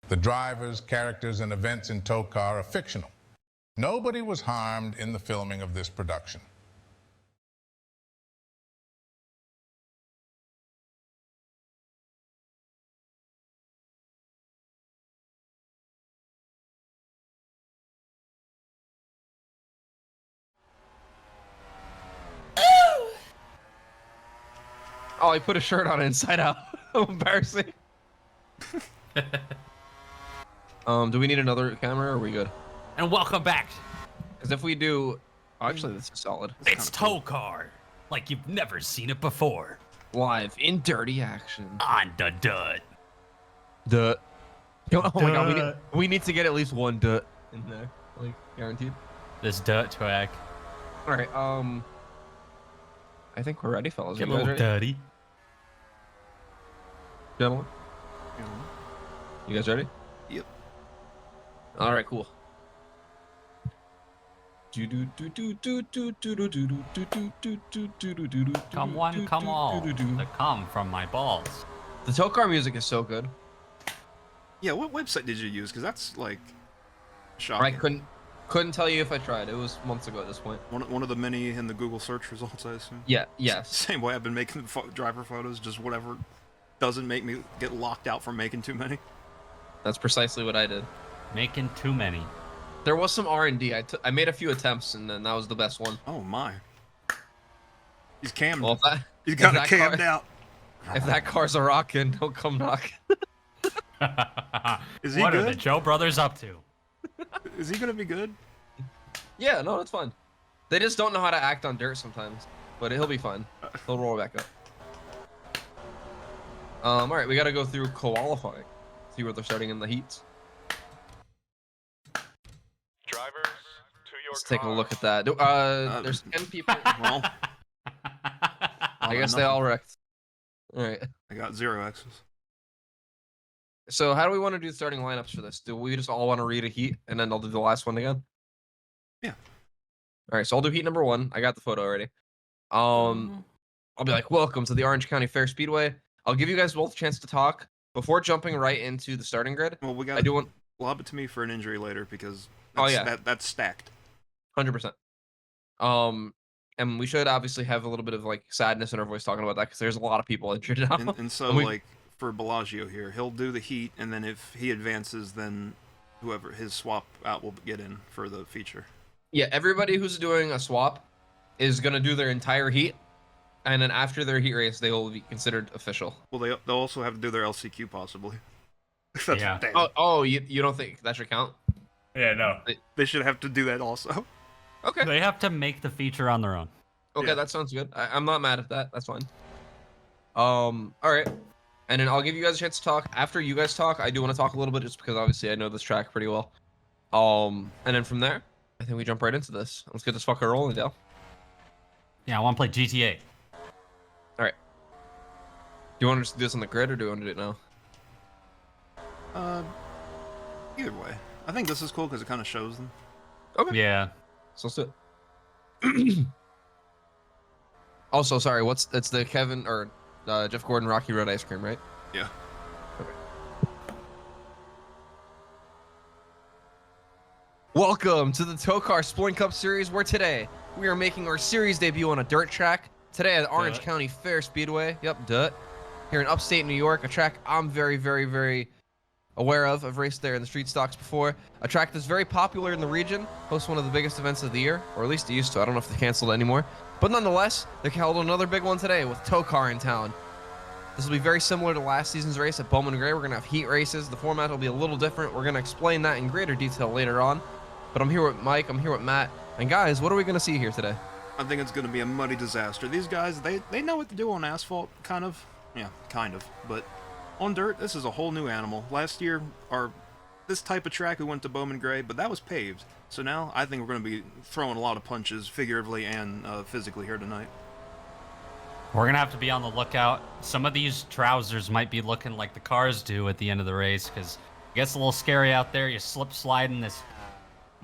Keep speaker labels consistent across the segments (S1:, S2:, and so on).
S1: The drivers, characters, and events in TOECAR are fictional. Nobody was harmed in the filming of this production.
S2: Oh, I put a shirt on inside out. How embarrassing. Do we need another camera or are we good?
S3: And welcome back.
S2: Because if we do... Oh, actually, this is solid.
S3: It's TOECAR. Like you've never seen it before.
S2: Live in dirty action.
S3: On the dud.
S2: Duh. Oh my god, we need to get at least one duh in there. Like, guaranteed.
S3: This dirt track.
S2: Alright, I think we're ready, fellas.
S3: Get a little dirty.
S2: Gentlemen? You guys ready?
S4: Yep.
S2: Alright, cool.
S3: Come one, come all. The come from my balls.
S2: The TOECAR music is so good.
S4: Yeah, what website did you use? Because that's like shocking.
S2: I couldn't tell you if I tried. It was months ago at this point.
S4: One of the many in the Google search results, I assume.
S2: Yeah. Yes.
S4: Same way I've been making driver photos, just whatever doesn't make me get locked out from making too many.
S2: That's precisely what I did.
S3: Making too many.
S2: There was some R&D. I made a few attempts, and then that was the best one.
S4: Oh my. He's cammed.
S2: Well,
S4: He's got it cammed out.
S2: If that car's a rockin', don't come knocking.
S4: Is he
S3: what
S4: good?
S3: are the Joe brothers up to?
S4: Is he gonna be good?
S2: Yeah, no, that's fine. They just don't know how to act on dirt sometimes, but he'll be fine. He'll roll back up. All right, we got to go through qualifying. See where they're starting in the heats.
S5: Drivers, to your
S2: Let's take a
S5: car.
S2: look at that. There's 10 people.
S4: Well,
S2: I guess they all wrecked. All right.
S4: I got 0 X's.
S2: So how do we want to do starting lineups for this? Do we just all want to read a heat and then I'll do the last one again?
S4: Yeah.
S2: All right, so I'll do heat number 1. I got the photo already. I'll be like, welcome to the Orange County Fair Speedway. I'll give you guys both a chance to talk before jumping right into the starting grid.
S4: Well, we got.
S2: I do want.
S4: Lob it to me for an injury later because.
S2: That's,
S4: that's stacked.
S2: 100%. And we should obviously have a little bit of like sadness in our voice talking about that because there's a lot of people injured now.
S4: And so like for Bellagio here, he'll do the heat, and then if he advances, then whoever his swap out will get in for the feature.
S2: Yeah, everybody who's doing a swap is gonna do their entire heat, and then after their heat race, they will be considered official.
S4: Well, they'll also have to do their LCQ possibly.
S3: Yeah.
S2: Oh, you don't think that should count?
S3: Yeah, no.
S4: They should have to do that also.
S2: Okay.
S3: They have to make the feature on their own.
S2: Okay,
S4: Yeah.
S2: that sounds good. I'm not mad at that. That's fine. All right. And then I'll give you guys a chance to talk. After you guys talk, I do want to talk a little bit just because obviously I know this track pretty well. And then from there, I think we jump right into this. Let's get this fucker rolling, Dale.
S3: Yeah, I want to play GTA.
S2: All right. Do you want to do this on the grid or do you want to do it now?
S4: Either way, I think this is cool because it kind of shows them.
S2: Okay.
S3: Yeah.
S2: So let's do it. Also, sorry, it's the Kevin or Jeff Gordon Rocky Road ice cream, right?
S4: Yeah.
S2: Welcome to the TOECAR Splint Cup Series, where today we are making our series debut on a dirt track. Today at the Orange County Fair Speedway. Yep, dirt. Here in upstate New York, a track I'm very, very, very aware of. I've raced there in the street stocks before. A track that's very popular in the region. Hosts one of the biggest events of the year, or at least it used to. I don't know if they canceled it anymore. But nonetheless, they held another big one today with TOECAR in town. This will be very similar to last season's race at Bowman Gray. We're going to have heat races. The format will be a little different. We're going to explain that in greater detail later on. But I'm here with Mike. I'm here with Matt. And guys, what are we going to see here today?
S4: I think it's going to be a muddy disaster. These guys, they know what to do on asphalt, kind of. Yeah, kind of. But on dirt, this is a whole new animal. Last year, this type of track, we went to Bowman Gray, but that was paved. So now, I think we're going to be throwing a lot of punches, figuratively and physically here tonight.
S3: We're going to have to be on the lookout. Some of these trousers might be looking like the cars do at the end of the race, because it gets a little scary out there. You slip slide in this,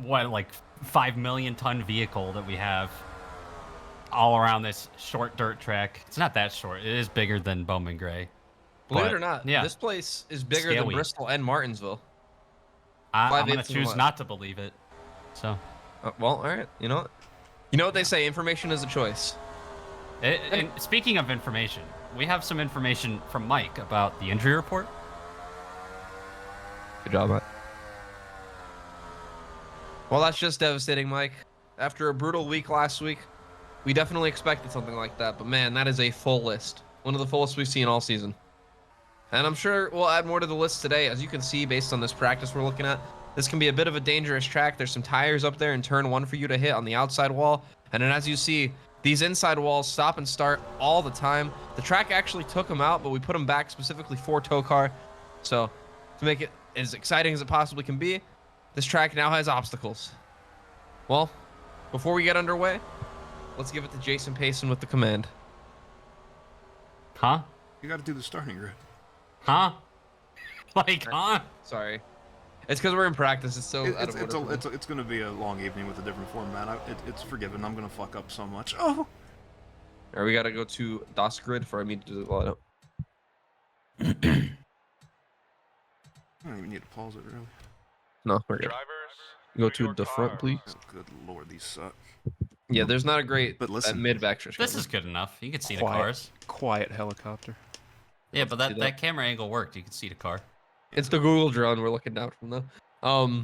S3: like 5 million ton vehicle that we have all around this short dirt track. It's not that short. It is bigger than Bowman Gray.
S2: Believe it or not,
S3: yeah,
S2: this place is bigger than
S3: Scary.
S2: Bristol and Martinsville.
S3: I'm gonna
S2: 5/8 and
S3: choose
S2: what?
S3: not to believe it. So,
S2: Well, all right. You know what? You know what they say? Information is a choice.
S3: and speaking of information, we have some information from Mike about the injury report.
S2: Good job, Mike. Well, that's just devastating, Mike. After a brutal week last week, we definitely expected something like that. But man, that is a full list. One of the fullest we've seen all season. And I'm sure we'll add more to the list today. As you can see, based on this practice we're looking at, this can be a bit of a dangerous track. There's some tires up there in turn 1 for you to hit on the outside wall. And then as you see, these inside walls stop and start all the time. The track actually took them out, but we put them back specifically for TOECAR. So to make it as exciting as it possibly can be, this track now has obstacles. Well, before we get underway, let's give it to Jason Payson with the command.
S3: Huh?
S4: You got to do the starting grid.
S3: Huh? Like, huh?
S2: Sorry. It's because we're in practice. It's so out of order.
S4: It's going to be a long evening with a different format. It's forgiven. I'm going to fuck up so much. Oh.
S2: All right, we got to go to DOS grid for me to do the lineup.
S4: I don't even need to pause it, really.
S2: No, we're good.
S5: Drivers,
S2: Go
S5: to
S2: to
S5: your
S2: the front,
S5: cars.
S2: please.
S4: Oh, good lord, these suck.
S2: Yeah, there's not a great
S4: But listen,
S2: mid backstretch.
S3: This is good enough. You can see the
S6: Quiet.
S3: cars.
S6: Quiet helicopter.
S3: Yeah, but
S2: see
S3: that,
S2: that.
S3: that camera angle worked. You can see the car.
S2: It's the Google drone we're looking down from though. Oh,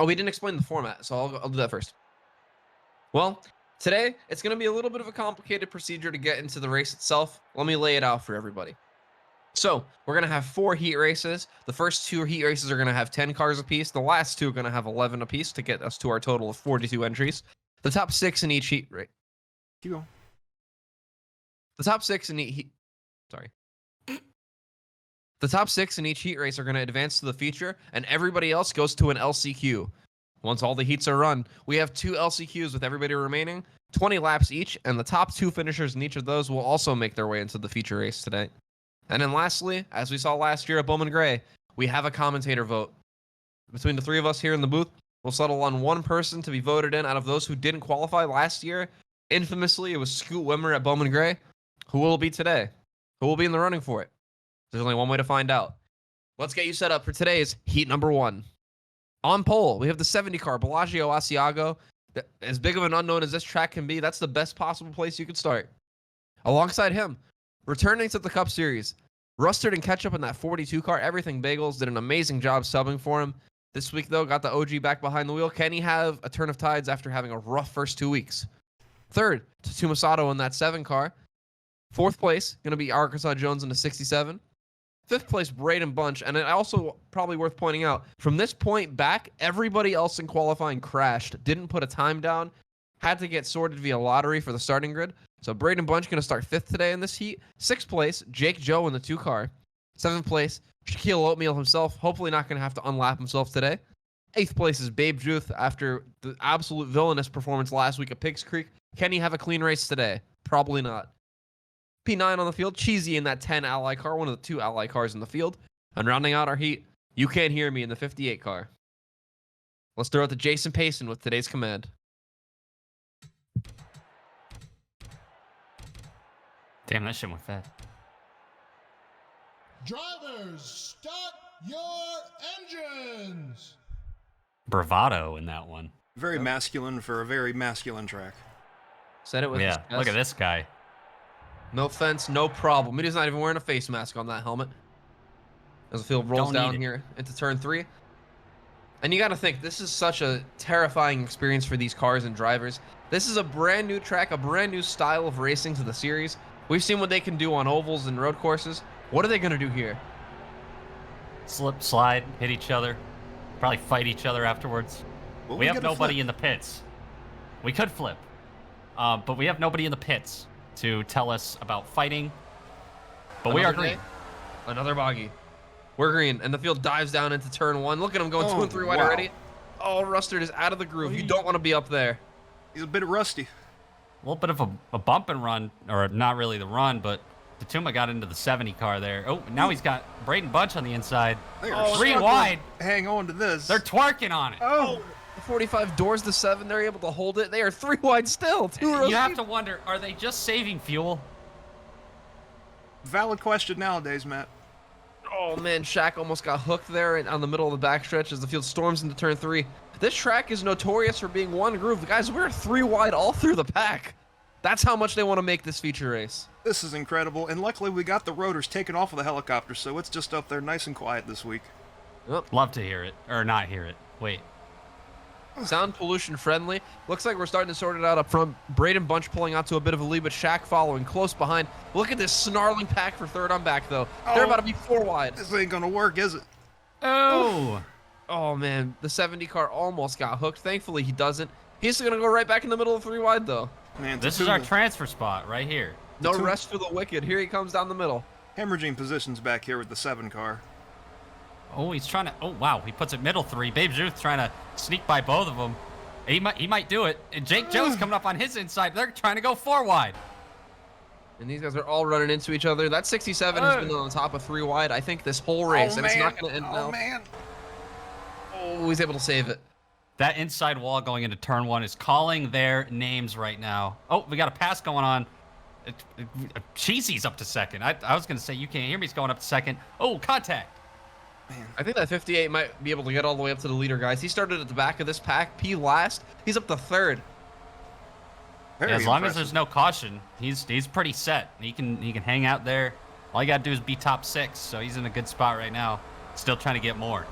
S2: we didn't explain the format, so I'll do that first. Well, today it's going to be a little bit of a complicated procedure to get into the race itself. Let me lay it out for everybody. So we're going to have 4 heat races. The first 2 heat races are going to have 10 cars apiece. The last 2 are going to have 11 apiece to get us to our total of 42 entries. The top 6 in each heat rate.
S4: Keep going.
S2: The top 6 in each heat. Sorry. The top 6 in each heat race are going to advance to the feature, and everybody else goes to an LCQ. Once all the heats are run, we have 2 LCQs with everybody remaining, 20 laps each, and the top 2 finishers in each of those will also make their way into the feature race today. And then lastly, as we saw last year at Bowman Gray, we have a commentator vote. Between the 3 of us here in the booth, we'll settle on one person to be voted in out of those who didn't qualify last year. Infamously, it was Scoot Wimmer at Bowman Gray. Who will it be today? Who will be in the running for it? There's only one way to find out. Let's get you set up for today's heat number 1. On pole, we have the 70 car, Bellagio Asiago. As big of an unknown as this track can be, that's the best possible place you could start. Alongside him, returning to the Cup Series, Rustard and Ketchup in that 42 car, Everything Bagels did an amazing job subbing for him. This week, though, got the OG back behind the wheel. Can he have a turn of tides after having a rough first 2 weeks? Third, Tatuma Sato in that 7 car. 4th place, going to be Arkansas Jones in the 67. 5th place, Braden Bunch. And it also probably worth pointing out, from this point back, everybody else in qualifying crashed, didn't put a time down, had to get sorted via lottery for the starting grid. So Braden Bunch going to start 5th today in this heat. 6th place, Jake Joe in the 2 car. 7th place, Shaquille Oatmeal himself, hopefully not going to have to unlap himself today. 8th place is Babe Juth after the absolute villainous performance last week at Pigs Creek. Can he have a clean race today? Probably not. P9 on the field, Cheesy in that 10 Ally car, one of the 2 Ally cars in the field. And rounding out our heat, You Can't Hear Me in the 58 car. Let's throw it to Jason Payson with today's command.
S3: Damn, that shit went fast.
S7: Drivers, start your engines!
S3: Bravado in that one.
S4: Very masculine for a very masculine track.
S2: Said it with
S3: Yeah,
S2: his
S3: look at
S2: chest.
S3: this guy.
S2: No fence, no problem. He's not even wearing a face mask on that helmet. As the field rolls
S3: Don't
S2: down
S3: need it.
S2: here into turn 3. And you got to think, this is such a terrifying experience for these cars and drivers. This is a brand new track, a brand new style of racing to the series. We've seen what they can do on ovals and road courses. What are they going to do here?
S3: Slip, slide, hit each other. Probably fight each other afterwards.
S4: Well,
S3: We have
S4: gotta
S3: nobody
S4: flip.
S3: in the pits. We could flip. But we have nobody in the pits to tell us about fighting. But we are
S2: Another
S3: green.
S2: day, another bogey. We're green, and the field dives down into turn 1. Look at him going 2
S4: Oh,
S2: and 3 wide
S4: wow.
S2: already. Oh, Rustard is out of the groove. You don't want to be up there.
S4: He's a bit rusty.
S3: A little bit of a bump and run, or not really the run, but Tatuma got into the 70 car there. Oh, now he's got Braden Bunch on the inside.
S4: They are
S3: 3
S4: struggling
S3: wide.
S4: to hang on to this.
S3: They're twerking on it.
S4: Oh,
S2: The 45 doors the 7. They're able to hold it. They are 3 wide still. 2 rows
S3: You have
S2: deep.
S3: to wonder, are they just saving fuel?
S4: valid question nowadays, Matt.
S2: Oh man, Shaq almost got hooked there on the middle of the backstretch as the field storms into turn 3. This track is notorious for being one groove. Guys, we're 3 wide all through the pack. That's how much they want to make this feature race.
S4: This is incredible, and luckily we got the rotors taken off of the helicopter, so it's just up there nice and quiet this week.
S3: Love to hear it. Or not hear it. Wait.
S2: Sound pollution friendly. Looks like we're starting to sort it out up front. Braden Bunch pulling out to a bit of a lead, but Shaq following close behind. Look at this snarling pack for third on back, though. They're about to be 4 wide.
S4: This ain't gonna work, is it?
S3: Oh!
S2: Oh, man. The 70 car almost got hooked. Thankfully, he doesn't. He's going to go right back in the middle of 3 wide, though.
S4: Man,
S3: This is our transfer spot right here.
S2: No rest for the wicked. Here he comes down the middle.
S4: hemorrhaging positions back here with the 7 car.
S3: Oh, he's trying to... Oh, wow. He puts it middle 3. Babe Ruth trying to sneak by both of them. He might do it. And Jake Joe's coming up on his inside. They're trying to go 4 wide.
S2: And these guys are all running into each other. That 67 has been on the top of 3 wide, I think, this whole race. And it's not going to end now.
S4: Oh, man.
S2: Oh, he's able to save it.
S3: That inside wall going into turn 1 is calling their names right now. Oh, we got a pass going on. Cheesy's up to second. I was going to say, you can't hear me. He's going up to second. Oh, contact.
S4: Man.
S2: I think that 58 might be able to get all the way up to the leader, guys. He started at the back of this pack, P last. He's up to third.
S4: Very
S3: Yeah, as long as
S4: impressive.
S3: there's no caution, he's pretty set. He can hang out there. All you got to do is be top 6, so he's in a good spot right now. Still trying to get more.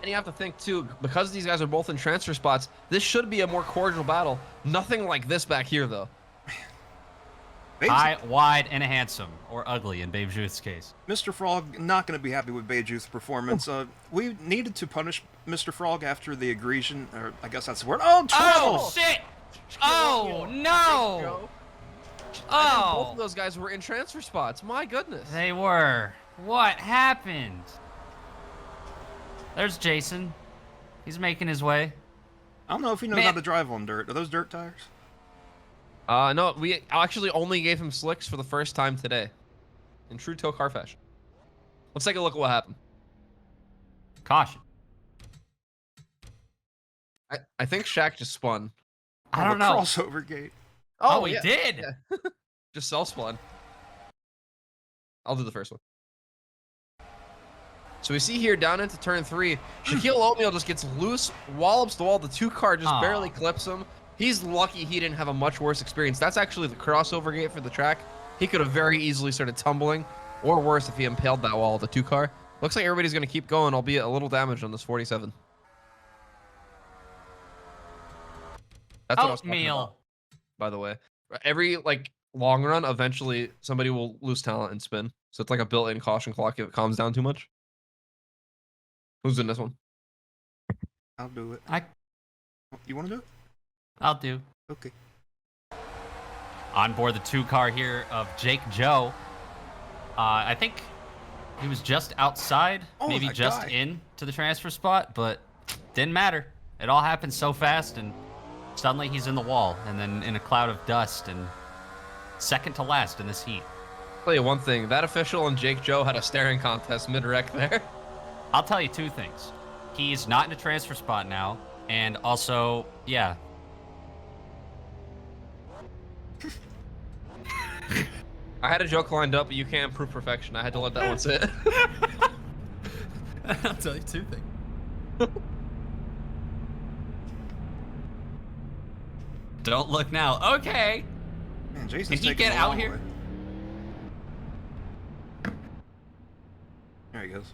S2: And you have to think, too, because these guys are both in transfer spots, this should be a more cordial battle. Nothing like this back here, though.
S3: High, wide, and handsome, or ugly in Babe Ruth's case.
S4: Mr. Frog not going to be happy with Bejuth's performance. We needed to punish Mr. Frog after the egregion, or I guess that's the word. Oh, 12!
S3: Oh, shit! Oh, no!
S2: Both
S3: Oh,
S2: of those guys were in transfer spots. My goodness.
S3: they were. What happened? There's Jason. He's making his way.
S4: I don't know if he knows
S2: Man.
S4: how to drive on dirt. Are those dirt tires?
S2: No, we actually only gave him slicks for the first time today. In true TOECAR fashion. Let's take a look at what happened.
S3: Caution.
S2: I think Shaq just spun.
S3: I don't
S4: the
S3: know.
S4: Crossover gate.
S3: Oh, he
S2: yeah.
S3: did.
S2: Yeah. Just self-spun. I'll do the first one. So we see here down into turn 3, Shaquille Oatmeal just gets loose, wallops the wall. The 2 car just barely clips him. He's lucky he didn't have a much worse experience. That's actually the crossover gate for the track. He could have very easily started tumbling, or worse if he impaled that wall with the 2 car. Looks like everybody's going to keep going, albeit a little damage on this 47. That's what I was talking about, by the way. Every long run, eventually somebody will lose talent and spin. So it's like a built-in caution clock if it calms down too much. Who's in this one?
S4: I'll do it. You want to do it?
S3: I'll do.
S4: Okay.
S3: On board the 2 car here of Jake Joe. I think he was just outside, maybe
S4: that
S3: just
S4: guy.
S3: in to the transfer spot, but didn't matter. It all happened so fast, and suddenly he's in the wall, and then in a cloud of dust, and second to last in this heat.
S2: I'll tell you one thing. That official and Jake Joe had a staring contest mid-wreck there.
S3: I'll tell you 2 things. He's not in a transfer spot now, and also, yeah.
S2: I had a joke lined up, but you can't prove perfection. I had to let that one sit.
S3: I'll tell you 2 things. Don't look now. Okay.
S4: Man, Jason's
S3: Can he
S4: taking
S3: get
S4: the
S3: out
S4: long
S3: here?
S4: way. There he goes.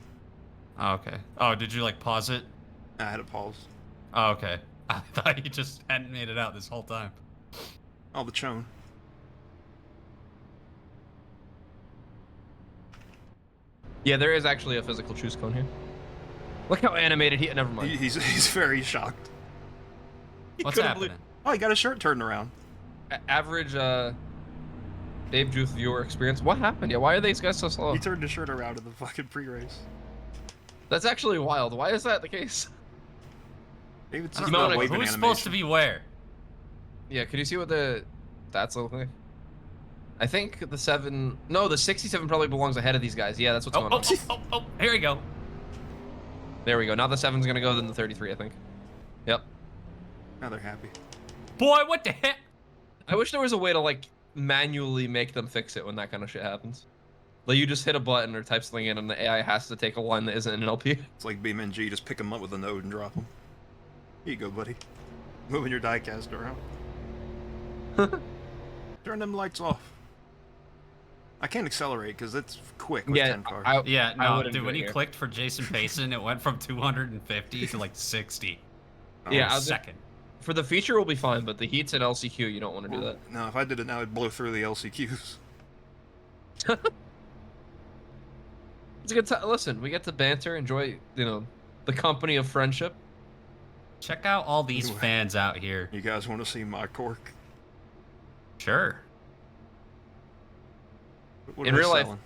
S3: Oh, okay. Oh, did you pause it?
S4: I had to pause.
S3: Oh, okay. I thought you just hadn't made it out this whole time.
S4: Oh, the chone.
S2: Yeah, there is actually a physical choose cone here. Look how animated he... Never mind.
S4: He's very shocked.
S2: He
S3: What's
S2: couldn't
S3: happening?
S4: Oh, he got his shirt turned around.
S2: Average Dave Juth viewer experience. What happened? Yeah, why are these guys so slow?
S4: He turned his shirt around in the fucking pre-race.
S2: That's actually wild. Why is that the case?
S4: David's
S2: I
S4: just
S2: don't know,
S4: not
S2: like,
S4: waving
S3: Who's
S4: animation.
S3: supposed to be where?
S2: Yeah, could you see what the stats look like? I think the 7... No, the 67 probably belongs ahead of these guys. Yeah, that's what's going on.
S3: Oh, here we go.
S2: There we go. Now the 7's going to go, then the 33, I think. Yep.
S4: Now they're happy.
S3: Boy, what the heck?
S2: I wish there was a way to, manually make them fix it when that kind of shit happens. Like you just hit a button or type something in, and the AI has to take a line that isn't an LP.
S4: It's like BeamNG, just pick them up with a node and drop them. Here you go, buddy. Moving your diecast around. Turn them lights off. I can't accelerate because it's quick with 10 cars.
S3: Yeah,
S2: I
S3: no,
S2: wouldn't
S3: dude,
S2: do
S3: when
S2: it
S3: you
S2: here.
S3: clicked for Jason Payson, it went from 250 to like 60.
S2: Yeah,
S3: a second.
S2: For the feature, we'll be fine, but the heats and LCQ, you don't want to do that.
S4: No, if I did it now, I'd blow through the LCQs.
S2: It's a good time. Listen, we get to banter, enjoy, the company of friendship.
S3: Check out all these
S4: Anyway.
S3: fans out here.
S4: You guys want to see my cork?
S3: Sure.
S4: What
S2: In
S4: are they
S2: real life-
S4: selling?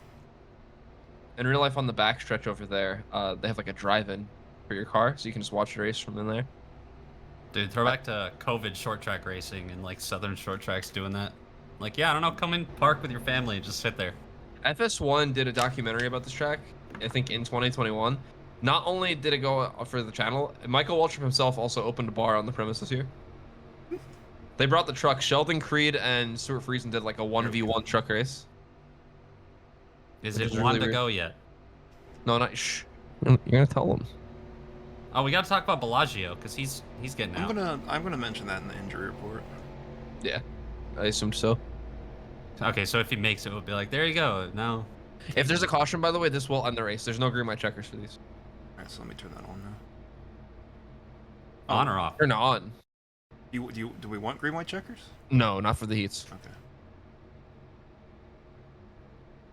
S2: In real life, on the back stretch over there, they have like a drive-in for your car, so you can just watch the race from in there.
S3: Dude, throw back to COVID short track racing and like Southern short tracks doing that. Like, yeah, I don't know, come in, park with your family and just sit there.
S2: FS1 did a documentary about this track, I think in 2021. Not only did it go for the channel, Michael Waltrip himself also opened a bar on the premises here. They brought the truck. Sheldon Creed and Stuart Friesen did like a 1v1 truck race.
S3: Is
S2: Which
S3: it
S2: is
S3: one
S2: really
S3: to
S2: weird.
S3: go yet?
S2: No, not shh. You're gonna tell them.
S3: Oh, we gotta talk about Bellagio, because he's getting out.
S4: I'm gonna mention that in the injury report.
S2: Yeah, I assumed so.
S3: Okay, so if he makes it, we'll be like, there you go. No.
S2: If there's a caution, by the way, this will end the race. There's no green light checkers for these.
S4: Alright, so let me turn that on now.
S3: On or off?
S2: Turn on.
S4: Do we want green white checkers?
S2: No, not for the heats.
S4: Okay.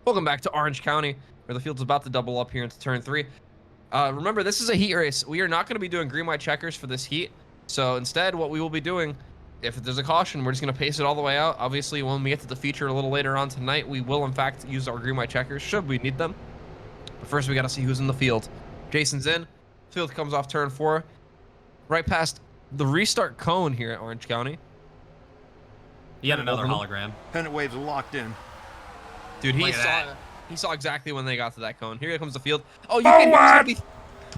S2: Welcome back to Orange County, where the field's about to double up here into turn 3. Remember, this is a heat race. We are not going to be doing green white checkers for this heat. So instead, what we will be doing, if there's a caution, we're just going to pace it all the way out. Obviously, when we get to the feature a little later on tonight, we will, in fact, use our green white checkers, should we need them. But first, we got to see who's in the field. Jason's in. Field comes off turn 4. Right past the restart cone here at Orange County.
S3: Yet another
S2: Open.
S3: hologram.
S4: Pennant waves locked in.
S2: Dude,
S3: Look at
S2: he saw exactly when they got to that cone. Here comes the field. Oh, you can hear me.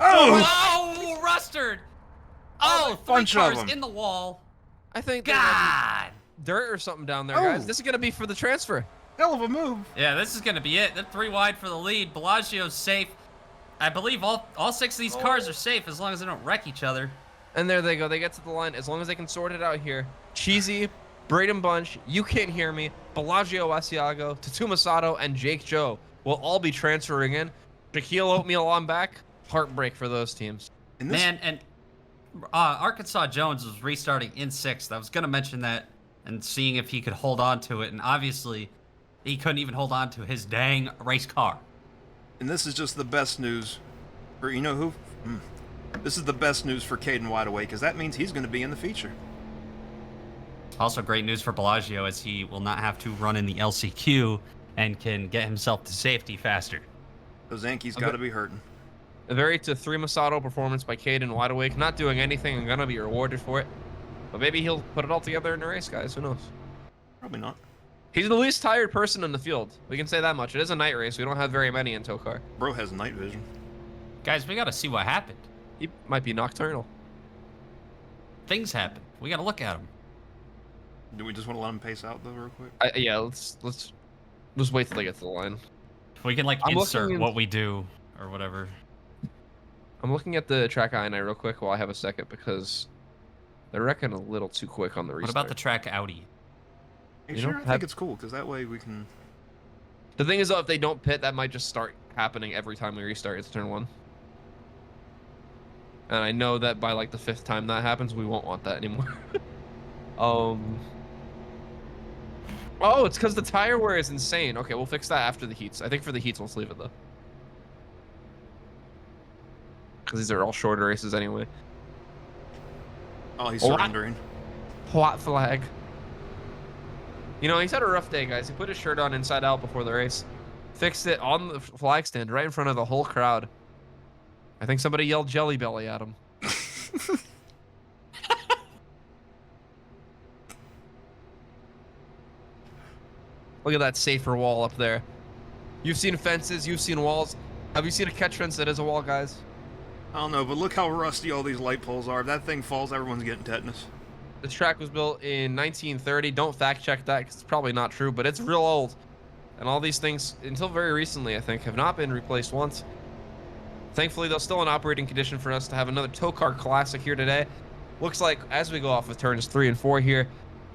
S3: Oh, Rustard! Oh, three
S4: bunch of
S3: cars
S4: them.
S3: in the wall.
S2: I think there might
S3: God!
S2: be dirt or something down there, guys.
S4: Oh.
S2: This is going to be for the transfer.
S4: Hell of a move.
S3: Yeah, this is gonna be it. They're 3 wide for the lead. Bellagio's safe. I believe all 6 of these cars are safe as long as they don't wreck each other.
S2: And there they go. They get to the line. As long as they can sort it out here. Cheesy, Braden Bunch, You Can't Hear Me, Bellagio Asiago, Tatuma Sato, and Jake Joe will all be transferring in. Shaquille Oatmeal on back. Heartbreak for those teams.
S4: And this,
S3: Man, and Arkansas Jones was restarting in 6th. I was gonna mention that and seeing if he could hold on to it, and obviously he couldn't even hold on to his dang race car.
S4: and this is just the best news. For you know who? This is the best news for Caden Wideaway, because that means he's going to be in the feature.
S3: Also great news for Bellagio as he will not have to run in the LCQ and can get himself to safety faster.
S4: Those Yankees got to be hurting.
S2: A very to 3 Masato performance by Caden Wideawake. Not doing anything and going to be rewarded for it. But maybe he'll put it all together in the race, guys. Who knows?
S4: Probably not.
S2: He's the least tired person in the field. We can say that much. It is a night race. We don't have very many in TOECAR.
S4: Bro has night vision.
S3: Guys, we gotta see what happened.
S2: He might be nocturnal.
S3: Things happen. We gotta look at them.
S4: Do we just want to let him pace out, though, real quick?
S2: Yeah, let's just wait till they get to the line.
S3: We can like
S2: I'm
S3: insert
S2: looking in-
S3: what we do or whatever.
S2: I'm looking at the track INI real quick while I have a second because they're wrecking a little too quick on the
S3: What
S2: restart.
S3: about the track Audi?
S4: Are you
S2: You
S4: sure?
S2: know,
S4: I think it's cool, because that way we can...
S2: The thing is, though, if they don't pit, that might just start happening every time we restart. It's turn 1. And I know that by like the 5th time that happens, we won't want that anymore. Oh, it's because the tire wear is insane. Okay, we'll fix that after the heats. I think for the heats, let's leave it though. Because these are all shorter races anyway.
S4: Oh, he's
S2: What?
S4: surrendering.
S2: White flag. You know, he's had a rough day, guys. He put his shirt on inside out before the race. Fixed it on the flag stand right in front of the whole crowd. I think somebody yelled Jelly Belly at him. Look at that safer wall up there. You've seen fences, you've seen walls. Have you seen a catch fence that is a wall, guys?
S4: I don't know, but look how rusty all these light poles are. If that thing falls, everyone's getting tetanus.
S2: This track was built in 1930. Don't fact check that because it's probably not true, but it's real old. And all these things, until very recently, I think, have not been replaced once. Thankfully, they're still in operating condition for us to have another TOECAR Classic here today. Looks like as we go off of turns 3 and 4 here,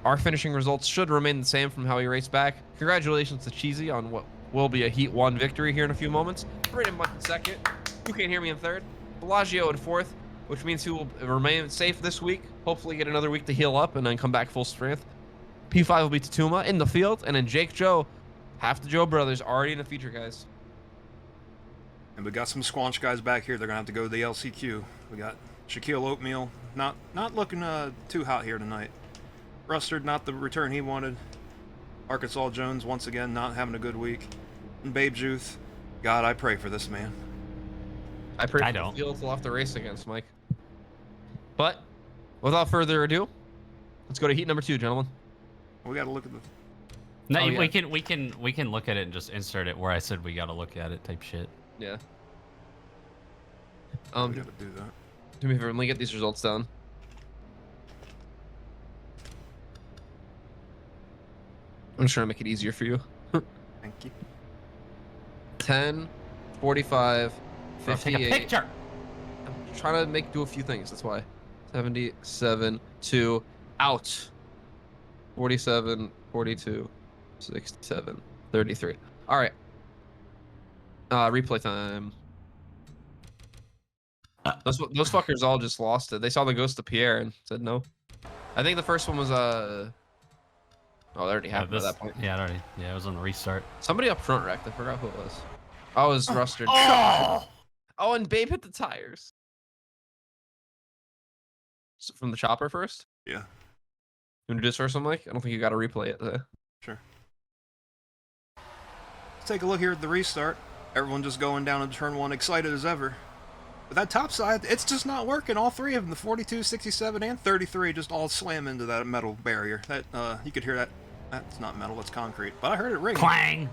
S2: our finishing results should remain the same from how we race back. Congratulations to Cheesy on what will be a Heat 1 victory here in a few moments. Brayden Munt in second. You can't hear me in third. Bellagio in fourth, which means he will remain safe this week. Hopefully get another week to heal up and then come back full strength. P5 will be Tatuma in the field, and then Jake Joe, half the Joe brothers, already in the feature, guys.
S4: And we got some Squanch guys back here. They're gonna have to go to the LCQ. We got Shaquille Oatmeal, not looking too hot here tonight. Rustard, not the return he wanted. Arkansas Jones, once again, not having a good week. And Babe Juth, God, I pray for this man.
S2: I pray
S3: I
S2: for
S3: don't.
S2: the field will have to race against Mike. But without further ado, let's go to heat number 2, gentlemen.
S4: We gotta look at the...
S3: No,
S2: Oh, yeah.
S3: we can look at it and just insert it where I said we gotta look at it type shit.
S2: Yeah.
S4: we gotta do that.
S2: Do me a favor, let me get these results down. I'm just trying to make it easier for you.
S4: Thank you.
S2: 10, 45,
S3: Bro, take a
S2: 58.
S3: picture.
S2: I'm trying to do a few things, that's why. 77, 2, out. 47, 42, 67, 33. All right. Replay time. Those fuckers all just lost it. They saw the ghost of Pierre and said no. I think the first one was oh, that already happened at that point.
S3: Yeah, it was on the restart.
S2: Somebody up front wrecked. I forgot who it was. Oh, it was Rustard.
S3: Oh!
S2: Oh, and Babe hit the tires. So from the chopper first?
S4: Yeah,
S2: You want to do this first one, Mike? I don't think you got to replay it.
S4: sure. Let's take a look here at the restart. Everyone just going down in turn 1, excited as ever. But that top side, it's just not working. All three of them, the 42, 67, and 33, just all slam into that metal barrier. That you could hear that. That's not metal, it's concrete. But I heard it ring.
S3: Clang!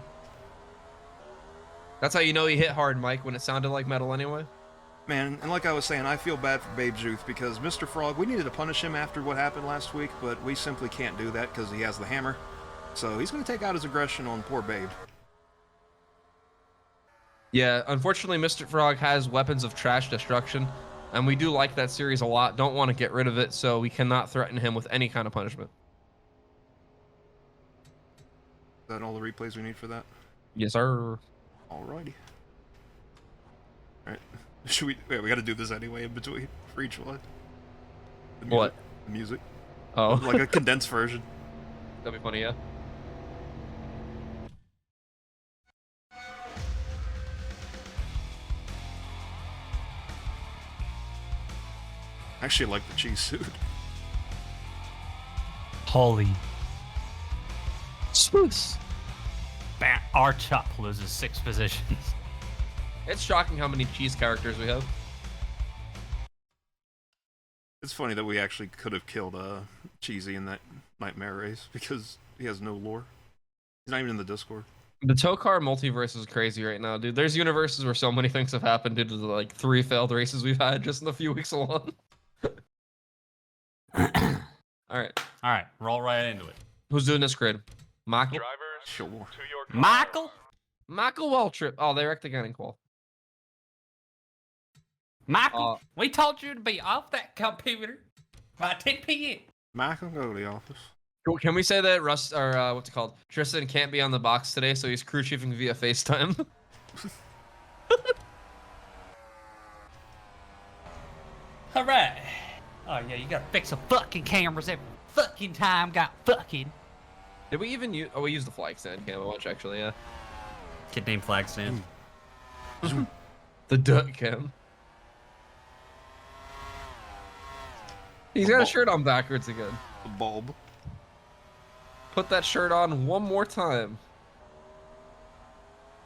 S2: That's how you know he hit hard, Mike, when it sounded like metal anyway.
S4: Man, and like I was saying, I feel bad for Babe Juth because Mr. Frog, we needed to punish him after what happened last week, but we simply can't do that because he has the hammer. So he's going to take out his aggression on poor Babe.
S2: Yeah, unfortunately, Mr. Frog has weapons of trash destruction, and we do like that series a lot. Don't want to get rid of it, so we cannot threaten him with any kind of punishment.
S4: Is that all the replays we need for that?
S2: Yes, sir.
S4: Alrighty. Alright. Should we... Wait, we gotta do this anyway in between for each one. The music.
S2: What?
S4: The music.
S2: Oh,
S4: Like a condensed version.
S2: that'd be funny, yeah.
S4: I actually like the cheese suit.
S3: Holy.
S2: Smooth.
S3: Bam. Our Chuck loses 6 positions.
S2: It's shocking how many cheese characters we have.
S4: It's funny that we actually could have killed Cheesy in that nightmare race because he has no lore. He's not even in the Discord.
S2: The TOECAR multiverse is crazy right now, dude. There's universes where so many things have happened due to the, like, 3 failed races we've had just in a few weeks alone. Alright.
S3: Alright, roll right into it.
S2: Who's doing this grid? Michael?
S5: Drivers,
S4: Sure.
S5: to your cars.
S3: Michael?
S2: Michael Waltrip. Oh, they wrecked again in qual.
S3: Michael, we told you to be off that computer by 10 p.m.
S4: Michael, go to the office.
S2: Can we say that what's it called? Tristan can't be on the box today, so he's crew chiefing via FaceTime.
S3: Alright. Oh yeah, you gotta fix the fucking cameras every fucking time. Got fucking.
S2: Did we even use? Oh, we used the flag stand cam watch actually. Yeah.
S3: Kid named Flag Stand.
S2: The duck cam. He's got a shirt on backwards again.
S4: The bulb.
S2: Put that shirt on one more time.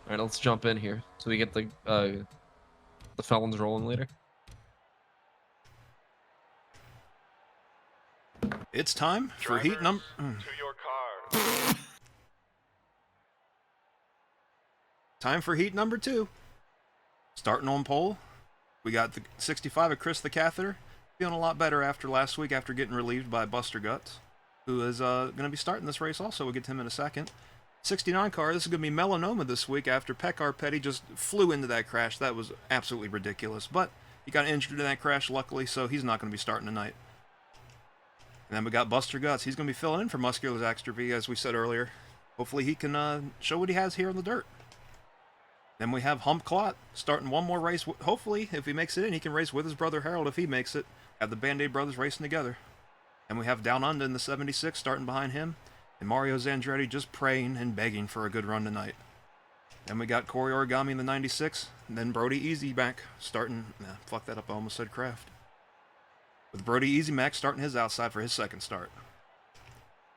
S2: All right, let's jump in here so we get the felons rolling later.
S4: It's time for heat number...
S5: To your cars.
S4: Time for heat number 2. Starting on pole, we got the 65 of Chris the Catheter. Feeling a lot better after last week after getting relieved by Buster Guts, who is going to be starting this race also. We'll get to him in a second. 69 car, this is going to be Melanoma this week after Pekar Petty just flew into that crash. That was absolutely ridiculous. But he got injured in that crash, luckily, so he's not going to be starting tonight. And then we got Buster Guts. He's going to be filling in for Muscular Zaxter, as we said earlier. Hopefully he can show what he has here on the dirt. Then we have Hump Clot starting one more race. Hopefully, if he makes it in, he can race with his brother Harold if he makes it. Have the Band-Aid brothers racing together. And we have Down Under in the 76 starting behind him. And Mario Zandretti just praying and begging for a good run tonight. Then we got Corey Origami in the 96. And then Brody Easy Mac starting... Nah, fuck that up, I almost said Kraft. With Brody Easy Mac starting his outside for his second start.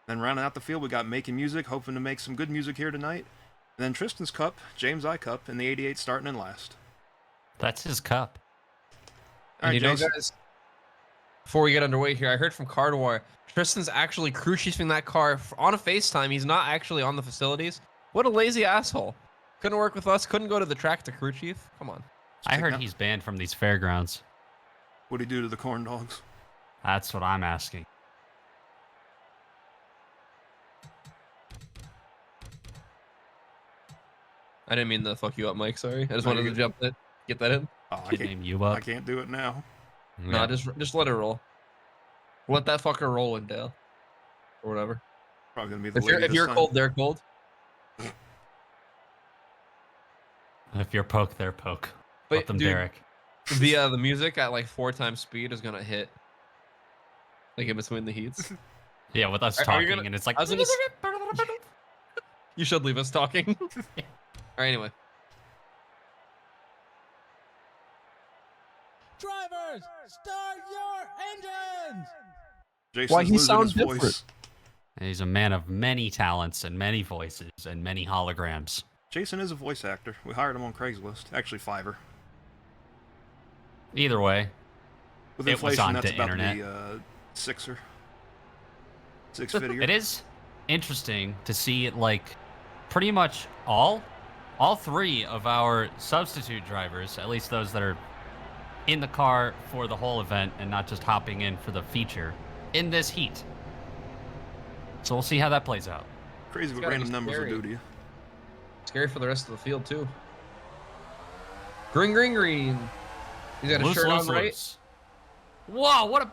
S4: Then rounding out the field, we got Making Music, hoping to make some good music here tonight. And then Tristan's Cup, James I Cup, in the 88 starting in last.
S3: That's his cup.
S4: All right,
S2: And you know,
S4: Jason.
S2: guys, before we get underway here, I heard from Cardwar, Tristan's actually crew chiefing that car on a FaceTime. He's not actually on the facilities. What a lazy asshole. Couldn't work with us, couldn't go to the track to crew chief. Come on.
S3: I heard he's banned from these fairgrounds.
S4: What'd he do to the corn dogs?
S3: That's what I'm asking.
S2: I didn't mean to fuck you up, Mike. Sorry. I just
S4: No,
S2: wanted
S4: you're
S2: to
S4: good.
S2: jump in, get that in.
S4: Oh,
S3: Should name you up.
S4: I can't do it now.
S2: Nah, just let it roll. Let that fucker roll in, Dale. Or whatever.
S4: Probably gonna be the
S2: If
S4: lady this
S2: you're
S4: time.
S2: cold, they're cold.
S3: If you're poke, they're poke.
S2: But,
S3: Let them
S2: dude,
S3: Derek.
S2: The music at like 4 times speed is gonna hit. Like in between the heats.
S3: Yeah, with us
S2: Are you
S3: talking,
S2: gonna-
S3: and it's like...
S2: I was gonna You should leave us talking. Alright, anyway.
S7: Drivers, start your engines!
S4: Jason's
S2: Why he
S4: losing
S2: sounds
S4: his voice.
S2: different?
S3: And he's a man of many talents and many voices and many holograms.
S4: Jason is a voice actor. We hired him on Craigslist. Actually, Fiverr.
S3: Either way,
S4: With
S3: It was
S4: inflation,
S3: on
S4: that's
S3: the
S4: about
S3: internet.
S4: to be sixer. Six figure.
S3: it is interesting to see like pretty much all 3 of our substitute drivers, at least those that are in the car for the whole event and not just hopping in for the feature, in this heat. So we'll see how that plays out.
S4: Crazy what
S2: gotta be
S4: random numbers will
S2: scary.
S4: do to you.
S2: Scary for the rest of the field too. Green, green, green. He's got a shirt on, right?
S3: Loose. Whoa, what a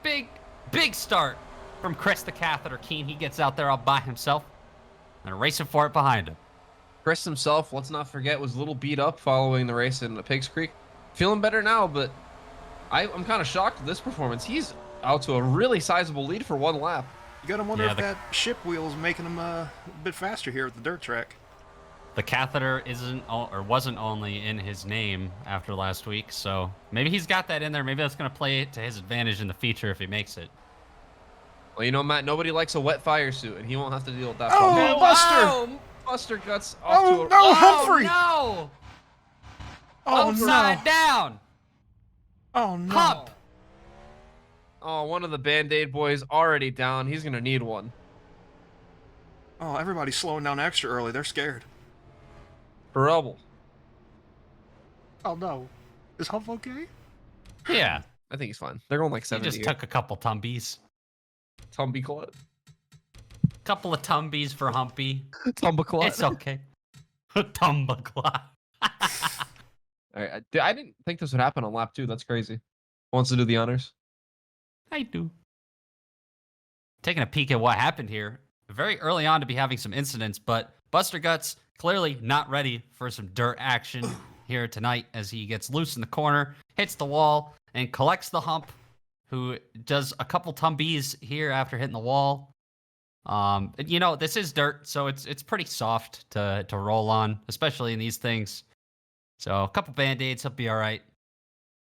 S3: big start from Chris the Catheter Keen. He gets out there all by himself and racing for it behind him.
S2: Chris himself, let's not forget, was a little beat up following the race in Pigs Creek. Feeling better now, but I'm kind of shocked at this performance. He's out to a really sizable lead for 1 lap.
S4: You gotta wonder
S3: Yeah,
S4: if
S3: the-
S4: that ship wheel is making him a bit faster here at the dirt track.
S3: The catheter wasn't only in his name after last week, so maybe he's got that in there. Maybe that's going to play to his advantage in the feature if he makes it.
S2: Well, you know, Matt, nobody likes a wet fire suit, and he won't have to deal with that.
S4: Oh,
S2: problem.
S4: Buster!
S2: Oh, Buster Guts off
S4: Oh,
S2: to a...
S4: no, Humphrey!
S3: No!
S4: Oh,
S3: Upside
S4: no.
S3: down!
S4: Oh, no.
S3: Hump!
S2: Oh, one of the Band-Aid boys already down. He's going to need one.
S4: Oh, everybody's slowing down extra early. They're scared.
S2: Rubble.
S4: Oh, no. Is Hump okay?
S3: Yeah,
S2: I think he's fine. They're going like
S3: he
S2: 70.
S3: just took a couple tumbies.
S2: Tumby Clut.
S3: Couple of tumbies for Humpy.
S2: Tumba Clut.
S3: It's okay. Tumbaclaw.
S2: All right, I didn't think this would happen on lap 2. That's crazy. Wants to do the honors.
S3: I do. Taking a peek at what happened here. Very early on to be having some incidents, but Buster Guts clearly not ready for some dirt action here tonight as he gets loose in the corner, hits the wall, and collects the hump, who does a couple tumbies here after hitting the wall. You know, this is dirt, so it's pretty soft to roll on, especially in these things. So a couple Band-Aids, he'll be all right.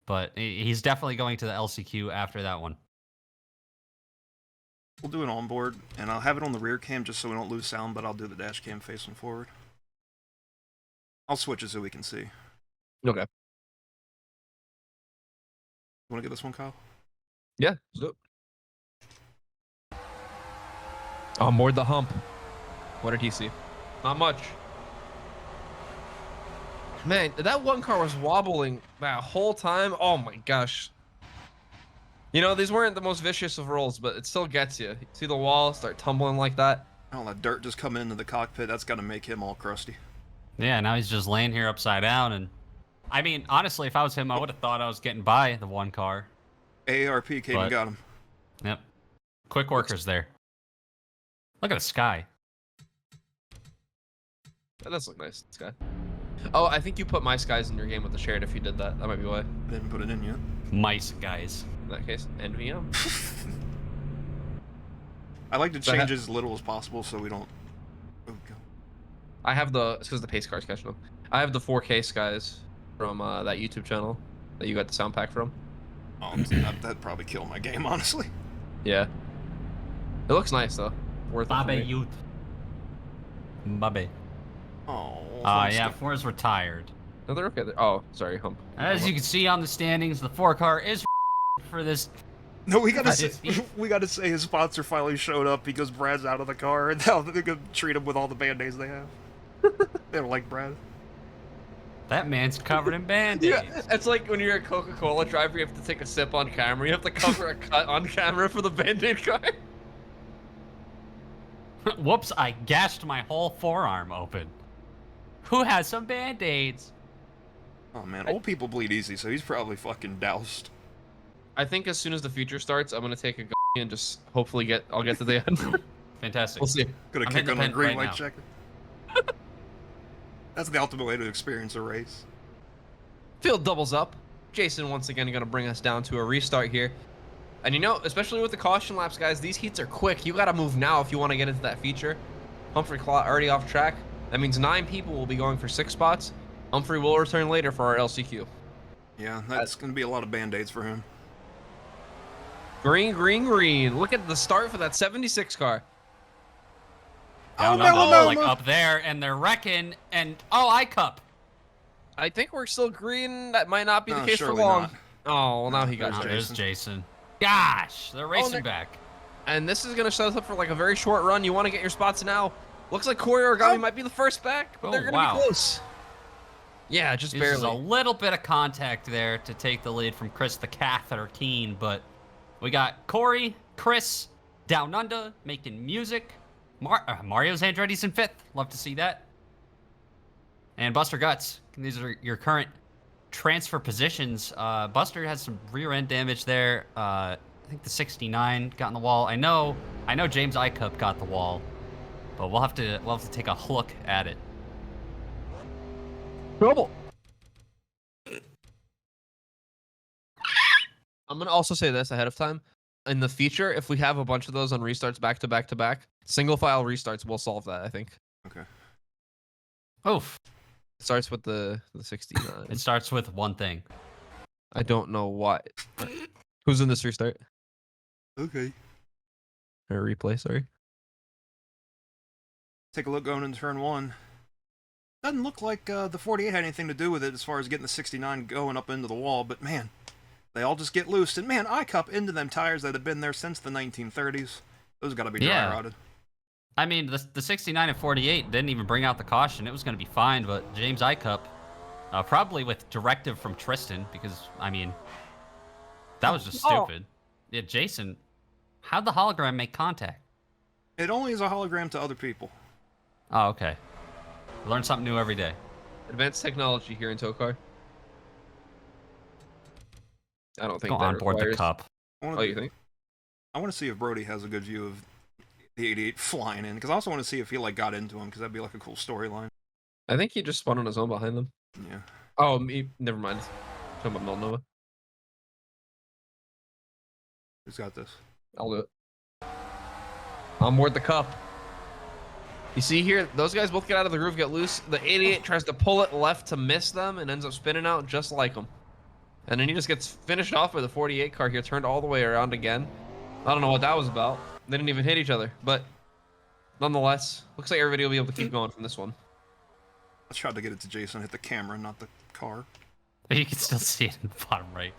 S3: But he's definitely going to the LCQ after that one.
S4: We'll do an onboard, and I'll have it on the rear cam just so we don't lose sound, but I'll do the dash cam facing forward. I'll switch it so we can see.
S2: Okay.
S4: You want to get this one, Kyle?
S2: Yeah. On board the hump. What did he see? Not much. Man, that one car was wobbling that whole time. Oh my gosh. You know, these weren't the most vicious of rolls, but it still gets you. See the wall start tumbling like that.
S4: I'll let dirt just come into the cockpit. That's got to make him all crusty.
S3: Yeah, now he's just laying here upside down, and I mean, honestly, if I was him, I would have thought I was getting by the one car.
S4: AARP came and got him.
S3: Yep. Quick workers there. Look at the sky.
S2: That does look nice, Sky. Oh, I think you put my skies in your game with the shared if you did that. That might be why.
S4: Didn't put it in yet.
S3: Mice, guys.
S2: In that case, NVM.
S4: I like to change it as little as possible so we don't... Oh, God.
S2: I have the... It's because the pace car's catching them. I have the 4K skies from that YouTube channel that you got the sound pack from.
S4: Oh, that'd probably kill my game, honestly.
S2: Yeah. It looks nice, though. Worth it for
S3: Babe
S2: me.
S3: youth. Babe.
S4: Oh.
S3: Yeah, 4's retired.
S2: No, they're okay. Oh, sorry, hump.
S3: As you can see on the standings, the 4 car is for this.
S4: No, we gotta say his sponsor finally showed up because Brad's out of the car, and now they're gonna treat him with all the band-aids they have. They don't like Brad.
S3: That man's covered in band-aids.
S2: Yeah, it's like when you're a Coca-Cola driver, you have to take a sip on camera. You have to cover a cut on camera for the Band-Aid car.
S3: Whoops, I gashed my whole forearm open. Who has some band-aids?
S4: Oh man, old people bleed easy, so he's probably fucking doused.
S2: I think as soon as the feature starts, I'm gonna take a and just hopefully I'll get to the end.
S3: Fantastic.
S2: We'll see.
S4: Gonna
S3: I'm
S4: kick on a
S3: independent
S4: green
S3: right
S4: light
S3: now.
S4: checker. That's the ultimate way to experience a race.
S2: Field doubles up. Jason once again gonna bring us down to a restart here. And you know, especially with the caution laps, guys, these heats are quick. You gotta move now if you want to get into that feature. Humphrey Claw already off track. That means 9 people will be going for 6 spots. Humphrey will return later for our LCQ.
S4: Yeah, that's gonna be a lot of band-aids for him.
S2: Green, green, green. Look at the start for that 76 car.
S3: Down
S4: no,
S3: under,
S4: no,
S3: like
S4: no.
S3: up there, and they're wrecking, and I cup.
S2: I think we're still green. That might not be the
S4: No,
S2: case for
S4: surely
S2: long.
S4: not.
S2: Oh, well, now he got
S3: Oh,
S2: Jason.
S3: there's Jason. Gosh, they're racing
S2: they're-
S3: back.
S2: And this is going to set us up for like a very short run. You want to get your spots now. Looks like Corey Origami might be the first back, but they're
S3: Oh,
S2: going to
S3: wow.
S2: be close. Yeah, just
S3: This is a
S2: barely.
S3: little bit of contact there to take the lead from Chris the Catheter Keen, but we got Corey, Chris, Down Under making music. Mario's Andretti's in 5th. Love to see that. And Buster Guts. These are your current transfer positions. Buster has some rear end damage there. I think the 69 got in the wall. I know James Icup got the wall, but we'll have to take a look at it.
S2: Trouble. I'm going to also say this ahead of time. In the feature, if we have a bunch of those on restarts back to back to back, single file restarts will solve that, I think.
S4: Okay.
S3: Oof.
S2: It starts with the 69.
S3: It starts with one thing.
S2: I don't know why. Who's in this restart?
S4: Okay.
S2: Or replay, sorry.
S4: Take a look going into turn 1. Doesn't look like the 48 had anything to do with it as far as getting the 69 going up into the wall, but man, they all just get loose. And man, I cup into them tires that have been there since the 1930s. Those got to be dry
S3: Yeah.
S4: rotted.
S3: I mean, the 69 and 48 didn't even bring out the caution. It was going to be fine, but James Icup, probably with directive from Tristan, because, I mean, that was just stupid. Yeah, Jason, how'd the hologram make contact?
S4: It only is a hologram to other people.
S3: Oh, okay. Learn something new every day.
S2: Advanced technology here in TOECAR. I don't think
S3: Go
S2: that
S3: on board the
S2: requires-
S3: cup.
S2: Oh, you think?
S4: I want to see if Brody has a good view of the 88 flying in, because I also want to see if he like got into him, because that'd be like a cool storyline.
S2: I think he just spun on his own behind them.
S4: Yeah.
S2: Oh, never mind. Talking about Villanova.
S4: Who's got this?
S2: I'll do it. On board the cup. You see here, those guys both get out of the groove, get loose. The 88 tries to pull it left to miss them and ends up spinning out just like them. And then he just gets finished off by the 48 car here, turned all the way around again. I don't know what that was about. They didn't even hit each other, but nonetheless, looks like everybody will be able to keep going from this one.
S4: Let's try to get it to Jason, hit the camera, not the car.
S3: You can still see it in the bottom right.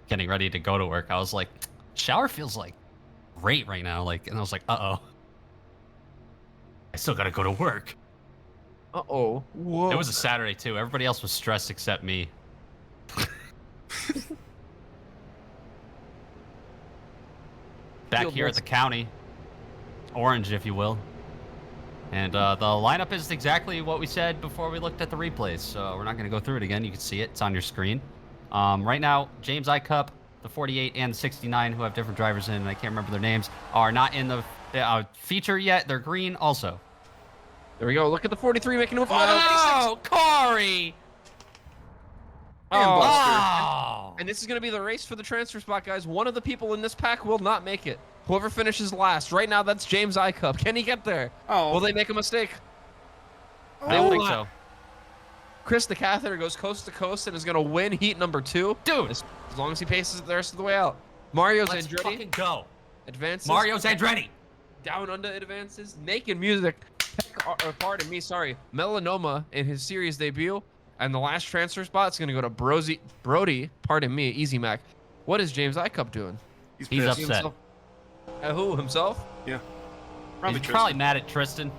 S3: Getting ready to go to work, I was like, shower feels like great right now. Like, and I was like, uh-oh. I still gotta go to work.
S2: Uh-oh. Whoa.
S3: It was a Saturday too. Everybody else was stressed except me. Back
S2: Field
S3: here at
S2: was-
S3: the county. orange, if you will. And the lineup is exactly what we said before we looked at the replays, so we're not going to go through it again. You can see it. It's on your screen. Right now, James I. Cup, the 48 and the 69, who have different drivers in, and I can't remember their names, are not in the feature yet. They're green also.
S2: There we go. Look at the 43 making a move.
S3: Oh, Corey!
S2: Oh. And this is going to be the race for the transfer spot, guys. One of the people in this pack will not make it. Whoever finishes last. Right now, that's James I. Cup. Can he get there?
S4: Oh.
S2: Will they make a mistake?
S3: I don't think so.
S2: Chris the Catheter goes coast to coast and is going to win heat number 2.
S3: Dude!
S2: As long as he paces it the rest of the way out. Mario's
S3: Let's
S2: Andretti
S3: fucking go.
S2: advances.
S3: Mario's Andretti.
S2: Down under advances. Making music. Pardon me, sorry. Melanoma in his series debut. And the last transfer spot is going to go to Brody, pardon me, Easy Mac. What is James I. Cup doing?
S4: He's
S3: He's
S4: pissed.
S3: upset.
S2: Who, himself?
S4: Yeah.
S3: He's probably mad at Tristan,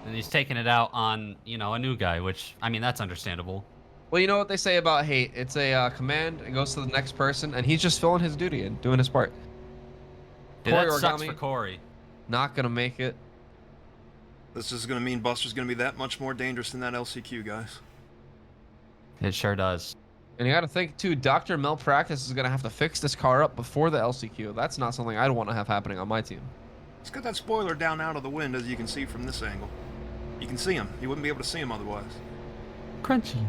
S3: and he's taking it out on, you know, a new guy, which, I mean, that's understandable.
S2: Well, you know what they say about hate. It's a command. It goes to the next person, and he's just filling his duty and doing his part.
S3: Dude, that
S2: Corey
S3: sucks
S2: Origami,
S3: for Corey.
S2: not going to make it.
S4: This is going to mean Buster's going to be that much more dangerous than that LCQ, guys.
S3: It sure does.
S2: And you got to think, too, Dr. Malpractice is going to have to fix this car up before the LCQ. That's not something I'd want to have happening on my team.
S4: Let's get that spoiler down out of the wind, as you can see from this angle. You can see him. You wouldn't be able to see him otherwise.
S3: Crunchy.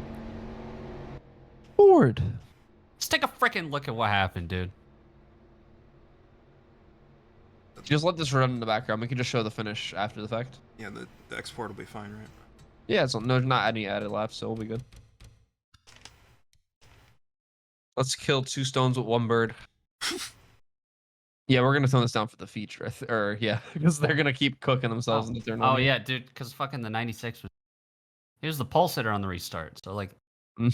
S2: Ford.
S3: Let's take a freaking look at what happened, dude.
S2: Just let this run in the background. We can just show the finish after the fact.
S4: Yeah, the export will be fine, right?
S2: Yeah, so no, not any added laps, so we'll be good. Let's kill 2 stones with 1 bird. Yeah, we're gonna tone this down for the feature, or yeah, because they're gonna keep cooking themselves into turn.
S3: Oh yeah, dude, because fucking the 96 was. He was the pulse hitter on the restart, so like.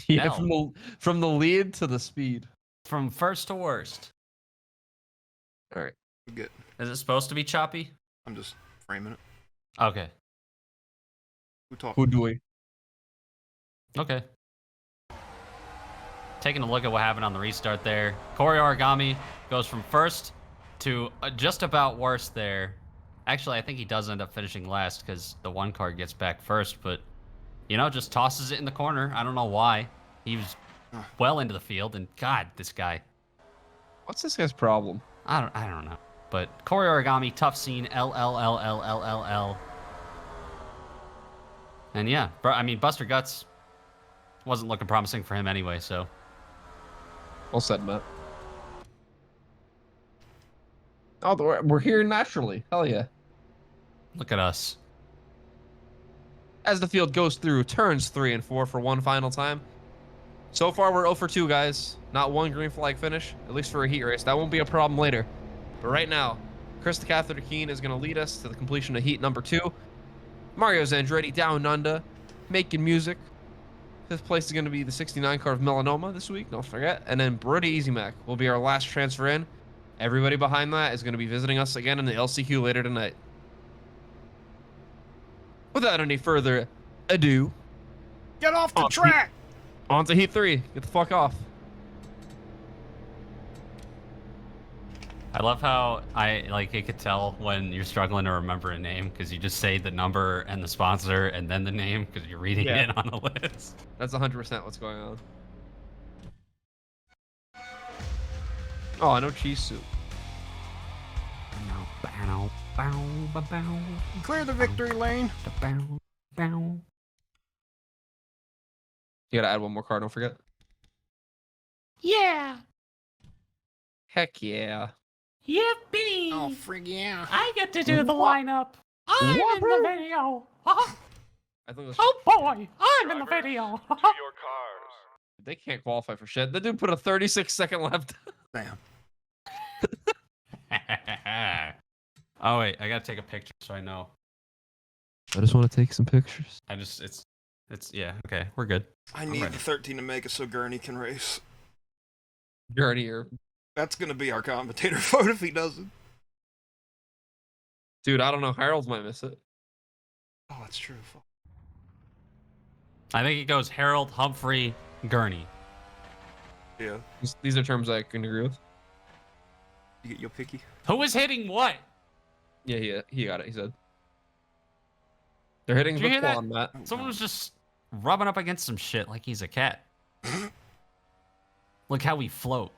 S2: Yeah,
S3: hell.
S2: from the lead to the speed.
S3: From first to worst.
S2: All right.
S4: Good.
S3: Is it supposed to be choppy?
S4: I'm just framing it.
S3: Okay.
S4: Who talked?
S2: Who do we?
S3: Okay. Taking a look at what happened on the restart there. Corey Origami goes from first to just about worst there. Actually, I think he does end up finishing last because the 1 car gets back first, but, you know, just tosses it in the corner. I don't know why. He was well into the field, and God, this guy.
S2: What's this guy's problem?
S3: I don't know. But Corey Origami, tough scene, LLLLLLL. And yeah, I mean, Buster Guts wasn't looking promising for him anyway, so.
S2: Well said, Matt. Oh, we're here naturally. Hell yeah.
S3: Look at us.
S2: As the field goes through turns 3 and 4 for one final time. So far, we're 0 for 2, guys. Not 1 green flag finish, at least for a heat race. That won't be a problem later. But right now, Chris the Catheter Keen is going to lead us to the completion of heat number 2. Mario's Andretti down under, making music. 5th place is going to be the 69 car of Melanoma this week, don't forget. And then Brody Easy Mac will be our last transfer in. Everybody behind that is going to be visiting us again in the LCQ later tonight. Without any further ado,
S4: Get off the track!
S2: on to heat 3. Get the fuck off.
S3: I love how it could tell when you're struggling to remember a name because you just say the number and the sponsor and then the name because you're reading
S2: Yeah.
S3: it on the list.
S2: That's 100% what's going on. Oh, no cheese soup.
S4: Clear the victory lane.
S2: You gotta add 1 more card, don't forget.
S3: Yeah.
S2: Heck yeah.
S3: Yippee!
S4: Oh, frig yeah.
S3: I get to do the lineup. I'm in the video.
S2: I think that's,
S3: Oh boy, I'm in the video.
S5: To your cars.
S2: they can't qualify for shit. The dude put a 36-second left.
S4: Damn.
S3: Oh wait, I gotta take a picture so I know.
S2: I just want to take some pictures.
S3: It's yeah, okay, we're good.
S4: I need
S3: ready.
S4: the 13 to make it so Gurney can race.
S2: You're already here.
S4: That's gonna be our commentator vote if he doesn't.
S2: Dude, I don't know. Harold might miss it.
S4: Oh, that's true. Fuck.
S3: I think it goes Harold, Humphrey, Gurney.
S4: Yeah.
S2: These are terms I can agree with.
S4: You get your picky.
S3: Who is hitting what?
S2: Yeah, he got it. He said. They're hitting
S3: Did you
S2: the
S3: hear that?
S2: quan, Matt.
S3: Someone was just rubbing up against some shit like he's a cat. Look how we float.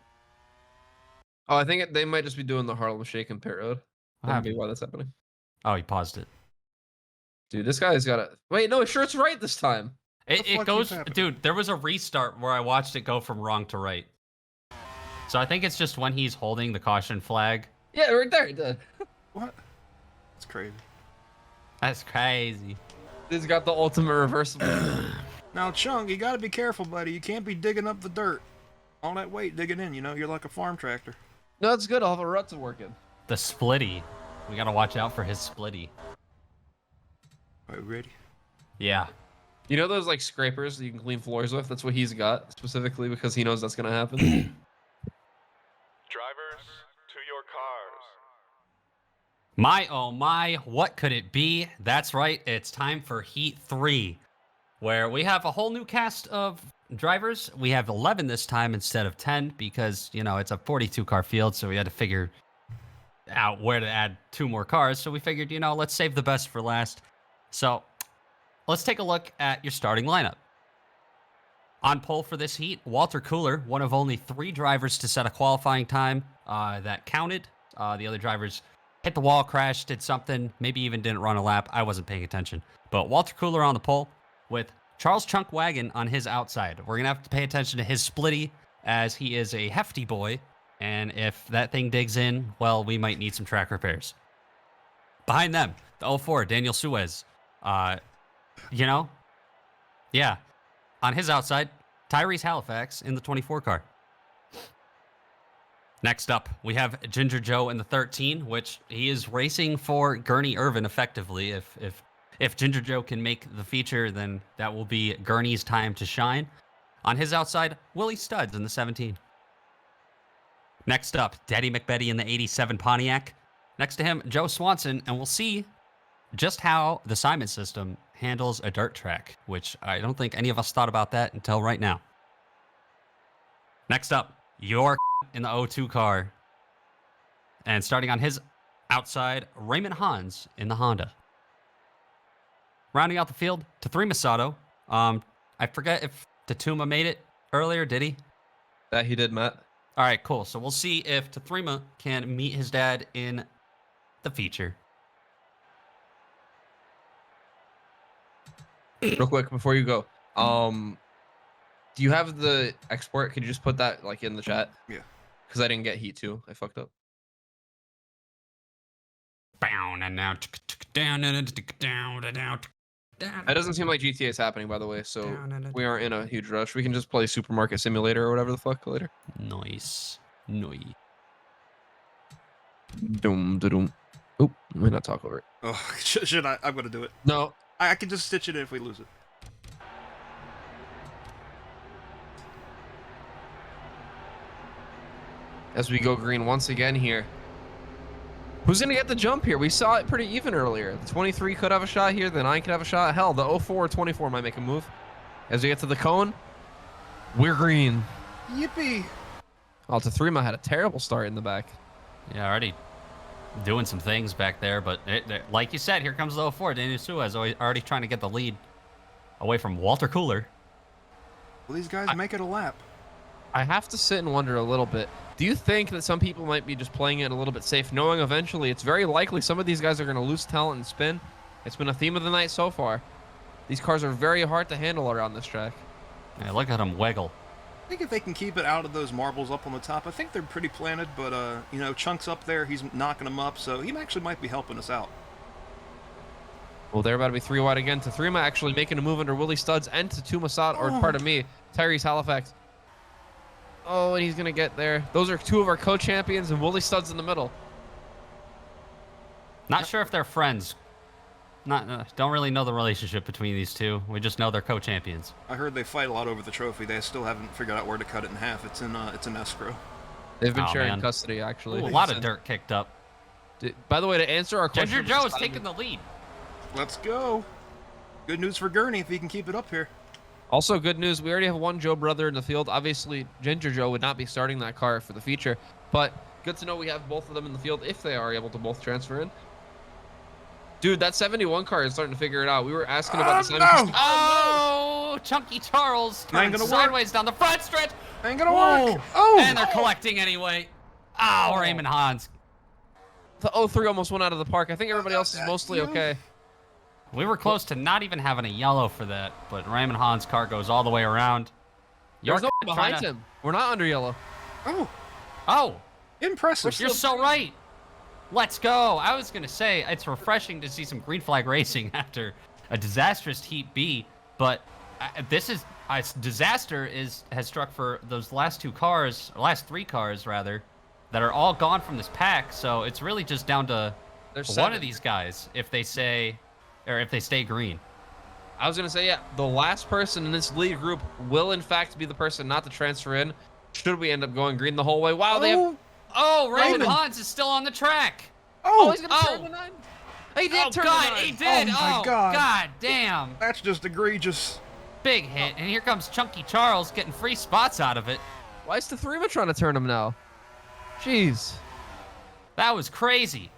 S2: Oh, I think they might just be doing the Harlem Shake in pit road.
S3: What
S2: That might be
S3: happened?
S2: why that's happening.
S3: Oh, he paused it.
S2: Dude, this guy's got a... Wait, no, his shirt's right this time.
S3: It
S4: fuck keeps
S3: goes,
S4: happening?
S3: dude. There was a restart where I watched it go from wrong to right. So I think it's just when he's holding the caution flag.
S2: Yeah, right there. It did.
S4: What? That's crazy.
S3: That's crazy.
S2: He's got the ultimate reversible.
S4: Now, Chung, you gotta be careful, buddy. You can't be digging up the dirt. All that weight digging in, you know? You're like a farm tractor.
S2: No, it's good. I'll have a rut to work in.
S3: The splitty. We gotta watch out for his splitty.
S4: Are you ready?
S3: Yeah.
S2: You know those like scrapers that you can clean floors with? That's what he's got specifically because he knows that's gonna happen.
S5: Drivers, to your cars.
S3: My oh my, what could it be? That's right, it's time for Heat 3, where we have a whole new cast of drivers. We have 11 this time instead of 10 because, you know, it's a 42 car field, so we had to figure out where to add 2 more cars. So we figured, you know, let's save the best for last. So let's take a look at your starting lineup. On pole for this heat, Walter Cooler, one of only 3 drivers to set a qualifying time that counted. The other drivers hit the wall, crashed, did something, maybe even didn't run a lap. I wasn't paying attention. But Walter Cooler on the pole with Charles Chunk Wagon on his outside. We're going to have to pay attention to his splitty as he is a hefty boy. And if that thing digs in, well, we might need some track repairs. Behind them, the 04, Daniel Suez. You know? Yeah. On his outside, Tyrese Halifax in the 24 car. Next up, we have Ginger Joe in the 13, which he is racing for Gurney Irvin effectively. If Ginger Joe can make the feature, then that will be Gurney's time to shine. On his outside, Willie Studs in the 17. Next up, Daddy McBetty in the 87 Pontiac. Next to him, Joe Swanson, and we'll see just how the Simon system handles a dirt track, which I don't think any of us thought about that until right now. Next up, York in the 02 car. And starting on his outside, Raymond Hans in the Honda. Rounding out the field, Tathrima Sato. I forget if Tatuma made it earlier, did he?
S2: That he did, Matt.
S3: All right, cool. So we'll see if Tathrima can meet his dad in the feature.
S2: Real quick before you go, do you have the export? Could you just put that like in the chat?
S4: Yeah.
S2: Because I didn't get Heat 2. I fucked up.
S3: Down and now down and down and down.
S2: That doesn't seem like GTA is happening, by the way, so we aren't in a huge rush. We can just play Supermarket Simulator or whatever the fuck later.
S3: Nice. Noise.
S2: Doom, doom. Oop, let me not talk over it.
S4: Oh, should I? I'm gonna do it.
S2: No.
S4: I can just stitch it in if we lose it.
S2: As we go green once again here. Who's going to get the jump here? We saw it pretty even earlier. The 23 could have a shot here. The 9 could have a shot. Hell, the 04 or 24 might make a move. As we get to the cone, we're green.
S4: Yippee!
S2: Tathrima had a terrible start in the back.
S3: Yeah, already doing some things back there, but like you said, here comes the 04. Daniel Suez already trying to get the lead away from Walter Cooler.
S4: Will these guys make it a lap?
S2: I have to sit and wonder a little bit. Do you think that some people might be just playing it a little bit safe, knowing eventually it's very likely some of these guys are going to lose talent and spin? It's been a theme of the night so far. These cars are very hard to handle around this track.
S3: Yeah, look at him wiggle.
S4: I think if they can keep it out of those marbles up on the top, I think they're pretty planted, but, you know, Chunk's up there, he's knocking them up, so he actually might be helping us out.
S2: Well, they're about to be 3 wide again. Tathrima actually making a move under Willie Studs and Tatuma Sato, or pardon me, Tyrese Halifax. Oh, and he's going to get there. Those are 2 of our co-champions, and Willie Studs in the middle.
S3: Not sure if they're friends. Don't really know the relationship between these two. We just know they're co-champions.
S4: I heard they fight a lot over the trophy. They still haven't figured out where to cut it in half. It's in escrow.
S2: They've been
S3: Oh,
S2: sharing
S3: man.
S2: custody, actually.
S3: Ooh, a lot of dirt kicked up.
S2: By the way, to answer our question...
S3: Ginger Joe is taking the lead.
S4: Let's go. Good news for Gurney if he can keep it up here.
S2: Also, good news, we already have 1 Joe brother in the field. Obviously, Ginger Joe would not be starting that car for the feature, but good to know we have both of them in the field if they are able to both transfer in. Dude, that 71 car is starting to figure it out. We were asking about the
S4: no!
S2: 70.
S3: Oh, Chunky Charles
S4: Ain't
S3: turns
S4: gonna work.
S3: sideways down the front stretch.
S4: Ain't gonna
S3: Whoa.
S4: work. Oh!
S3: And they're collecting anyway. Oh, Raymond Hans.
S2: The 03 almost went out of the park. I think everybody else is mostly okay.
S3: We were close to not even having a yellow for that, but Raymond Hans' car goes all the way around.
S2: There's
S3: York
S2: nobody behind him. We're not under yellow.
S4: Oh,
S3: Oh,
S4: impressive.
S3: you're so right. Let's go. I was going to say, it's refreshing to see some green flag racing after a disastrous Heat B, but this is a disaster has struck for those last three cars, rather, that are all gone from this pack, so it's really just down to one of these guys if they stay green.
S2: I was going to say, yeah, the last person in this lead group will, in fact, be the person not to transfer in should we end up going green the whole way. Wow, they have...
S3: Oh, Raymond
S4: Raymond.
S3: Hans is still on the track.
S2: Oh, he's going to turn the 9? He did
S3: Oh,
S2: turn
S3: God,
S2: the 9.
S3: he did.
S4: Oh, my God.
S3: God damn.
S4: That's just egregious.
S3: Big hit, and here comes Chunky Charles getting free spots out of it.
S2: Why is the 3 trying to turn him now? Jeez.
S3: That was crazy.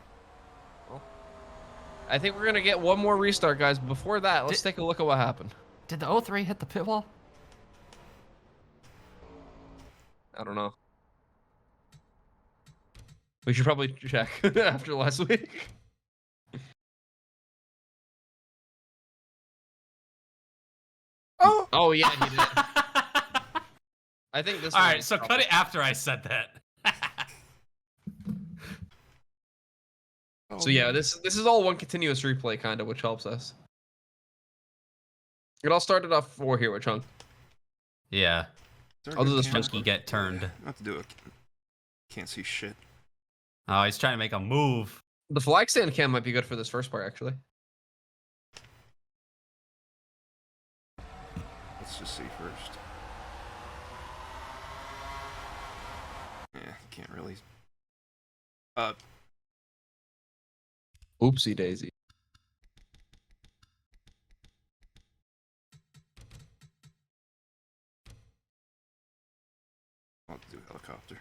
S2: I think we're going to get one more restart, guys. Before that, let's take a look at what happened.
S3: Did the 03 hit the pit wall?
S2: I don't know. We should probably check after last week.
S4: Oh!
S2: Oh, yeah, he did. I think this
S3: All
S2: one
S3: right,
S2: is
S3: so
S2: probably-
S3: cut it after I said that.
S2: So yeah, this is all one continuous replay, kind of, which helps us. It all started off 4 here with Chunk.
S3: Yeah.
S2: I'll do this
S3: Chunky get turned.
S4: I have to do it. Can't see shit.
S3: Oh, he's trying to make a move.
S2: The flag stand cam might be good for this first part, actually.
S4: Let's just see first. Yeah, can't really.
S2: Oopsie daisy.
S4: I'll have to do helicopter.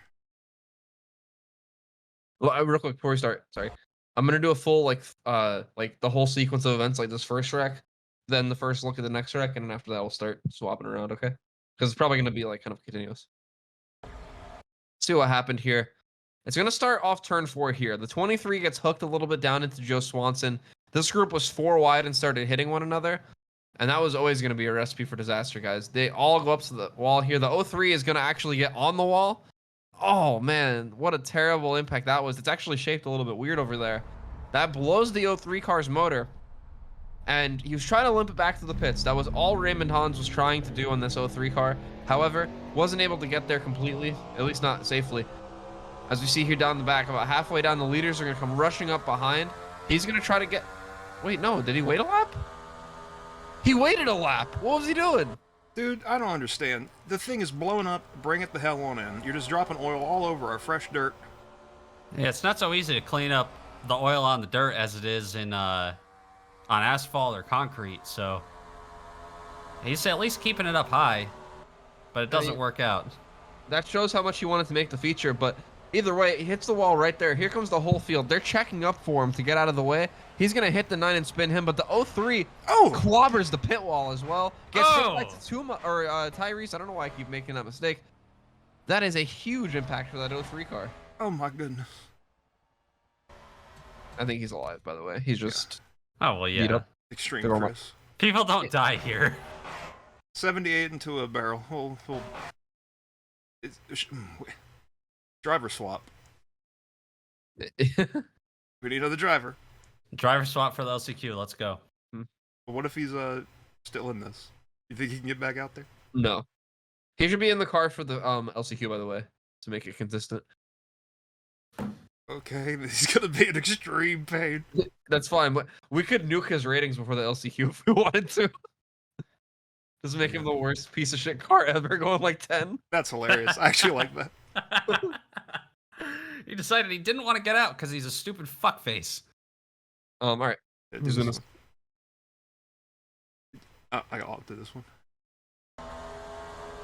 S2: Well, real quick before we start, sorry. I'm gonna do a full like the whole sequence of events, like this first track, then the first look at the next track, and then after that we'll start swapping around, okay? Because it's probably gonna be like kind of continuous. See what happened here. It's gonna start off turn 4 here. The 23 gets hooked a little bit down into Joe Swanson. This group was 4 wide and started hitting one another, and that was always gonna be a recipe for disaster, guys. They all go up to the wall here. The 03 is gonna actually get on the wall. Oh man, what a terrible impact that was. It's actually shaped a little bit weird over there. That blows the 03 car's motor, and he was trying to limp it back to the pits. That was all Raymond Hans was trying to do on this 03 car. However, wasn't able to get there completely, at least not safely. As we see here down the back, about halfway down, the leaders are going to come rushing up behind. He's going to try to get... Wait, no, did he wait a lap? He waited a lap. What was he doing?
S4: Dude, I don't understand. The thing is blowing up. Bring it the hell on in. You're just dropping oil all over our fresh dirt.
S3: Yeah, it's not so easy to clean up the oil on the dirt as it is in on asphalt or concrete. So he's at least keeping it up high, but it doesn't work out.
S2: That shows how much he wanted to make the feature, but either way, he hits the wall right there. Here comes the whole field. They're checking up for him to get out of the way. He's going to hit the 9 and spin him, but the 03 clobbers the pit wall as well. Gets hit by Tyrese. I don't know why I keep making that mistake. That is a huge impact for that 03 car.
S4: Oh my goodness.
S2: I think he's alive, by the way. He's just...
S3: Oh, well, yeah.
S4: Extreme
S2: They're almost-
S4: Chris.
S3: People don't die here.
S4: 78 into a barrel. Driver swap. We need another driver.
S3: Driver swap for the LCQ. Let's go.
S4: But what if he's still in this? You think he can get back out there?
S2: No. He should be in the car for the LCQ, by the way, to make it consistent.
S4: Okay, he's gonna be an extreme pain.
S2: That's fine, but we could nuke his ratings before the LCQ if we wanted to. Just make him the worst piece of shit car ever, going like 10.
S4: That's hilarious. I actually like that.
S3: He decided he didn't want to get out because he's a stupid fuckface.
S2: All right.
S4: Yeah,
S2: Who's
S4: do
S2: in
S4: this
S2: this?
S4: one. I got to do this one.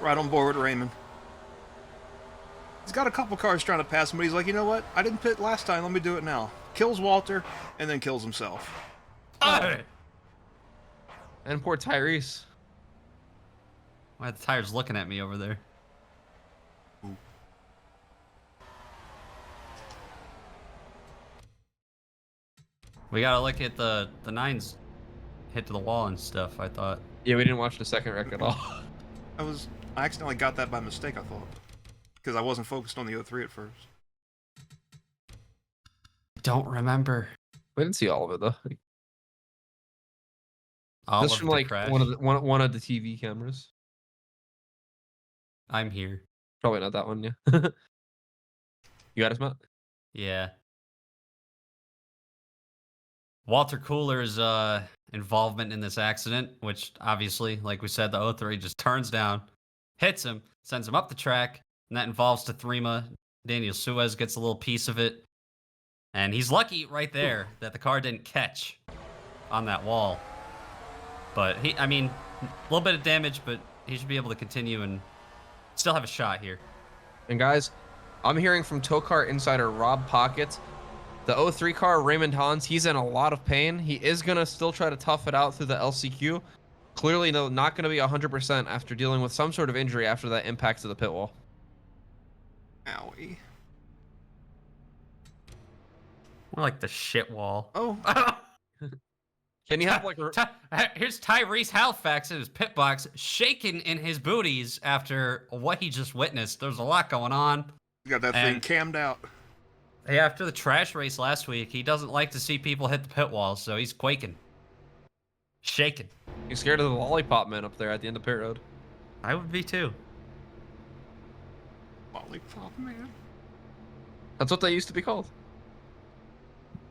S4: Right on board with Raymond. He's got a couple cars trying to pass him, but he's like, you know what? I didn't pit last time. Let me do it now. Kills Walter, and then kills himself.
S2: And poor Tyrese.
S3: Why are the tires looking at me over there? We gotta look at the nines hit to the wall and stuff, I thought.
S2: Yeah, we didn't watch the second wreck at all.
S4: I accidentally got that by mistake, I thought. Because I wasn't focused on the 03 at first.
S3: Don't remember.
S2: We didn't see all of it though.
S3: All
S2: This
S3: of
S2: from
S3: the
S2: like
S3: crash.
S2: one of the TV cameras.
S3: I'm here.
S2: Probably not that one, yeah. You got us, Matt?
S3: Yeah. Walter Cooler's involvement in this accident, which obviously, like we said, the 03 just turns down, hits him, sends him up the track, and that involves Tathrima. Daniel Suez gets a little piece of it. And he's lucky right there that the car didn't catch on that wall. But I mean, a little bit of damage, but he should be able to continue and still have a shot here.
S2: And guys, I'm hearing from TOECAR insider Rob Pocket, the 03 car, Raymond Hans, he's in a lot of pain. He is going to still try to tough it out through the LCQ. Clearly, no, not going to be 100% after dealing with some sort of injury after that impact to the pit wall.
S4: Owie.
S3: More like the shit wall.
S4: Oh.
S2: Can you have like
S3: Here's Tyrese Halifax in his pit box, shaking in his booties after what he just witnessed. There's a lot going on.
S4: You got that thing cammed out.
S3: Hey, after the trash race last week, he doesn't like to see people hit the pit wall, so he's quaking. Shaking.
S2: He's scared of the lollipop man up there at the end of pit road.
S3: I would be too.
S4: Lollipop man.
S2: That's what they used to be called.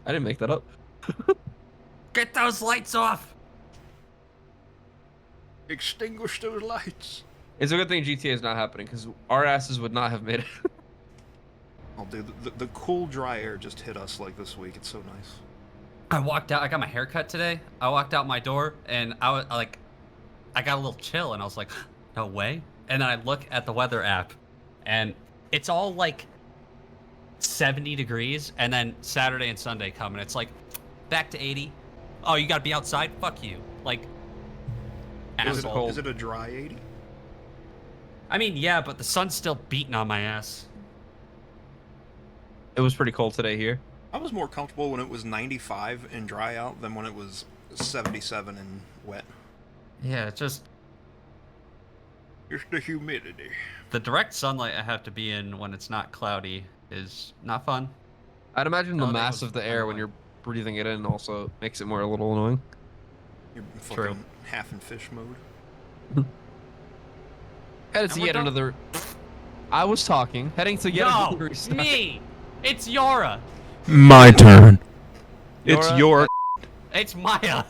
S2: I didn't make that up.
S3: Get those lights off!
S4: Extinguish those lights.
S2: It's a good thing GTA is not happening because our asses would not have made it.
S4: Oh, dude, the cool, dry air just hit us like this week. It's so nice.
S3: I walked out. I got my hair cut today. I walked out my door and I got a little chill and I was like, no way. And then I look at the weather app and it's all like 70 degrees. And then Saturday and Sunday come and it's like back to 80. Oh, you gotta be outside? Fuck you. Like, asshole.
S4: Is it a dry 80?
S3: I mean, yeah, but the sun's still beating on my ass.
S2: It was pretty cold today here.
S4: I was more comfortable when it was 95 and dry out than when it was 77 and wet.
S3: Yeah, it's just
S4: It's the humidity.
S3: the direct sunlight I have to be in when it's not cloudy is not fun.
S2: I'd imagine the
S3: Oh, that
S2: mass
S3: was
S2: of the air when
S3: annoying.
S2: you're breathing it in also makes it more a little annoying.
S4: You're
S3: True.
S4: fucking half in fish mode.
S2: Headed to
S3: And we're
S2: yet
S3: done.
S2: another. I was talking. Heading to yet
S3: No,
S2: another restart.
S3: me. It's Yara.
S6: My turn.
S2: It's
S4: It's
S2: your-
S3: It's Maya.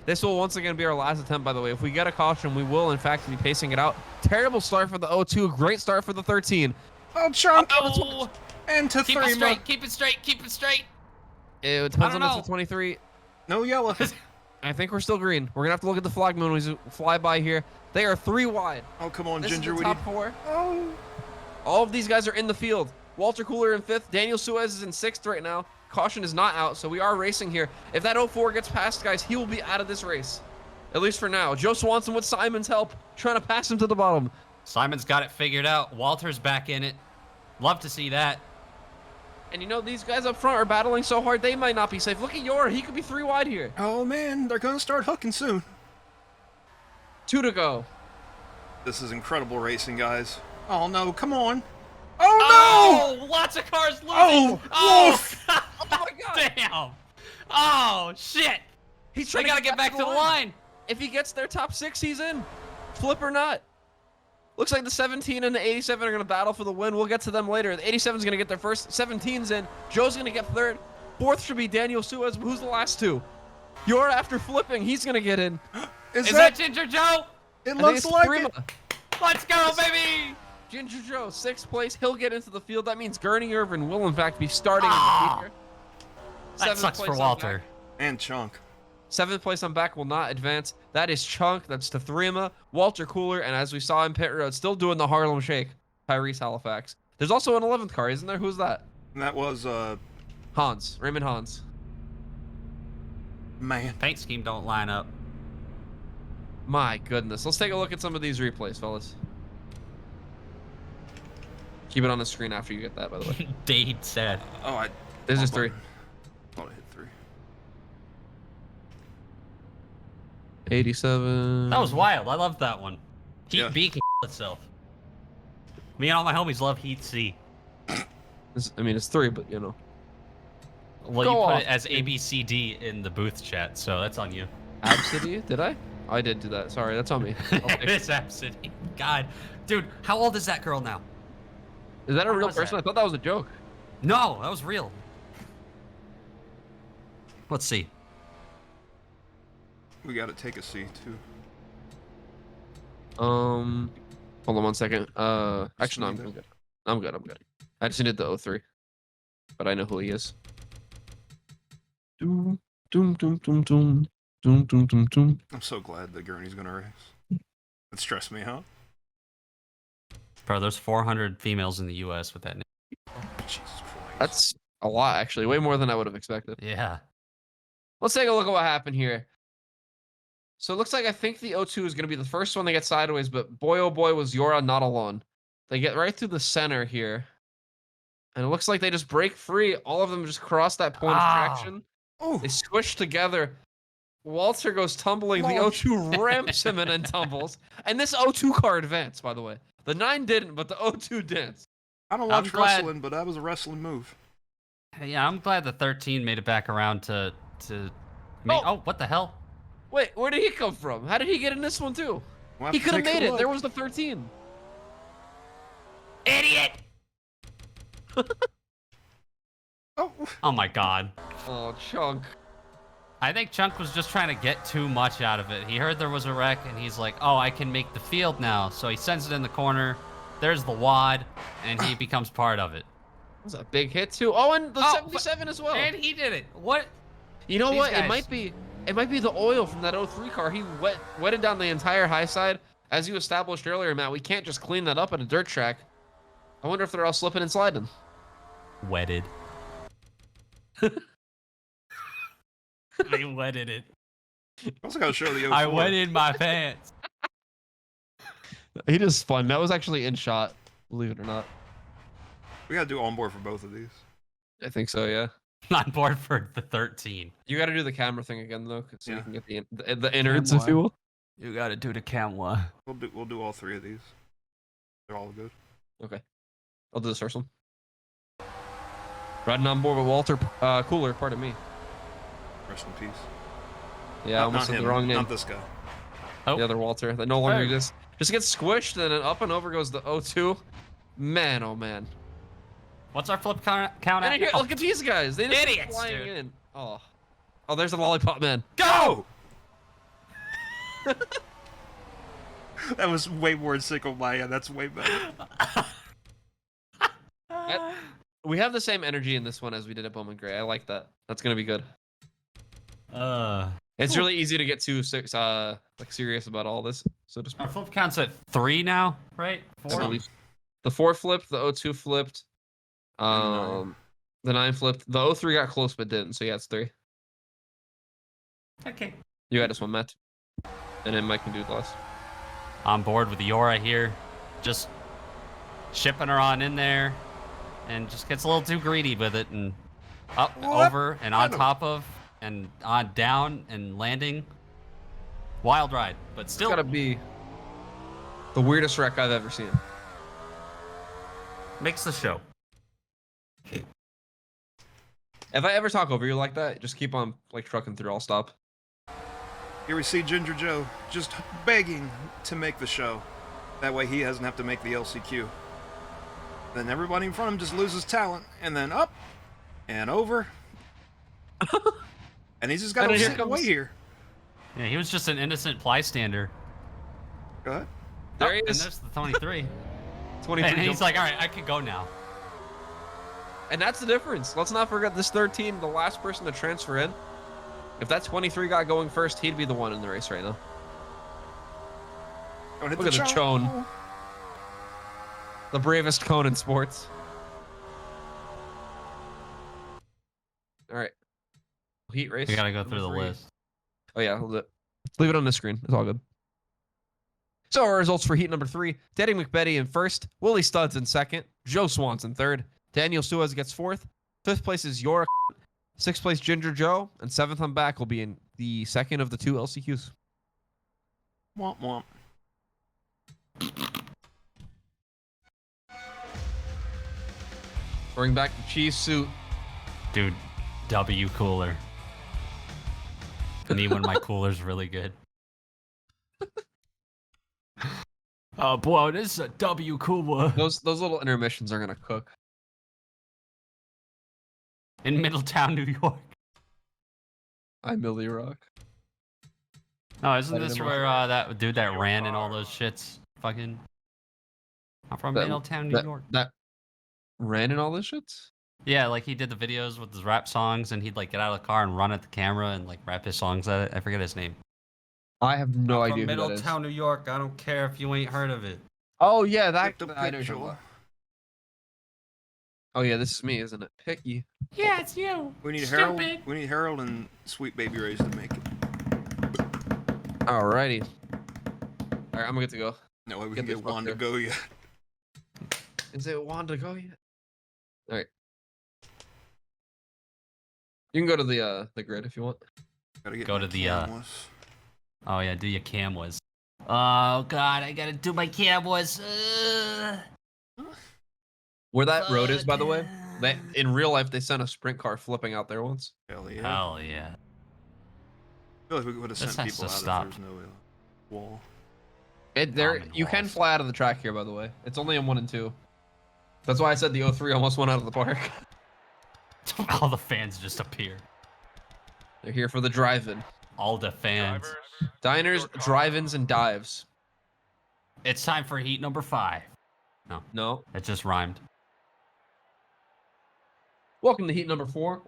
S2: This will once again be our last attempt, by the way. If we get a caution, we will, in fact, be pacing it out. Terrible start for the 02. Great start for the 13.
S4: Oh, chunk!
S3: Oh,
S4: And to
S3: keep it
S4: 3
S3: straight. Keep it straight. Keep it straight.
S2: It depends
S3: don't
S2: on if
S3: know.
S2: it's a 23.
S4: No yellow.
S2: I think we're still green. We're going to have to look at the flag moon as we fly by here. They are 3 wide.
S4: Oh, come on,
S2: This
S4: Ginger.
S2: is
S4: We
S2: the
S4: need...
S2: top 4.
S4: Oh.
S2: All of these guys are in the field. Walter Cooler in 5th. Daniel Suez is in 6th right now. Caution is not out, so we are racing here. If that 04 gets past, guys, he will be out of this race. At least for now. Joe Swanson with Simon's help, trying to pass him to the bottom.
S3: Simon's got it figured out. Walter's back in it. Love to see that.
S2: And you know, these guys up front are battling so hard, they might not be safe. Look at Yora. He could be 3 wide here.
S4: Oh, man. They're going to start hooking soon.
S2: 2 to go.
S4: This is incredible racing, guys. Oh, no. Come on. Oh, no!
S3: Oh, lots of cars losing.
S4: Oh, woof!
S2: Oh my God.
S3: Damn. Oh, shit.
S2: He's
S3: They
S2: trying
S3: gotta get back to the line.
S2: If he gets their top 6, he's in. Flip or not. Looks like the 17 and the 87 are going to battle for the win. We'll get to them later. The 87 is going to get their first. 17's in. Joe's going to get 3rd. 4th should be Daniel Suez. Who's the last 2? Yora, after flipping, he's going to get in.
S4: Is
S3: that Ginger Joe?
S4: It
S2: I think
S4: looks
S2: it's
S4: like
S2: Prima.
S4: it.
S3: Let's go, baby.
S2: Ginger Joe, 6th place. He'll get into the field. That means Gurney Irvin will, in fact, be starting
S3: Ah.
S2: in the
S3: That
S2: 7th
S3: sucks for
S2: place on
S3: Walter.
S2: back.
S4: And Chunk.
S2: 7th place on back will not advance. That is Chunk. That's Tathrima, Walter Cooler, and as we saw in pit road, still doing the Harlem Shake, Tyrese Halifax. There's also an 11th car, isn't there? Who's that?
S4: And that was,
S2: Hans. Raymond Hans.
S4: Man.
S3: Paint scheme don't line up.
S2: My goodness. Let's take a look at some of these replays, fellas. Keep it on the screen after you get that, by the way.
S3: Dade said.
S4: Oh, I.
S2: This is
S4: wrong
S2: 3.
S4: button. Thought I hit 3.
S2: 87.
S3: That was wild. I loved that one. Heat
S4: Yeah.
S3: B can itself. Me and all my homies love Heat C.
S2: I mean, it's 3, but you know.
S3: Well,
S2: Go
S3: you put
S2: off,
S3: it as
S2: dude.
S3: ABCD in the booth chat, so that's on you.
S2: Absidy? Did I? I did do that. Sorry, that's on me.
S3: It's Absidy. God. Dude, how old is that girl now?
S2: Is that a
S3: When
S2: real
S3: was
S2: person?
S3: that?
S2: I thought that was a joke.
S3: No, that was real. Let's see.
S4: We gotta take a C too.
S2: Hold on 1 second. Actually, no, I'm
S4: neither.
S2: good. I'm good. I just needed the 03, but I know who he is. Doom, doom, doom, doom, doom, doom, doom, doom, doom.
S4: I'm so glad that Gurney's gonna race. It stressed me out.
S3: Bro, there's 400 females in the U.S. with that name.
S4: Jesus Christ.
S2: That's a lot, actually. Way more than I would have expected.
S3: Yeah.
S2: Let's take a look at what happened here. So it looks like I think the O2 is going to be the first one to get sideways, but boy, oh boy, was Yora not alone. They get right through the center here. And it looks like they just break free. All of them just cross that point of traction.
S4: Oh,
S2: They squish together. Walter goes tumbling. The
S4: Launch.
S2: O2 ramps him and then tumbles. And this O2 car advanced, by the way. The 9 didn't, but the O2 danced.
S4: I don't
S3: I'm
S4: watch
S3: glad-
S4: wrestling, but that was a wrestling move.
S3: Yeah, I'm glad the 13 made it back around to make. Oh, what the hell?
S2: Wait, where did he come from? How did he get in this one, too?
S4: We'll
S2: He
S4: to
S2: could have
S4: take a
S2: made it.
S4: look.
S2: There was the 13.
S3: Idiot!
S4: Oh,
S3: Oh my god.
S2: Oh, Chunk.
S3: I think Chunk was just trying to get too much out of it. He heard there was a wreck and he's like, oh, I can make the field now. So he sends it in the corner. There's the wad and he becomes part of it.
S2: That was a big hit, too. Oh, and the
S3: Oh,
S2: 77 as well.
S3: And he did it. What?
S2: You know
S3: These
S2: what?
S3: guys-
S2: It might be the oil from that 03 car. He wetted down the entire high side. As you established earlier, Matt, we can't just clean that up at a dirt track. I wonder if they're all slipping and sliding.
S3: Wetted. They wetted it.
S4: I also gotta show the 04.
S3: I wetted my pants.
S2: He just spun. That was actually in shot, believe it or not.
S4: We gotta do onboard for both of these.
S2: I think so, yeah.
S3: On board for the 13.
S2: You got to do the camera thing again, though, so
S4: Yeah.
S2: you can get the innards, if you will.
S3: You gotta do the camera.
S4: We'll do all 3 of these. They're all good.
S2: Okay. I'll do this first one. Riding on board with Walter Cooler, pardon me.
S4: Rest in peace.
S2: Yeah, I almost
S4: not
S2: said
S4: him,
S2: the wrong name.
S4: Not this guy.
S3: Oh.
S2: The other Walter that no longer
S3: Oh.
S2: exists. Just gets squished and then up and over goes the O2. Man, oh man.
S3: What's our flip count
S2: And
S3: at?
S2: here,
S3: Oh,
S2: look at these guys. They just keep
S3: Idiots,
S2: flying
S3: dude.
S2: in. Oh, there's the lollipop man.
S3: go!
S4: That was way more sick on my end. That's way better.
S2: We have the same energy in this one as we did at Bowman Gray. I like that. That's gonna be good. It's really easy to get too serious about all this, so to speak.
S3: Our flip count's at 3 now, right?
S2: I
S3: 4?
S2: believe. The 4 flipped, the O2 flipped, the 9 flipped. The O3 got close but didn't, so yeah, it's 3.
S3: Okay.
S2: You got this one, Matt. And then Mike can do the last.
S3: On board with the Yora here. Just shipping her on in there. And just gets a little too greedy with it. And up,
S4: What?
S3: over, and on top of, and on down, and landing. Wild ride. But
S2: It's
S3: still.
S2: gotta be the weirdest wreck I've ever seen.
S3: Makes the show.
S2: If I ever talk over you like that, just keep on like trucking through. I'll stop.
S4: Here we see Ginger Joe just begging to make the show. That way he doesn't have to make the LCQ. Then everybody in front of him just loses talent, and then up and over. And he's just got
S2: And
S4: to
S2: then here
S4: sit and wait
S2: comes-
S4: here.
S3: Yeah, he was just an innocent bystander.
S4: Go ahead.
S2: There he
S3: And
S2: is.
S3: there's the 23.
S2: 23.
S3: And he's like, all right, I can go now.
S2: And that's the difference. Let's not forget this 13, the last person to transfer in. If that 23 got going first, he'd be the one in the race right now.
S4: Don't hit
S2: Look at the chone.
S4: chone.
S2: The bravest cone in sports. All right. Heat race.
S3: We gotta go through the
S2: number 3.
S3: list.
S2: Oh yeah, leave it on the screen. It's all good. So our results for heat number 3: Danny McBetty in first, Willie Studs in second, Joe Swans in third, Daniel Suez gets fourth. 5th place is Yorick. 6th place Ginger Joe, and 7th on back will be in the second of the 2 LCQs.
S4: Womp womp.
S2: Bring back the cheese suit.
S3: Dude, W cooler. I need when my cooler's really good. Oh boy, this is a W cooler.
S2: Those little intermissions are gonna cook.
S3: In Middletown, New York.
S2: I'm Millie Rock.
S3: Oh, isn't
S2: Better
S3: this
S2: than
S3: where that dude that ran in all those shits fucking... I'm from Middletown, New York.
S2: That ran in all this shits?
S3: Yeah, like he did the videos with his rap songs, and he'd like get out of the car and run at the camera and like rap his songs at it. I forget his name.
S2: I have no
S3: I'm
S2: idea
S3: from
S2: who that is.
S3: Middletown, New York. I don't care if you ain't heard of it.
S2: Oh yeah, that.
S4: Get the
S2: I know who
S4: picture.
S2: you're talking about. Oh yeah, this is me, isn't it? Picky.
S3: Yeah, it's you.
S4: We need Harold. We need Harold and Sweet Baby Ray's to make it.
S2: Alrighty. Alright, I'm good to go.
S4: No way we
S2: Get
S4: can
S2: this
S4: get one to
S2: fucker.
S4: go yet.
S2: Is it one to go yet? Alright. You can go to the grid if you want.
S4: Gotta get
S3: Go
S4: my
S3: to the,
S4: cameras.
S3: Oh yeah, do your cameras. Oh god, I gotta do my cameras.
S2: Where that road is, by the way, that in real life they sent a sprint car flipping out there once.
S4: Hell yeah.
S3: Hell yeah.
S4: I feel like we would have
S3: This
S4: sent
S3: has
S4: people
S3: to
S4: out
S3: stop.
S4: if there was no wall.
S2: You can fly out of the track here, by the way. It's only in 1 and 2. That's why I said the 03 almost went out of the park.
S3: All the fans just appear.
S2: They're here for the drive-in.
S3: All the fans.
S2: Diners, drive-ins, and dives.
S3: It's time for heat number 5.
S2: No.
S3: It just rhymed.
S2: Welcome to heat number 4.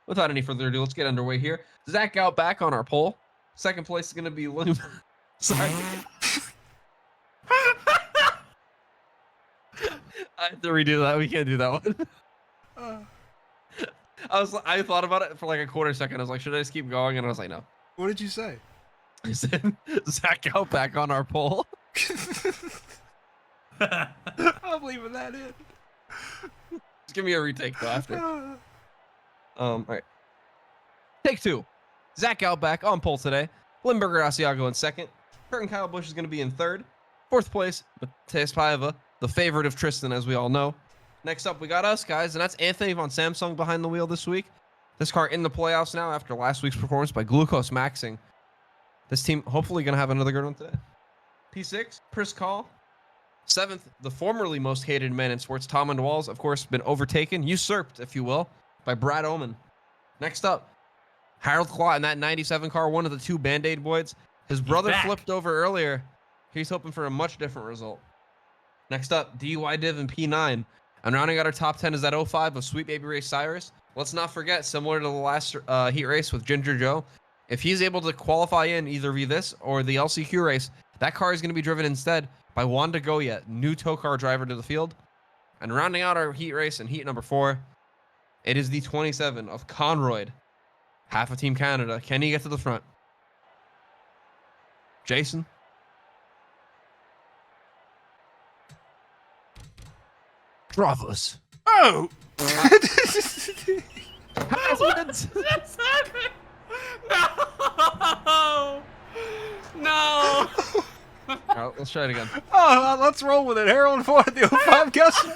S2: Without any further ado, let's get underway here. Zach out back on our pole. 2nd place is going to be William. Sorry. I have to redo that. We can't do that one. I thought about it for like a quarter second. I was like, should I just keep going? And I was like, no.
S4: What did you say?
S2: I said, Zach out back on our pole.
S4: I'm leaving that in.
S2: Just give me a retake though after. All right. Take 2. Zach Outback on pole today. Limburger Asiago in 2nd. Kurt and Kyle Busch is going to be in 3rd. 4th place, Mateus Paiva, the favorite of Tristan, as we all know. Next up, we got us, guys, and that's Anthony von Samsung behind the wheel this week. This car in the playoffs now after last week's performance by Glucose Maxing. This team hopefully going to have another good one today. P6, Chris Call. 7th, the formerly most hated man in sports, Tom and Walls, of course, been overtaken, usurped, if you will, by Brad Oman. Next up, Harold Claw in that 97 car, one of the 2 Band-Aid boys. His brother
S3: back.
S2: flipped over earlier. He's hoping for a much different result. Next up, DUI Div in P9. And rounding out our top 10 is that 05 of Sweet Baby Ray Cyrus. Let's not forget, similar to the last heat race with Ginger Joe, if he's able to qualify in either via this or the LCQ race, that car is going to be driven instead by Wanda Goyet, new TOECAR driver to the field. And rounding out our heat race in heat number 4, it is the 27 of Conroyd, half of Team Canada. Can he get to the front? Jason? Bravos.
S4: Oh!
S3: No! No!
S2: All right, let's try it again.
S4: Oh, let's roll with it. Harold for the 05 guess.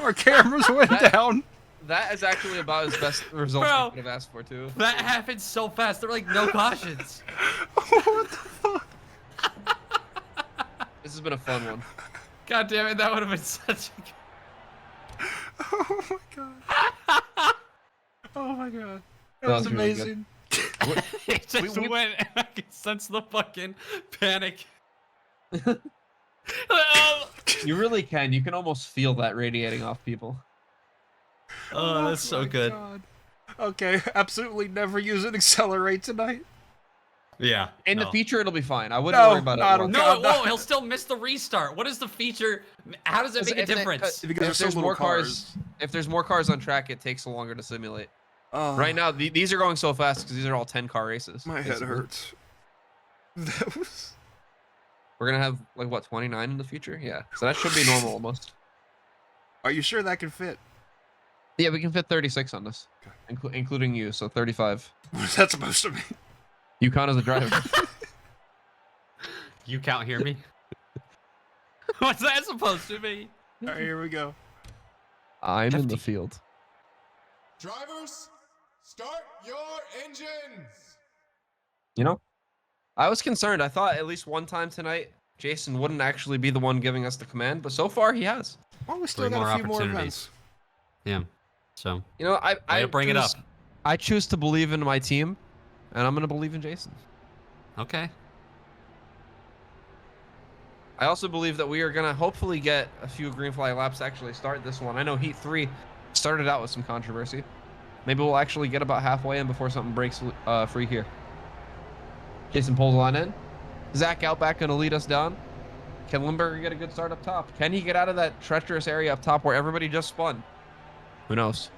S4: Our cameras went down.
S2: That is actually about his best results
S3: Bro.
S2: we could have asked for, too.
S3: That happened so fast. There were like no cautions.
S4: What the fuck?
S2: This has been a fun one.
S3: God damn it, that would have been such a...
S4: Oh my god. Oh my god. That was
S2: really good.
S4: amazing.
S3: It just
S2: we-
S3: went and I could sense the fucking panic.
S2: You really can. You can almost feel that radiating off people.
S3: Oh, that's so
S4: my
S3: good.
S4: God. Okay, absolutely never use an accelerate tonight.
S3: Yeah.
S2: In
S3: no.
S2: the feature, it'll be fine. I wouldn't
S4: No,
S2: worry about
S4: no, I
S2: it.
S4: don't
S2: once.
S3: No,
S4: God,
S3: it
S4: no.
S3: won't. He'll still miss the restart. What is the feature? How does it make a
S2: If they-
S3: difference?
S4: Because
S2: if
S4: there's so
S2: there's more
S4: little
S2: cars, if there's more cars on track, it takes longer to simulate. Right now, these are going so fast because these are all 10-car races.
S4: My head
S2: basically.
S4: hurts. That was.
S2: We're gonna have like what 29 in the future? Yeah, so that should be normal almost.
S4: Are you sure that can fit?
S2: Yeah, we can fit 36 on this, including you, so 35.
S4: What is that supposed to mean?
S2: You count as a driver.
S3: You can't hear me? What's that supposed to be?
S4: All right, here we go.
S2: I'm in the field.
S1: Drivers, start your engines.
S2: You know, I was concerned. I thought at least one time tonight, Jason wouldn't actually be the one giving us the command, but so far he has.
S4: Well, we still
S3: Three
S4: got
S3: more
S4: a few more
S3: opportunities.
S4: events.
S3: Yeah. So
S2: You know, I
S3: bring it up.
S2: I choose to believe in my team, and I'm gonna believe in Jason.
S3: Okay.
S2: I also believe that we are gonna hopefully get a few green flag laps to actually start this one. I know Heat 3 started out with some controversy. Maybe we'll actually get about halfway in before something breaks free here. Jason pulls the line in. Zach out back gonna lead us down. Can Limburger get a good start up top? Can he get out of that treacherous area up top where everybody just spun? Who knows?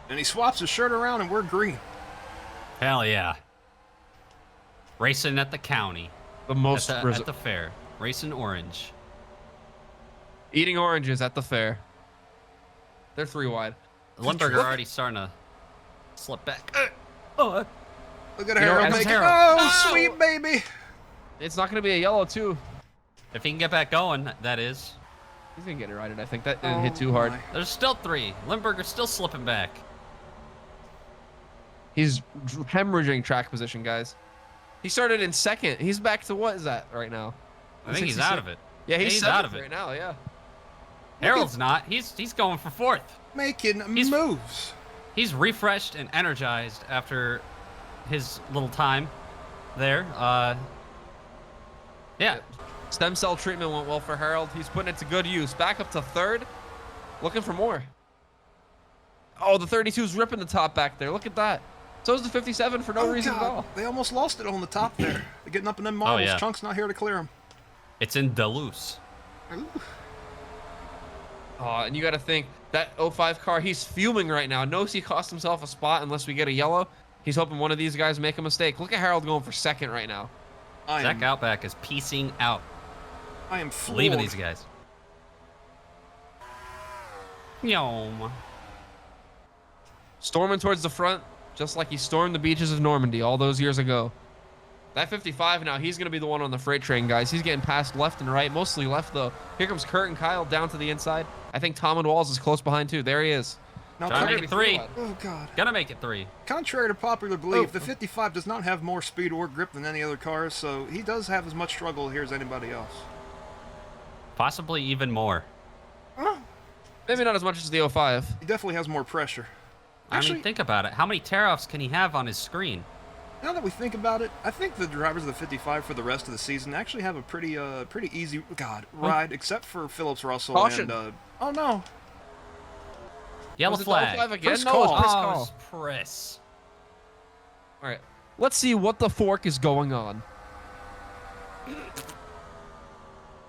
S4: And he swaps his shirt around, and we're green.
S3: Hell yeah. Racing at the county.
S2: The most
S3: at the fair. Racing orange.
S2: eating oranges at the fair. They're 3 wide.
S3: Limburger already starting to slip back. Oh,
S4: Look at
S2: You know,
S4: Harold
S2: as
S4: making.
S3: Harold.
S4: Oh,
S3: No!
S4: sweet baby.
S2: It's not going to be a yellow, too.
S3: if he can get back going, that is.
S2: He's going to get it righted. I think that didn't hit too hard.
S4: my.
S3: There's still 3. Limburger's still slipping back.
S2: He's hemorrhaging track position, guys. He started in second. He's back to what is that right now?
S3: I think he's out of it.
S2: Yeah, he's
S3: out of
S2: right
S3: it.
S2: now, yeah.
S3: Harold's not. He's going for 4th.
S4: Making
S3: He's-
S4: moves.
S3: He's refreshed and energized after his little time there. Yeah.
S2: Stem cell treatment went well for Harold. He's putting it to good use. Back up to 3rd. Looking for more. Oh, the 32's ripping the top back there. Look at that. So is the 57 for no reason at all.
S4: They almost lost it on the top there. They're getting up in them marbles.
S3: yeah.
S4: Chunk's not here to clear them.
S3: It's in Duluth.
S2: Oh, and you got to think, that 05 car, he's fuming right now. Knows he cost himself a spot unless we get a yellow. He's hoping one of these guys make a mistake. Look at Harold going for 2nd right now.
S3: Zach Outback is piecing out.
S4: I am floored.
S3: Leaving these guys. Yom.
S2: Storming towards the front, just like he stormed the beaches of Normandy all those years ago. That 55 now, he's going to be the one on the freight train, guys. He's getting passed left and right, mostly left, though. Here comes Kurt and Kyle down to the inside. I think Tom and Walls is close behind, too. There he is.
S4: Now,
S3: Trying to make it 3.
S4: oh, God.
S3: Gonna make it 3.
S4: Contrary to popular belief, the 55 does not have more speed or grip than any other car, so he does have as much struggle here as anybody else.
S3: Possibly even more.
S2: Maybe not as much as the 05.
S4: He definitely has more pressure.
S3: I
S4: Actually,
S3: mean, think about it. How many tear-offs can he have on his screen?
S4: now that we think about it, I think the drivers of the 55 for the rest of the season actually have a pretty easy ride, except for Phillips Russell
S2: Caution.
S4: and oh no,
S3: Yellow
S2: Was it the
S3: flag.
S2: 05 again?
S4: Chris
S2: No, it was Chris
S3: Oh,
S2: Call.
S3: it's Chris.
S2: All right. Let's see what the fork is going on.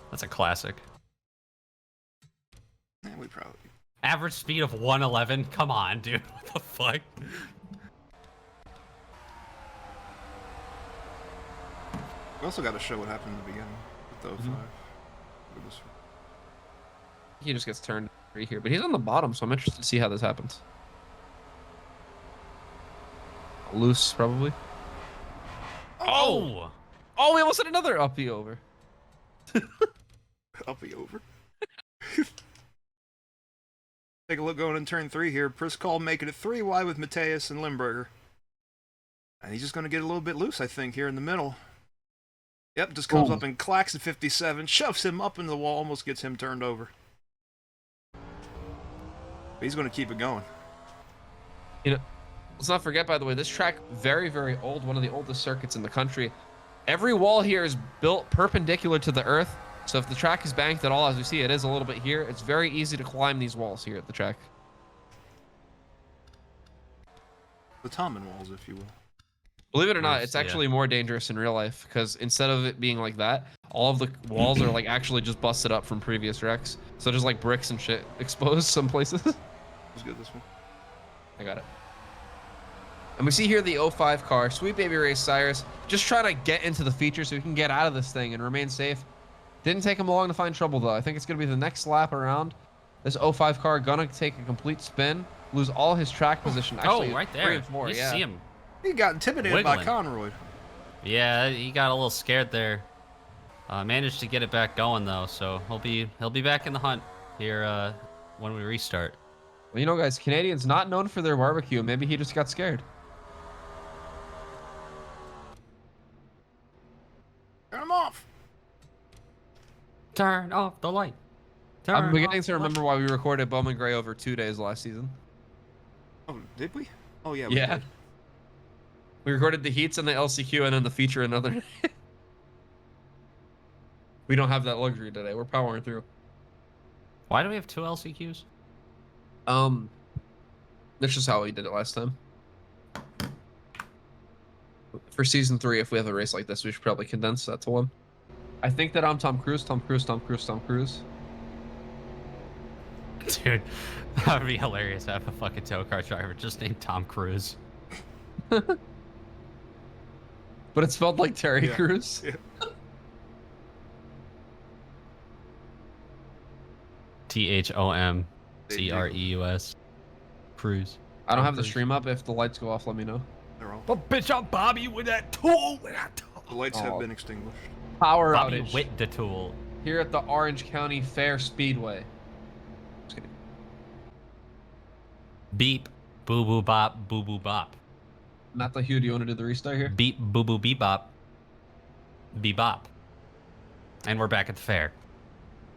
S3: That's a classic.
S4: yeah, we probably.
S3: Average speed of 111. Come on, dude. What the fuck?
S4: We also got to show what happened in the beginning with the 05. Look at this.
S2: He just gets turned right here, but he's on the bottom, so I'm interested to see how this happens. Loose, probably.
S3: Oh!
S2: Oh, we almost had another uppie over.
S4: I'll be over. Take a look going in turn 3 here. Priscall making it 3 wide with Mateus and Limburger. And he's just going to get a little bit loose, I think, here in the middle. Yep, just comes up and clacks at 57, shoves him up into the wall, almost gets him turned over. But he's going to keep it going.
S2: You know, let's not forget, by the way, this track, very, very old, one of the oldest circuits in the country. Every wall here is built perpendicular to the earth, so if the track is banked at all, as we see, it is a little bit here. It's very easy to climb these walls here at the track.
S4: The Tommen walls, if you will.
S2: Believe it or not,
S3: Nice,
S2: it's
S3: yeah.
S2: actually more dangerous in real life, because instead of it being like that, all of the walls are like actually just busted up from previous wrecks. So there's like bricks and shit exposed some places.
S4: Let's get this one.
S2: I got it. And we see here the 05 car, Sweet Baby Ray Cyrus, just trying to get into the feature so we can get out of this thing and remain safe. Didn't take him long to find trouble, though. I think it's going to be the next lap around. This 05 car gonna take a complete spin, lose all his track position. Actually,
S3: right
S2: 3
S3: there.
S2: and 4,
S3: You
S2: yeah.
S3: see him.
S4: He got intimidated by
S3: Wiggling.
S4: Conroy.
S3: Yeah, he got a little scared there. Managed to get it back going though, so he'll be back in the hunt here when we restart.
S2: Well, you know, guys, Canadians not known for their barbecue. Maybe he just got scared.
S4: Turn him off.
S3: Turn off the light. Turn
S2: I'm beginning
S3: off
S2: to
S3: the light.
S2: remember why we recorded Bowman Gray over 2 days last season.
S4: Oh, did we? Oh yeah. We
S2: Yeah.
S4: did.
S2: We recorded the heats and the LCQ and then the feature another day. We don't have that luxury today. We're powering through.
S3: Why do we have 2 LCQs?
S2: That's just how we did it last time. For season 3, if we have a race like this, we should probably condense that to 1. I think that I'm Tom Cruise.
S3: Dude, that would be hilarious to have a fucking tow car driver just named Tom Cruise.
S2: But it's spelled like Terry
S4: Yeah.
S2: Crews.
S4: Yeah.
S3: THOMCREUS. Cruise.
S2: I don't have the
S3: Cruise.
S2: stream up. If the lights go off, let me know.
S4: They're all.
S3: But bitch, I'm Bobby with that tool.
S4: The lights
S2: Oh.
S4: have been extinguished.
S2: Power
S3: Bobby
S2: outage
S3: with the tool.
S2: here at the Orange County Fair Speedway. Just kidding.
S3: Beep, boo boo bop, boo boo bop.
S2: Matt Hugh, do you want to do the restart here?
S3: Beep, boo boo beep bop. Beep bop. And we're back at the fair.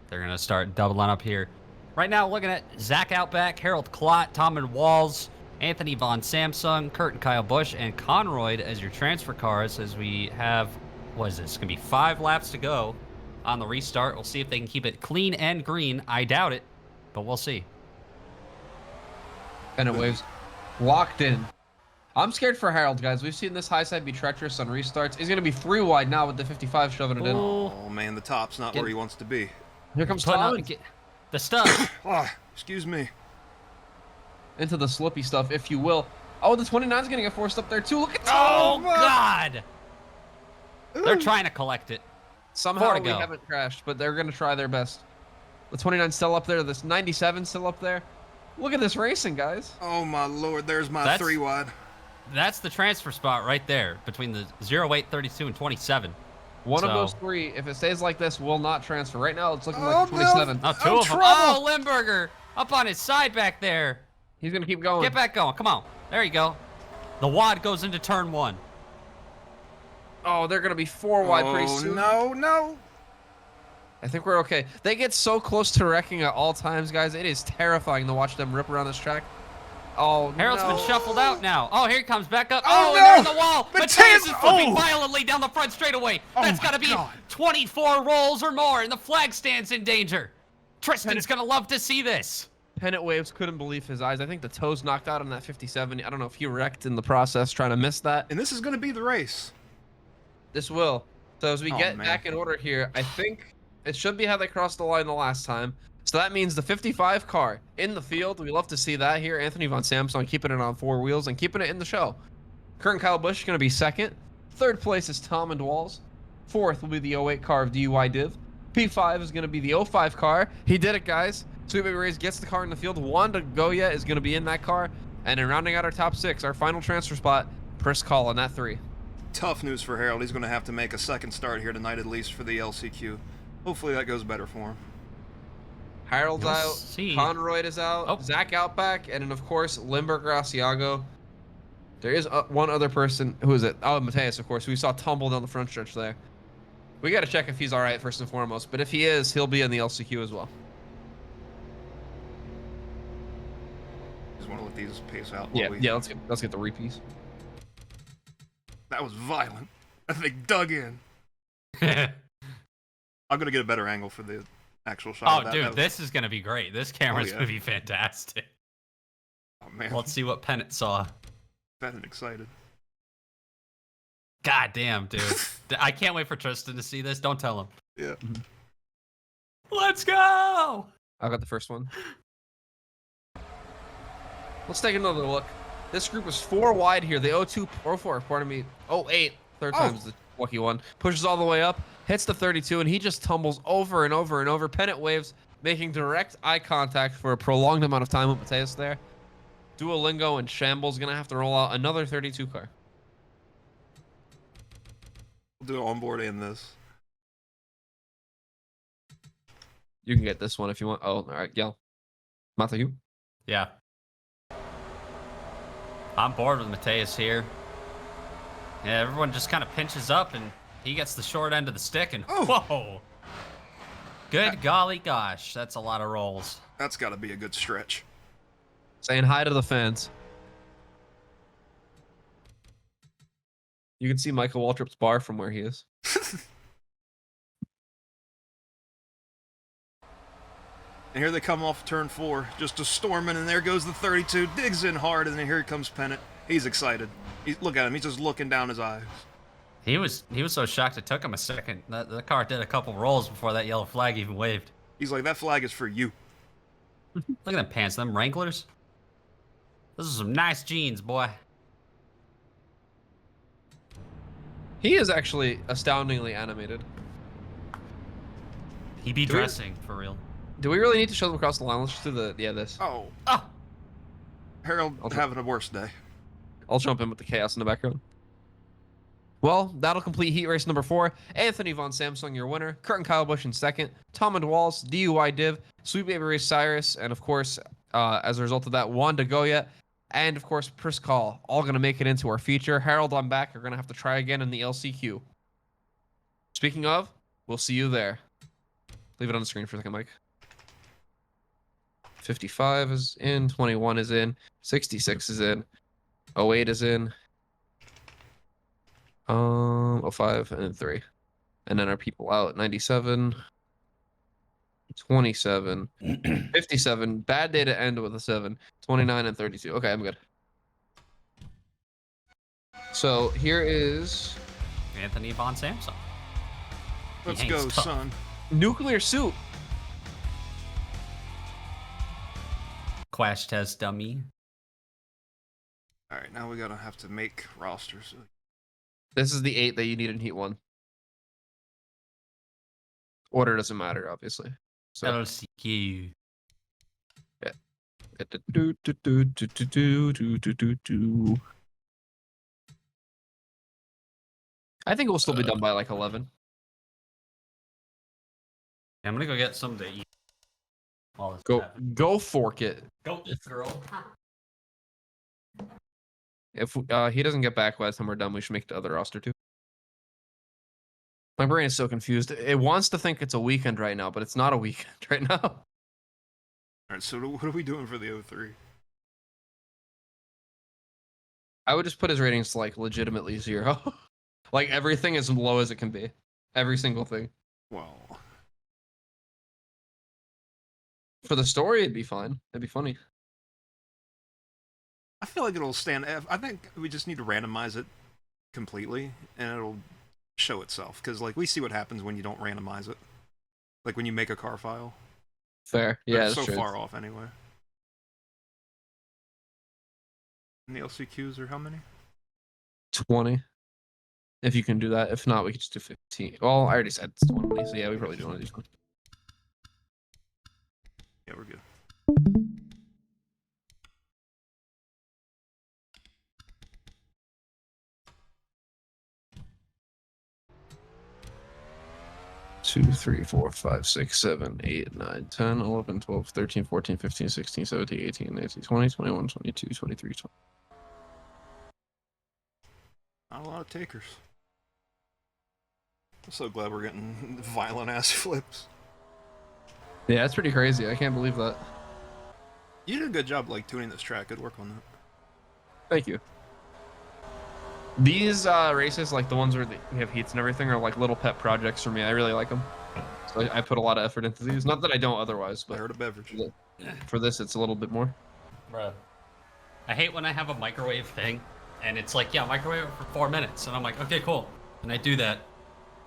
S3: They're gonna start doubling up here. Right now, looking at Zach Outback, Harold Klott, Tom and Walls, Anthony Von Samsung, Kurt and Kyle Busch, and Conroyd as your transfer cars as we have, what is this? Gonna be 5 laps to go on the restart. We'll see if they can keep it clean and green. I doubt it, but we'll see.
S2: And it waves locked in. I'm scared for Harold, guys. We've seen this high side be treacherous on restarts. He's going to be 3 wide now with the 55 shoving it in.
S4: Oh man, the top's not where he wants to be.
S2: Here comes
S3: Putting
S2: Tom
S3: up, get the stuff.
S4: Ah, excuse me.
S2: into the slippy stuff, if you will. Oh, the 29's going to get forced up there, too. Look at
S3: Oh,
S2: Tom!
S3: God! They're trying to collect it.
S2: Somehow
S3: 4 to
S2: we
S3: go.
S2: haven't crashed, but they're going to try their best. The 29's still up there. This 97's still up there. Look at this racing, guys.
S4: Oh my lord, there's my
S3: That's-
S4: 3 wide.
S3: That's the transfer spot right there between the 08, 32, and 27.
S2: One of
S3: So-
S2: those 3, if it stays like this, will not transfer. Right now, it's looking
S4: Oh,
S2: like
S4: no.
S2: 27.
S3: Oh, 2
S4: Oh,
S3: of them.
S4: trouble.
S3: Oh, Limburger up on his side back there.
S2: He's going to keep going.
S3: Get back going. Come on. There you go. The wad goes into turn 1.
S2: Oh, they're going to be 4 wide pretty
S4: Oh
S2: soon.
S4: no, no.
S2: I think we're okay. They get so close to wrecking at all times, guys. It is terrifying to watch them rip around this track. Oh,
S3: Harold's
S2: no.
S3: been shuffled out now. Oh, here he comes back up.
S4: Oh,
S3: Oh, and they're in
S4: no.
S3: the wall.
S4: Mateus-
S3: Mateus is flipping
S4: oh.
S3: violently down the front straightaway.
S4: Oh,
S3: That's
S4: my
S3: got to be
S4: God.
S3: 24 rolls or more, and the flag stands in danger. Tristan's going to love to see this.
S2: Pennant Waves couldn't believe his eyes. I think the toes knocked out on that 57. I don't know if he wrecked in the process trying to miss that.
S4: And this is gonna be the race.
S2: This will. So as we
S4: Oh,
S2: get
S4: man.
S2: back in order here, I think it should be how they crossed the line the last time. So that means the 55 car in the field. We love to see that here. Anthony Von Samsung keeping it on 4 wheels and keeping it in the show. Kurt and Kyle Busch going to be second. Third place is Tom and Walls. Fourth will be the 08 car of DUI Div. P5 is going to be the 05 car. He did it, guys. Sweet Baby Rays gets the car in the field. Wanda Goya is going to be in that car. And in rounding out our top 6, our final transfer spot, Chris Call in that 3.
S4: Tough news for Harold. He's gonna have to make a second start here tonight at least for the LCQ. Hopefully that goes better for him.
S2: Harold's
S3: You'll
S2: out.
S3: see.
S2: Conroyd is out.
S3: Oh.
S2: Zach Outback. And then, of course, Limburger Asiago. There is one other person. Who is it? Oh, Mateus, of course. We saw tumble down the front stretch there. We got to check if he's all right, first and foremost. But if he is, he'll be in the LCQ as well.
S4: Just want to let these pace out. while we-
S2: Yeah. Let's get the repeats.
S4: That was violent. That thing dug in. I'm gonna get a better angle for the actual shot.
S3: Oh,
S4: of that.
S3: dude,
S4: That was-
S3: this is going to be great. This camera's
S4: yeah.
S3: going to be fantastic.
S4: Oh man,
S3: Let's see what Pennant saw.
S4: fat and excited.
S3: God damn, dude. I can't wait for Tristan to see this. Don't tell him.
S4: Yeah.
S3: Let's go!
S2: I got the first one. Let's take another look. This group is 4 wide here. The 02, 04, pardon me, 08, third time's the lucky one. Pushes all the way up, hits the 32, and he just tumbles over and over and over. Pennant waves, making direct eye contact for a prolonged amount of time with Mateus there. Duolingo and Shambles gonna have to roll out another 32 car.
S4: We'll do onboard in this.
S2: You can get this one if you want. Oh, all right, yell. Matthew.
S3: Yeah. I'm bored with Mateus here. Yeah, everyone just kind of pinches up and he gets the short end of the stick and whoa. Good golly gosh, that's a lot of rolls.
S4: That's got to be a good stretch.
S2: Saying hi to the fans. You can see Michael Waltrip's bar from where he is.
S4: And here they come off turn 4, just a storming, and there goes the 32, digs in hard, and then here comes Pennant. He's excited. Look at him, he's just looking down his eyes.
S3: He was so shocked it took him a second. The car did a couple rolls before that yellow flag even waved.
S4: He's like, that flag is for you.
S3: Look at them pants, them Wranglers. Those are some nice jeans, boy.
S2: He is actually astoundingly animated.
S3: He be dressing, for real.
S2: Do we really need to show them across the line? Let's just do the, this.
S4: Oh. Harold having a worse day.
S2: I'll jump in with the chaos in the background. Well, that'll complete heat race number 4. Anthony Von Samsung, your winner. Kurt and Kyle Busch in second. Tom and Walls, DUI Div, Sweet Baby Ray Cyrus, and of course, as a result of that, Wanda Goya, and of course, Pris Call, all going to make it into our feature. Harold, I'm back. You're going to have to try again in the LCQ. Speaking of, we'll see you there. Leave it on the screen for a second, Mike. 55 is in, 21 is in, 66 is in, 08 is in, 05 and then 3. And then our people out 97, 27, 57. Bad day to end with a 7, 29 and 32. Okay, I'm good. So here is
S3: Anthony Von Samsung.
S4: Let's
S3: He
S4: go,
S3: hangs tough.
S4: son.
S2: Nuclear Suit.
S3: Crash test dummy.
S4: All right, now we gotta have to make rosters.
S2: This is the 8 that you need in Heat 1. Order doesn't matter, obviously. So
S3: LCQ.
S2: I think we'll still be done by like 11.
S3: I'm gonna go get something to eat. While this
S2: Go
S3: happens.
S2: go fork it.
S3: Go, girl.
S2: If he doesn't get back by the time we're done, we should make the other roster too. My brain is so confused. It wants to think it's a weekend right now, but it's not a weekend right now.
S4: All right, so what are we doing for the 03?
S2: I would just put his ratings to like legitimately 0. Like everything as low as it can be. Every single thing.
S4: Well,
S2: For the story, it'd be fine. It'd be funny.
S4: I feel like it'll stand. I think we just need to randomize it completely, and it'll show itself. Because like we see what happens when you don't randomize it, like when you make a car file.
S2: Fair.
S4: But
S2: Yeah,
S4: it's
S2: that's
S4: so
S2: true.
S4: far off anyway. And the LCQs are how many?
S2: 20. If you can do that. If not, we could just do 15. Well, I already said it's 20, so yeah, we probably do one of these ones.
S4: Yeah, we're good.
S2: Two, 3, 4, 5, 6, 7, 8, 9, 10, 11, 12, 13, 14, 15, 16, 17, 18, 19, 20, 21, 22, 23, 20.
S4: Not a lot of takers. I'm so glad we're getting violent ass flips.
S2: Yeah, that's pretty crazy. I can't believe that.
S4: You did a good job like tuning this track. Good work on that.
S2: Thank you. These races, like the ones where we have heats and everything, are like little pet projects for me. I really like them. So I put a lot of effort into these. Not that I don't otherwise,
S4: I
S2: but
S4: heard a beverage.
S2: for this, it's a little bit more.
S3: Bruh. I hate when I have a microwave thing and it's like, yeah, microwave it for 4 minutes. And I'm like, okay, cool. And I do that.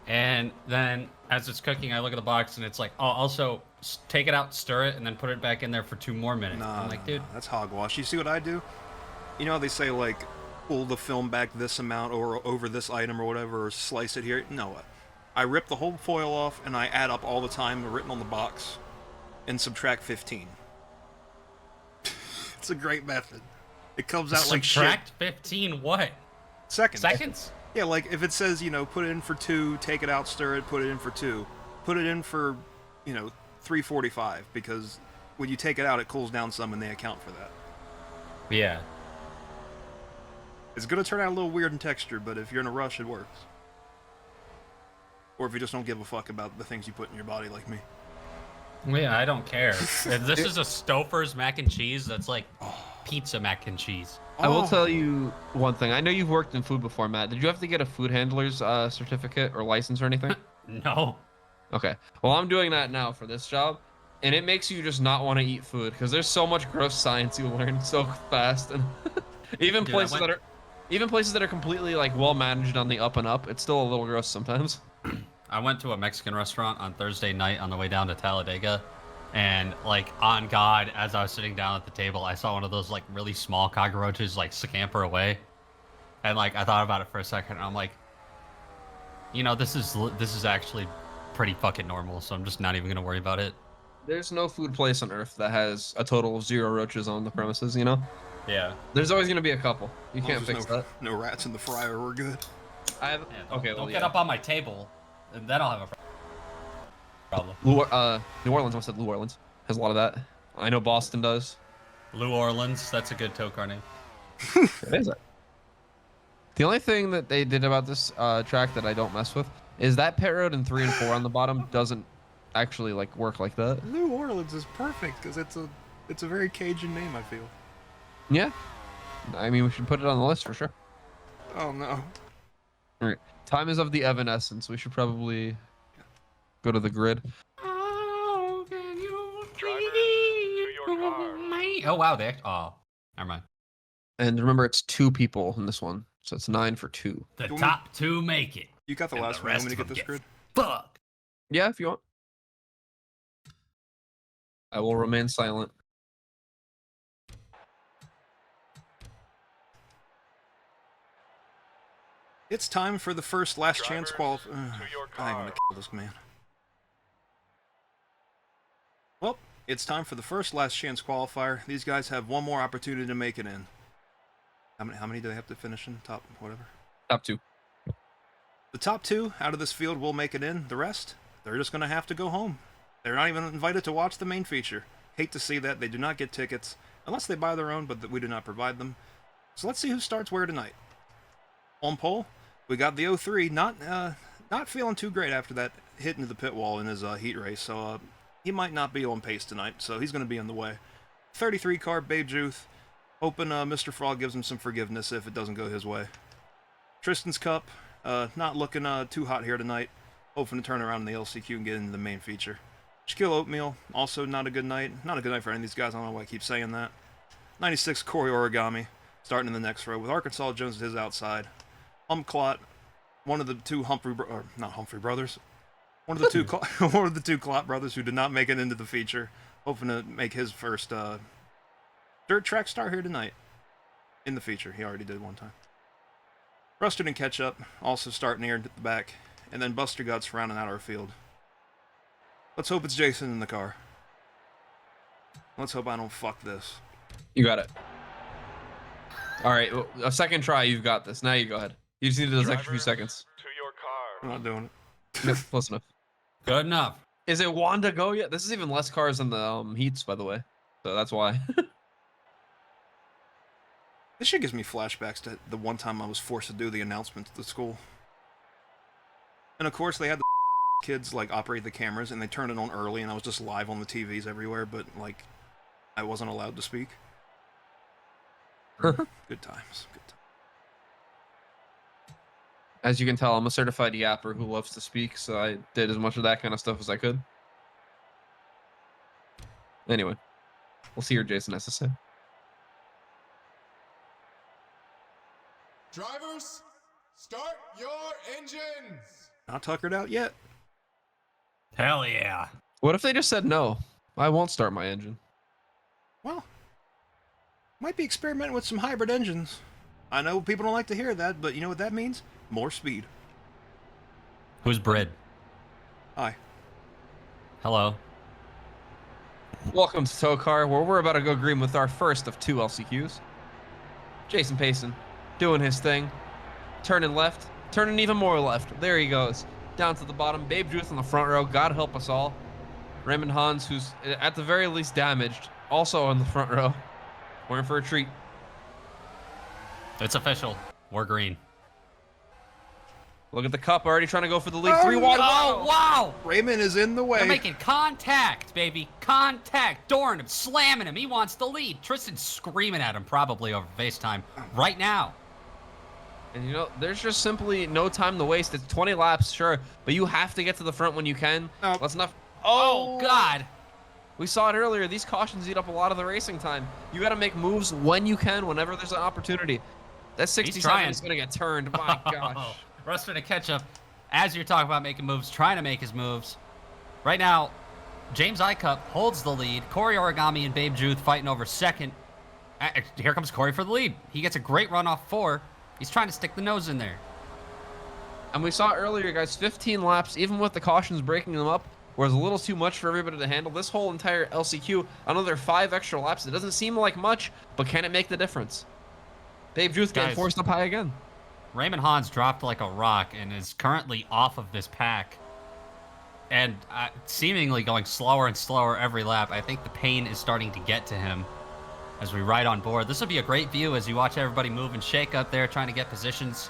S3: And then as it's cooking, I look at the box and it's like, oh, also take it out, stir it, and then put it back in there for 2 more minutes.
S4: Nah,
S3: I'm like, dude.
S4: that's hogwash. You see what I do? You know how they say, like, pull the film back this amount or over this item or whatever, or slice it here? No. I rip the whole foil off, and I add up all the time written on the box, and subtract 15. It's a great method. It comes out like shit.
S3: Subtract 15 what?
S4: Seconds.
S3: Seconds?
S4: Yeah, like, if it says, you know, put it in for 2, take it out, stir it, put it in for 2. Put it in for, you know, 3:45, because when you take it out, it cools down some, and they account for that.
S3: Yeah.
S4: It's gonna turn out a little weird in texture, but if you're in a rush, it works. Or if you just don't give a fuck about the things you put in your body like me.
S3: Yeah, I don't care. If this is a Stouffer's mac and cheese, that's like pizza mac and cheese.
S2: I will tell you one thing. I know you've worked in food before, Matt. Did you have to get a food handler's certificate or license or anything?
S3: No.
S2: Okay. Well, I'm doing that now for this job, and it makes you just not want to eat food because there's so much gross science you learn so fast, and even
S3: Dude,
S2: places that are completely like well managed on the up and up, it's still a little gross sometimes.
S3: I went to a Mexican restaurant on Thursday night on the way down to Talladega, and like on God, as I was sitting down at the table, I saw one of those like really small cockroaches like scamper away, and like I thought about it for a second, and I'm like, you know, this is actually pretty fucking normal, so I'm just not even gonna worry about it.
S2: There's no food place on earth that has a total of 0 roaches on the premises, you know?
S3: Yeah.
S2: There's always gonna be a couple. You can't fix that.
S4: No rats in the fryer, we're good.
S2: I have.
S3: Yeah,
S2: Okay,
S3: don't
S2: well,
S3: get
S2: yeah.
S3: up on my table, and then I'll have a problem.
S2: New Orleans, I said New Orleans has a lot of that. I know Boston does.
S3: New Orleans, that's a good TOECAR name.
S2: It is. The only thing that they did about this track that I don't mess with is that pit road in 3 and 4 on the bottom doesn't actually like work like that.
S4: New Orleans is perfect because it's a very Cajun name, I feel.
S2: Yeah. I mean, we should put it on the list for sure.
S4: Oh no.
S2: All right. Time is of the evanescence. We should probably go to the grid.
S3: Oh, can you
S5: Drivers, to your cars.
S3: Oh wow, oh, never mind.
S2: And remember, it's 2 people in this one, so it's 9 for 2.
S3: The
S4: Don't-
S3: top 2 make it.
S4: You got the
S3: And
S4: last
S3: the
S4: one.
S3: rest
S4: Want me to
S3: of
S4: get
S3: them
S4: this
S3: get
S4: grid?
S3: Fuck.
S2: Yeah, if you want. I will remain silent.
S4: It's time for the first last chance
S5: Drivers,
S4: qualify.
S5: to your
S4: I'm gonna
S5: car.
S4: kill this man. Well, it's time for the first last chance qualifier. These guys have one more opportunity to make it in. How many do they have to finish in? Top, whatever.
S2: Top 2.
S4: The top 2 out of this field will make it in. The rest, they're just going to have to go home. They're not even invited to watch the main feature. Hate to see that. They do not get tickets, unless they buy their own, but we do not provide them. So let's see who starts where tonight. On pole, we got the 03, not feeling too great after that hit into the pit wall in his heat race, so he might not be on pace tonight, so he's going to be in the way. 33 car, Babe Juth, hoping Mr. Frog gives him some forgiveness if it doesn't go his way. Tristan's Cup, not looking too hot here tonight, hoping to turn around in the LCQ and get into the main feature. Shaquille Oatmeal, also not a good night. Not a good night for any of these guys, I don't know why I keep saying that. 96 Corey Origami, starting in the next row, with Arkansas Jones at his outside. Clot, one of the 2 not Humphrey brothers. One of the 2 one of the 2 Clot brothers who did not make it into the feature, hoping to make his first dirt track start here tonight. In the feature, he already did one time. Rusted and Ketchup, also starting here at the back, and then Buster Guts rounding out our field. Let's hope it's Jason in the car. Let's hope I don't fuck this.
S2: You got it. All right, well, a second try. You've got this. Now you go ahead. You just need those extra few
S5: Drivers,
S2: seconds.
S5: To your
S4: I'm
S5: car.
S4: not doing it.
S2: Yep, close enough.
S3: Good enough.
S2: Is it Wanda go yet? This is even less cars than the heats, by the way. So that's why.
S4: This shit gives me flashbacks to the one time I was forced to do the announcements at the school. And of course they had the kids like operate the cameras and they turned it on early and I was just live on the TVs everywhere, but like I wasn't allowed to speak. Good times. Good times.
S2: As you can tell, I'm a certified yapper who loves to speak, so I did as much of that kind of stuff as I could. Anyway, we'll see what Jason has to say.
S6: Drivers, start your engines!
S4: Not tuckered out yet.
S3: Hell yeah.
S2: What if they just said no? I won't start my engine.
S4: Well, Might be experimenting with some hybrid engines. I know people don't like to hear that, but you know what that means? More speed.
S3: Who's Brid?
S4: Hi.
S3: Hello.
S2: Welcome to TOECAR, where we're about to go green with our first of 2 LCQs. Jason Payson doing his thing, turning left, turning even more left. There he goes. Down to the bottom. Babe Ruth in the front row. God help us all. Raymond Hans, who's at the very least damaged, also in the front row. We're in for a treat.
S3: It's official. We're green.
S2: Look at the cup, already trying to go for the lead. 3 wide.
S3: Oh, wow!
S4: Raymond is in the way.
S3: They're making contact, baby. Contact. Dooring him, slamming him. He wants the lead. Tristan's screaming at him, probably over FaceTime, right now.
S2: And you know, there's just simply no time to waste. It's 20 laps, sure, but you have to get to the front when you can.
S4: No.
S2: Let's not.
S3: Oh, God.
S2: We saw it earlier. These cautions eat up a lot of the racing time. You got to make moves when you can, whenever there's an opportunity. That 67 is going to get turned. My gosh.
S3: Rustin to catch up as you're talking about making moves, trying to make his moves. Right now, James Icup holds the lead. Corey Origami and Babe Juth fighting over second. Here comes Corey for the lead. He gets a great run off 4. He's trying to stick the nose in there.
S2: And we saw earlier, guys, 15 laps, even with the cautions breaking them up, was a little too much for everybody to handle. This whole entire LCQ, another 5 extra laps. It doesn't seem like much, but can it make the difference? Babe Juth getting forced up high again.
S3: Raymond Hans dropped like a rock and is currently off of this pack. And seemingly going slower and slower every lap. I think the pain is starting to get to him as we ride on board. This will be a great view as you watch everybody move and shake up there trying to get positions.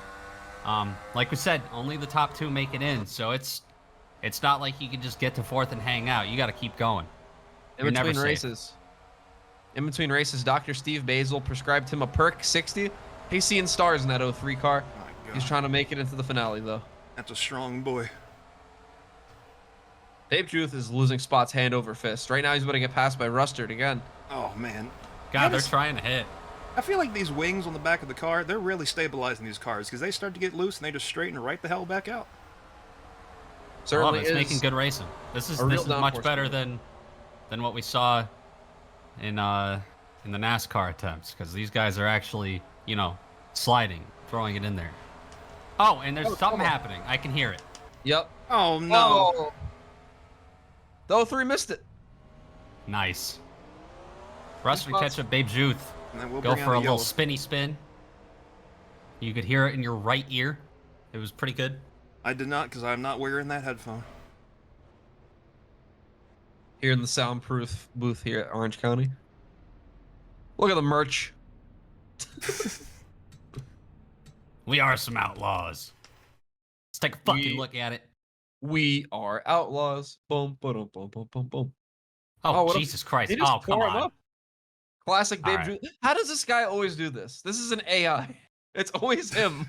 S3: Like we said, only the top 2 make it in, so it's not like you can just get to 4th and hang out. You got to keep going.
S2: In between races, Dr. Steve Basil prescribed him a perk 60. He's seeing stars in that 03 car. He's trying to make it into the finale, though.
S4: That's a strong boy.
S2: Babe Juth is losing spots hand over fist. Right now, he's about to get passed by Rustard again.
S4: Oh, man.
S3: God, they're trying to hit.
S4: I feel like these wings on the back of the car, they're really stabilizing these cars because they start to get loose and they just straighten right the hell back out.
S2: Certainly
S3: it's making good racing. This is much better than what we saw in the NASCAR attempts, because these guys are actually, you know, sliding, throwing it in there. Oh, and there's something happening. I can hear it.
S2: Yep.
S4: Oh, no.
S2: Oh. The 03 missed it.
S3: Nice. Rustin catch up Babe Juth.
S4: And then we'll
S3: Go
S4: bring
S3: for
S4: out
S3: a
S4: the
S3: little
S4: yellow.
S3: spinny spin. You could hear it in your right ear. It was pretty good.
S4: I did not, because I'm not wearing that headphone.
S2: Here in the soundproof booth here at Orange County. Look at the merch.
S3: We are some outlaws. Let's take a fucking look at it.
S2: We are outlaws. Boom, boom, boom, boom, boom, boom.
S3: Oh, Jesus Christ. Oh, come on.
S2: Classic Babe
S3: All
S2: Juth. How does this guy always do this? This is an AI. It's always him.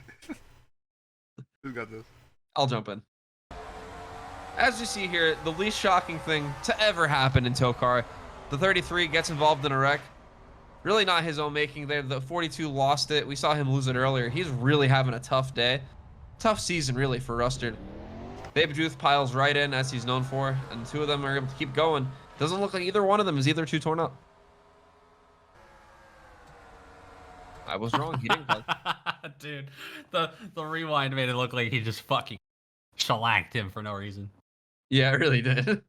S4: Who got this?
S2: I'll jump in. As you see here, the least shocking thing to ever happen in TOECAR, the 33 gets involved in a wreck. Really not his own making there. The 42 lost it. We saw him lose it earlier. He's really having a tough day. Tough season, really, for Rustard. Babe Juth piles right in, as he's known for, and 2 of them are able to keep going. Doesn't look like either one of them is either too torn up. I was wrong. He didn't play.
S3: Dude, the rewind made it look like he just fucking shellacked him for no reason.
S2: Yeah, it really did.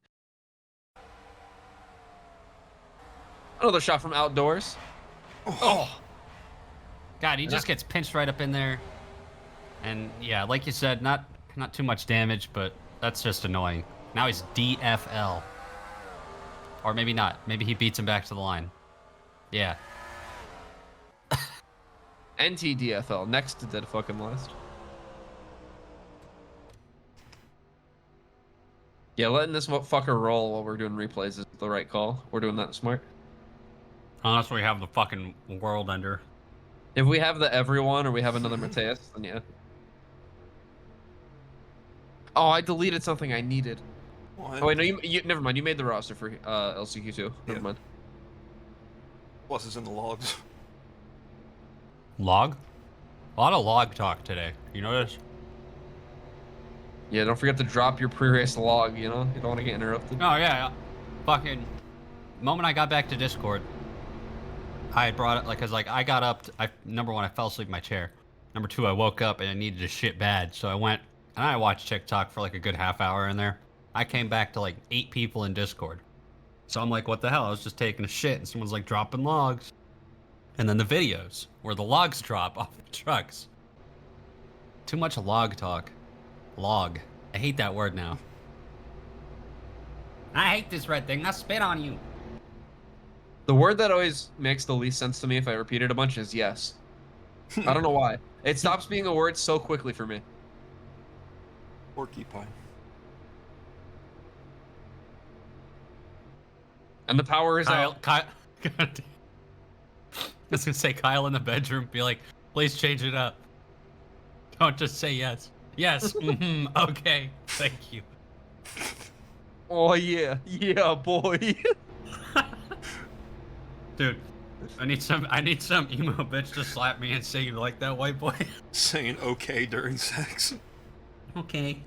S2: Another shot from outdoors. Oh.
S3: God, he just gets pinched right up in there. And yeah, like you said, not too much damage, but that's just annoying. Now he's DFL. Or maybe not. Maybe he beats him back to the line. Yeah.
S2: NTDFL, next to dead fucking last. Yeah, letting this fucker roll while we're doing replays is the right call. We're doing that smart.
S3: Unless we have the fucking world ender.
S2: If we have the everyone or we have another Mateus, then yeah. Oh, I deleted something I needed.
S4: What?
S2: Oh wait, no, you never mind. You made the roster for LCQ2. Never mind.
S4: Plus, it's in the logs.
S3: Log? A lot of log talk today. You notice?
S2: Yeah, don't forget to drop your pre-race log, you know? You don't want to get interrupted.
S3: Oh, yeah. Fucking moment I got back to Discord, I had brought it like, cause like I got up. Number one, I fell asleep in my chair. Number two, I woke up and I needed to shit bad, so I went and I watched TikTok for like a good half hour in there. I came back to like 8 people in Discord. So I'm like, what the hell? I was just taking a shit and someone's like dropping logs. And then the videos where the logs drop off the trucks. Too much log talk. Log. I hate that word now. I hate this red thing. I'll spit on you.
S2: The word that always makes the least sense to me if I repeat it a bunch is yes. I don't know why. It stops being a word so quickly for me.
S4: Porcupine.
S2: And the power is out.
S3: Kyle. I was gonna say Kyle in the bedroom. Be like, please change it up. Don't just say yes. Yes. Okay. Thank you.
S2: Oh yeah, yeah, boy.
S3: Dude, I need some emo bitch to slap me and say you like that white boy.
S4: Saying okay during sex.
S3: Okay.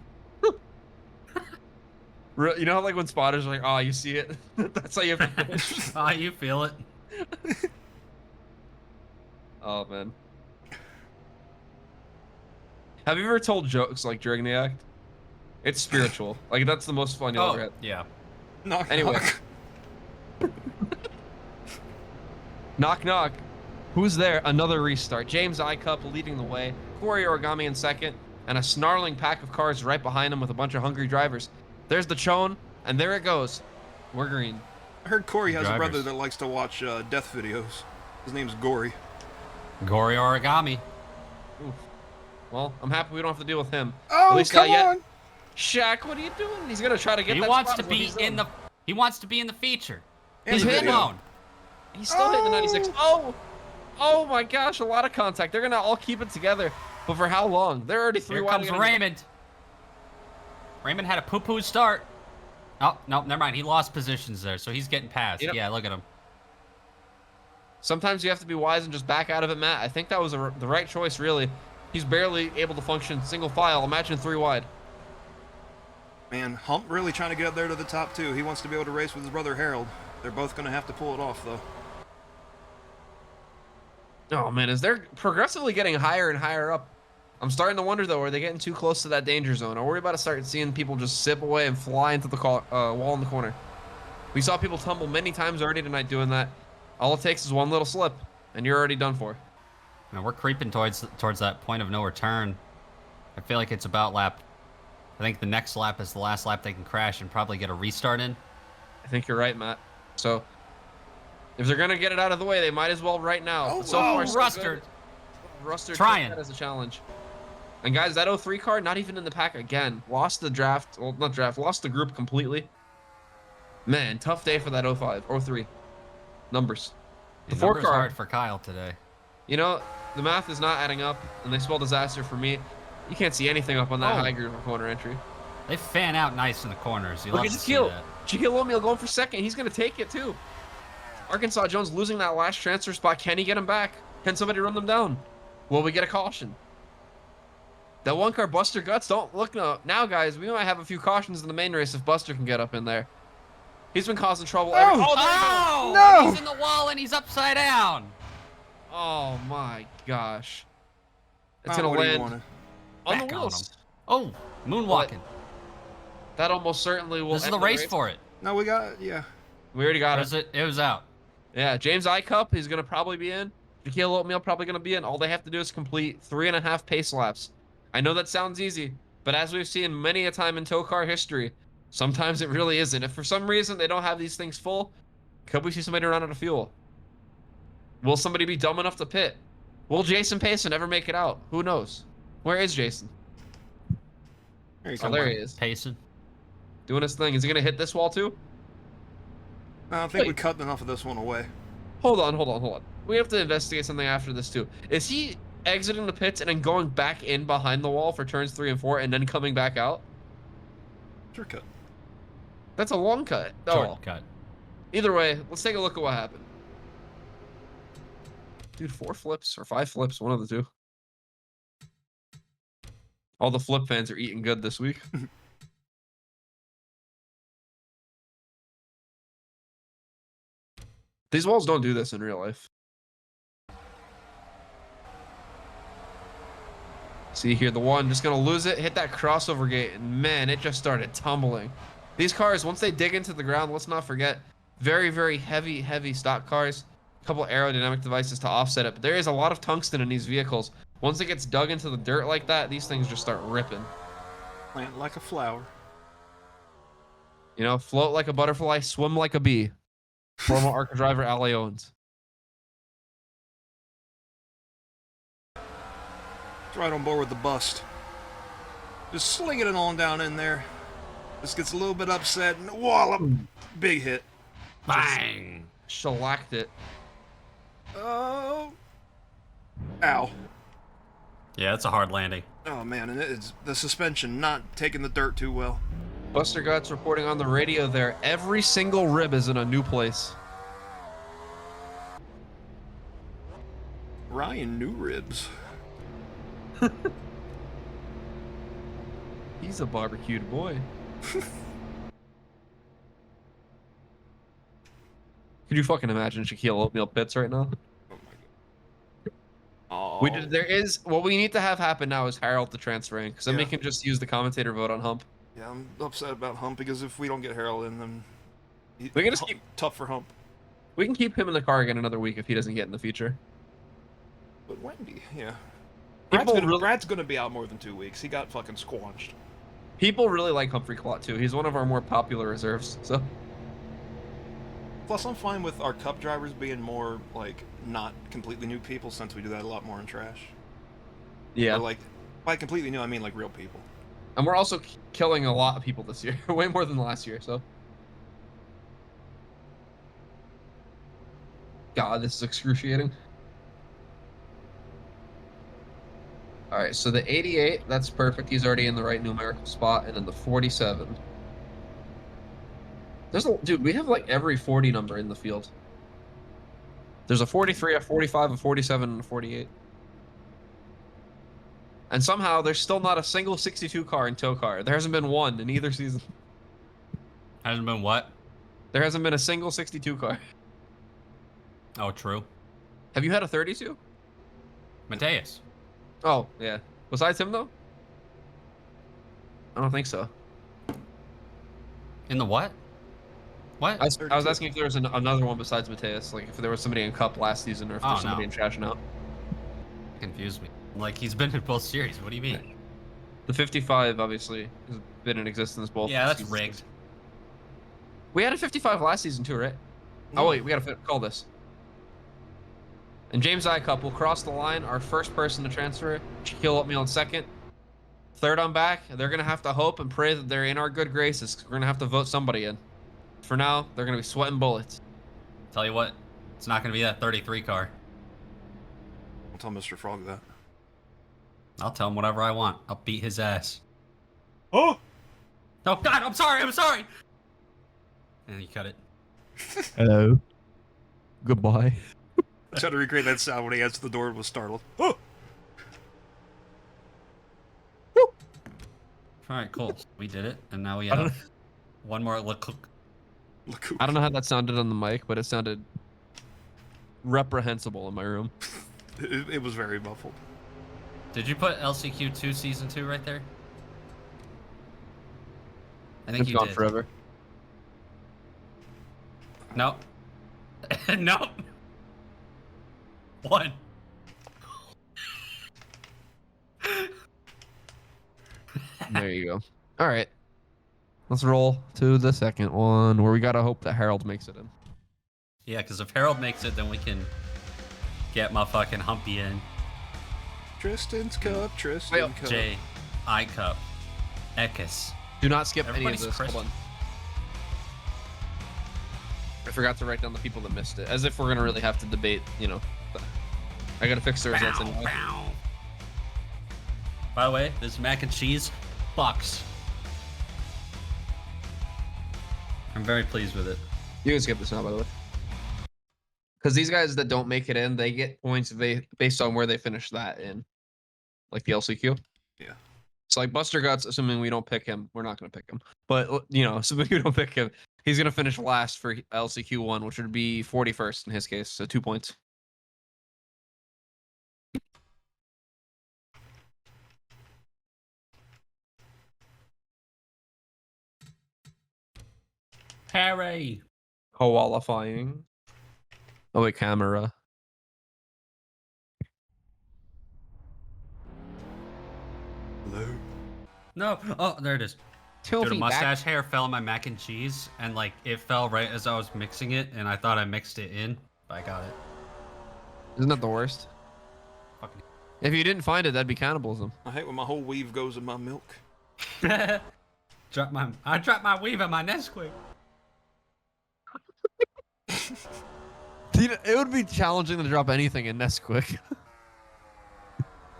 S2: You know how like when spotters are like, oh, you see it? That's how you have to finish.
S3: Ah, you feel it.
S2: Oh man. Have you ever told jokes like during the act? It's spiritual. Like that's the most fun you'll ever have.
S3: yeah.
S4: Knock,
S2: Anyway.
S4: knock.
S2: Knock knock. Who's there? Another restart. James I Cup leading the way. Corey Origami in second, and a snarling pack of cars right behind him with a bunch of hungry drivers. There's the chone, and there it goes. We're green.
S4: I heard Corey has a brother
S3: Drivers.
S4: that likes to watch death videos. His name's Gory.
S3: Gory origami.
S2: Oof. Well, I'm happy we don't have to deal with him.
S4: Oh,
S2: At least
S4: come
S2: not yet.
S4: on!
S2: Shaq, what are you doing? He's gonna try to get
S3: He
S2: that
S3: wants
S2: spot,
S3: to
S2: is what
S3: be
S2: he's
S3: in
S2: doing.
S3: the. He wants to be in the feature.
S4: In
S3: He's
S4: the
S3: hitting
S4: video.
S3: on.
S2: He's still hitting the 96. Oh! Oh my gosh, a lot of contact. They're gonna all keep it together. But for how long? They're already three
S3: Here
S2: wide.
S3: comes Raymond. Raymond had a poo-poo start. Oh, no, never mind. He lost positions there, so he's getting past.
S2: Yep.
S3: Yeah, look at him.
S2: Sometimes you have to be wise and just back out of it, Matt. I think that was the right choice, really. He's barely able to function single file. Imagine three wide.
S4: Man, Hump really trying to get up there to the top too. He wants to be able to race with his brother Harold. They're both going to have to pull it off though.
S2: Oh man, as they're progressively getting higher and higher up, I'm starting to wonder though, are they getting too close to that danger zone? Are we about to start seeing people just zip away and fly into the wall in the corner? We saw people tumble many times already tonight doing that. All it takes is one little slip, and you're already done for.
S3: Now we're creeping towards that point of no return. I feel like it's about lap. I think the next lap is the last lap they can crash and probably get a restart in.
S2: I think you're right, Matt. So, if they're gonna get it out of the way, they might as well right now.
S4: Oh,
S2: But so
S4: wow,
S2: far, so
S3: Rustard.
S2: good. Rustard
S3: Trying.
S2: took that as a challenge. And guys, that 03 car, not even in the pack again. Lost the draft. Well, not draft. Lost the group completely. Man, tough day for that 05, 03. Numbers. The
S3: The
S2: four
S3: number's
S2: car.
S3: hard for Kyle today.
S2: You know, the math is not adding up, and they spell disaster for me. You can't see anything up on that
S3: Oh.
S2: high gear corner entry.
S3: They fan out nice in the corners. You
S2: Look
S3: love
S2: at
S3: to see
S2: Shaquille.
S3: that.
S2: Shaquille O'Neal going for second. He's going to take it, too. Arkansas Jones losing that last transfer spot. Can he get him back? Can somebody run them down? Will we get a caution? That one car, Buster Guts, don't look now, guys. We might have a few cautions in the main race if Buster can get up in there. He's been causing trouble. There he goes.
S3: Oh,
S4: No!
S3: He's in the wall and he's upside down.
S2: Oh my gosh. It's
S4: Ah,
S2: going
S4: what
S2: to
S4: do you
S2: land
S4: wanna-
S2: on
S3: Back
S2: the
S3: on
S2: wheels.
S3: him. Oh, moonwalking.
S2: That almost certainly will
S3: This is
S2: end
S3: the race for it.
S4: No, we got, yeah.
S2: We already got
S3: Or
S2: it.
S3: is it? It was out.
S2: Yeah, James I Cup, he's going to probably be in. Shaquille O'Neal probably going to be in. All they have to do is complete 3.5 pace laps. I know that sounds easy, but as we've seen many a time in TOECAR history, sometimes it really isn't. If for some reason they don't have these things full, could we see somebody run out of fuel? Will somebody be dumb enough to pit? Will Jason Payson ever make it out? Who knows? Where is Jason?
S4: There you
S2: Oh,
S4: go.
S2: there he is.
S3: Pacing.
S2: Doing his thing. Is he going to hit this wall too?
S4: I think we
S2: Wait.
S4: cut enough of this one away.
S2: Hold on. We have to investigate something after this too. Is he exiting the pits and then going back in behind the wall for turns 3 and 4 and then coming back out?
S4: Shortcut.
S2: That's a long cut. Oh,
S3: Shortcut.
S2: either way, let's take a look at what happened. Dude, 4 flips or 5 flips, one of the two. All the flip fans are eating good this week. These walls don't do this in real life. See here, the one just gonna lose it, hit that crossover gate, and man, it just started tumbling. These cars, once they dig into the ground, let's not forget, very, very heavy stock cars. A couple aerodynamic devices to offset it, but there is a lot of tungsten in these vehicles. Once it gets dug into the dirt like that, these things just start ripping.
S4: Plant like a flower.
S2: You know, float like a butterfly, swim like a bee. Former ARCA driver Ali Owens.
S4: It's right on board with the bust. Just slinging it on down in there. Just gets a little bit upset and wallop. Big hit.
S3: Bang!
S2: Shellacked it.
S4: Oh. Ow.
S3: Yeah, it's a hard landing.
S4: Oh man, and it's the suspension not taking the dirt too well.
S2: Buster Guts reporting on the radio there. Every single rib is in a new place.
S4: Ryan New Ribs.
S2: He's a barbecued boy. Could you fucking imagine Shaquille Oatmeal Pits right now?
S4: Oh my god. Oh.
S2: What we need to have happen now is Harold to transferring, because then we
S4: Yeah.
S2: can just use the commentator vote on Hump.
S4: Yeah, I'm upset about Hump because if we don't get Harold in, then
S2: We can just
S4: tough for Hump.
S2: We can keep him in the car again another week if he doesn't get in the feature.
S4: But Wendy, yeah.
S2: People
S4: Brad's gonna be out more than 2 weeks. He got fucking squanched.
S2: People really like Humphrey Clot too. He's one of our more popular reserves. So
S4: Plus, I'm fine with our cup drivers being more like not completely new people since we do that a lot more in trash.
S2: yeah,
S4: Or, like by completely new, I mean like real people.
S2: and we're also killing a lot of people this year, way more than last year. So, God, this is excruciating. All right, so the 88, that's perfect. He's already in the right numerical spot, and then the 47. Dude, we have like every 40 number in the field. There's a 43, a 45, a 47, and a 48. And somehow there's still not a single 62 car in TOECAR. There hasn't been one in either season.
S3: Hasn't been what?
S2: There hasn't been a single 62 car.
S3: Oh, true.
S2: Have you had a 32?
S3: Mateus.
S2: Oh, yeah. Besides him, though? I don't think so.
S3: In the what? What?
S2: I was asking if there was another one besides Mateus, like if there was somebody in Cup last season or if there's somebody in Trash now.
S3: Confused me. Like, he's been in both series. What do you mean?
S2: The 55, obviously, has been in existence both
S3: Yeah, that's
S2: seasons.
S3: rigged.
S2: We had a 55 last season, too, right? Oh, wait, we gotta call this. And James I Cup will cross the line, our first person to transfer. Shaquille Oatmeal in second. Third on back, they're gonna have to hope and pray that they're in our good graces, 'cause we're gonna have to vote somebody in. For now, they're gonna be sweating bullets.
S3: Tell you what, it's not gonna be that 33 car.
S4: I'll tell Mr. Frog that.
S3: I'll tell him whatever I want. I'll beat his ass.
S4: Oh!
S3: Oh, God, I'm sorry, I'm sorry! And you cut it.
S2: Hello. Goodbye.
S4: I tried to recreate that sound when he answered the door and was startled. Oh!
S3: Alright, cool. We did it, and now we have one more look.
S4: Look who.
S2: I don't know how that sounded on the mic, but it sounded reprehensible in my room.
S4: It was very muffled.
S3: Did you put LCQ 2 Season 2 right there? I think
S2: It's
S3: you
S2: gone
S3: did.
S2: forever.
S3: No. No. One.
S2: There you go. All right. Let's roll to the second one where we got to hope that Harold makes it in.
S3: Yeah, because if Harold makes it, then we can get my fucking Humpy in.
S4: Tristan's Cup, Tristan Cup.
S3: J. I Cup. Ekis.
S2: Do not skip any of
S3: Everybody's
S2: this.
S3: Christian.
S2: Hold on. I forgot to write down the people that missed it, as if we're going to really have to debate, you know. I got to fix the results
S3: Bow,
S2: anyway.
S3: bow. By the way, this mac and cheese fucks. I'm very pleased with it.
S2: You can skip this now, by the way. Because these guys that don't make it in, they get points based on where they finish that in. Like the LCQ.
S4: Yeah.
S2: So like Buster Guts, assuming we don't pick him, we're not going to pick him. But, you know, assuming we don't pick him, he's going to finish last for LCQ 1, which would be 41st in his case, so 2 points.
S3: Harry.
S2: Qualifying. Oh wait, camera.
S4: Hello.
S3: No. Oh, there it is.
S2: 2
S3: Dude, a
S2: feet back.
S3: mustache hair fell in my mac and cheese, and like it fell right as I was mixing it, and I thought I mixed it in, but I got it.
S2: Isn't that the worst?
S3: Fucking.
S2: If you didn't find it, that'd be cannibalism.
S4: I hate when my whole weave goes in my milk.
S3: I dropped my weave in my Nesquik.
S2: Dude, it would be challenging to drop anything in Nesquik.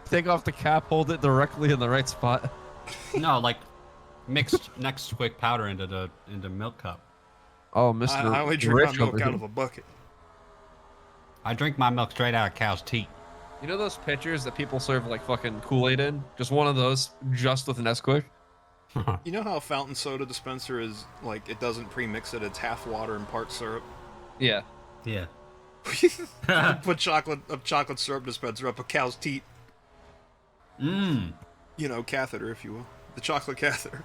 S2: Take off the cap, hold it directly in the right spot.
S3: No, like mixed Nesquik powder into milk cup.
S2: Oh, Mr.
S4: I only drink
S2: Rich
S4: my
S2: over
S4: milk out
S2: here.
S4: of a bucket.
S3: I drink my milk straight out of cow's teat.
S2: You know those pitchers that people serve like fucking Kool-Aid in? Just one of those, just with Nesquik.
S4: You know how a fountain soda dispenser is like it doesn't pre-mix it; it's half water and part syrup.
S2: Yeah.
S3: Yeah.
S4: Put chocolate syrup dispenser up a cow's teat.
S3: Mmm.
S4: You know, catheter, if you will, the chocolate catheter.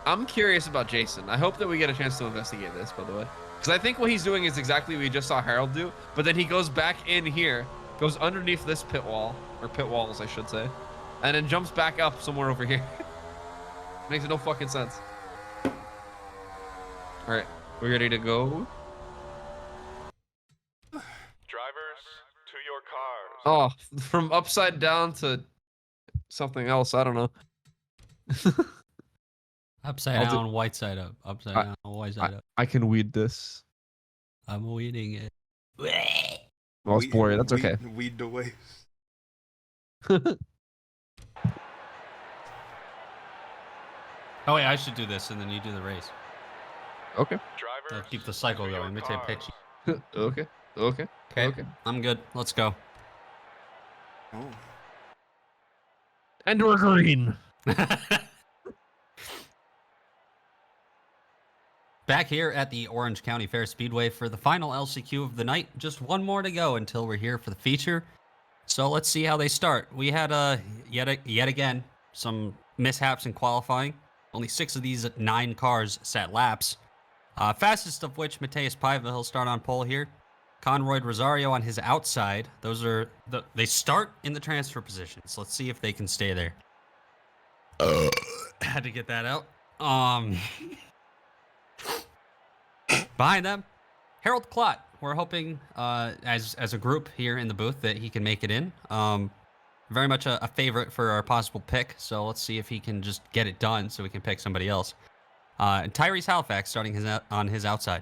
S2: I'm curious about Jason. I hope that we get a chance to investigate this, by the way. Because I think what he's doing is exactly what we just saw Harold do, but then he goes back in here, goes underneath this pit wall, or pit walls, I should say, and then jumps back up somewhere over here. Makes no fucking sense. Alright, we ready to go?
S5: Drivers, to your cars.
S2: Oh, from upside down to something else, I don't know.
S3: Upside
S2: I'll do-
S3: down, white side up. Upside down, white side up.
S2: I can weed this.
S3: I'm weeding it.
S2: Well, it's blurry, that's okay.
S4: Weed the waste.
S3: Oh wait, I should do this, and then you do the race.
S2: Okay.
S3: That'll
S5: Drivers,
S3: keep the cycle
S5: to your
S3: going. Let me take a
S5: cars.
S3: picture.
S2: Okay. Okay.
S3: Okay. I'm good. Let's go.
S4: Oh.
S2: And we're green.
S3: Back here at the Orange County Fair Speedway for the final LCQ of the night. Just one more to go until we're here for the feature. So let's see how they start. We had yet again some mishaps in qualifying. Only 6 of these 9 cars set laps. Fastest of which Mateus Paiva. He'll start on pole here. Conroy Rosario on his outside. Those are they start in the transfer positions. Let's see if they can stay there. Had to get that out. Behind them, Harold Klott. We're hoping, as a group here in the booth, that he can make it in. Very much a favorite for our possible pick. So let's see if he can just get it done, so we can pick somebody else. And Tyrese Halifax starting on his outside.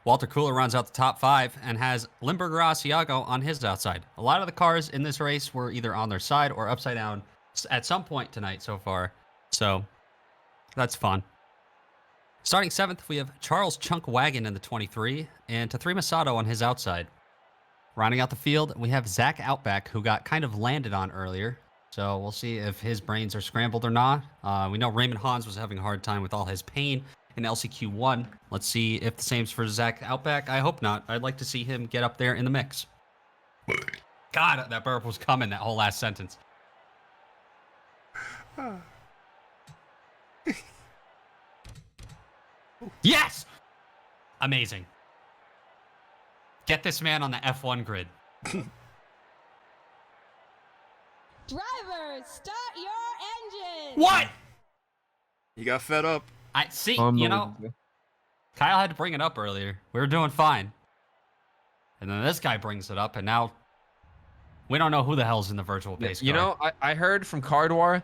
S3: Walter Cooler rounds out the top 5 and has Limburger Asiago on his outside. A lot of the cars in this race were either on their side or upside down at some point tonight so far. So that's fun. Starting 7th, we have Charles Chunk Wagon in the 23 and Tathrima Sato on his outside. Rounding out the field, we have Zach Outback, who got kind of landed on earlier. So we'll see if his brains are scrambled or not. We know Raymond Hans was having a hard time with all his pain in LCQ1. Let's see if the same's for Zach Outback. I hope not. I'd like to see him get up there in the mix. God, that burp was coming, that whole last sentence. Yes! Amazing. Get this man on the F1 grid.
S7: Drivers, start your engine!
S3: What?
S4: You got fed up.
S3: I see, you know, Kyle had to bring it up earlier. We were doing fine. And then this guy brings it up, and now we don't know who the hell's in the virtual base
S2: You
S3: car.
S2: know, I heard from Cardwar,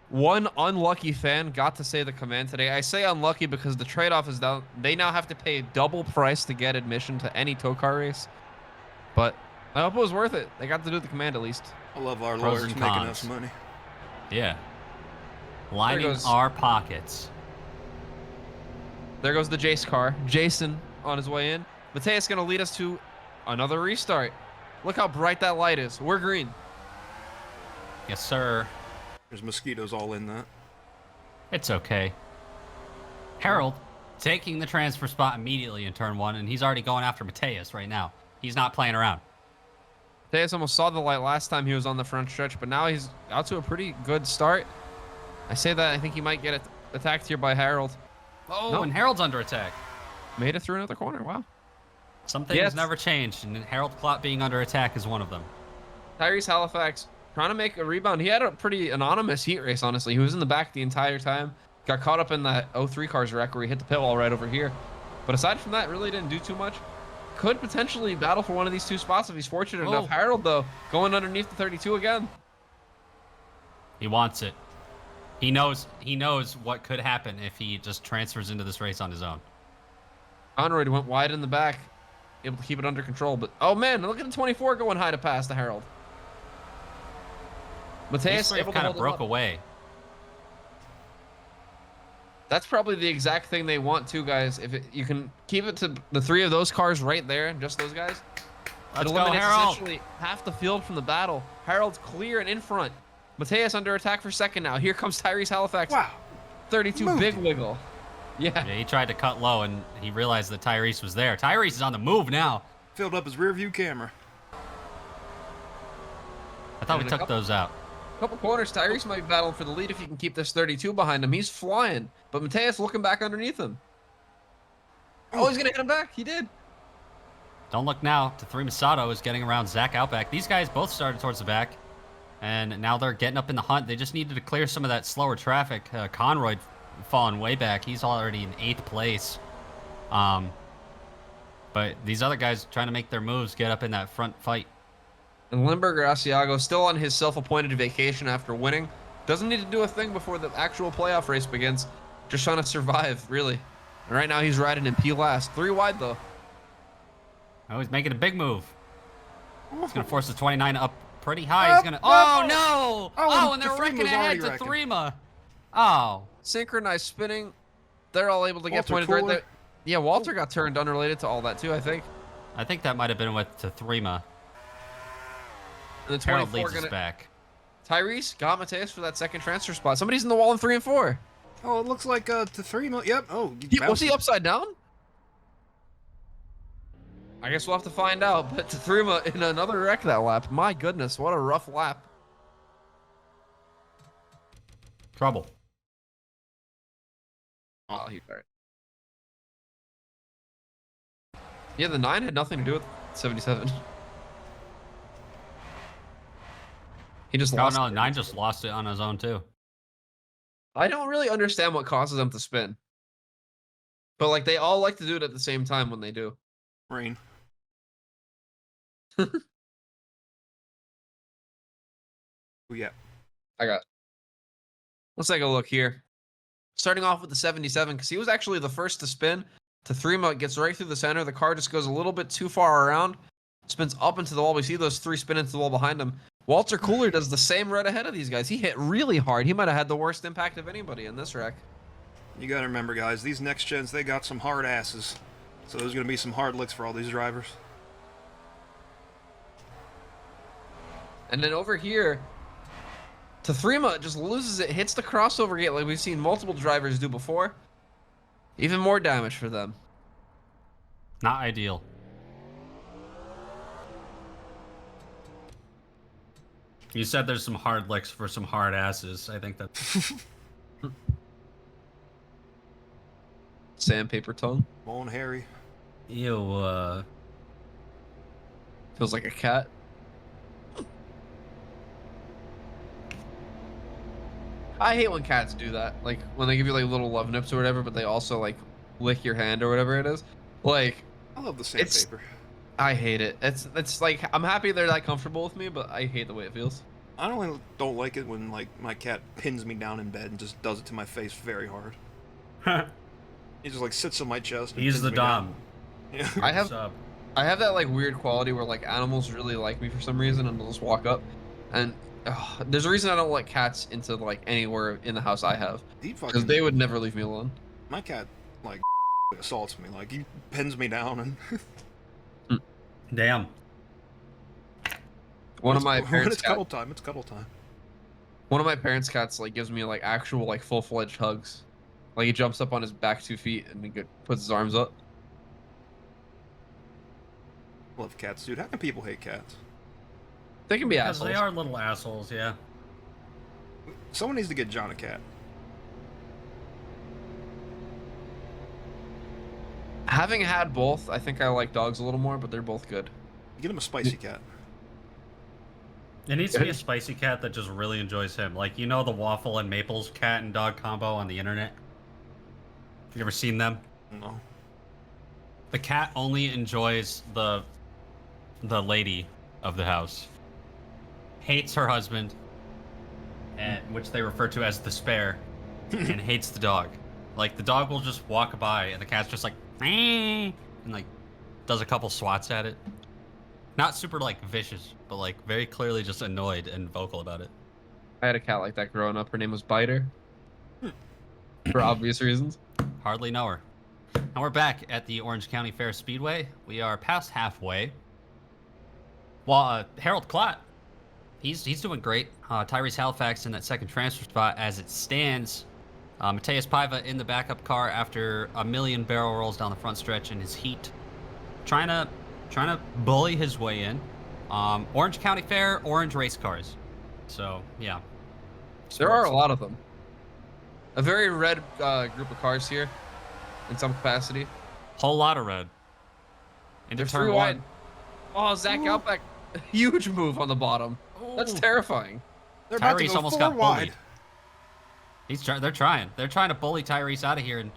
S2: one unlucky fan got to say the command today. I say unlucky because the trade-off is that they now have to pay double price to get admission to any TOECAR race. But I hope it was worth it. They got to do the command at least.
S4: I love our
S3: Pros
S4: lawyers
S3: and
S4: making
S3: cons.
S4: us money.
S3: Yeah. Lining
S2: goes-
S3: our pockets.
S2: There goes the Jace car. Jason on his way in. Mateus going to lead us to another restart. Look how bright that light is. We're green.
S3: Yes, sir.
S4: There's mosquitoes all in that.
S3: It's okay. Harold taking the transfer spot immediately in turn 1, and he's already going after Mateus right now. He's not playing around.
S2: Mateus almost saw the light last time he was on the front stretch, but now he's out to a pretty good start. I say that I think he might get it attacked here by Harold.
S3: Oh,
S2: No.
S3: and Harold's under attack.
S2: Made it through another corner. Wow.
S3: Some things
S2: Yes.
S3: never change, and Harold Klott being under attack is one of them.
S2: Tyrese Halifax trying to make a rebound. He had a pretty anonymous heat race, honestly. He was in the back the entire time. Got caught up in that 03 cars wreck where he hit the pit wall right over here. But aside from that, really didn't do too much. Could potentially battle for one of these two spots if he's fortunate enough. Harold, though, going underneath the 32 again.
S3: He wants it. He knows what could happen if he just transfers into this race on his own.
S2: Conroy went wide in the back, able to keep it under control. But, oh, man, look at the 24 going high to pass to Harold. Mateus able to
S3: kind
S2: hold
S3: of
S2: him
S3: broke
S2: up.
S3: away.
S2: That's probably the exact thing they want, too, guys. If you can keep it to the 3 of those cars right there, just those guys,
S3: Let's
S2: it
S3: go,
S2: eliminates
S3: Harold.
S2: essentially half the field from the battle. Harold's clear and in front. Mateus under attack for second now. Here comes Tyrese Halifax.
S4: Wow.
S2: 32
S4: Moved
S2: big
S4: it.
S2: wiggle. Yeah.
S3: Yeah, he tried to cut low, and he realized that Tyrese was there. Tyrese is on the move now.
S4: Filled up his rear view camera.
S3: I thought we
S2: And a
S3: took
S2: couple-
S3: those out.
S2: Couple corners, Tyrese might be battling for the lead if he can keep this 32 behind him. He's flying, but Mateus looking back underneath him. Oh, he's gonna hit him back. He did.
S3: Don't look now. Three Masato is getting around Zach Outback. These guys both started towards the back, and now they're getting up in the hunt. They just needed to clear some of that slower traffic. Conroy falling way back. He's already in 8th place. But these other guys trying to make their moves, get up in that front fight.
S2: And Limburger Asiago still on his self-appointed vacation after winning. Doesn't need to do a thing before the actual playoff race begins. Just trying to survive, really. And right now he's riding in P last. 3 wide, though.
S3: Oh, he's making a big move. He's going to force the 29 up pretty high. He's going to... Oh, no! Oh, and they're
S4: Threema's
S3: wrecking ahead
S4: already
S3: to
S4: wrecking.
S3: Threema. Oh.
S2: Synchronized spinning. They're all able to get
S4: Walter
S2: pointed right
S4: Cooler.
S2: there. Yeah, Walter got turned unrelated to all that, too, I think.
S3: I think that might have been with to Threema.
S2: And the
S3: Harold
S2: 24
S3: leads us
S2: gonna...
S3: back.
S2: Tyrese got Mateus for that second transfer spot. Somebody's in the wall in 3 and 4.
S4: Oh, it looks like to 3 mil. Yep. Oh,
S2: Was he upside down? I guess we'll have to find out. But Tathrima in another wreck that lap. My goodness, what a rough lap.
S3: Trouble.
S2: Oh, he's all right. Yeah, the 9 had nothing to do with 77. He just
S3: No,
S2: lost.
S3: no,
S2: it.
S3: 9 just lost it on his own, too.
S2: I don't really understand what causes them to spin. But, like, they all like to do it at the same time when they do.
S4: Rain. Oh, yeah.
S2: I got. Let's take a look here. Starting off with the 77, because he was actually the first to spin. Tathrima gets right through the center. The car just goes a little bit too far around. Spins up into the wall. We see those 3 spin into the wall behind him. Walter Cooler does the same right ahead of these guys. He hit really hard. He might have had the worst impact of anybody in this wreck.
S4: You gotta remember, guys, these next gens, they got some hard asses. So there's gonna be some hard licks for all these drivers.
S2: And then over here, Tathrima just loses it, hits the crossover gate like we've seen multiple drivers do before. Even more damage for them.
S3: Not ideal. You said there's some hard licks for some hard asses. I think that's...
S2: Sandpaper tongue.
S4: Bone Harry.
S3: Ew,
S2: Feels like a cat. I hate when cats do that. Like, when they give you, like, little love nips or whatever, but they also, like, lick your hand or whatever it is. Like,
S4: I love the
S2: It's-
S4: sandpaper.
S2: I hate it. It's like, I'm happy they're that comfortable with me, but I hate the way it feels.
S4: I don't like it when, like, my cat pins me down in bed and just does it to my face very hard. He just, like, sits on my chest and
S3: he's
S4: pins
S3: the
S4: me down.
S3: dom.
S4: Yeah.
S2: I have
S3: Sub.
S2: I have that, like, weird quality where, like, animals really like me for some reason and they'll just walk up. And there's a reason I don't let cats into, like, anywhere in the house I have.
S4: He
S2: Because
S4: fucking...
S2: they would never leave me alone.
S4: My cat, like, assaults me. Like, he pins me down and...
S3: Damn.
S2: One of my
S4: When
S2: parents'
S4: it's
S2: cat,
S4: cuddle time, it's cuddle time.
S2: one of my parents' cats, like, gives me, like, actual, like, full-fledged hugs. Like, he jumps up on his back 2 feet and he puts his arms up.
S4: Love cats, dude. How can people hate cats?
S2: They can be
S3: Because
S2: assholes.
S3: they are little assholes, yeah.
S4: Someone needs to get John a cat.
S2: Having had both, I think I like dogs a little more, but they're both good.
S4: Get him a spicy cat.
S3: It needs to be a spicy cat that just really enjoys him. Like, you know the waffle and maples cat and dog combo on the internet? Have you ever seen them?
S4: No.
S3: The cat only enjoys the lady of the house. Hates her husband, and which they refer to as the spare, and hates the dog. Like, the dog will just walk by, and the cat's just like, and like, does a couple swats at it. Not super, like, vicious, but, like, very clearly just annoyed and vocal about it.
S2: I had a cat like that growing up. Her name was Biter. For obvious reasons.
S3: Hardly know her. And we're back at the Orange County Fair Speedway. We are past halfway. Well, Harold Klatt, he's doing great. Tyrese Halifax in that second transfer spot as it stands. Mateus Paiva in the backup car after a million barrel rolls down the front stretch in his heat. Trying to bully his way in. Orange County Fair, orange race cars. So, yeah.
S2: There are a lot of them. A very red group of cars here, in some capacity.
S3: Whole lot of red. Into
S2: They're
S3: turn
S2: three
S3: one.
S2: wide. Oh, Zach Outback, huge move on the bottom. That's terrifying.
S4: They're about to
S3: Tyrese
S4: go
S3: almost
S4: four
S3: got
S4: wide.
S3: bullied. They're trying. They're trying to bully Tyrese out of here, and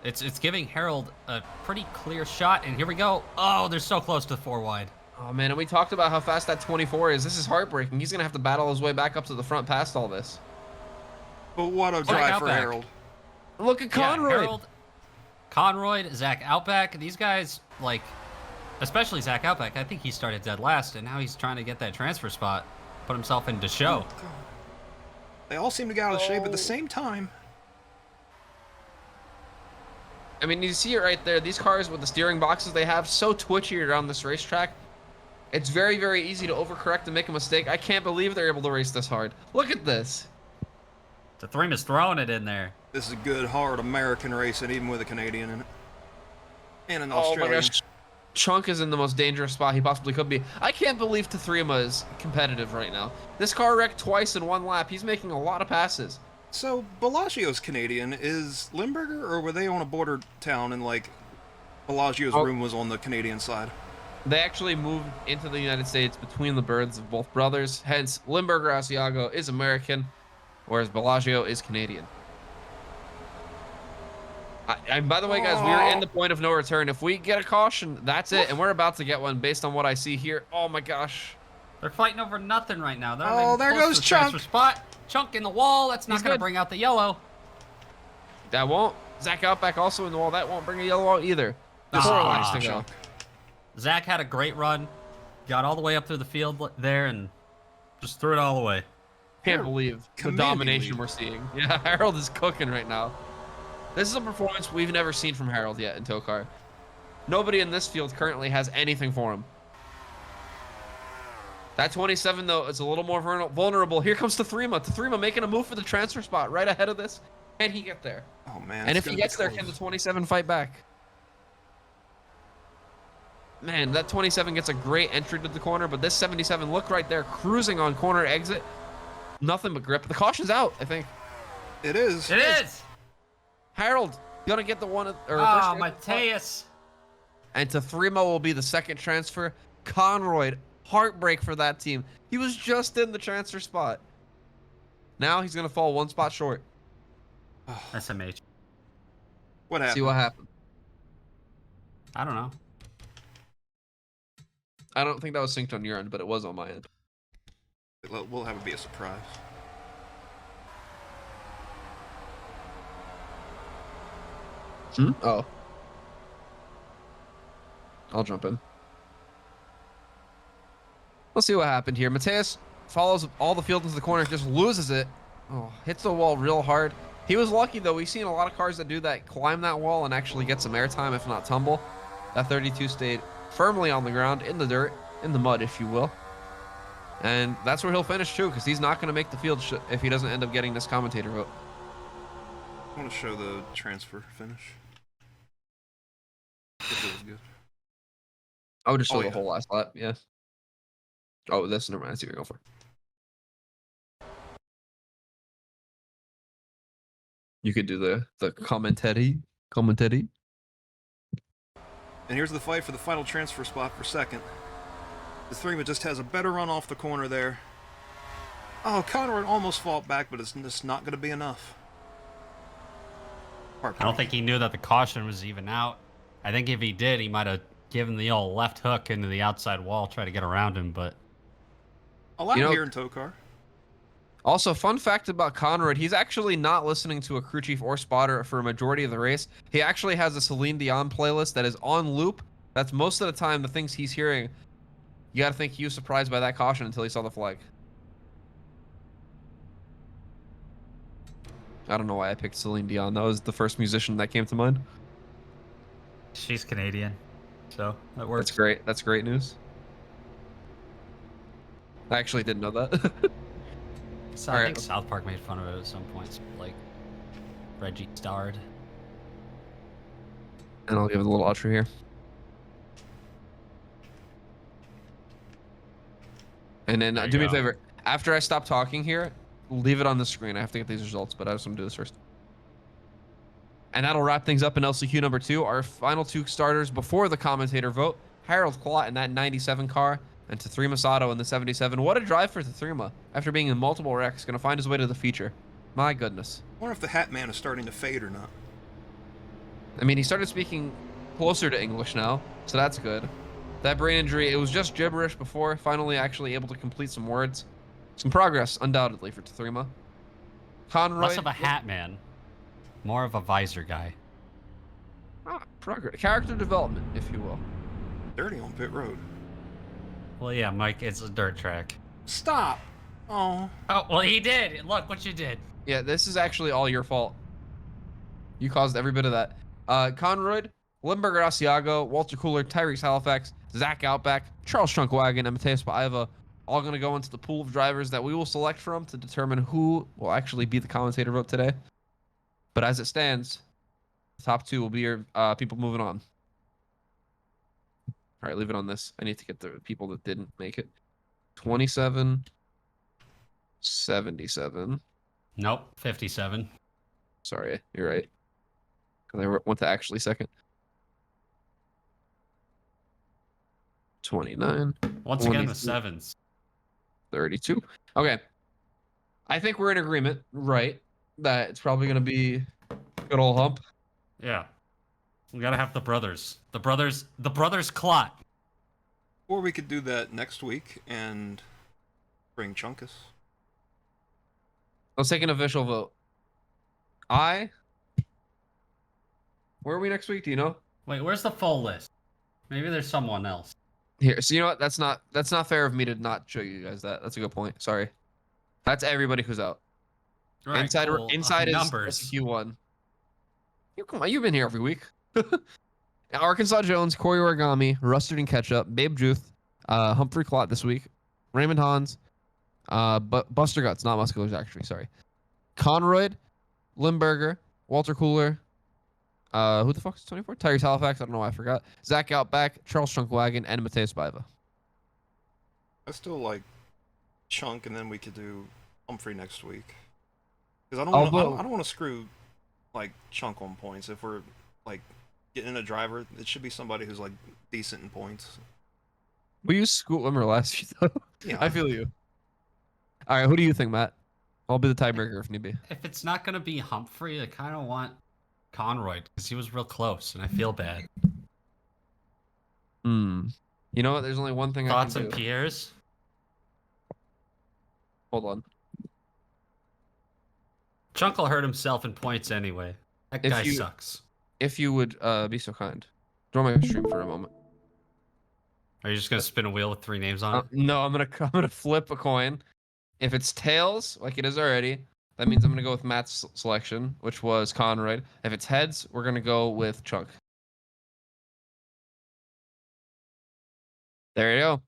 S3: it's giving Harold a pretty clear shot. And here we go. Oh, they're so close to the 4 wide.
S2: Oh man, and we talked about how fast that 24 is. This is heartbreaking. He's gonna have to battle his way back up to the front past all this.
S4: But what a drive for Harold.
S2: Look at Conroy.
S3: Yeah, Harold, Conroy, Zach Outback. These guys, like, especially Zach Outback. I think he started dead last, and now he's trying to get that transfer spot, put himself into show.
S4: Oh, God. They all seem to get out of shape at the same time.
S2: I mean, you see it right there. These cars with the steering boxes they have, so twitchy around this racetrack. It's very, very easy to overcorrect and make a mistake. I can't believe they're able to race this hard. Look at this.
S3: The Threem is throwing it in there.
S4: This is good, hard American racing, even with a Canadian in it. And an
S2: Oh my
S4: Australian.
S2: gosh. Chunk is in the most dangerous spot he possibly could be. I can't believe Tathrima is competitive right now. This car wrecked twice in one lap. He's making a lot of passes.
S4: So, Bellagio's Canadian. Is Limburger, or were they on a border town and, like, Bellagio's room was on the Canadian side?
S2: They actually moved into the United States between the births of both brothers. Hence, Limburger Asiago is American, whereas Bellagio is Canadian. And by the way, guys, we are in the point of no return. If we get a caution, that's it. And we're about to get one based on what I see here. Oh, my gosh.
S3: They're fighting over nothing right now. They're
S4: Oh, there goes Chunk.
S3: Spot. Chunk in the wall. That's not
S2: He's
S3: going to
S2: good.
S3: bring out the yellow.
S2: That won't. Zach Outback also in the wall. That won't bring a yellow out either.
S4: This is
S2: Four
S4: fine,
S2: laps to go.
S4: Chunk.
S3: Zach had a great run. Got all the way up through the field there and just threw it all away.
S2: Can't believe the
S4: commanding
S2: domination
S4: lead.
S2: we're seeing. Yeah, Harold is cooking right now. This is a performance we've never seen from Harold yet in TOECAR. Nobody in this field currently has anything for him. That 27, though, is a little more vulnerable. Here comes Tathrima. Tathrima making a move for the transfer spot right ahead of this. Can he get there?
S4: Oh, man.
S2: And
S4: it's
S2: if he
S4: gonna be
S2: gets there,
S4: close.
S2: can the 27 fight back? Man, that 27 gets a great entry to the corner, but this 77, look right there, cruising on corner exit. Nothing but grip. The caution's out, I think.
S4: It is.
S3: It is.
S2: Harold, gonna get the one or
S3: Oh,
S2: first
S3: Mateus.
S2: and Tathrima will be the second transfer. Conroy, heartbreak for that team. He was just in the transfer spot. Now he's gonna fall one spot short.
S3: SMH.
S4: What happened?
S2: See what happens.
S3: I don't know.
S2: I don't think that was synced on your end, but it was on my end.
S4: We'll have it be a surprise.
S2: Oh. I'll jump in. Let's see what happened here. Mateus follows all the field into the corner, just loses it. Oh, hits the wall real hard. He was lucky, though. We've seen a lot of cars that do that, climb that wall and actually get some airtime, if not tumble. That 32 stayed firmly on the ground, in the dirt, in the mud, if you will. And that's where he'll finish, too, because he's not going to make the field if he doesn't end up getting this commentator vote.
S4: I want to show the transfer finish. If it was good.
S2: I would just show
S4: Oh,
S2: the
S4: yeah.
S2: whole last lap, yeah. Oh, this, never mind. I see what you're going for. You could do the commentary.
S4: And here's the fight for the final transfer spot for second. The Threema just has a better run off the corner there. Oh, Conrad almost fought back, but it's just not going to be enough.
S3: I don't think he knew that the caution was even out. I think if he did, he might have given the old left hook into the outside wall, try to get around him, but...
S4: Allowed
S2: You know-
S4: here in TOECAR.
S2: Also, fun fact about Conrad, he's actually not listening to a crew chief or spotter for a majority of the race. He actually has a Celine Dion playlist that is on loop. That's most of the time the things he's hearing. You gotta think he was surprised by that caution until he saw the flag. I don't know why I picked Celine Dion. That was the first musician that came to mind.
S3: She's Canadian, so that works.
S2: That's great. That's great news. I actually didn't know that.
S3: So
S2: All
S3: I
S2: right.
S3: think South Park made fun of it at some points, like Reggie starred.
S2: And I'll give it a little outro here. And then
S3: There you
S2: do me a
S3: go.
S2: favor. After I stop talking here, leave it on the screen. I have to get these results, but I just want to do this first. And that'll wrap things up in LCQ number 2. Our final 2 starters before the commentator vote. Harold Klott in that 97 car and Tathrima Sato in the 77. What a drive for Tathrima. After being in multiple wrecks, going to find his way to the feature. My goodness.
S4: I wonder if the Hat Man is starting to fade or not.
S2: I mean, he started speaking closer to English now, so that's good. That brain injury, it was just gibberish before, finally actually able to complete some words. Some progress, undoubtedly, for Tathrima. Conroy.
S3: Less of a hat man, more of a visor guy.
S2: Progress. Character development, if you will.
S4: Dirty on pit road.
S3: Well, yeah, Mike, it's a dirt track.
S4: Stop! Oh.
S3: Oh, well, he did. Look what you did.
S2: Yeah, this is actually all your fault. You caused every bit of that. Conroy, Limburger Asiago, Walter Cooler, Tyrese Halifax, Zach Outback, Charles Trunkwagon, and Mateus Paiva, all going to go into the pool of drivers that we will select from to determine who will actually be the commentator vote today. But as it stands, the top 2 will be your people moving on. All right, leave it on this. I need to get the people that didn't make it. 27, 77.
S3: Nope, 57.
S2: Sorry, you're right. 'Cause I went to actually second. 29,
S3: Once again,
S2: 22.
S3: the sevens.
S2: 32. Okay. I think we're in agreement, right? That it's probably going to be good old hump.
S3: Yeah. We gotta have the brothers. The brothers clot.
S4: Or we could do that next week and bring Chunkus.
S2: Let's take an official vote. Where are we next week? Do you know?
S3: Wait, where's the full list? Maybe there's someone else.
S2: Here. So you know what? That's not fair of me to not show you guys that. That's a good point. Sorry. That's everybody who's out.
S3: Right,
S2: inside
S3: cool.
S2: inside is
S3: Numbers.
S2: SQ1. You come on, you've been here every week. Arkansas Jones, Corey Origami, Rustard and Ketchup, Babe Juth, Humphrey Clot this week, Raymond Hans, but Buster Guts, not Musculars actually, sorry. Conroy, Limburger, Walter Cooler, who the fuck is 24? Tyrese Halifax, I don't know why I forgot. Zach Outback, Charles Trunkwagon, and Mateus Paiva.
S4: I still like Chunk, and then we could do Humphrey next week. Because I don't want to screw like Chunk on points. If we're like getting a driver, it should be somebody who's like decent in points.
S2: We used Scoot Limmer last year, though.
S4: Yeah.
S2: I feel you. All right, who do you think, Matt? I'll be the tiebreaker if need be.
S3: If it's not gonna be Humphrey, I kind of want Conroy because he was real close, and I feel bad.
S2: You know what? There's only one thing
S3: Thoughts
S2: I
S3: on
S2: can do.
S3: Pierre's?
S2: Hold on.
S3: Chunk will hurt himself in points anyway. That
S2: If
S3: guy
S2: you-
S3: sucks.
S2: If you would be so kind. Draw my stream for a moment.
S3: Are you just gonna spin a wheel with 3 names on it?
S2: No, I'm gonna flip a coin. If it's tails, like it is already, that means I'm gonna go with Matt's selection, which was Conroy. If it's heads, we're gonna go with Chunk. There you go.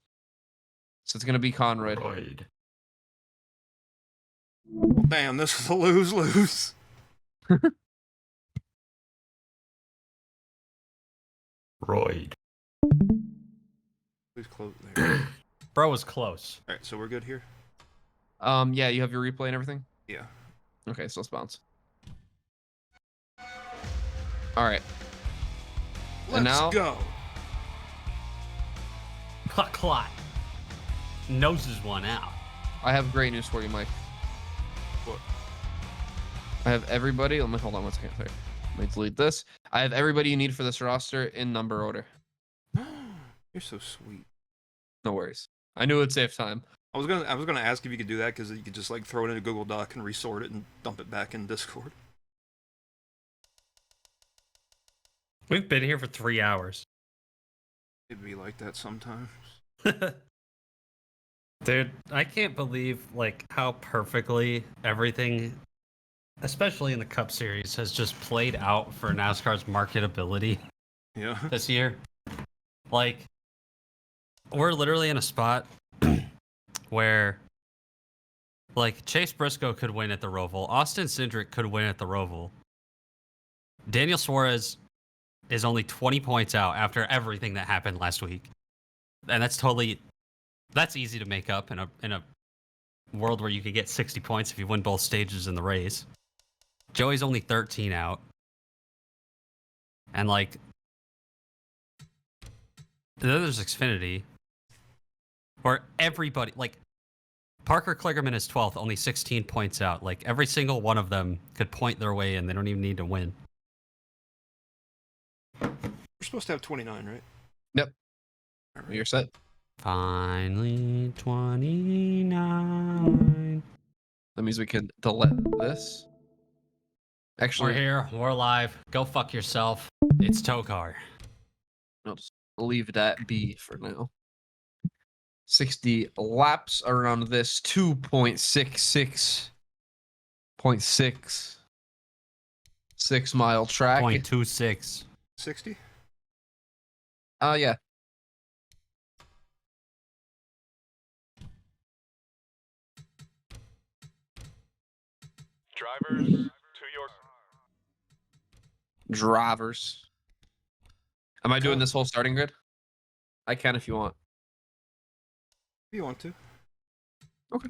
S2: So it's gonna be Conroy.
S3: Royd.
S4: Damn, this is a lose-lose.
S3: Royd.
S4: Who's close there?
S3: Bro was close.
S4: Alright, so we're good here?
S2: Yeah, you have your replay and everything?
S4: Yeah.
S2: Okay, so let's bounce. Alright.
S4: Let's
S2: And now
S4: go.
S3: Clot clot. Noses one out.
S2: I have great news for you, Mike.
S4: What?
S2: I have everybody. Let me hold on one second. Sorry. Let me delete this. I have everybody you need for this roster in number order.
S4: You're so sweet.
S2: No worries. I knew it'd save time.
S4: I was gonna ask if you could do that because you could just like throw it in a Google Doc and resort it and dump it back in Discord.
S3: We've been here for 3 hours.
S4: It'd be like that sometimes.
S3: Dude, I can't believe like how perfectly everything, especially in the Cup Series, has just played out for NASCAR's marketability
S4: Yeah.
S3: this year. Like, we're literally in a spot where, like, Chase Briscoe could win at the Roval. Austin Cindric could win at the Roval. Daniel Suarez is only 20 points out after everything that happened last week. And that's easy to make up in a world where you could get 60 points if you win both stages in the race. Joey's only 13 out. And, like, then there's Xfinity, where everybody, like, Parker Kligerman is 12th, only 16 points out. Like, every single one of them could point their way in. They don't even need to win.
S4: We're supposed to have 29, right?
S2: Yep.
S4: All right.
S2: You're set.
S3: Finally, 29.
S2: That means we can delete this.
S3: We're
S2: Actually,
S3: here. We're live. Go fuck yourself. It's TOECAR.
S2: I'll just leave that be for now. 60 laps around this 2.66.6 6-mile track.
S3: 0.26.
S4: 60?
S2: Yeah.
S5: Drivers, to your...
S2: Drivers. Am I doing this whole starting grid? I can if you want.
S4: If you want to.
S2: Okay.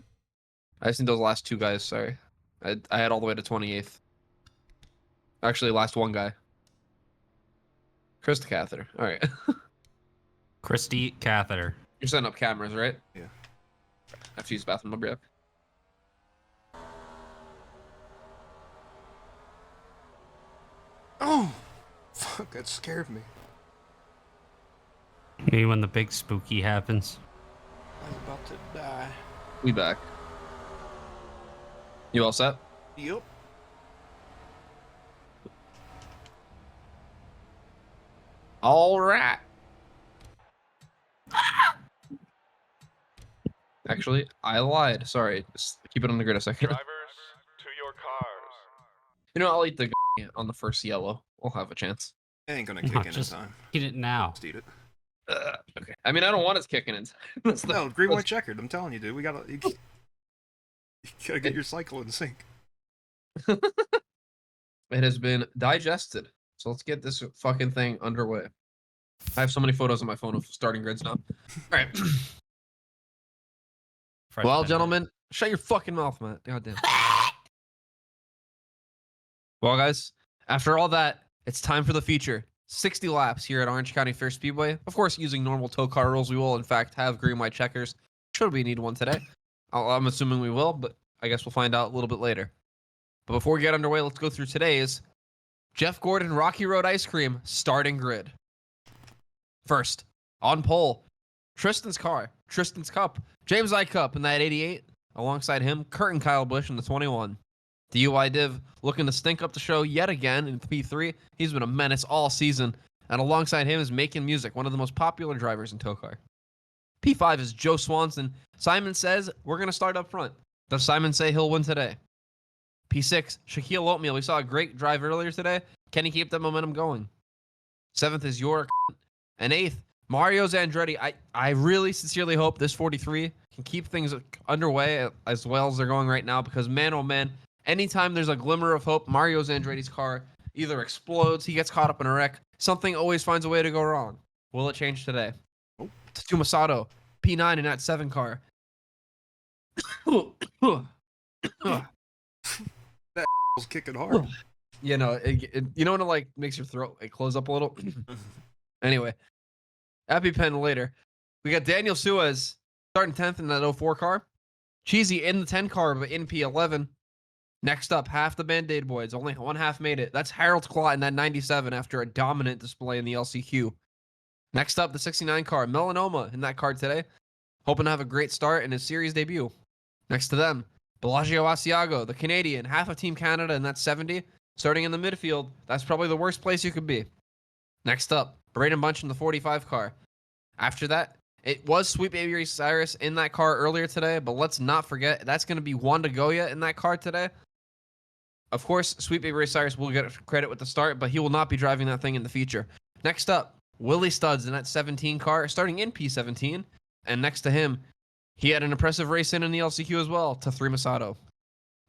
S2: I just need those last two guys, sorry. I had all the way to 28th. Actually, last one guy. Krista Catheter. All right.
S3: Christy Catheter.
S2: You're setting up cameras, right?
S4: Yeah.
S2: I have to use the bathroom. I'll be back.
S4: Oh! Fuck, that scared me.
S3: Maybe when the big spooky happens.
S4: I was about to die.
S2: We back. You all set?
S4: Yep.
S2: All right. Actually, I lied. Sorry. Just keep it on the grid a second.
S5: Drivers, to your cars.
S2: You know, I'll eat the on the first yellow. We'll have a chance.
S4: It ain't gonna
S3: No,
S4: kick in
S3: just
S4: time.
S3: eat it now.
S4: Just eat it.
S2: Okay. I mean, I don't want it kicking in. That's the-
S4: No, green, white, checkered. I'm telling you, dude. You gotta get your cycle in sync.
S2: It has been digested. So let's get this fucking thing underway. I have so many photos on my phone of starting grids now. All right.
S3: Fresh
S2: Well,
S3: pen.
S2: gentlemen, shut your fucking mouth, Matt. Goddamn. Well, guys, after all that, it's time for the feature. 60 laps here at Orange County Fair Speedway. Of course, using normal TOECAR rules, we will, in fact, have green, white checkers. Should we need one today? I'm assuming we will, but I guess we'll find out a little bit later. But before we get underway, let's go through today's Jeff Gordon Rocky Road Ice Cream starting grid. First, on pole, Tristan's car, Tristan's Cup, James I. Cup in that 88. Alongside him, Kurt and Kyle Busch in the 21. The UI Div looking to stink up the show yet again in P3. He's been a menace all season. And alongside him is Making Music, one of the most popular drivers in TOECAR. P5 is Joe Swanson. Simon says, we're going to start up front. Does Simon say he'll win today? P6, Shaquille Oatmeal. We saw a great drive earlier today. Can he keep that momentum going? 7th is York. And 8th, Mario Andretti. I really sincerely hope this 43 can keep things underway as well as they're going right now, because man, oh man, anytime there's a glimmer of hope, Mario Andretti's car either explodes, he gets caught up in a wreck, something always finds a way to go wrong. Will it change today?
S4: Nope.
S2: Tatuma Sato, P9 in that 7 car.
S4: Was kicking hard.
S2: You know, you know when it like makes your throat close up a little. Anyway, EpiPen later. We got Daniel Suez starting 10th in that 04 car. Cheesy in the 10 car, but in P11. Next up, half the Band-Aid boys. Only one half made it. That's Harold Claw in that 97 after a dominant display in the LCQ. Next up, the 69 car. Melanoma in that car today. Hoping to have a great start in his series debut. Next to them, Bellagio Asiago, the Canadian. Half of Team Canada in that 70. Starting in the midfield. That's probably the worst place you could be. Next up, Braden Bunch in the 45 car. After that, it was Sweet Baby Cyrus in that car earlier today, but let's not forget, that's going to be Wanda Goya in that car today. Of course, Sweet Baby Cyrus will get credit with the start, but he will not be driving that thing in the future. Next up, Willie Studs in that 17 car, starting in P17. And next to him, he had an impressive race in the LCQ as well, to 3 Masato.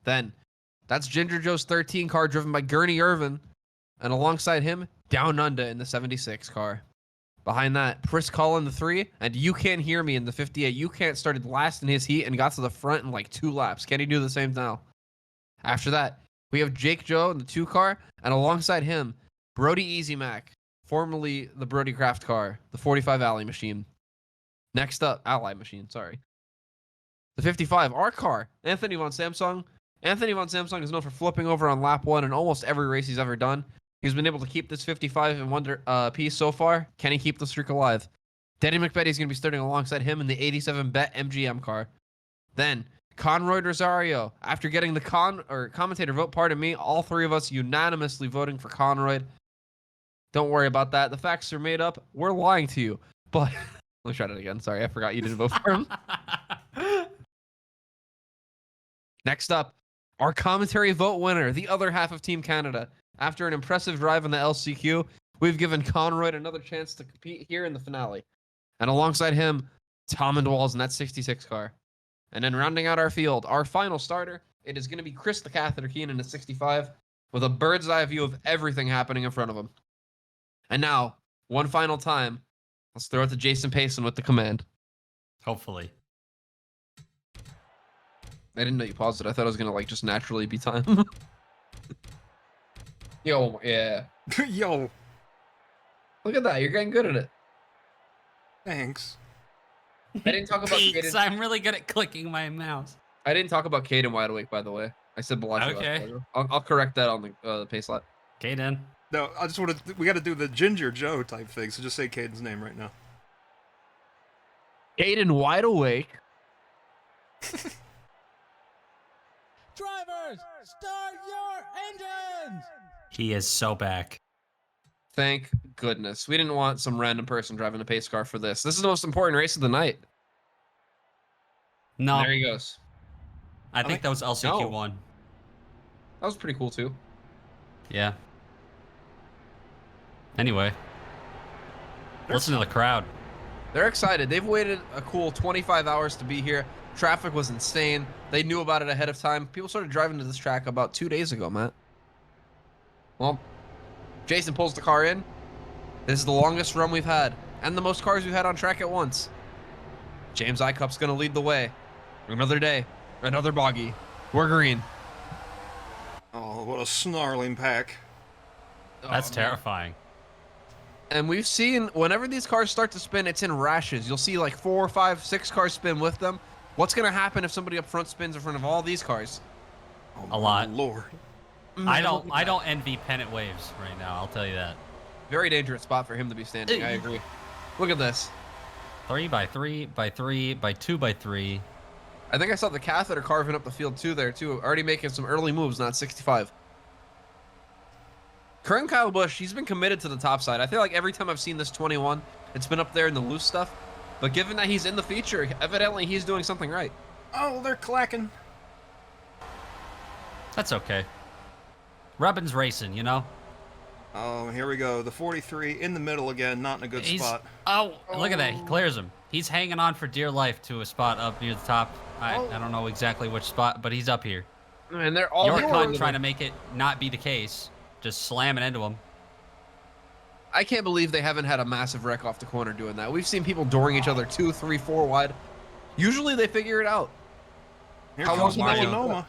S2: Then, that's Ginger Joe's 13 car, driven by Gurney Irvin. And alongside him, Down Under in the 76 car. Behind that, Chris Cullen, the 3, and You Can't Hear Me in the 58. You Can't started last in his heat and got to the front in like 2 laps. Can he do the same now? After that, we have Jake Joe in the 2 car, and alongside him, Brody Easy Mac, formerly the Brody Craft car, the 45 Ally machine. Next up, Ally machine, sorry. The 55, our car, Anthony Von Samsung. Anthony Von Samsung is known for flipping over on lap 1 in almost every race he's ever done. He's been able to keep this 55 in one piece so far. Can he keep the streak alive? Danny McBetty is going to be starting alongside him in the 87 Bet MGM car. Then, Conroy Rosario. After getting the commentator vote, pardon me, all 3 of us unanimously voting for Conroy. Don't worry about that. The facts are made up. We're lying to you. But, let me try that again. Sorry, I forgot you didn't vote for him. Next up, our commentary vote winner, the other half of Team Canada. After an impressive drive in the LCQ, we've given Conroy another chance to compete here in the finale. And alongside him, Tom and Walls in that 66 car. And then rounding out our field, our final starter, it is going to be Chris the Catheter Keenan in the 65 with a bird's eye view of everything happening in front of him. And now, one final time, let's throw it to Jason Payson with the command.
S3: Hopefully.
S2: I didn't know you paused it. I thought it was going to just naturally be time. Yo, yeah.
S4: Yo.
S2: Look at that. You're getting good at it.
S4: Thanks.
S2: I didn't talk about
S3: Thanks, I'm really good at clicking my mouse.
S2: I didn't talk about Caden Wide Awake, by the way. I said Bellagio.
S3: Okay.
S2: I'll correct that on the pace lap.
S3: Caden.
S4: No, I just want to. We got to do the Ginger Joe type thing. So just say Caden's name right now.
S2: Caden Wide Awake.
S6: Drivers, start your engines!
S3: He is so back.
S2: Thank goodness. We didn't want some random person driving a pace car for this. This is the most important race of the night.
S3: No.
S2: There he goes.
S3: I think that was LCQ1.
S2: That was pretty cool, too.
S3: Yeah. Anyway. Listen to the crowd.
S2: They're excited. They've waited a cool 25 hours to be here. Traffic was insane. They knew about it ahead of time. People started driving to this track about 2 days ago, Matt. Well, Jason pulls the car in. This is the longest run we've had, and the most cars we've had on track at once. James Icup's going to lead the way. Another day, another bogey. We're green.
S4: Oh, what a snarling pack.
S3: That's terrifying.
S2: And we've seen, whenever these cars start to spin, it's in rashes. You'll see like 4, 5, 6 cars spin with them. What's going to happen if somebody up front spins in front of all these cars?
S4: Oh,
S3: A lot.
S4: Lord.
S3: I don't envy Pennant Waves right now, I'll tell you that.
S2: Very dangerous spot for him to be standing. I agree. Look at this.
S3: 3x3 by 3 by 2 by 3.
S2: I think I saw the Catheter carving up the field too there too. Already making some early moves, not 65. Current Kyle Busch, he's been committed to the top side. I feel like every time I've seen this 21, it's been up there in the loose stuff. But given that he's in the feature, evidently he's doing something right.
S4: Oh, they're clacking.
S3: That's okay. Robin's racing, you know?
S4: Oh, here we go. The 43 in the middle again, not in a good spot.
S3: Oh, look at that. He clears him. He's hanging on for dear life to a spot up near the top. I don't know exactly which spot, but he's up here.
S2: And they're all
S3: York trying to make it not be the case. Just slamming into him.
S2: I can't believe they haven't had a massive wreck off the corner doing that. We've seen people dooring each other 2, 3, 4 wide. Usually they figure it out.
S4: Here
S2: How
S4: comes
S2: long
S4: Melanoma.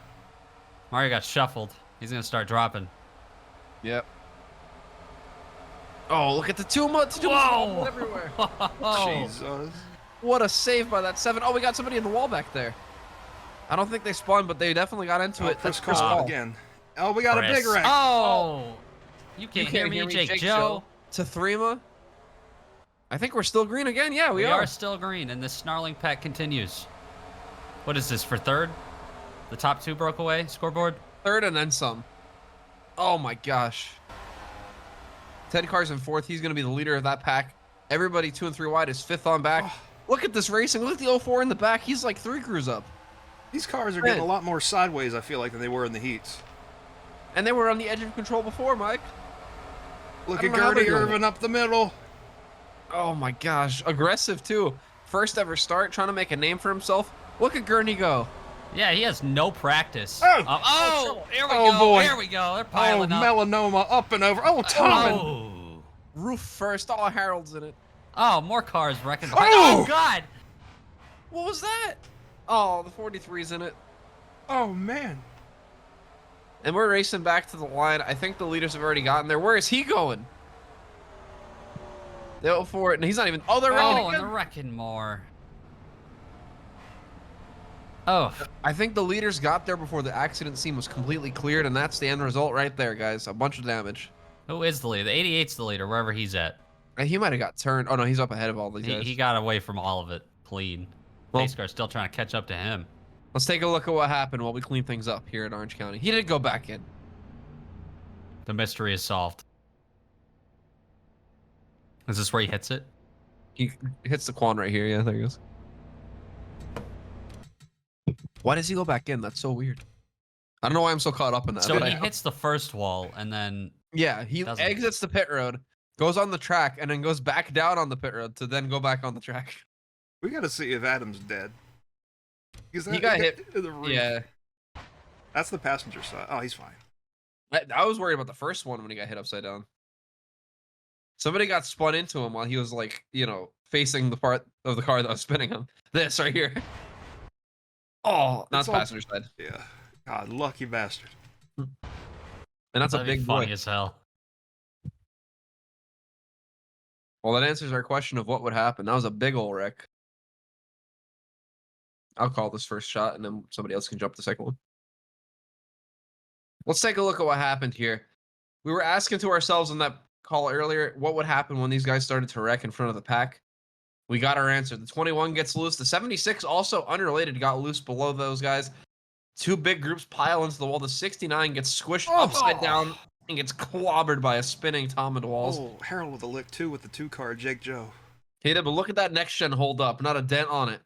S3: Mario got shuffled. He's going to start dropping.
S2: Yep. Oh, look at the two
S3: Whoa!
S2: everywhere.
S3: Oh.
S4: Jesus.
S2: What a save by that 7. Oh, we got somebody in the wall back there. I don't think they spawned, but they definitely got into it.
S4: Chris
S2: That's Chris
S4: Call
S2: Call.
S4: again. Oh, we got a big wreck.
S3: Oh! You
S2: You
S3: can't hear me, Jake Joe.
S2: To Threma. I think we're still green again. Yeah, we
S3: We
S2: are.
S3: are still green, and this snarling pack continues. What is this, for third? The top 2 broke away, scoreboard?
S2: Third and then some. Oh my gosh. Ted Carr's in 4th. He's going to be the leader of that pack. Everybody 2 and 3 wide is 5th on back. Look at this racing. Look at the 04 in the back. He's like 3 crews up.
S4: These cars are getting a lot more sideways, I feel like, than they were in the heats.
S2: And they were on the edge of control before, Mike.
S4: Look
S2: I
S4: at
S2: don't know how they're
S4: Gurney
S2: doing
S4: Irvin up the middle.
S2: Oh my gosh. Aggressive too. First ever start, trying to make a name for himself. Look at Gurney go.
S3: Yeah, he has no practice.
S4: Oh!
S3: Here we
S4: Oh,
S3: go.
S4: boy.
S3: Here we go. They're
S4: Oh,
S3: piling up.
S4: melanoma up and over. Oh, Tommen.
S3: Oh.
S2: Roof first. All Harold's in it.
S3: Oh, more cars wrecking.
S4: Oh!
S3: Oh, God.
S2: What was that? Oh, the 43's in it.
S4: Oh, man.
S2: And we're racing back to the line. I think the leaders have already gotten there. Where is he going? They'll go for it, and he's not even. Oh, they're wrecking
S3: Oh, and
S2: again.
S3: they're wrecking more. Oh,
S2: I think the leaders got there before the accident scene was completely cleared, and that's the end result right there, guys. A bunch of damage.
S3: who is the leader? The 88's the leader, wherever he's at.
S2: He might have got turned. Oh no, he's up ahead of all these guys.
S3: He got away from all of it clean.
S2: Well-
S3: Pace car's still trying to catch up to him.
S2: Let's take a look at what happened while we clean things up here in Orange County. He did go back in.
S3: The mystery is solved. Is this where he hits it?
S2: He hits the quan right here. Yeah, there he goes. Why does he go back in? That's so weird. I don't know why I'm so caught up in that.
S3: So
S2: but
S3: he
S2: I-
S3: hits the first wall, and then
S2: Yeah, he
S3: doesn't.
S2: exits the pit road, goes on the track, and then goes back down on the pit road to then go back on the track.
S4: We got to see if Adam's dead. Because
S2: He got hit.
S4: in the roof.
S2: Yeah,
S4: That's the passenger side. Oh, he's fine.
S2: I was worried about the first one when he got hit upside down. Somebody got spun into him while he was like, you know, facing the part of the car that was spinning him. This right here. Oh, that's
S4: It's all-
S2: passenger side,
S4: Yeah. God, lucky bastard.
S2: and that's a
S3: that'd be
S2: big
S3: funny
S2: boy.
S3: as hell.
S2: Well, that answers our question of what would happen. That was a big ol' wreck. I'll call this first shot, and then somebody else can jump the second one. Let's take a look at what happened here. We were asking to ourselves in that call earlier, what would happen when these guys started to wreck in front of the pack? We got our answer. The 21 gets loose. The 76, also unrelated, got loose below those guys. Two big groups pile into the wall. The 69 gets squished upside down and gets clobbered by a spinning Tom and Walls.
S4: Oh, Harold with a lick too with the 2-car Jake Joe.
S2: He did, but look at that next gen hold up. Not a dent on it.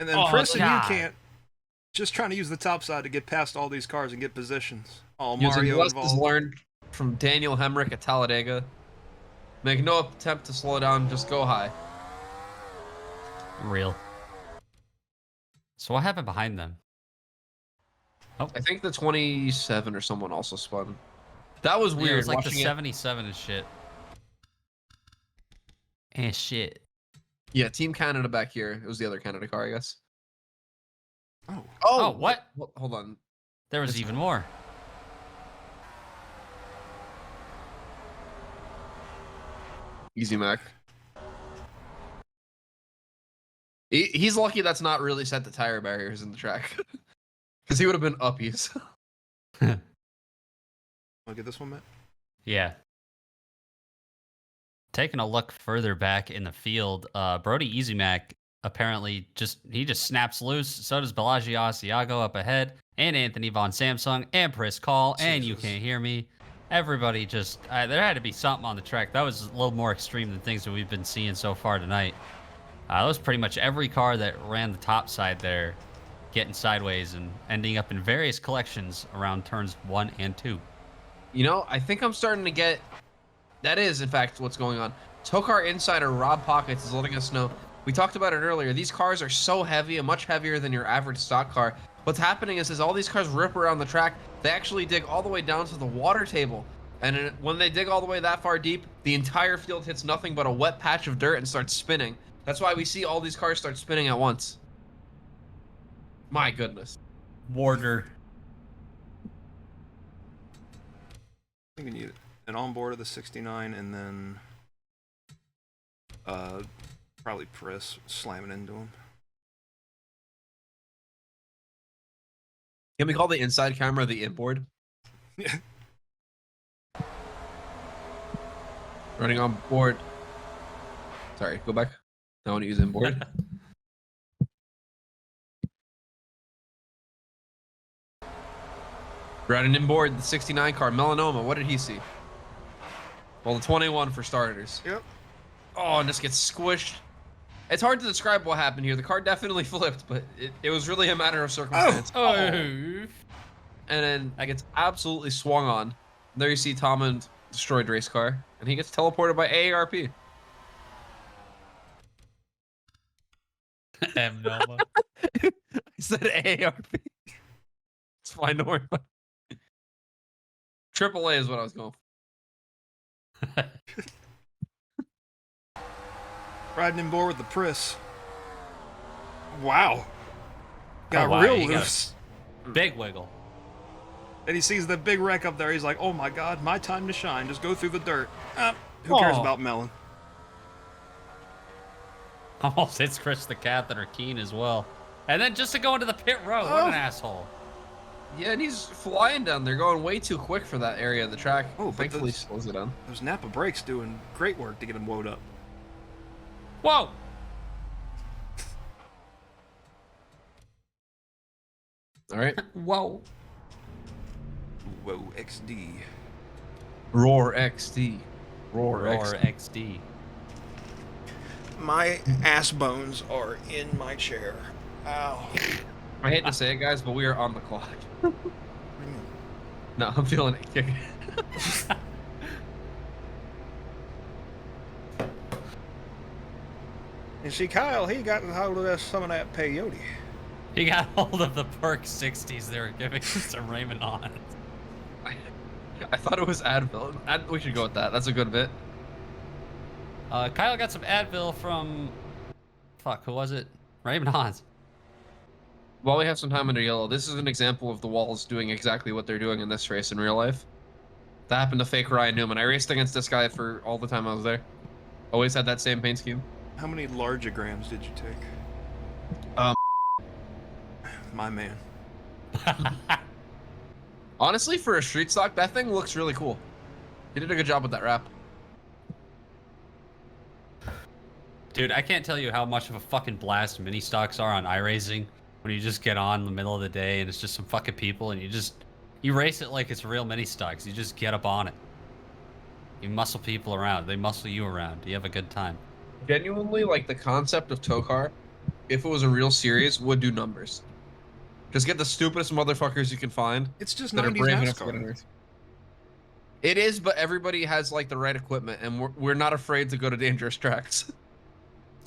S4: And then
S3: Oh,
S4: Tristan,
S3: God.
S4: you can't. Just trying to use the top side to get past all these cars and get positions. Oh,
S2: Using
S4: Mario
S2: lessons
S4: involved.
S2: learned from Daniel Hemrick at Talladega. Make no attempt to slow down, just go high.
S3: Real. So what happened behind them?
S2: I think the 27 or someone also spun. That was
S3: Yeah,
S2: weird.
S3: it was like the
S2: watching it.
S3: 77 and shit. And shit.
S2: Yeah, Team Canada back here. It was the other Canada car, I guess.
S4: Oh,
S3: Oh, what?
S2: Hold on.
S3: There was even more.
S2: Easy Mac. He's lucky that's not really set the tire barriers in the track. Because he would have been uppies.
S4: want to get this one, Matt?
S3: Yeah. Taking a look further back in the field, Brody Easymac apparently just snaps loose. So does Bellagio Asiago up ahead, and Anthony Von Samsung, and Chris Call, and You
S4: Jesus.
S3: Can't Hear Me. Everybody just there had to be something on the track. That was a little more extreme than things that we've been seeing so far tonight. That was pretty much every car that ran the top side there, getting sideways and ending up in various collections around turns 1 and 2.
S2: You know, I think I'm starting to get... That is, in fact, what's going on. TOECAR Insider Rob Pockets is letting us know. We talked about it earlier. These cars are so heavy and much heavier than your average stock car. What's happening is all these cars rip around the track. They actually dig all the way down to the water table. And when they dig all the way that far deep, the entire field hits nothing but a wet patch of dirt and starts spinning. That's why we see all these cars start spinning at once. My goodness.
S3: Warder.
S4: I think we need an onboard of the 69 and then Probably Priss slamming into him.
S2: Can we call the inside camera the inboard? Running on board. Sorry, go back. I want to use inboard. Running inboard, the 69 car, Melanoma. What did he see? Well, the 21 for starters.
S4: Yep.
S2: Oh, and this gets squished. It's hard to describe what happened here. The car definitely flipped, but it was really a matter of circumstance.
S3: Oh.
S2: And then I gets absolutely swung on. There you see Tom destroyed race car, and he gets teleported by AARP.
S3: Noma.
S2: I said AARP. It's fine, don't worry about it. AAA is what I was going for.
S4: Riding in board with the Priss. Wow. Got
S3: wow,
S4: real
S3: you got
S4: loose.
S3: Big wiggle.
S4: And he sees the big wreck up there. He's like, oh my god, my time to shine. Just go through the dirt. Who cares about Melon?
S3: Almost hits Chris the Catheter Keen as well. And then just to go into the pit road. What an asshole.
S2: Yeah, and he's flying down there, going way too quick for that area of the track.
S4: Oh, but
S2: thankfully slows it down.
S4: Those Napa brakes doing great work to get him woed up.
S3: Whoa!
S2: All right.
S3: Whoa.
S4: Whoa, XD.
S2: Roar XD.
S3: Roar XD.
S4: My ass bones are in my chair. Ow.
S2: I hate to say it, guys, but we are on the clock. No, I'm feeling it. Kick it.
S4: And see, Kyle, he got hold of some of that peyote.
S3: He got hold of the Perk 60s they were giving to Raymond on.
S2: I thought it was Advil. We should go with that. That's a good bit.
S3: Kyle got some Advil from... Fuck, who was it? Raymond Hans.
S2: While we have some time under yellow, this is an example of the walls doing exactly what they're doing in this race in real life. That happened to fake Ryan Newman. I raced against this guy for all the time I was there. Always had that same paint scheme.
S4: How many largograms did you take? My man.
S2: Honestly, for a street stock, that thing looks really cool. He did a good job with that wrap.
S3: Dude, I can't tell you how much of a fucking blast mini stocks are on iRacing when you just get on in the middle of the day and it's just some fucking people and you race it like it's real mini stocks. You just get up on it. You muscle people around. They muscle you around. You have a good time.
S2: Genuinely, like, the concept of TOECAR, if it was a real series, would do numbers. Just get the stupidest motherfuckers you can find.
S4: It's just
S2: that
S4: 90s
S2: are brave enough to get
S4: NASCAR.
S2: in race. It is, but everybody has, like, the right equipment, and we're not afraid to go to dangerous tracks.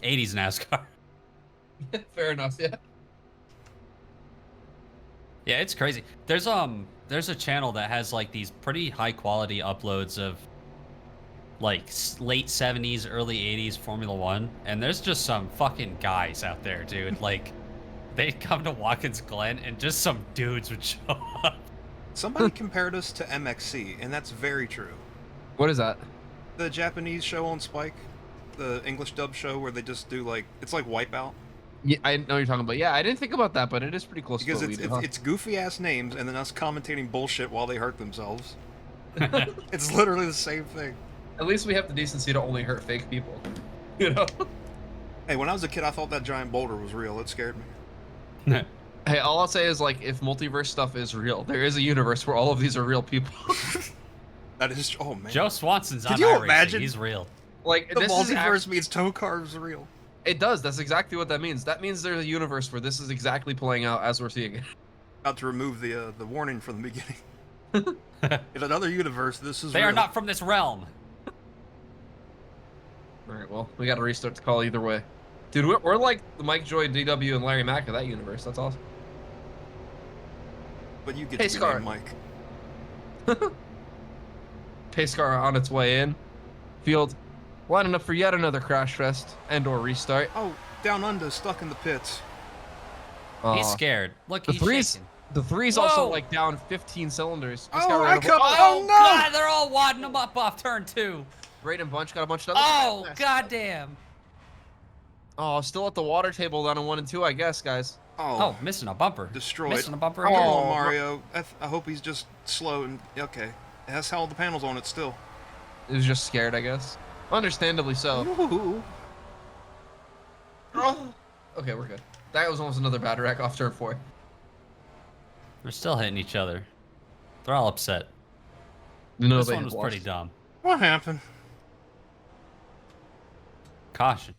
S3: 80s NASCAR.
S2: Fair enough, yeah.
S3: Yeah, it's crazy. There's a channel that has like these pretty high quality uploads of like late 70s, early 80s Formula 1, and there's just some fucking guys out there, dude. Like they'd come to Watkins Glen and just some dudes would show up.
S4: Somebody compared us to MXC, and that's very true.
S2: What is that?
S4: The Japanese show on Spike, the English dub show where they just do like, it's like Wipeout.
S2: Yeah, I know what you're talking about. Yeah, I didn't think about that, but it is pretty close
S4: Because
S2: to what we do, huh?
S4: it's goofy ass names and then us commentating bullshit while they hurt themselves. It's literally the same thing.
S2: At least we have the decency to only hurt fake people. You know?
S4: Hey, when I was a kid, I thought that giant boulder was real. It scared me.
S2: Hey, all I'll say is, like, if multiverse stuff is real, there is a universe where all of these are real people.
S4: That is, oh man.
S3: Joe Swanson's on
S4: you
S3: iRacing.
S4: imagine?
S3: He's real.
S2: Like,
S4: The
S2: this is
S4: multiverse means TOECAR is real.
S2: It does. That's exactly what that means. That means there's a universe where this is exactly playing out as we're seeing it.
S4: About to remove the warning from the beginning. In another universe, this is
S3: They
S4: real.
S3: are not from this realm.
S2: Alright, well, we gotta restart the call either way. Dude, we're like the Mike Joy, DW, and Larry Mack of that universe. That's awesome.
S4: But you get
S2: Hey,
S4: to be
S2: Scar.
S4: named Mike.
S2: Pace car on its way in. Field lining up for yet another crash fest and/or restart.
S4: Oh, down under, stuck in the pits.
S3: He's scared. Look,
S2: The
S3: he's
S2: three's
S3: shaking.
S2: the three's also
S3: Whoa.
S2: like down 15 cylinders. Just
S4: Oh,
S2: got
S4: I
S2: rid of
S4: come-
S3: Oh,
S4: no!
S3: God, they're all wadding him up off turn 2.
S2: Braden Bunch got a bunch of other.
S3: Oh, goddamn.
S2: Oh, still at the water table down in 1 and 2, I guess, guys.
S3: Oh, missing a bumper.
S4: Destroyed.
S3: Missing a bumper
S4: Come
S3: again.
S4: on, Mario. I hope he's just slow and okay. It has all the panels on it still.
S2: He was just scared, I guess. Understandably so.
S4: Ooh.
S2: Oh. Okay, we're good. That was almost another bad wreck off turn 4.
S3: They're still hitting each other. They're all upset.
S2: No,
S3: This one was pretty dumb.
S4: What happened?
S3: Caution.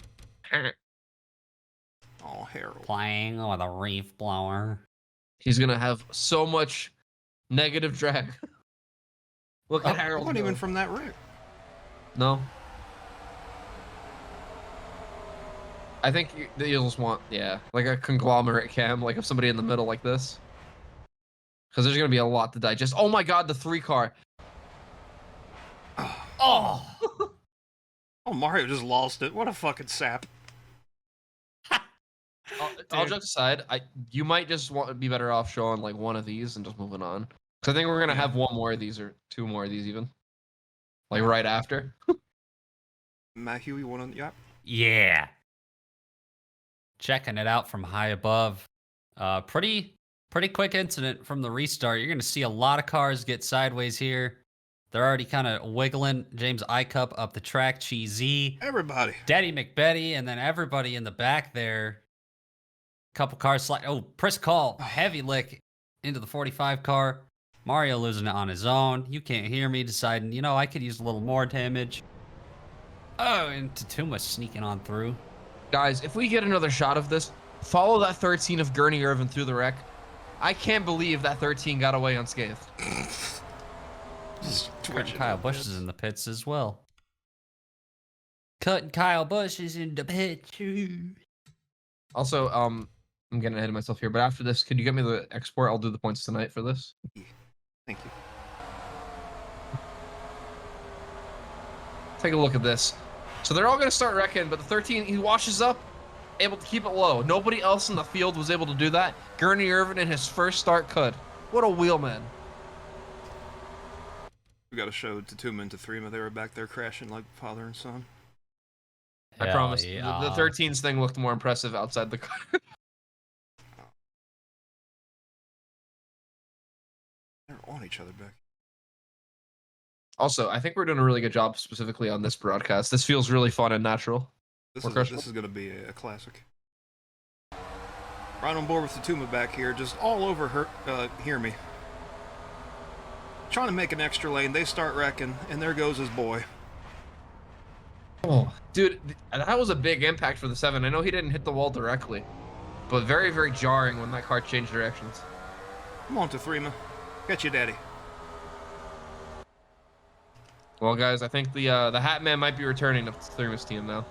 S4: Oh, Harold.
S3: Playing with a reef blower.
S2: He's gonna have so much negative drag. Look at Harold.
S4: Not even
S2: go.
S4: from that wreck.
S2: No. I think you'll just want, like a conglomerate cam, like of somebody in the middle like this. Because there's gonna be a lot to digest. Oh my God, the 3 car.
S3: Oh!
S4: Oh, Mario just lost it. What a fucking sap.
S2: All jokes aside, you might just be better off showing like one of these and just moving on. Because I think we're gonna have 1 more of these or 2 more of these even. Like right after.
S4: Matthew, you want to? Yeah.
S3: Yeah. Checking it out from high above. Pretty quick incident from the restart. You're gonna see a lot of cars get sideways here. They're already kind of wiggling. James Icup up the track. Cheesy.
S4: Everybody.
S3: Daddy McBetty, and then everybody in the back there. Couple cars slide. Oh, Priss Call. Heavy lick into the 45 car. Mario losing it on his own. You can't hear me deciding, you know, I could use a little more damage. Oh, and Tatuma sneaking on through.
S2: Guys, if we get another shot of this, follow that 13 of Gurney Irvin through the wreck. I can't believe that 13 got away unscathed.
S3: Cutting Kyle Busch is in the pits as well. Cutting Kyle Busch is in the pits.
S2: Also, I'm getting ahead of myself here, but after this, could you get me the export? I'll do the points tonight for this.
S4: Thank you.
S2: Take a look at this. So they're all going to start wrecking, but the 13, he washes up, able to keep it low. Nobody else in the field was able to do that. Gurney Irvin in his first start could. What a wheelman.
S4: We got to show Tatuma and Tathrima. They were back there crashing like father and son.
S2: I promise. The 13's thing looked more impressive outside the car.
S4: They're on each other back.
S2: Also, I think we're doing a really good job specifically on this broadcast. This feels really fun and natural.
S4: This is going to be a classic. Right on board with Tatuma back here, just all over her. Hear me. Trying to make an extra lane, they start wrecking, and there goes his boy.
S2: Oh, dude, that was a big impact for the 7. I know he didn't hit the wall directly, but very, very jarring when that car changed directions.
S4: Come on, Tathrima. Get you, daddy.
S2: Well, guys, I think the Hat Man might be returning to Tathrima's team now.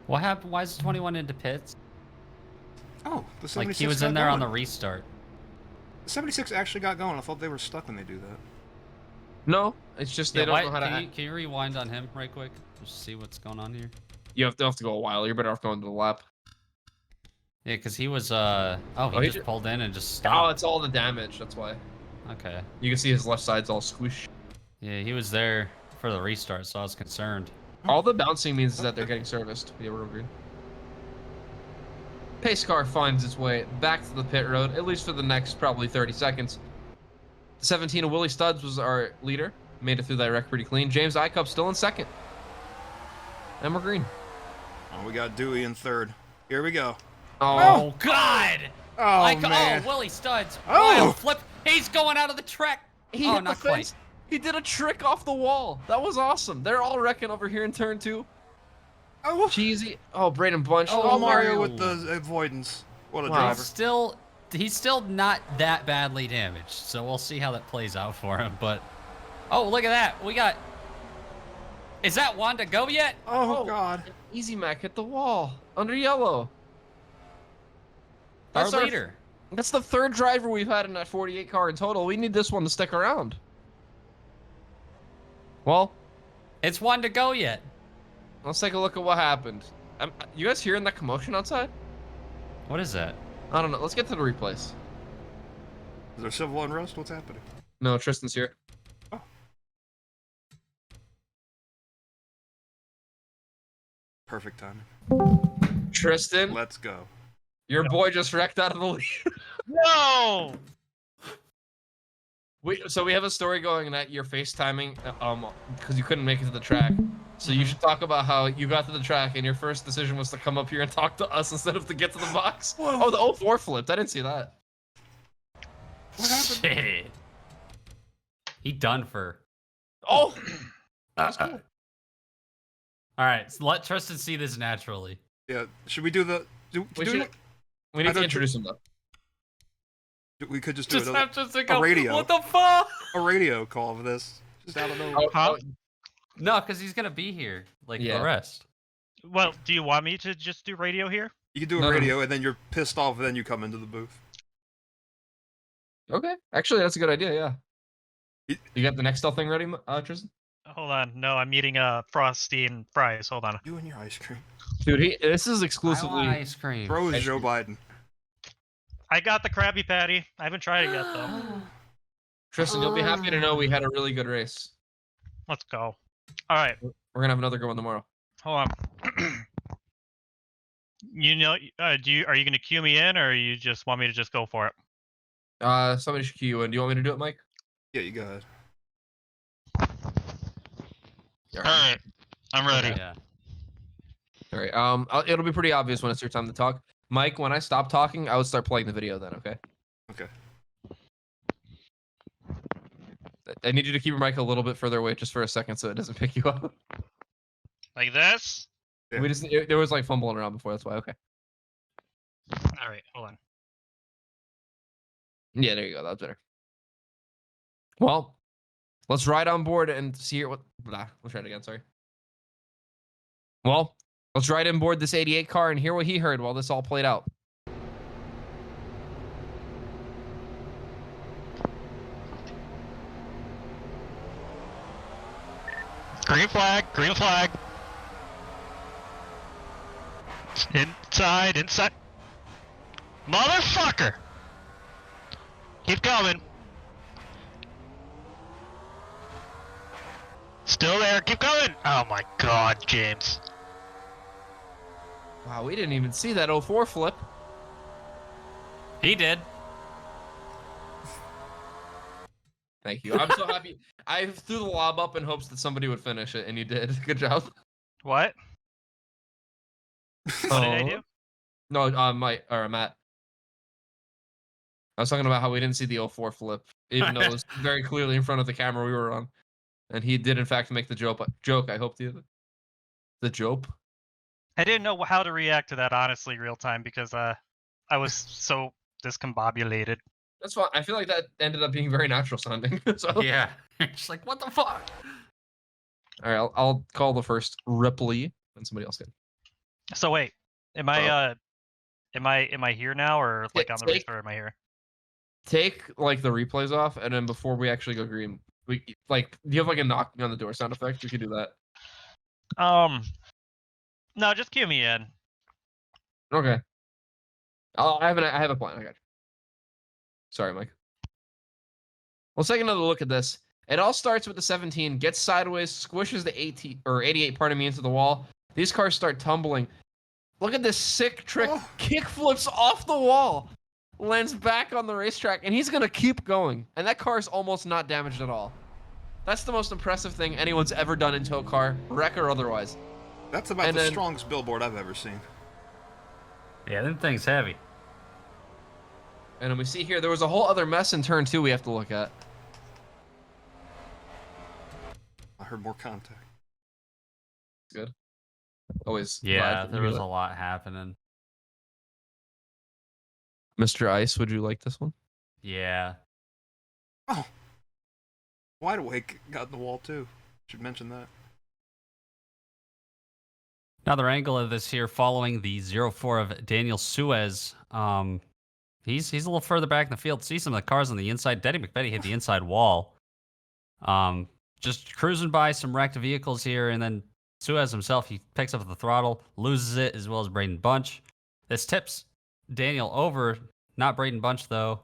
S3: What happened? Why is 21 into pits?
S4: Oh, the 76
S3: Like he was
S4: got
S3: in there on
S4: going.
S3: the restart.
S4: The 76 actually got going. I thought they were stuck when they do that.
S2: No, it's just they don't know how to.
S3: Can you rewind on him right quick? Just see what's going on here.
S2: You have to go a while. You're better off going to the lap.
S3: Yeah, because he was he just pulled in and just stopped.
S2: Oh, it's all the damage. That's why.
S3: Okay.
S2: You can see his left side's all squish.
S3: Yeah, he was there for the restart, so I was concerned.
S2: All the bouncing means is that they're getting serviced. Yeah, we're agreed. Pace car finds its way back to the pit road, at least for the next probably 30 seconds. 17 of Willie Studs was our leader. Made it through that wreck pretty clean. James Icup still in second. And we're green.
S4: Oh, we got Dewey in third. Here we go.
S3: Oh God!
S4: Oh, man.
S3: Oh, Willie Studs.
S4: Oh!
S3: Wild flip. He's going out of the track.
S2: He
S3: Oh,
S2: hit
S3: not
S2: the fence.
S3: quite.
S2: He did a trick off the wall. That was awesome. They're all wrecking over here in turn 2.
S4: Oh,
S2: Cheesy. Oh, Braden Bunch.
S4: oh, Mario
S3: no.
S4: with the avoidance. What a
S2: Wow.
S4: driver.
S3: He's still not that badly damaged, so we'll see how that plays out for him. But oh, look at that. We got. Is that Wanda go yet?
S4: Oh, God.
S2: Easy Mac hit the wall. Under yellow.
S3: Our
S2: That's
S3: leader.
S2: That's the 3rd driver we've had in that 48 car in total. We need this one to stick around. Well,
S3: It's Wanda go yet.
S2: let's take a look at what happened. You guys hearing that commotion outside?
S3: What is that?
S2: I don't know. Let's get to the replays.
S4: Is there civil unrest? What's happening?
S2: No, Tristan's here.
S4: Perfect timing.
S2: Tristan,
S4: Let's go.
S2: your boy just wrecked out of the lead.
S8: No!
S2: So we have a story going that you're FaceTiming because you couldn't make it to the track. So you should talk about how you got to the track and your first decision was to come up here and talk to us instead of to get to the box.
S4: Whoa.
S2: Oh, the 04 flipped. I didn't see that.
S4: What happened?
S3: Shit. He done for.
S2: Oh, that's cool.
S3: All right, so let Tristan see this naturally.
S4: Yeah. Should we do the?
S2: We need to introduce him though.
S4: We could just do
S3: Just
S4: it.
S3: have Tristan go,
S4: radio.
S3: what the fuck?
S4: A radio call of this. Just out of nowhere.
S2: Oh,
S3: No, because he's gonna be here like
S2: Yeah.
S3: the rest.
S8: Well, do you want me to just do radio here?
S4: You can do a
S2: No, no.
S4: radio, and then you're pissed off, and then you come into the booth.
S2: okay. Actually, that's a good idea. Yeah. You got the Nextel thing ready, Tristan?
S8: Hold on. No, I'm eating Frosty and fries. Hold on.
S4: You and your ice cream.
S2: Dude, this is
S3: I
S2: exclusively.
S3: want ice cream.
S4: Bro is
S2: Ice
S4: Joe
S2: cream.
S4: Biden.
S8: I got the Krabby Patty. I haven't tried it yet, though.
S2: Tristan, you'll be happy to know we had a really good race.
S8: Let's go. All right.
S2: We're gonna have another good one tomorrow.
S8: Hold on. You know, are you gonna cue me in, or you just want me to just go for it?
S2: Somebody should cue you in. Do you want me to do it, Mike?
S4: Yeah, you go ahead.
S8: All right. I'm ready.
S3: Yeah.
S2: All right. It'll be pretty obvious when it's your time to talk. Mike, when I stop talking, I would start playing the video then, okay?
S4: Okay.
S2: I need you to keep your mic a little bit further away just for a second so it doesn't pick you up.
S8: Like this?
S4: Yeah.
S2: There was like fumbling around before, that's why. Okay.
S8: All right. Hold on.
S2: Yeah, there you go. That's better. Well, let's ride on board and see what. Blah. Let's try it again. Sorry. Well, let's ride on board this 88 car and hear what he heard while this all played out.
S8: Green flag. Green flag. Inside. Inside. Motherfucker! Keep coming. Still there. Keep going. Oh my God, James.
S2: Wow, we didn't even see that 04 flip.
S3: He did.
S2: Thank you. I'm so happy. I threw the lob up in hopes that somebody would finish it, and you did. Good job.
S8: What? What did I do?
S2: No, Matt. I was talking about how we didn't see the 04 flip, even though it was very clearly in front of the camera we were on. And he did, in fact, make the joke. I hope the joke.
S8: I didn't know how to react to that, honestly, real time, because I was so discombobulated.
S2: That's fine. I feel like that ended up being very natural sounding. So,
S3: Yeah. Just like, what the fuck?
S2: all right, I'll call the first Ripley, and somebody else can.
S8: So wait, am I here now, or like on the race, or am I here?
S2: Take like the replays off, and then before we actually go green, do you have like a knocking on the door sound effect? We could do that.
S8: No, just cue me in.
S2: Okay. I have a plan. I got you. Sorry, Mike. Let's take another look at this. It all starts with the 17, gets sideways, squishes the 88, pardon me, into the wall. These cars start tumbling. Look at this sick trick.
S4: Oh.
S2: Kick flips off the wall. Lands back on the racetrack, and he's going to keep going. And that car's almost not damaged at all. That's the most impressive thing anyone's ever done in TOECAR, wreck or otherwise.
S4: That's about
S2: And
S4: the
S2: then-
S4: strongest billboard I've ever seen.
S3: Yeah, them thing's heavy.
S2: And then we see here, there was a whole other mess in turn 2 we have to look at.
S4: I heard more contact.
S2: Good. Always.
S3: Yeah,
S2: glad to
S3: there
S2: hear
S3: was
S2: that.
S3: a lot happening.
S2: Mr. Ice, would you like this one?
S3: Yeah.
S4: Oh. Wide Awake got in the wall too. Should mention that.
S3: Another angle of this here following the 04 of Daniel Suez. He's a little further back in the field. See some of the cars on the inside. Denny McBetty hit the inside wall. Just cruising by some wrecked vehicles here, and then Suez himself, he picks up the throttle, loses it, as well as Braden Bunch. This tips Daniel over, not Braden Bunch though.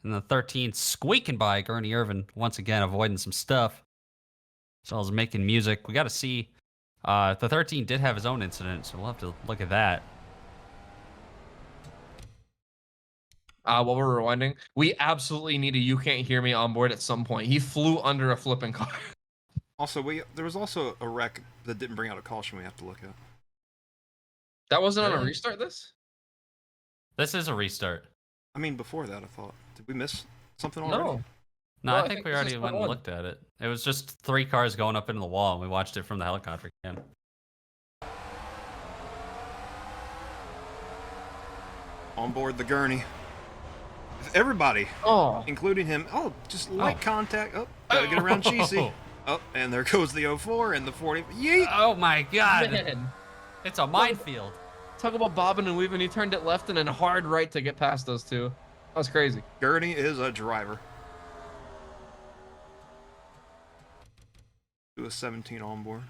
S3: And the 13 squeaking by Gurney Irvin, once again avoiding some stuff. As well as making music. We got to see The 13 did have his own incident, so we'll have to look at that.
S2: While we're rewinding, we absolutely need a "You Can't Hear Me" on board at some point. He flew under a flipping car.
S4: Also, there was also a wreck that didn't bring out a caution we have to look at.
S2: That wasn't on a
S3: Really?
S2: restart.
S3: This is a restart.
S4: I mean, before that, I thought. Did we miss something already?
S2: No.
S3: No,
S2: Well,
S3: I think we
S2: this
S3: already
S2: is
S3: went and
S2: fun.
S3: looked at it. It was just 3 cars going up into the wall, and we watched it from the helicopter cam.
S4: On board the gurney. Everybody,
S2: Oh,
S4: including him. Oh, just light contact. Oh, gotta get around Cheesy. Oh, and there goes the 04 and the 40. Yeet!
S3: Oh my god!
S2: man.
S3: It's a minefield.
S2: Talk about bobbing and weaving. He turned it left and then hard right to get past those two. That was crazy.
S4: Gurney is a driver. Do a 17 on board.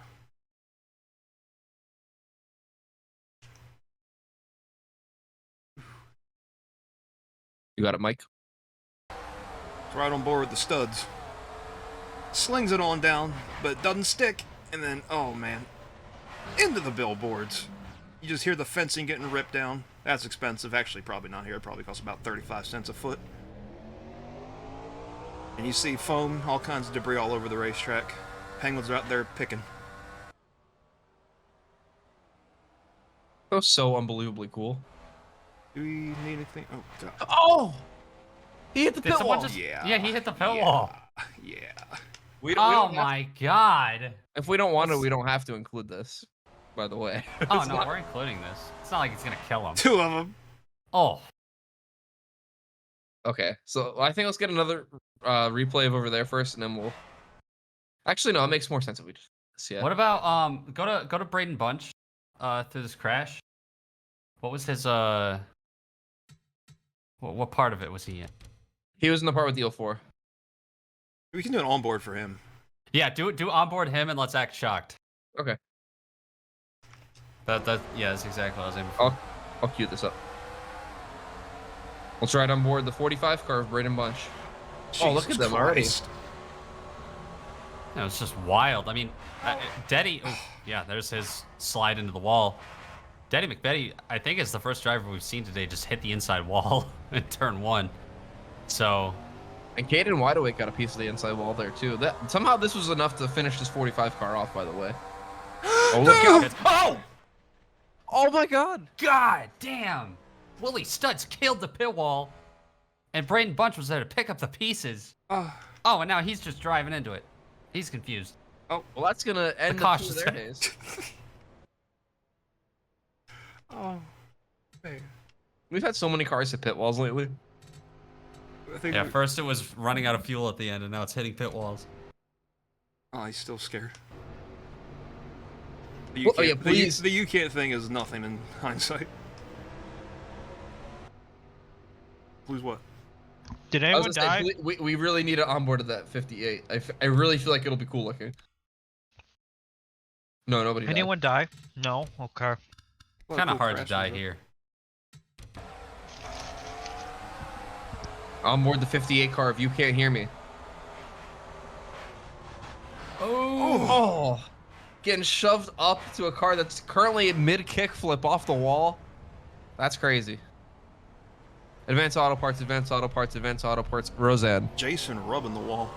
S2: You got it, Mike?
S4: It's right on board with the studs. Slings it on down, but it doesn't stick. And then, oh man, into the billboards. You just hear the fencing getting ripped down. That's expensive. Actually, probably not here. It probably costs about 35 cents a foot. And you see foam, all kinds of debris all over the racetrack. Penguins are out there picking.
S2: That was so unbelievably cool.
S4: Do we need anything? Oh, God.
S2: Oh! He hit the
S3: Did
S2: pit
S3: someone
S2: wall.
S3: just?
S4: Yeah.
S3: Yeah, he hit the pit
S4: Yeah.
S3: wall.
S4: Yeah.
S2: We
S3: Oh
S2: don't have-
S3: my god.
S2: If we don't want to, we don't have to include this. By the way.
S3: Oh
S2: It's
S3: no,
S2: not-
S3: we're including this. It's not like it's gonna kill him.
S4: 2 of them.
S3: Oh,
S2: Okay, so I think let's get another replay of over there first, and then we'll. Actually, no, it makes more sense if we just. Yeah.
S3: what about go to Braden Bunch through this crash? What was his what part of it was he in?
S2: He was in the part with the 04.
S4: We can do an onboard for him.
S3: Yeah, do onboard him and let's act shocked.
S2: Okay.
S3: Yeah, that's exactly what I was aiming for.
S2: I'll cue this up. Let's ride on board the 45 car of Braden Bunch. Oh, look at them already.
S4: Christ.
S3: No, it's just wild. I mean, Deddy. Oh, yeah, there's his slide into the wall. Deddy McBetty, I think, is the first driver we've seen today just hit the inside wall in turn 1. So,
S2: And Caden Wideawake got a piece of the inside wall there too. Somehow this was enough to finish this 45 car off, by the way. Oh, look out!
S3: oh
S2: Oh my god!
S3: god damn! Willie Studs killed the pit wall, and Braden Bunch was there to pick up the pieces. Oh, and now he's just driving into it. He's confused.
S2: Oh, well, that's gonna end the
S3: cautious
S2: two of their days.
S4: Oh, man.
S2: We've had so many cars hit pit walls lately.
S4: I think
S3: Yeah, first it was running out of fuel at the end, and now it's hitting pit walls.
S4: Oh, he's still scared. The
S2: Well, oh, yeah, please.
S4: The you can't thing is nothing in hindsight. Lose what?
S8: Did
S2: I was
S8: anyone
S2: gonna
S8: die?
S2: say, we really need to onboard of that 58. I really feel like it'll be cool looking. No, nobody died.
S8: Anyone die? No. Okay.
S3: Kind of hard to die here.
S2: Onboard the 58 car if you can't hear me. Oh! Getting shoved up to a car that's currently mid kickflip off the wall. That's crazy. Advanced Auto Parts, Advanced Auto Parts, Advanced Auto Parts, Roseanne.
S4: Jason rubbing the wall.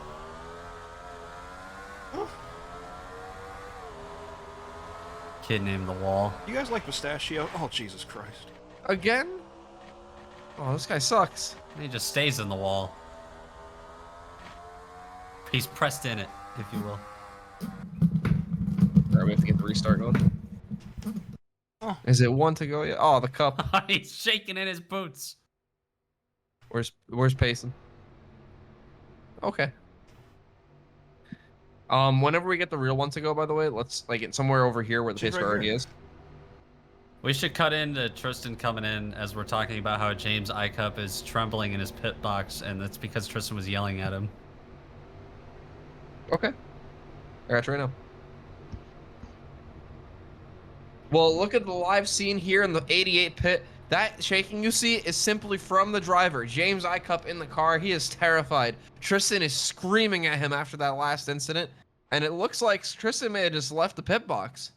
S3: Kid named the wall.
S4: You guys like pistachio? Oh, Jesus Christ.
S2: Again? Oh, this guy sucks.
S3: He just stays in the wall. He's pressed in it, if you will.
S2: Alright, we have to get the restart going.
S4: Oh.
S2: Is it one to go yet? Oh, the cup.
S3: He's shaking in his boots.
S2: Where's Payson? Okay. Whenever we get the real one to go, by the way, let's like get somewhere over here where the
S4: She's
S2: pace
S4: right
S2: car already
S4: here.
S2: is.
S3: We should cut into Tristan coming in as we're talking about how James iCup is trembling in his pit box, and that's because Tristan was yelling at him.
S2: Okay. I got you right now. Well, look at the live scene here in the 88 pit. That shaking you see is simply from the driver. James iCup in the car. He is terrified. Tristan is screaming at him after that last incident. And it looks like Tristan may have just left the pit box.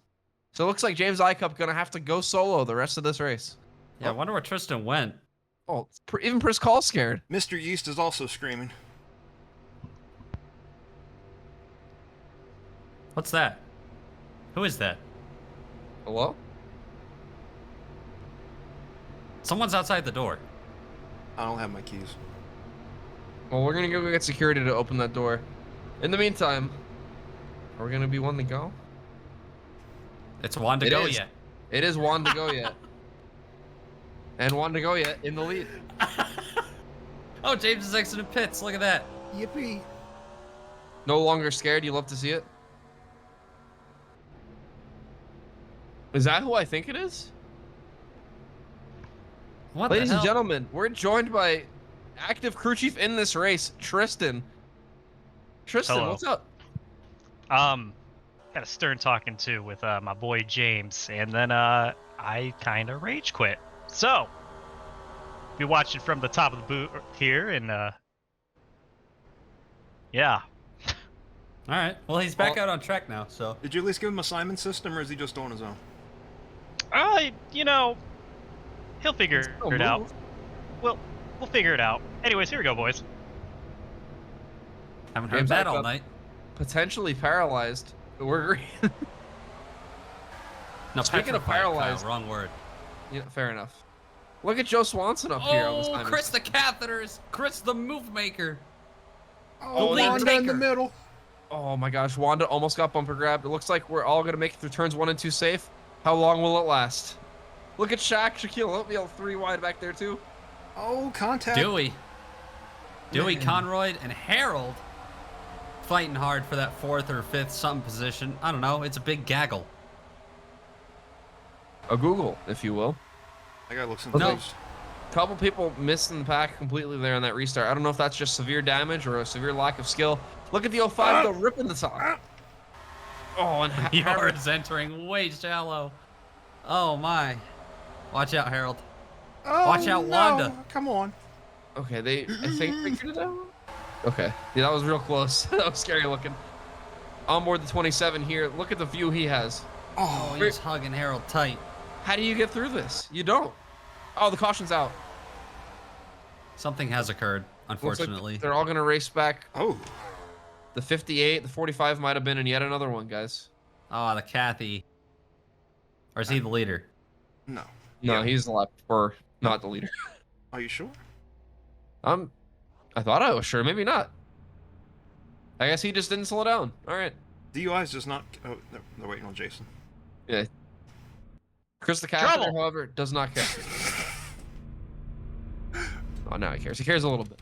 S2: So it looks like James Icup gonna have to go solo the rest of this race.
S3: Yeah, I wonder where Tristan went.
S2: Oh, even Priscall's scared.
S4: Mr. Yeast is also screaming.
S3: What's that? Who is that?
S2: Hello?
S3: Someone's outside the door.
S4: I don't have my keys.
S2: Well, we're gonna go get security to open that door. In the meantime, are we gonna be one to go?
S3: It's Juan to
S2: It
S3: go
S2: is.
S3: yet.
S2: It is Juan to go yet. And Juan to go yet in the lead.
S3: Oh, James is exiting pits. Look at that.
S4: Yippee.
S2: No longer scared. You love to see it. Is that who I think it is?
S3: What
S2: Ladies
S3: the
S2: and
S3: hell?
S2: gentlemen, we're joined by active crew chief in this race, Tristan. Tristan,
S8: Hello.
S2: what's up?
S8: Got a stern talking to with my boy James, and then I kind of rage quit. So, be watching from the top of the boot here, and yeah.
S3: All right. Well, he's back out on track now, so.
S4: Did you at least give him a Simon system, or is he just on his own?
S8: You know, he'll figure
S2: Still
S8: it out.
S2: move.
S8: We'll figure it out. Anyways, here we go, boys.
S3: Haven't heard
S2: James
S3: that all
S2: Icup.
S3: night.
S2: Potentially paralyzed. We're green.
S3: No,
S2: Speaking of
S3: petrified, Kyle,
S2: paralyzed-
S3: wrong word.
S2: Yeah, fair enough. Look at Joe Swanson up here on the
S3: Oh,
S2: Simon
S3: Chris the
S2: system.
S3: catheters. Chris the move maker.
S4: Oh,
S3: lead
S4: Wanda in the
S3: taker.
S4: middle.
S2: Oh my gosh, Wanda almost got bumper grabbed. It looks like we're all gonna make it through turns 1 and 2 safe. How long will it last? Look at Shaquille O'Neal 3 wide back there too.
S4: Oh, contact.
S3: Dewey, Conroy, and Harold fighting hard for that 4th or 5th something position. I don't know. It's a big gaggle.
S2: A Google, if you will.
S4: That guy looks
S3: No.
S4: confused.
S2: Couple people missing the pack completely there on that restart. I don't know if that's just severe damage or a severe lack of skill. Look at the 05 though, ripping the top. Oh, and Harold.
S3: Yours entering way shallow. Oh my. Watch out, Harold.
S4: Oh,
S3: Watch out,
S4: no.
S3: Wanda.
S4: Come on.
S2: Okay, I think figured it out. Okay, yeah, that was real close. That was scary looking. On board the 27 here. Look at the view he has.
S3: Oh, he's hugging Harold tight.
S2: How do you get through this? You don't. Oh, the caution's out.
S3: Something has occurred,
S2: Looks like
S3: unfortunately.
S2: they're all gonna race back.
S4: Oh.
S2: The 58, the 45 might have been in yet another one, guys.
S3: Oh, the Kathy. Or is he the leader?
S4: No.
S2: No, he's the lap, or not the leader.
S4: Are you sure?
S2: I thought I was sure, maybe not. I guess he just didn't slow down. All right.
S4: DUI's just not. Oh, they're waiting on Jason.
S2: Yeah. Chris the captain,
S8: Trouble.
S2: however, does not care. Oh, now he cares. He cares a little bit.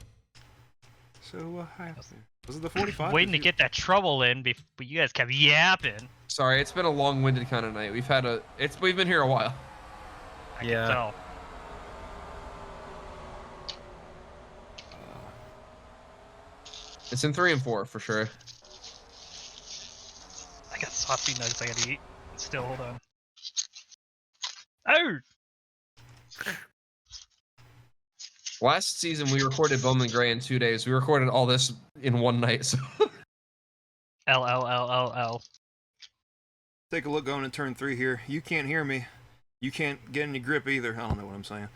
S4: So, hi out there. Was it the 45?
S8: Waiting to get that trouble in, but you guys kept yapping.
S2: Sorry, it's been a long-winded kind of night. We've been here a while.
S8: I can tell.
S2: It's in 3 and 4 for sure.
S8: I got softy nuggets I gotta eat. Still, hold on. Oh!
S2: Last season we recorded Bowman Gray in 2 days. We recorded all this in one night. So
S8: L.
S4: Take a look going in turn 3 here. You can't hear me. You can't get any grip either. I don't know what I'm saying.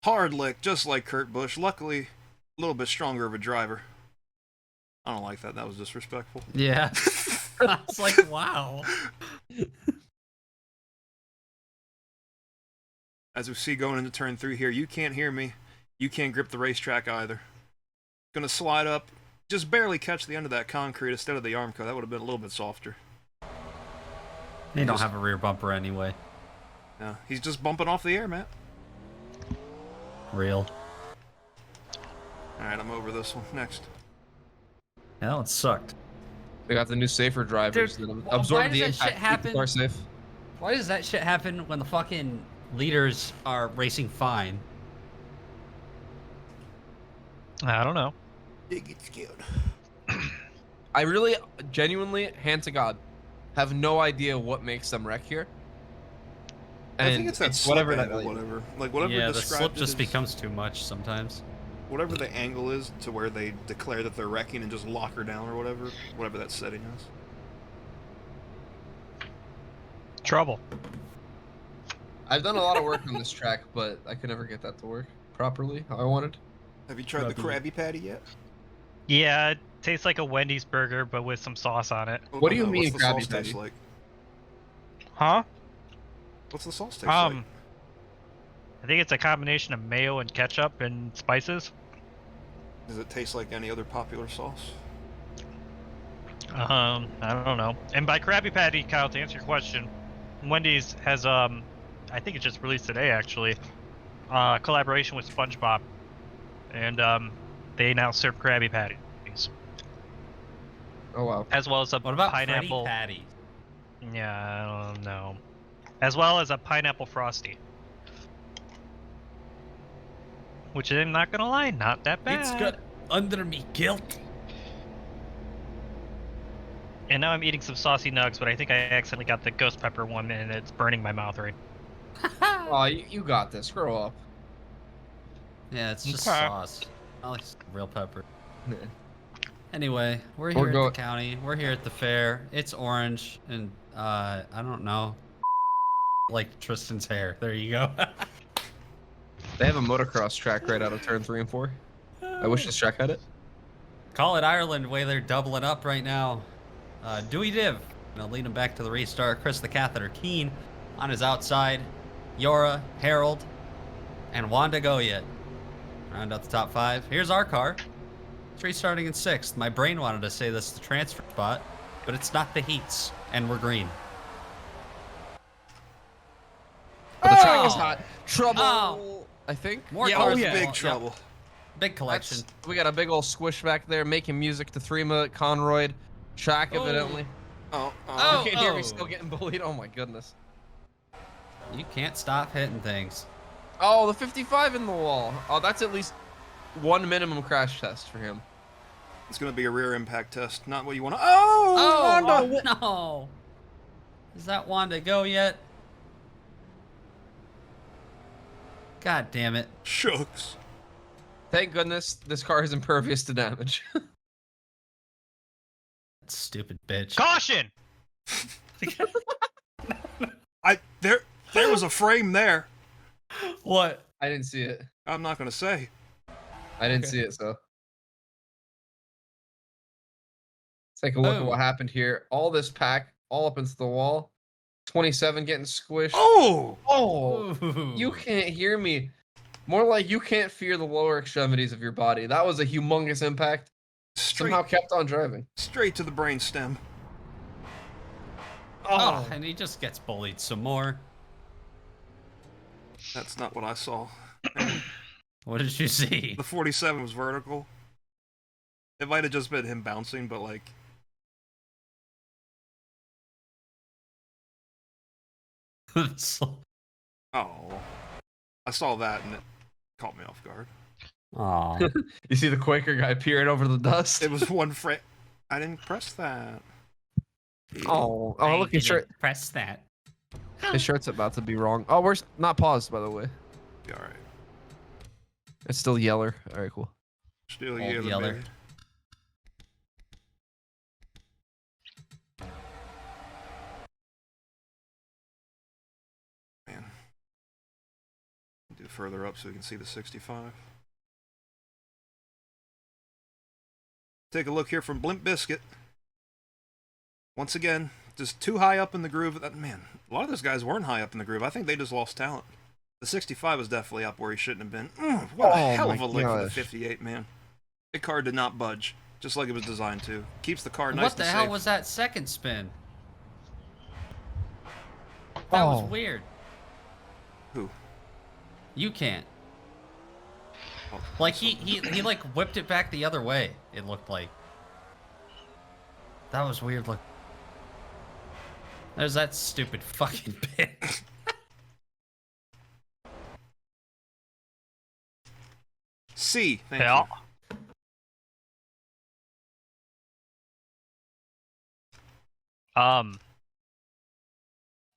S4: Hard lick, just like Kurt Busch. Luckily, a little bit stronger of a driver. I don't like that. That was disrespectful.
S3: Yeah. It's like, wow.
S4: As we see going into turn 3 here, you can't hear me. You can't grip the racetrack either. Gonna slide up. Just barely catch the end of that concrete instead of the arm cut. That would have been a little bit softer.
S3: He don't have a rear bumper anyway.
S4: Yeah, he's just bumping off the air, Matt.
S3: Real.
S4: Alright, I'm over this one. Next.
S3: Yeah, that one sucked.
S2: we got the new safer drivers
S3: Dude,
S2: that
S3: why
S2: absorb
S3: does
S2: the
S3: that
S2: impact.
S3: shit happen?
S2: Keep the car safe.
S3: Why does that shit happen when the fucking leaders are racing fine?
S8: I don't know.
S4: You get scared.
S2: I really, genuinely, hand to God, have no idea what makes them wreck here.
S4: I think it's that slip
S2: whatever that
S4: angle, whatever. Like whatever
S3: Yeah, the
S4: described
S3: slip
S4: it
S3: just
S4: as-
S3: becomes too much sometimes.
S4: whatever the angle is to where they declare that they're wrecking and just lock her down or whatever that setting is.
S8: Trouble.
S2: I've done a lot of work on this track, but I could never get that to work properly how I wanted.
S4: Have you tried the Krabby Patty yet?
S8: Yeah, it tastes like a Wendy's burger, but with some sauce on it.
S2: What do you mean,
S4: What's the
S2: Krabby
S4: sauce
S2: Patty?
S4: taste like?
S8: Huh?
S4: What's the sauce taste like?
S8: I think it's a combination of mayo and ketchup and spices.
S4: Does it taste like any other popular sauce?
S8: I don't know. And by Krabby Patty, Kyle, to answer your question, Wendy's has I think it just released today actually, collaboration with SpongeBob, and they now serve Krabby Patties.
S2: Oh wow.
S8: As well as a
S3: What about
S8: pineapple.
S3: Freddy Patty?
S8: Yeah, I don't know. As well as a pineapple frosty. Which I'm not gonna lie, not that bad.
S3: It's got under me guilt.
S8: And now I'm eating some saucy nugs, but I think I accidentally got the ghost pepper one, and it's burning my mouth right.
S2: Oh, you got this. Grow up.
S3: Yeah, it's just
S8: Okay.
S3: sauce. I like real pepper.
S2: Yeah.
S3: Anyway, we're here at the county. We're here at the fair. It's orange, and I don't know, like Tristan's hair. There you go.
S2: They have a motocross track right out of turn 3 and 4. I wish this track had it.
S3: Call it Ireland, way they're doubling up right now. Dewey Div, gonna lead him back to the restart. Chris the Catheter Keen on his outside. Yora, Harold, and Wanda Goyet. Round out the top 5. Here's our car. 3 starting in 6th. My brain wanted to say this is the transfer spot, but it's not the heats, and we're green.
S2: But the track is hot. Trouble.
S3: Oh.
S2: I think.
S3: More
S2: Yeah,
S3: cars.
S2: oh, yeah.
S4: Big
S3: Yep.
S4: trouble.
S3: Big collection.
S2: We got a big old squish back there making music to Threema, Conroy, track evidently.
S4: Oh.
S2: You can't hear me still getting bullied. Oh my goodness.
S3: You can't stop hitting things.
S2: Oh, the 55 in the wall. Oh, that's at least one minimum crash test for him.
S4: It's gonna be a rear impact test, not what you want to. Oh, Wanda!
S3: No! Is that Wanda Goyet? God damn it.
S4: Shucks.
S2: Thank goodness this car is impervious to damage.
S3: Stupid bitch.
S8: Caution!
S4: There was a frame there.
S3: What?
S2: I didn't see it.
S4: I'm not gonna say.
S2: I didn't see it, so. Let's take a look at what happened here. All this pack, all up into the wall. 27 getting squished.
S4: Oh!
S2: Oh! You can't hear me. More like you can't fear the lower extremities of your body. That was a humongous impact. Somehow kept on driving.
S4: Straight to the brainstem.
S3: Oh, and he just gets bullied some more.
S4: That's not what I saw.
S3: What did you see?
S4: The 47 was vertical. It might have just been him bouncing, but like. Oh. I saw that and it caught me off guard.
S3: Aw.
S2: You see the Quaker guy peering over the dust?
S4: It was one frame. I didn't press that.
S2: Oh, look, his shirt.
S3: Press that.
S2: His shirt's about to be wrong. Oh, we're not paused, by the way.
S4: Be alright.
S2: It's still yeller. All right, cool.
S4: Still
S3: Old
S4: yellow,
S3: yeller.
S4: baby. Man. Do further up so we can see the 65. Take a look here from Blimp Biscuit. Once again, just too high up in the groove. Man, a lot of those guys weren't high up in the groove. I think they just lost talent. The 65 was definitely up where he shouldn't have been. What a hell of a lick for the 58, man. The car did not budge, just like it was designed to. Keeps the car nice and safe.
S3: What the hell was that second spin? That was weird.
S4: Who?
S3: You can't.
S4: Oh,
S3: Like he like whipped it back the other way. It looked like. That was weird. Look. There's that stupid fucking bit.
S4: C. Thank
S8: Yeah.
S4: you.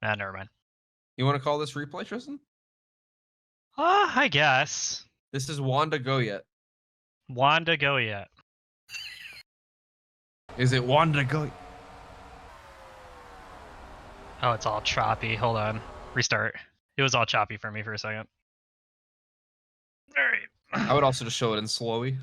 S8: Never mind.
S2: You want to call this replay, Tristan?
S8: I guess.
S2: This is Wanda Goyet.
S8: Wanda Goyet.
S2: Is it Wanda Goyet?
S8: Oh, it's all choppy. Hold on. Restart. It was all choppy for me for a second. All right.
S2: I would also just show it in slowy.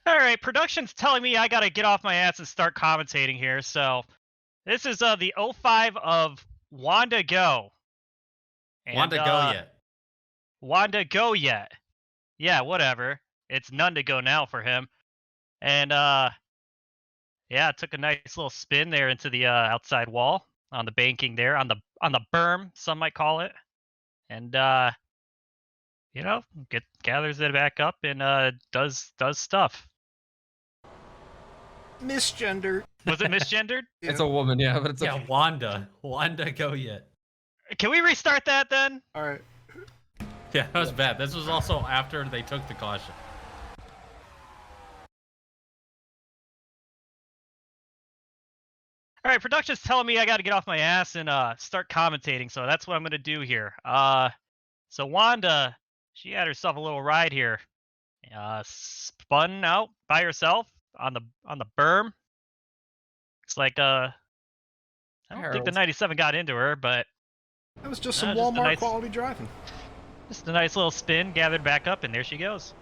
S8: All right, production's telling me I gotta get off my ass and start commentating here. So, this is the 05 of Wanda Go. And,
S3: Want to go yet?
S8: Wanda Go yet? Yeah, whatever. It's none to go now for him. And yeah, took a nice little spin there into the outside wall on the banking there on the berm, some might call it. And you know, gathers it back up and does stuff.
S4: Misgender.
S8: Was it misgendered?
S2: It's a woman, yeah, but it's
S3: Yeah,
S2: okay.
S3: Wanda go yet?
S8: Can we restart that then?
S4: All right.
S3: Yeah, that was bad. This was also after they took the caution.
S8: All right, production's telling me I got to get off my ass and start commentating, so that's what I'm gonna do here. So Wanda, she had herself a little ride here. Spun out by herself on the berm. It's like I don't think the 97 got into her, but
S4: That was just some
S8: just a
S4: Walmart
S8: nice-
S4: quality driving.
S8: just a nice little spin, gathered back up, and there she goes.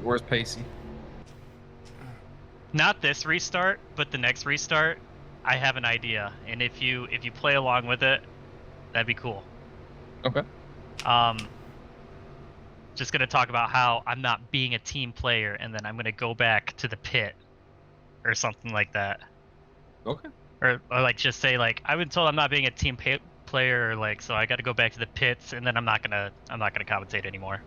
S2: Where's Pacey?
S8: Not this restart, but the next restart, I have an idea, and if you play along with it, that'd be cool.
S2: Okay.
S8: Just gonna talk about how I'm not being a team player, and then I'm gonna go back to the pit, or something like that.
S2: Okay.
S8: Or like just say like I've been told I'm not being a team player, or like so I got to go back to the pits, and then I'm not gonna commentate anymore.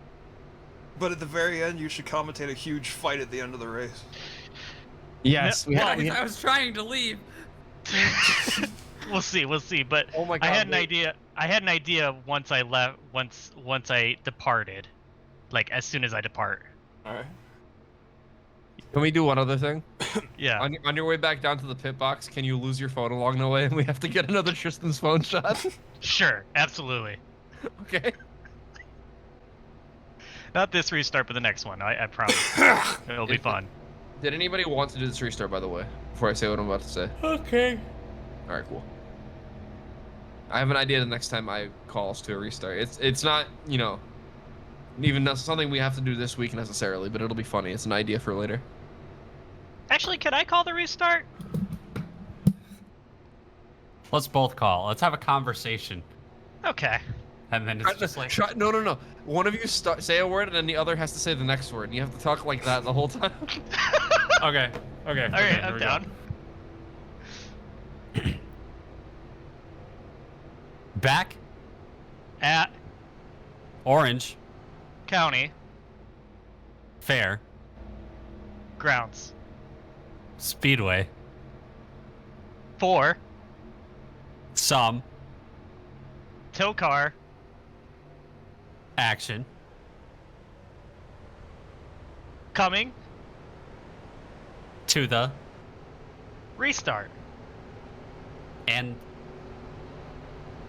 S4: But at the very end, you should commentate a huge fight at the end of the race.
S2: Yes,
S3: I was trying to leave.
S8: We'll see. But
S2: Oh my God,
S8: I had an
S2: wait.
S8: idea. I had an idea once I left. Once I departed, like as soon as I depart.
S4: All right.
S2: Can we do one other thing?
S8: Yeah.
S2: On your way back down to the pit box, can you lose your phone along the way and we have to get another Tristan's phone shot?
S8: Sure. Absolutely.
S2: Okay.
S8: Not this restart, but the next one. I promise. It'll be fun.
S2: Did anybody want to do this restart, by the way, before I say what I'm about to say?
S3: Okay.
S2: All right, cool. I have an idea the next time I call us to a restart. It's not, you know, even something we have to do this week necessarily, but it'll be funny. It's an idea for later.
S8: Actually, could I call the restart?
S3: Let's both call. Let's have a conversation.
S8: Okay.
S3: And then it's just like...
S2: No. One of you say a word, and then the other has to say the next word. And you have to talk like that the whole time.
S3: Okay.
S8: All right, I'm down.
S3: Back
S8: At
S3: Orange
S8: County
S3: Fair
S8: grounds
S3: Speedway.
S8: for
S3: Some
S8: TOECAR
S3: action.
S8: coming
S3: To the
S8: restart.
S3: and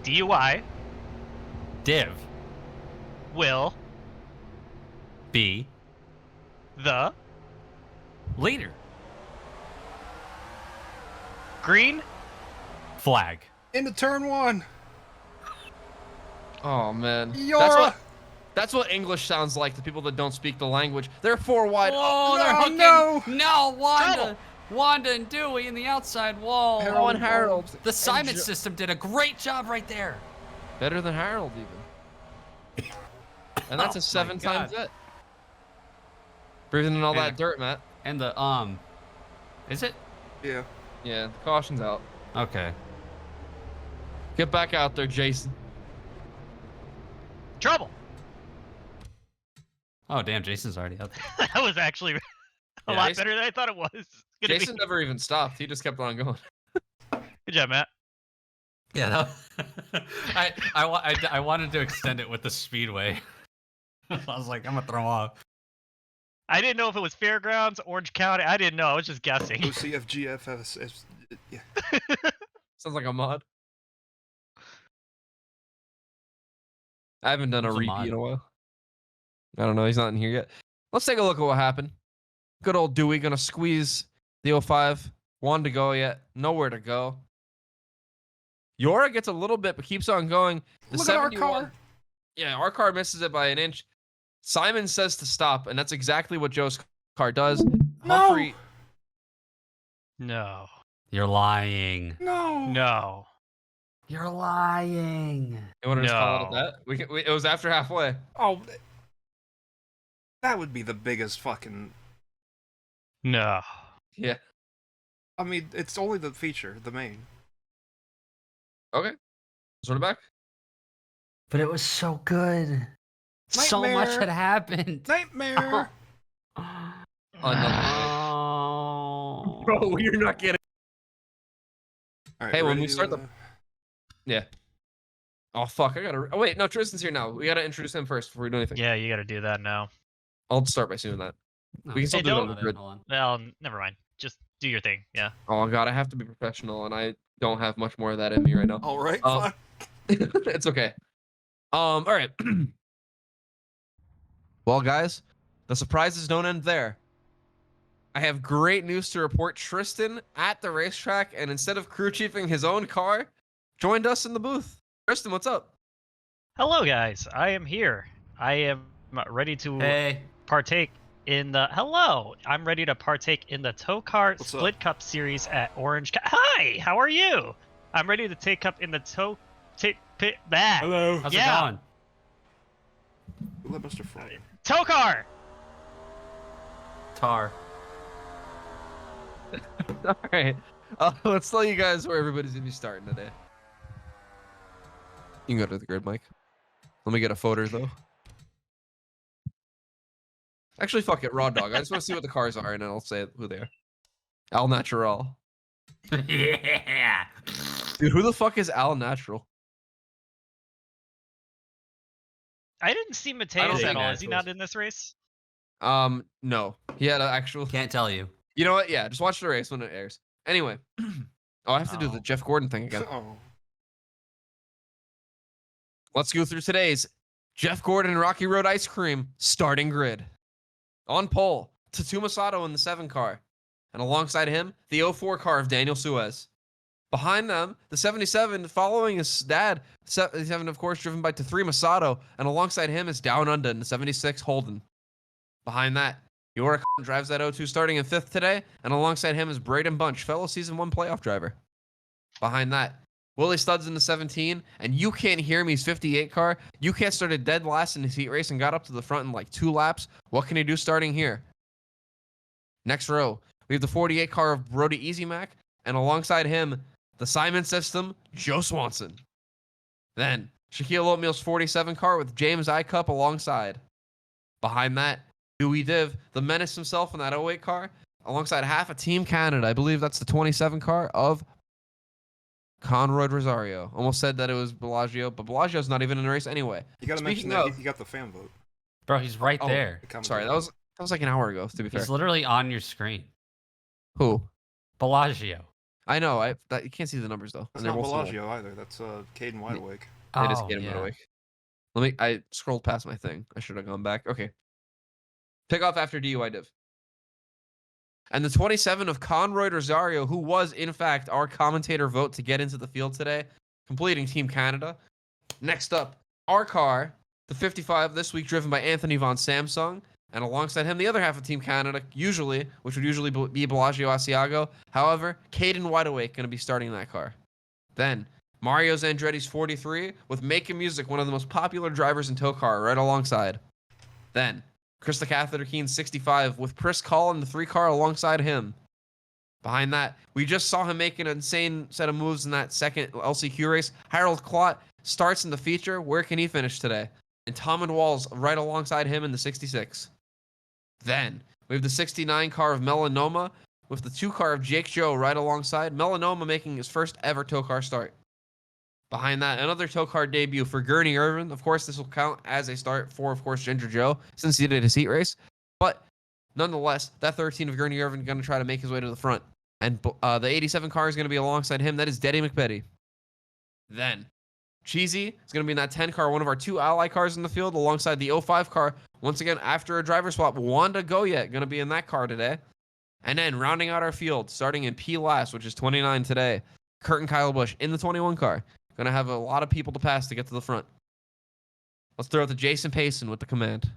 S8: DUI
S3: div
S8: will
S3: be
S8: the
S3: leader.
S8: green
S3: Flag.
S4: Into turn one.
S2: Oh man.
S4: Yora.
S2: That's what English sounds like to people that don't speak the language. They're four wide.
S3: Oh, they're
S4: no,
S3: hooking.
S4: no.
S3: No, Wanda.
S8: Trouble.
S3: Wanda and Dewey in the outside wall.
S2: Harold and Harold.
S3: The Simon
S2: Jo-
S3: system did a great job right there.
S2: Better than Harold even. And that's
S3: Oh
S2: a 7
S3: my
S2: times
S3: God.
S2: it. Breathing in all
S3: Yeah.
S2: that dirt, Matt.
S3: And the is it?
S4: Yeah.
S2: Yeah, the caution's out.
S3: Okay.
S2: Get back out there, Jason.
S8: trouble.
S3: Oh damn, Jason's already out there.
S8: That was actually a
S2: Yeah,
S8: lot
S2: Jason-
S8: better than I thought it was. Gonna
S2: Jason never even stopped. He just kept on going.
S8: Good job, Matt.
S3: Yeah, that, I wanted to extend it with the speedway. I was like, I'm gonna throw off.
S8: I didn't know if it was Fairgrounds, Orange County. I didn't know. I was just guessing.
S4: OCFGFS. Yeah.
S2: Sounds like a mod. I haven't done a
S3: Who's a
S2: repeat
S3: mod?
S2: in a while. I don't know. He's not in here yet. Let's take a look at what happened. Good old Dewey gonna squeeze the 05. One to go yet. Nowhere to go. Yora gets a little bit, but keeps on going. The
S4: Look at our
S2: 71
S4: car.
S2: Yeah, our car misses it by an inch. Simon says to stop, and that's exactly what Joe's car does. Humphrey.
S8: No.
S3: You're lying.
S4: No.
S8: No.
S3: You're lying.
S2: You want to just call it at
S8: No.
S2: that? It was after halfway.
S4: Oh, that would be the biggest fucking.
S8: No.
S2: Yeah.
S4: I mean, it's only the feature, the main.
S2: Okay. Sort of back.
S3: But it was so good. So much
S4: Nightmare.
S3: had happened.
S4: Nightmare.
S3: Oh.
S2: Bro, you're not getting.
S4: All right,
S2: Hey, when
S4: ready
S2: we
S4: to,
S2: start the. Yeah. Oh fuck! I gotta. Oh wait, no, Tristan's here now. We gotta introduce him first before we do anything.
S8: Yeah, you gotta do that now.
S2: I'll start by doing that.
S3: No,
S2: We can still
S8: Hey,
S2: do it on
S8: don't-
S2: the grid.
S3: Hold on.
S8: Well, never mind. Just do your thing. Yeah.
S2: Oh god, I have to be professional, and I don't have much more of that in me right now.
S4: All right.
S2: Um,
S4: Fine.
S2: It's okay. All right. Well, guys, the surprises don't end there. I have great news to report. Tristan at the racetrack, and instead of crew chiefing his own car, joined us in the booth. Tristan, what's up?
S8: Hello, guys. I am here. I am ready to
S3: Hey.
S8: partake in the. Hello. I'm ready to partake in the TOECAR
S4: What's
S8: Split Cup Series at Orange. Hi. How are you? I'm ready to take up in the
S4: Hello.
S3: How's
S8: Yeah.
S3: it going?
S4: Let Mr. Frog.
S8: TOECAR.
S3: Tar.
S2: All right. Let's tell you guys where everybody's gonna be starting today. You can go to the grid, Mike. Let me get a photo though. Actually, fuck it, raw dog. I just want to see what the cars are, and then I'll say who they are. Al Natural.
S3: Yeah.
S2: Dude, who the fuck is Al Natural?
S8: I didn't see Mateus
S2: see
S8: at all. Is he
S3: Naturals.
S8: not in this race?
S2: No. He had an actual.
S3: Can't tell you.
S2: You know what? Yeah, just watch the race when it airs. Anyway. Oh, I have to do the
S3: Oh.
S2: Jeff Gordon thing again.
S4: Oh.
S2: Let's go through today's Jeff Gordon Rocky Road Ice Cream starting grid. On pole, Tatuma Sato in the 7 car. And alongside him, the 04 car of Daniel Suez. Behind them, the 77 following his dad. 77, of course, driven by T3 Masato. And alongside him is Down Under in the 76 Holden. Behind that, Yorick drives that 02 starting in 5th today. And alongside him is Braden Bunch, fellow Season 1 playoff driver. Behind that, Willie Studs in the 17, and You Can't Hear Me's 58 car. You Can't started dead last in his heat race and got up to the front in like 2 laps. What can he do starting here? Next row, we have the 48 car of Brody Easy Mac, and alongside him, the Simon System, Joe Swanson. Then, Shaquille Oatmeal's 47 car with James Icup alongside. Behind that, Dewey Div, the menace himself in that 08 car, alongside half of Team Canada. I believe that's the 27 car of Conroy Rosario. Almost said that it was Bellagio, but Bellagio's not even in the race anyway.
S4: You gotta mention
S2: Speaking
S4: that
S2: of-
S4: he got the fan vote.
S3: Bro, he's right
S2: Oh.
S3: there.
S4: The comment
S2: Sorry,
S4: vote.
S2: that was like an hour ago, to be fair.
S3: He's literally on your screen.
S2: Who?
S3: Bellagio.
S2: I know. You can't see the numbers though.
S4: That's
S2: and they're
S4: not
S2: both small.
S4: Bellagio either. That's Caden Wideawake.
S2: It is
S3: Oh,
S2: Gator
S3: yeah.
S2: Motorway. I scrolled past my thing. I should have gone back. Okay. Pick off after DUI div. And the 27 of Conroy Rosario, who was, in fact, our commentator vote to get into the field today, completing Team Canada. Next up, our car, the 55, this week driven by Anthony Von Samsung. And alongside him, the other half of Team Canada, which would usually be Bellagio Asiago. However, Caden Wideawake going to be starting that car. Then, Mario Zandretti's 43 with Making Music, one of the most popular drivers in TOECAR, right alongside. Then, Krista Catheter Keen's 65 with Chris Call in the 3 car alongside him. Behind that, we just saw him make an insane set of moves in that second LCQ race. Harold Klott starts in the feature. Where can he finish today? And Tom and Walls right alongside him in the 66. Then, we have the 69 car of Melanoma with the 2 car of Jake Joe right alongside. Melanoma making his first ever TOECAR start. Behind that, another TOECAR debut for Gurney Irvin. Of course, this will count as a start for, of course, Ginger Joe, since he did his heat race. But nonetheless, that 13 of Gurney Irvin going to try to make his way to the front. And the 87 car is going to be alongside him. That is Deddy McBetty. Then, Cheesy is going to be in that 10 car, one of our 2 ally cars in the field, alongside the 05 car. Once again, after a driver swap, Wanda Goyet going to be in that car today. And then rounding out our field, starting in P last, which is 29 today, Kurt and Kyle Busch in the 21 car. Going to have a lot of people to pass to get to the front. Let's throw it to Jason Payson with the command.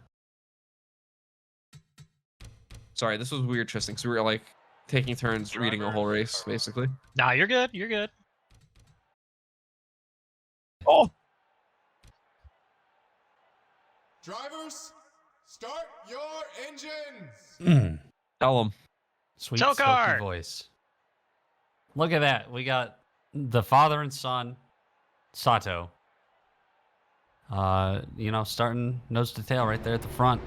S2: Sorry, this was weird, Tristan, because we were like taking turns reading a whole race, basically.
S8: Nah, you're good. You're good.
S2: Oh!
S9: Drivers, start your engines!
S2: Tell them.
S3: Sweet
S8: TOECAR!
S3: silky voice. Look at that. We got the father and son, Sato. Starting nose to tail right there at the front.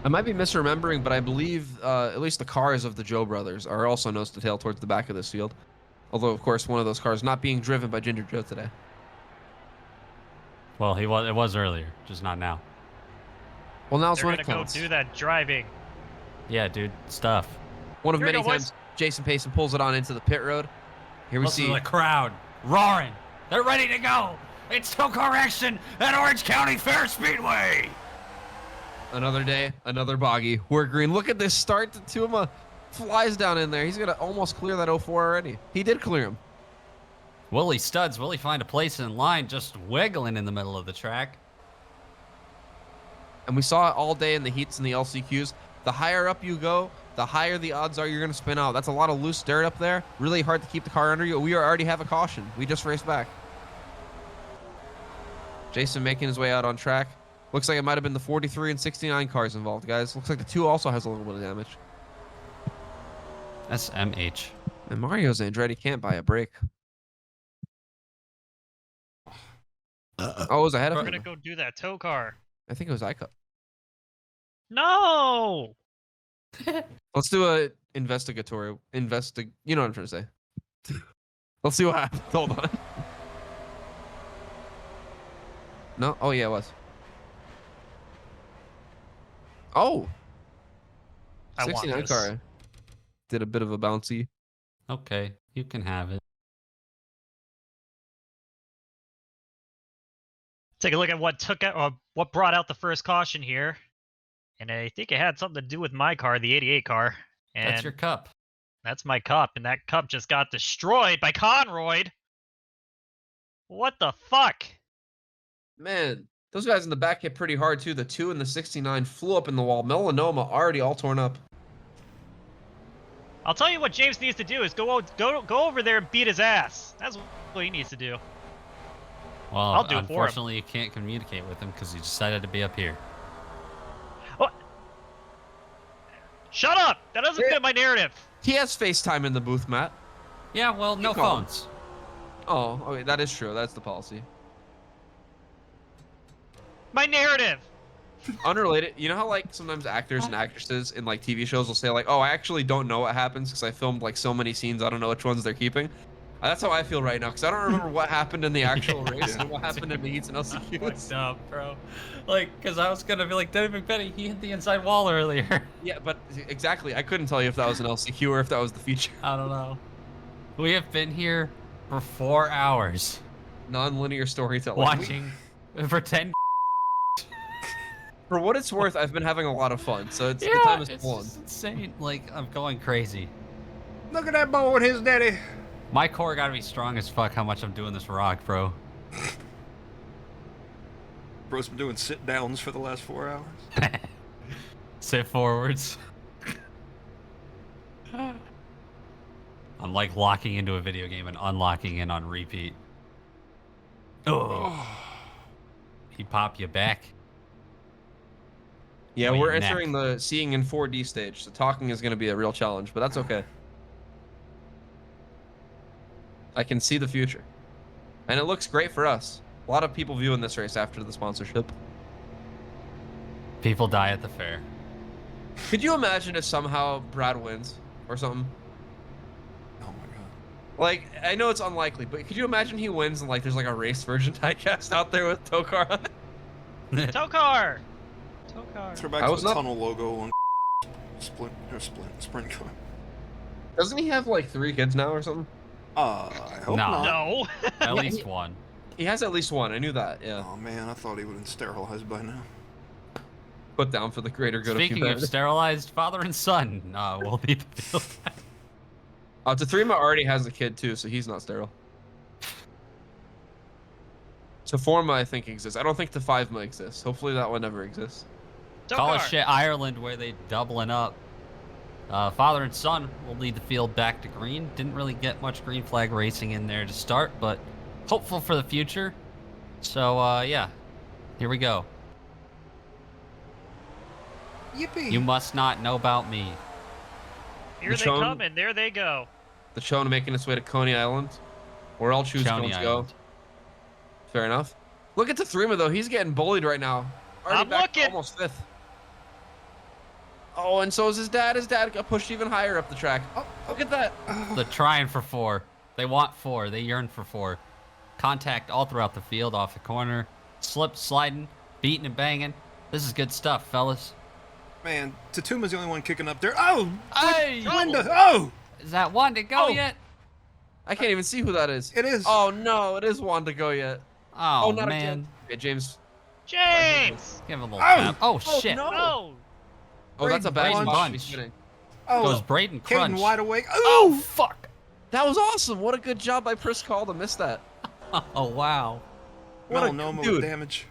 S2: I might be misremembering, but I believe at least the cars of the Joe brothers are also nose to tail towards the back of this field. Although, of course, one of those cars not being driven by Ginger Joe today.
S3: Well, it was earlier, just not now.
S2: Well, now it's
S8: They're
S2: when
S8: gonna
S2: it
S8: go
S2: counts.
S8: do that driving.
S3: Yeah, dude, stuff.
S2: One of
S8: Here we
S2: many
S8: go, boys.
S2: times Jason Payson pulls it on into the pit road. Here we
S3: Listen
S2: see
S3: to the crowd roaring. They're ready to go. It's TOECAR action at Orange County Fair Speedway.
S2: another day, another boggy. We're green. Look at this start. The Tuma flies down in there. He's going to almost clear that 04 already. He did clear him.
S3: Willie Studs, will he find a place in line just wiggling in the middle of the track?
S2: And we saw it all day in the heats and the LCQs. The higher up you go, the higher the odds are you're going to spin out. That's a lot of loose dirt up there. Really hard to keep the car under you. We already have a caution. We just raced back. Jason making his way out on track. Looks like it might have been the 43 and 69 cars involved, guys. Looks like the 2 also has a little bit of damage.
S3: SMH.
S2: And Mario's Andretti can't buy a break. Oh, it was ahead of
S8: We're
S2: him.
S8: gonna go do that tow car.
S2: I think it was iCup.
S8: No!
S2: Let's do a investigatory. You know what I'm trying to say. Let's see what happens. Hold on. No? Oh, yeah, it was. Oh!
S8: I want
S2: 69
S8: this.
S2: car. Did a bit of a bouncy.
S3: Okay, you can have it.
S8: Take a look at what brought out the first caution here, and I think it had something to do with my car, the '88 car. And
S3: That's your cup.
S8: That's my cup, and that cup just got destroyed by Conroyd. What the fuck?
S2: Man, those guys in the back hit pretty hard, too. The 2 and the 69 flew up in the wall. Melanoma already all torn up.
S8: I'll tell you what James needs to do is go over there and beat his ass. That's what he needs to do.
S3: Well,
S8: I'll do it for him.
S3: unfortunately, you can't communicate with him because he decided to be up here.
S8: What? Shut up! That doesn't fit my narrative.
S2: He has FaceTime in the booth, Matt.
S3: Yeah, well, no
S2: call him.
S3: phones.
S2: Oh, okay, that is true. That's the policy.
S8: My narrative.
S2: Unrelated, you know how like sometimes actors and actresses in like TV shows will say like, "Oh, I actually don't know what happens because I filmed like so many scenes, I don't know which ones they're keeping." That's how I feel right now because I don't remember what happened in the actual race and what happened in the heats and LCQs.
S3: Fucked up, bro. Like, because I was gonna be like, David McBetty, he hit the inside wall earlier.
S2: Yeah, but exactly, I couldn't tell you if that was an LCQ or if that was the feature.
S3: I don't know. We have been here for 4 hours
S2: Non-linear storytelling.
S3: watching for 10.
S2: For what it's worth, I've been having a lot of fun, so the
S3: Yeah,
S2: time is
S3: it's
S2: flown.
S3: just insane. Like, I'm going crazy.
S4: Look at that boy and his daddy.
S3: My core gotta be strong as fuck how much I'm doing this rock, bro.
S4: Bro's been doing sit downs for the last 4 hours.
S3: Sit forwards. I'm like locking into a video game and unlocking it on repeat. Oh. He pop you back.
S2: Yeah,
S3: on
S2: we're
S3: your neck.
S2: entering the seeing in 4D stage, so talking is going to be a real challenge, but that's okay. I can see the future. And it looks great for us. A lot of people viewing this race after the sponsorship.
S3: People die at the fair.
S2: Could you imagine if somehow Brad wins or something?
S4: Oh my god.
S2: Like, I know it's unlikely, but could you imagine he wins and like there's like a race version diecast out there with TOECAR on it?
S8: Tow car. Tow car.
S4: Throw back
S2: I
S4: to
S2: was
S4: the
S2: not-
S4: tunnel logo on Sprint car.
S2: Doesn't he have like 3 kids now or something?
S4: I hope
S3: No.
S4: not.
S8: No.
S3: At
S2: Yeah,
S3: least one.
S2: He has at least one. I knew that. Yeah.
S4: Oh man, I thought he would have been sterilized by now.
S2: Put down for the greater good
S3: Speaking
S2: of
S3: of
S2: humanity.
S3: sterilized, father and son will be the field.
S2: Tathreema already has a kid too, so he's not sterile. Taforma, I think, exists. I don't think Tafivema exists. Hopefully that one never exists.
S3: Call it
S8: TOECAR.
S3: shit Ireland where they doubling up. Father and son will lead the field back to green. Didn't really get much green flag racing in there to start, but hopeful for the future. So, yeah, here we go.
S4: Yippee!
S3: You must not know about me.
S8: Here they
S2: Michonne-
S8: come and there they go.
S2: The Chona making its way to Coney Island, where all choose
S3: Coney
S2: cones go.
S3: Island.
S2: Fair enough. Look at Tathreema though; he's getting bullied right now. Already
S8: I'm
S2: back to
S8: looking.
S2: almost 5th. Oh, and so is his dad. His dad got pushed even higher up the track. Oh, look at that.
S3: They're trying for 4. They want 4. They yearn for 4. Contact all throughout the field, off the corner. Slip, sliding, beating and banging. This is good stuff, fellas.
S4: Man, Tatuma's the only one kicking up there. Oh!
S3: Hey!
S4: Linda! Oh!
S3: Is that one to go
S2: Oh.
S3: yet?
S2: I can't even see who that is.
S4: It is.
S2: Oh no, it is Juan to go yet.
S3: Oh,
S2: not
S3: man.
S2: again. Okay, James.
S8: James!
S3: Give him a little
S4: Oh!
S3: tap. Oh,
S2: Oh,
S3: shit.
S2: no.
S8: Oh!
S2: Oh, that's a bad
S3: Braden
S2: spot to be
S3: Bunch.
S2: sitting.
S4: Oh!
S3: Goes Braden Crunch.
S4: Caden wide awake.
S3: Oh,
S4: Oh!
S3: fuck.
S2: That was awesome. What a good job by Pris Call to miss that.
S3: Oh, wow.
S2: What a-
S4: Melanoma
S2: dude.
S4: with damage.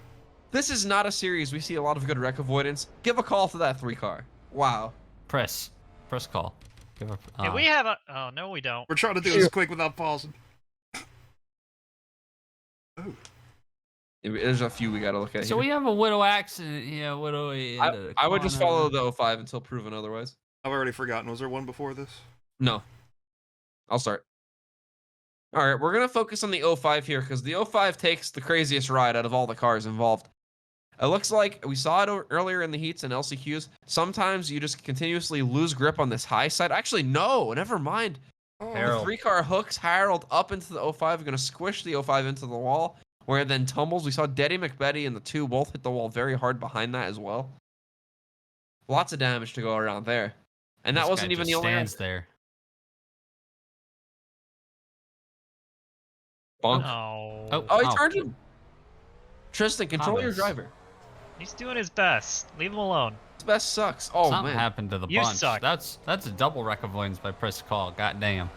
S2: This is not a series we see a lot of good wreck avoidance. Give a call to that 3-car. Wow.
S3: Press call. Give her,
S8: Can we have a... Oh, no, we don't.
S4: We're trying to do this quick without pausing. Oh.
S2: There's a few we gotta look at
S3: So
S2: here.
S3: we have a Widow accident. Yeah, Widow.
S2: I would just follow the 05 until proven otherwise.
S4: I've already forgotten. Was there one before this?
S2: No. I'll start. All right, we're going to focus on the 05 here because the 05 takes the craziest ride out of all the cars involved. It looks like we saw it earlier in the heats and LCQs. Sometimes you just continuously lose grip on this high side. Actually, no, never mind. The
S3: Harold.
S2: 3-car hooks Harold up into the 05, going to squish the 05 into the wall, where it then tumbles. We saw Deddy McBetty and the 2 both hit the wall very hard behind that as well. Lots of damage to go around there. And that
S3: This
S2: wasn't
S3: guy
S2: even the
S3: just
S2: only
S3: stands there.
S2: Bonk.
S8: No.
S2: Oh, he turned him. Tristan, control your
S3: Thomas.
S2: driver.
S8: He's doing his best. Leave him alone.
S2: His best sucks. Oh,
S3: Something
S2: man.
S3: happened to the
S8: You
S3: bunch.
S8: suck.
S3: That's a double wreck avoidance by press call. God damn.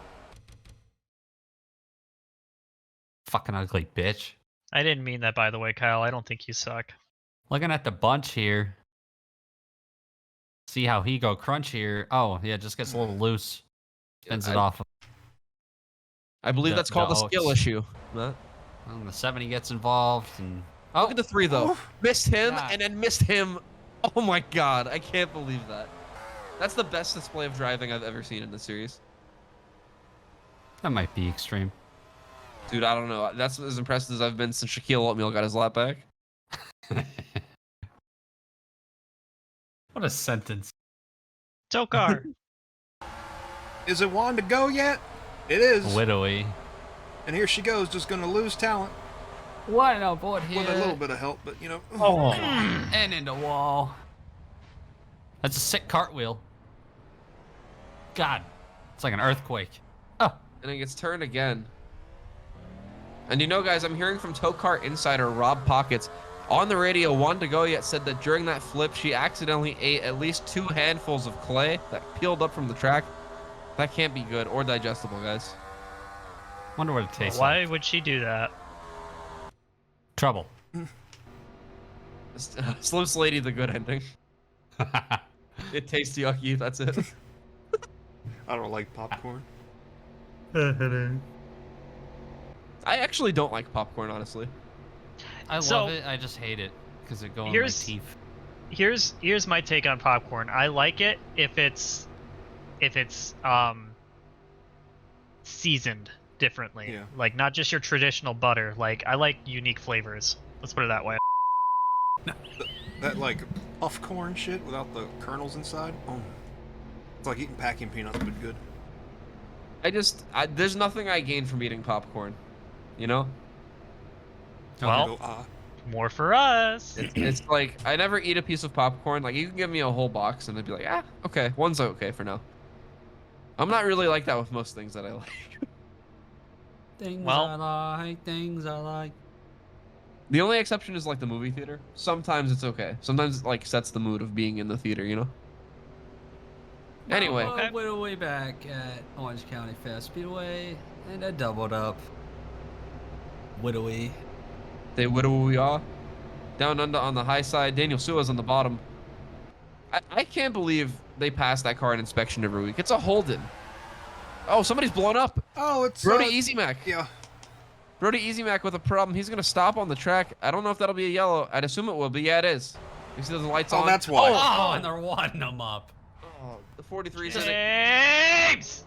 S3: Fucking ugly bitch.
S8: I didn't mean that, by the way, Kyle. I don't think you suck.
S3: Looking at the bunch here. See how he go crunch here. Oh, yeah, just gets a little loose. Spins it off.
S2: I believe
S3: The-
S2: that's called
S3: the
S2: a skill
S3: oats.
S2: issue. Huh?
S3: And the 70 gets involved. And
S2: Look at the 3, though. Missed him
S3: God.
S2: and then missed him. Oh, my God. I can't believe that. That's the best display of driving I've ever seen in the series.
S3: that might be extreme.
S2: Dude, I don't know. That's as impressed as I've been since Shaquille O'Neal got his lap back.
S3: What a sentence.
S8: TOECAR.
S4: Is it Juan to go yet? It is.
S3: Widowy.
S4: And here she goes, just gonna lose talent.
S3: What an aboard here.
S4: With a little bit of help, but you know.
S3: Oh, and into wall. That's a sick cartwheel. God, it's like an earthquake. Oh,
S2: And it gets turned again. And you know, guys, I'm hearing from TOECAR insider Rob Pockets. On the radio, Juan Degoyet said that during that flip, she accidentally ate at least 2 handfuls of clay that peeled up from the track. That can't be good or digestible, guys.
S3: wonder what it tastes
S8: Why
S3: like.
S8: would she do that?
S3: Trouble.
S2: Slim Slady, the good ending. It tastes yucky, that's it.
S4: I don't like popcorn.
S2: I actually don't like popcorn, honestly.
S3: I
S8: So-
S3: love it. I just hate it because it goes in my
S8: Here's-
S3: teeth.
S8: Here's my take on popcorn. I like it if it's seasoned differently.
S4: Yeah.
S8: Like not just your traditional butter. Like I like unique flavors. Let's put it that way.
S4: That like puff corn shit without the kernels inside. Oh. It's like eating packing peanuts, but good.
S2: There's nothing I gain from eating popcorn. You know?
S8: Well,
S4: Go,
S8: more for us.
S2: It's like, I never eat a piece of popcorn. Like, you can give me a whole box and I'd be like, ah, okay. One's okay for now. I'm not really like that with most things that I like.
S3: Things
S8: Well-
S3: I like, things I like.
S2: The only exception is like the movie theater. Sometimes it's okay. Sometimes it like sets the mood of being in the theater, you know? Anyway.
S3: Well, we're way back at Orange County Fair Speedway, and I doubled up. Widowy.
S2: They widow we are. Down under on the high side. Daniel Suarez on the bottom. I can't believe they pass that car in inspection every week. It's a Holden. Oh, somebody's blown up.
S4: Oh, it's
S2: Brody Easy Mac.
S4: Yeah.
S2: Brody Easy Mac with a problem. He's gonna stop on the track. I don't know if that'll be a yellow. I'd assume it will, but yeah, it is. You see those lights on?
S4: Oh, that's why.
S3: Oh, and they're wadding them up.
S2: Oh, the 43 says
S8: James!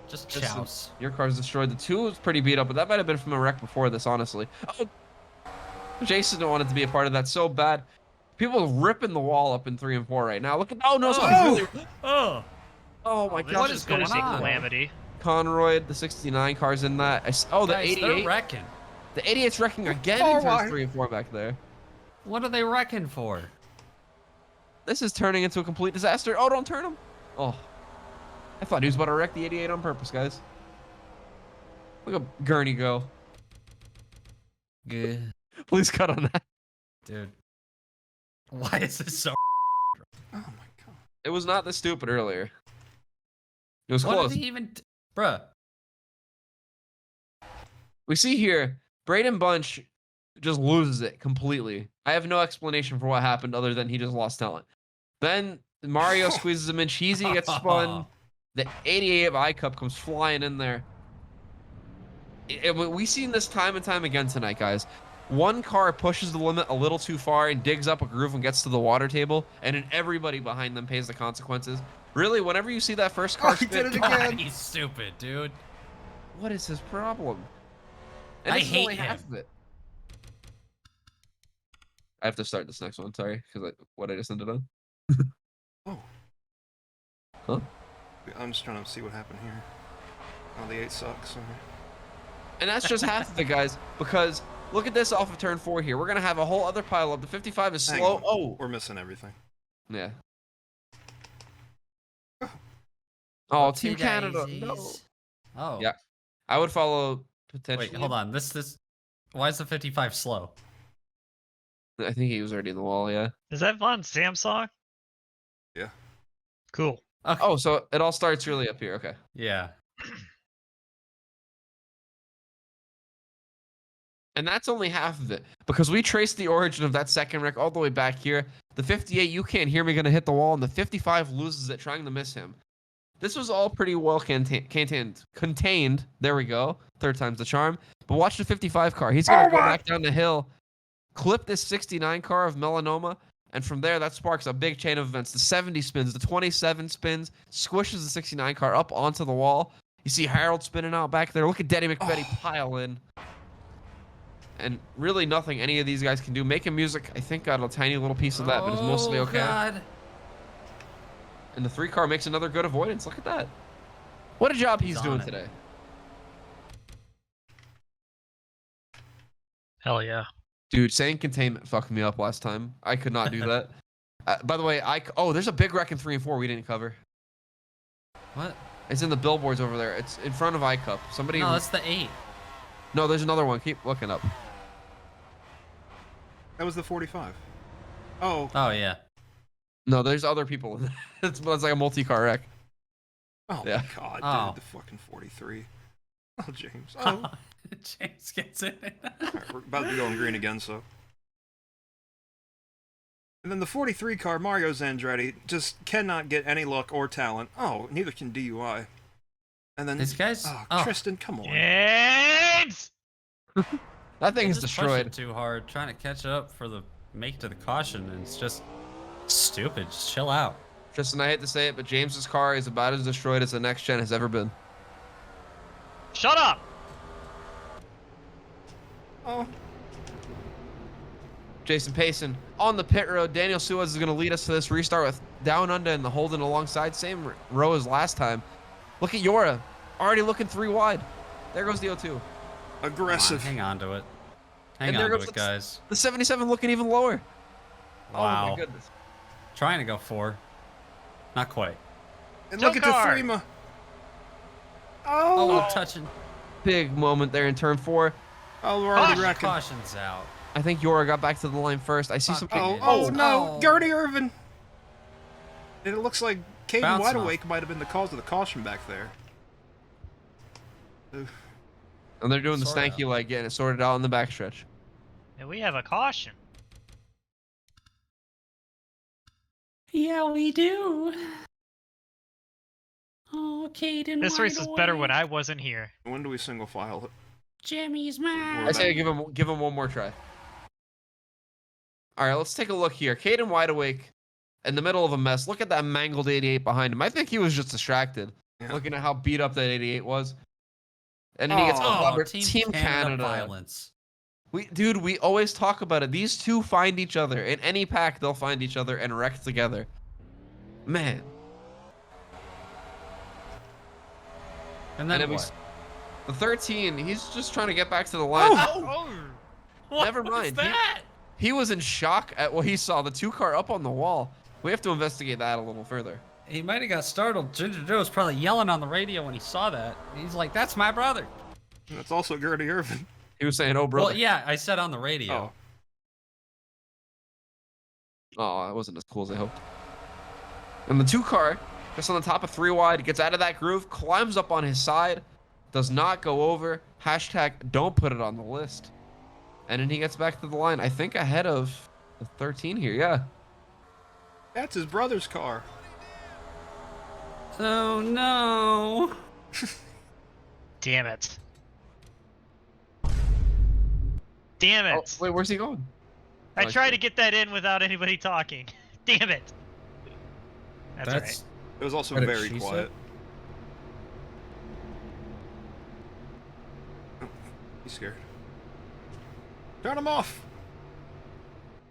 S3: Just chouse.
S2: your car's destroyed. The 2 was pretty beat up, but that might have been from a wreck before this, honestly. Oh, Jason wanted to be a part of that so bad. People ripping the wall up in 3 and 4 right now. Look at
S3: Oh,
S2: oh my
S8: This
S2: gosh,
S8: is
S2: it's
S8: gonna
S2: going
S8: say
S2: on.
S8: Calamity.
S2: Conroy, the 69 car's in that. The
S3: guys,
S2: 88.
S3: they're wrecking.
S2: The 88's wrecking again in turns 3 and 4 back there.
S3: What are they wrecking for?
S2: This is turning into a complete disaster. Oh, don't turn him. Oh, I thought he was about to wreck the 88 on purpose, guys. Look at Gurney go.
S3: Good.
S2: Please cut on that.
S3: Dude. Why is this so?
S4: Oh my god.
S2: It was not this stupid earlier. It was
S3: What
S2: close.
S3: did he even? Bruh.
S2: We see here, Braden Bunch just loses it completely. I have no explanation for what happened other than he just lost talent. Then Mario squeezes him in. Cheesy gets spun. The 88 of iCup comes flying in there. We've seen this time and time again tonight, guys. One car pushes the limit a little too far and digs up a groove and gets to the water table, and then everybody behind them pays the consequences. Really, whenever you see that first car
S4: he did
S2: spin,
S4: it
S3: God,
S4: again.
S3: he's stupid, dude.
S2: what is his problem? And
S3: I
S2: this is
S3: hate
S2: only half
S3: him.
S2: of it. I have to start this next one, sorry, because what I just ended on.
S4: Oh.
S2: Huh?
S4: I'm just trying to see what happened here. Oh, the 8 sucks. Sorry.
S2: And that's just half of it, guys, because look at this off of turn 4 here. We're going to have a whole other pile up. The 55 is
S4: Hang
S2: slow.
S4: on.
S2: Oh,
S4: We're missing everything.
S2: yeah. Oh, Team Canada. No.
S3: Oh.
S2: Yeah. I would follow potentially.
S3: Wait, hold on. This. Why is the 55 slow?
S2: I think he was already in the wall, yeah.
S8: Is that Von Samsung?
S4: Yeah.
S8: Cool.
S3: Okay.
S2: Oh, so it all starts really up here. Okay.
S3: Yeah.
S2: And that's only half of it because we traced the origin of that second wreck all the way back here. The 58, you can't hear me, going to hit the wall, and the 55 loses it trying to miss him. This was all pretty well contained. There we go. Third time's the charm. But watch the 55 car. He's going to go back down the hill, clip this 69 car of Melanoma, and from there, that sparks a big chain of events. The 70 spins, the 27 spins, squishes the 69 car up onto the wall. You see Harold spinning out back there. Look at Denny McBetty pile in. And really nothing any of these guys can do. Making music, I think, got a tiny little piece of that, but it's mostly okay.
S3: God.
S2: And the 3 car makes another good avoidance. Look at that. What a job he's
S3: He's
S2: doing
S3: on it.
S2: today.
S8: Hell yeah.
S2: Dude, saying containment fucked me up last time. I could not do that. By the way, there's a big wreck in 3 and 4 we didn't cover.
S3: What?
S2: It's in the billboards over there. It's in front of iCup. Somebody.
S3: No, that's the 8.
S2: No, there's another one. Keep looking up.
S4: That was the 45. Oh.
S3: Oh yeah.
S2: No, there's other people. It's like a multi-car wreck.
S4: Oh
S2: Yeah.
S4: my god,
S3: Oh.
S4: dude. The fucking 43. Oh, James. Oh.
S3: James gets in it.
S4: Alright, we're about to be going green again, so. And then the 43 car, Mario Zandretti, just cannot get any luck or talent. Oh, neither can DUI. And then
S3: These guys.
S4: Oh, Tristan, come on.
S8: James!
S2: That thing is
S3: Just pushing
S2: destroyed.
S3: too hard, trying to catch up for the make to the caution, and it's just stupid. Just chill out.
S2: Tristan, I hate to say it, but James's car is about as destroyed as the next gen has ever been.
S8: Shut up!
S4: Oh.
S2: Jason Payson on the pit road. Daniel Suarez is going to lead us to this restart with Down Under and the Holden alongside. Same row as last time. Look at Yora. Already looking 3 wide. There goes the 02.
S4: Aggressive.
S3: Hang on to it. Hang
S2: And
S3: on
S2: there
S3: to
S2: goes
S3: it, guys.
S2: The 77 looking even lower. Oh
S3: Wow.
S2: my goodness.
S3: Trying to go 4. Not quite.
S4: And look at the
S8: TOECAR.
S4: 3-ma.
S3: Oh,
S4: Oh.
S3: touching.
S2: Big moment there in turn 4.
S4: Oh, we're already wrecking.
S3: Caution's out.
S2: I think Yora got back to the line first. I see
S3: Fuck.
S2: something.
S4: Oh, no,
S3: Oh.
S4: Gertie Irvin. And it looks like Caden
S3: Bouncing
S4: Wideawake might have been the cause of the caution back there. Ugh.
S2: And they're doing the
S3: Sorta.
S2: stanky leg, getting it sorted out on the backstretch.
S8: And we have a caution.
S3: Yeah, we do. Oh, Caden.
S8: This race was better when I wasn't here.
S4: When do we single file it?
S3: Jimmy's mad.
S2: I say give him one more try. All right, let's take a look here. Caden Wideawake in the middle of a mess. Look at that mangled 88 behind him. I think he was just distracted,
S4: Yeah.
S2: looking at how beat up that 88 was. And then he gets
S4: Oh,
S2: clobbered. Team Canada.
S3: violence.
S2: We always talk about it. These two find each other. In any pack, they'll find each other and wreck together. Man.
S3: And then
S2: And
S3: what?
S2: the 13, he's just trying to get back to the line.
S8: Oh!
S2: Never mind. He was in shock at what he saw. The 2-car up on the wall. We have to investigate that a little further.
S3: He might have got startled. Ginger Joe was probably yelling on the radio when he saw that. He's like, "That's my brother."
S4: That's also Gertie Irvin.
S2: He was saying, "Oh, brother."
S3: Well, yeah, I said on the radio.
S2: Oh, that wasn't as cool as I hoped. And the 2-car, just on the top of 3 wide, gets out of that groove, climbs up on his side, does not go over. Hashtag don't put it on the list. And then he gets back to the line, I think ahead of the 13 here, yeah.
S4: That's his brother's car.
S3: Oh no.
S8: Damn it. Damn
S2: Oh,
S8: it.
S2: wait, where's he going?
S8: I
S2: Oh,
S8: tried to
S2: shit.
S8: get that in without anybody talking. Damn it. That's right.
S4: It was also
S3: What did
S4: very
S3: she say?
S4: quiet. Oh, he's scared. Turn him off!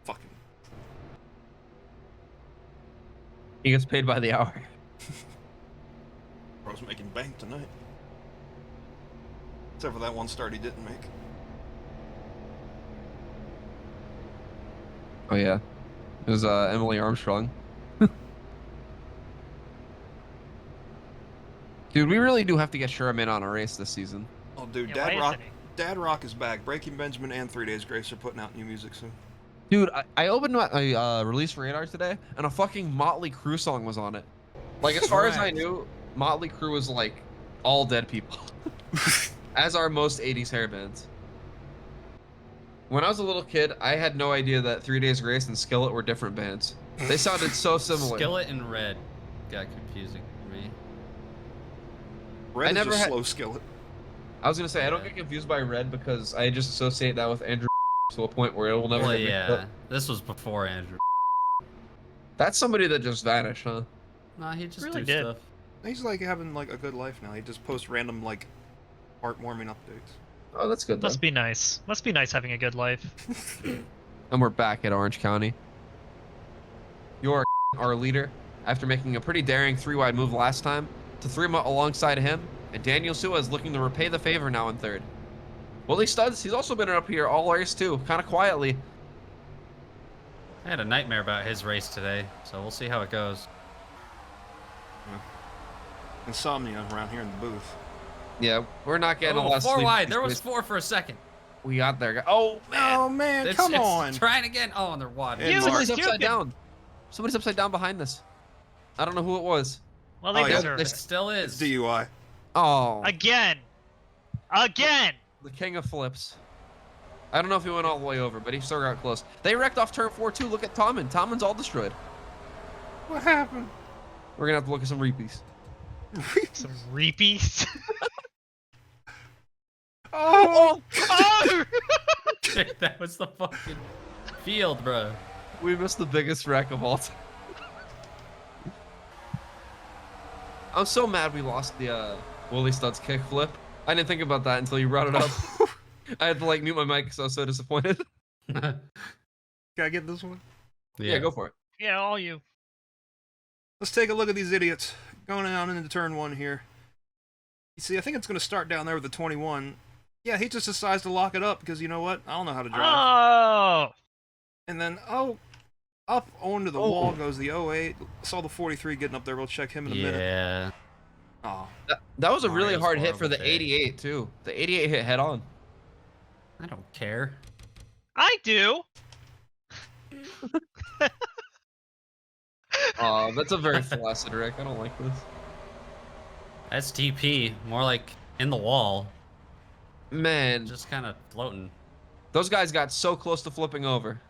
S4: Fucking.
S2: He gets paid by the hour.
S4: Bro's making bank tonight. Except for that one start he didn't make.
S2: Oh, yeah. It was Emily Armstrong. Dude, we really do have to get Sherman on a race this season.
S4: Oh, dude,
S8: Yeah, why isn't he?
S4: Dad Rock is back. Breaking Benjamin and 3 Days Grace are putting out new music soon.
S2: Dude, I opened my release radar today, and a fucking Motley Crue song was on it. Like, as far as I knew, Motley Crue was like all dead people, as are most 80s hair bands. When I was a little kid, I had no idea that 3 Days Grace and Skillet were different bands. They sounded so similar.
S3: Skillet and Red got confusing for me.
S4: Red
S2: I
S4: is
S2: never
S4: just
S2: had-
S4: slow Skillet.
S2: I was gonna say I don't get confused by Red because I just associate that with Andrew to a point where it will never
S3: Well,
S2: get mixed
S3: yeah,
S2: up.
S3: this was before Andrew.
S2: That's somebody that just vanished, huh?
S3: Nah, he just
S8: Really
S3: do
S8: did.
S3: stuff.
S4: He's like having like a good life now. He just posts random like heartwarming updates.
S2: Oh, that's good.
S8: Must be nice. Must be nice having a good life.
S2: And we're back at Orange County. You're our leader after making a pretty daring 3-wide move last time to 3 alongside him, and Daniel Sua is looking to repay the favor now in 3rd. Willie Studs, he's also been up here all race too, kind of quietly.
S3: I had a nightmare about his race today, so we'll see how it goes.
S4: Insomnia around here in the booth.
S2: Yeah, we're not getting a lot
S3: Oh,
S2: of
S3: 4
S2: sleep.
S3: wide. There was 4 for a second.
S2: We got there. Oh man,
S4: Oh man,
S3: It's-
S4: come
S3: it's
S4: on!
S3: Trying again. Oh, and they're wide.
S4: And
S2: somebody's
S8: Mark.
S2: upside
S8: You can-
S2: down. Somebody's upside down behind this. I don't know who it was.
S8: Well, they
S4: Oh, yeah,
S8: deserve
S3: It
S8: it.
S3: still
S4: It's
S3: is.
S4: DUI.
S2: Oh,
S8: Again. Again.
S2: the king of flips. I don't know if he went all the way over, but he still got close. They wrecked off turn 4 too. Look at Tommen. Tommen's all destroyed.
S4: What happened?
S2: We're gonna have to look at some repeats.
S8: Some repeats.
S4: Oh!
S8: Oh!
S3: That was the fucking field, bro.
S2: We missed the biggest wreck of all time. I'm so mad we lost the Willie Studs kickflip. I didn't think about that until you brought it up. I had to like mute my mic because I was so disappointed.
S4: Can I get this one?
S2: Yeah, go for it.
S8: Yeah, all you.
S4: Let's take a look at these idiots. Going down into turn 1 here. You see, I think it's going to start down there with the 21. Yeah, he just decides to lock it up because you know what? I don't know how to drive.
S8: Oh!
S4: And then, oh, up onto the
S2: Oh.
S4: wall goes the 08. Saw the 43 getting up there. We'll check him in a minute.
S3: Yeah.
S4: Oh,
S2: That was a really
S3: Mario's
S2: hard hit for
S3: horrible
S2: the
S3: day.
S2: 88 too. The 88 hit head on.
S3: I don't care.
S8: I do.
S2: That's a very flaccid Rick. I don't like this.
S3: STP, more like in the wall,
S2: Man,
S3: just kind of floating.
S2: those guys got so close to flipping over.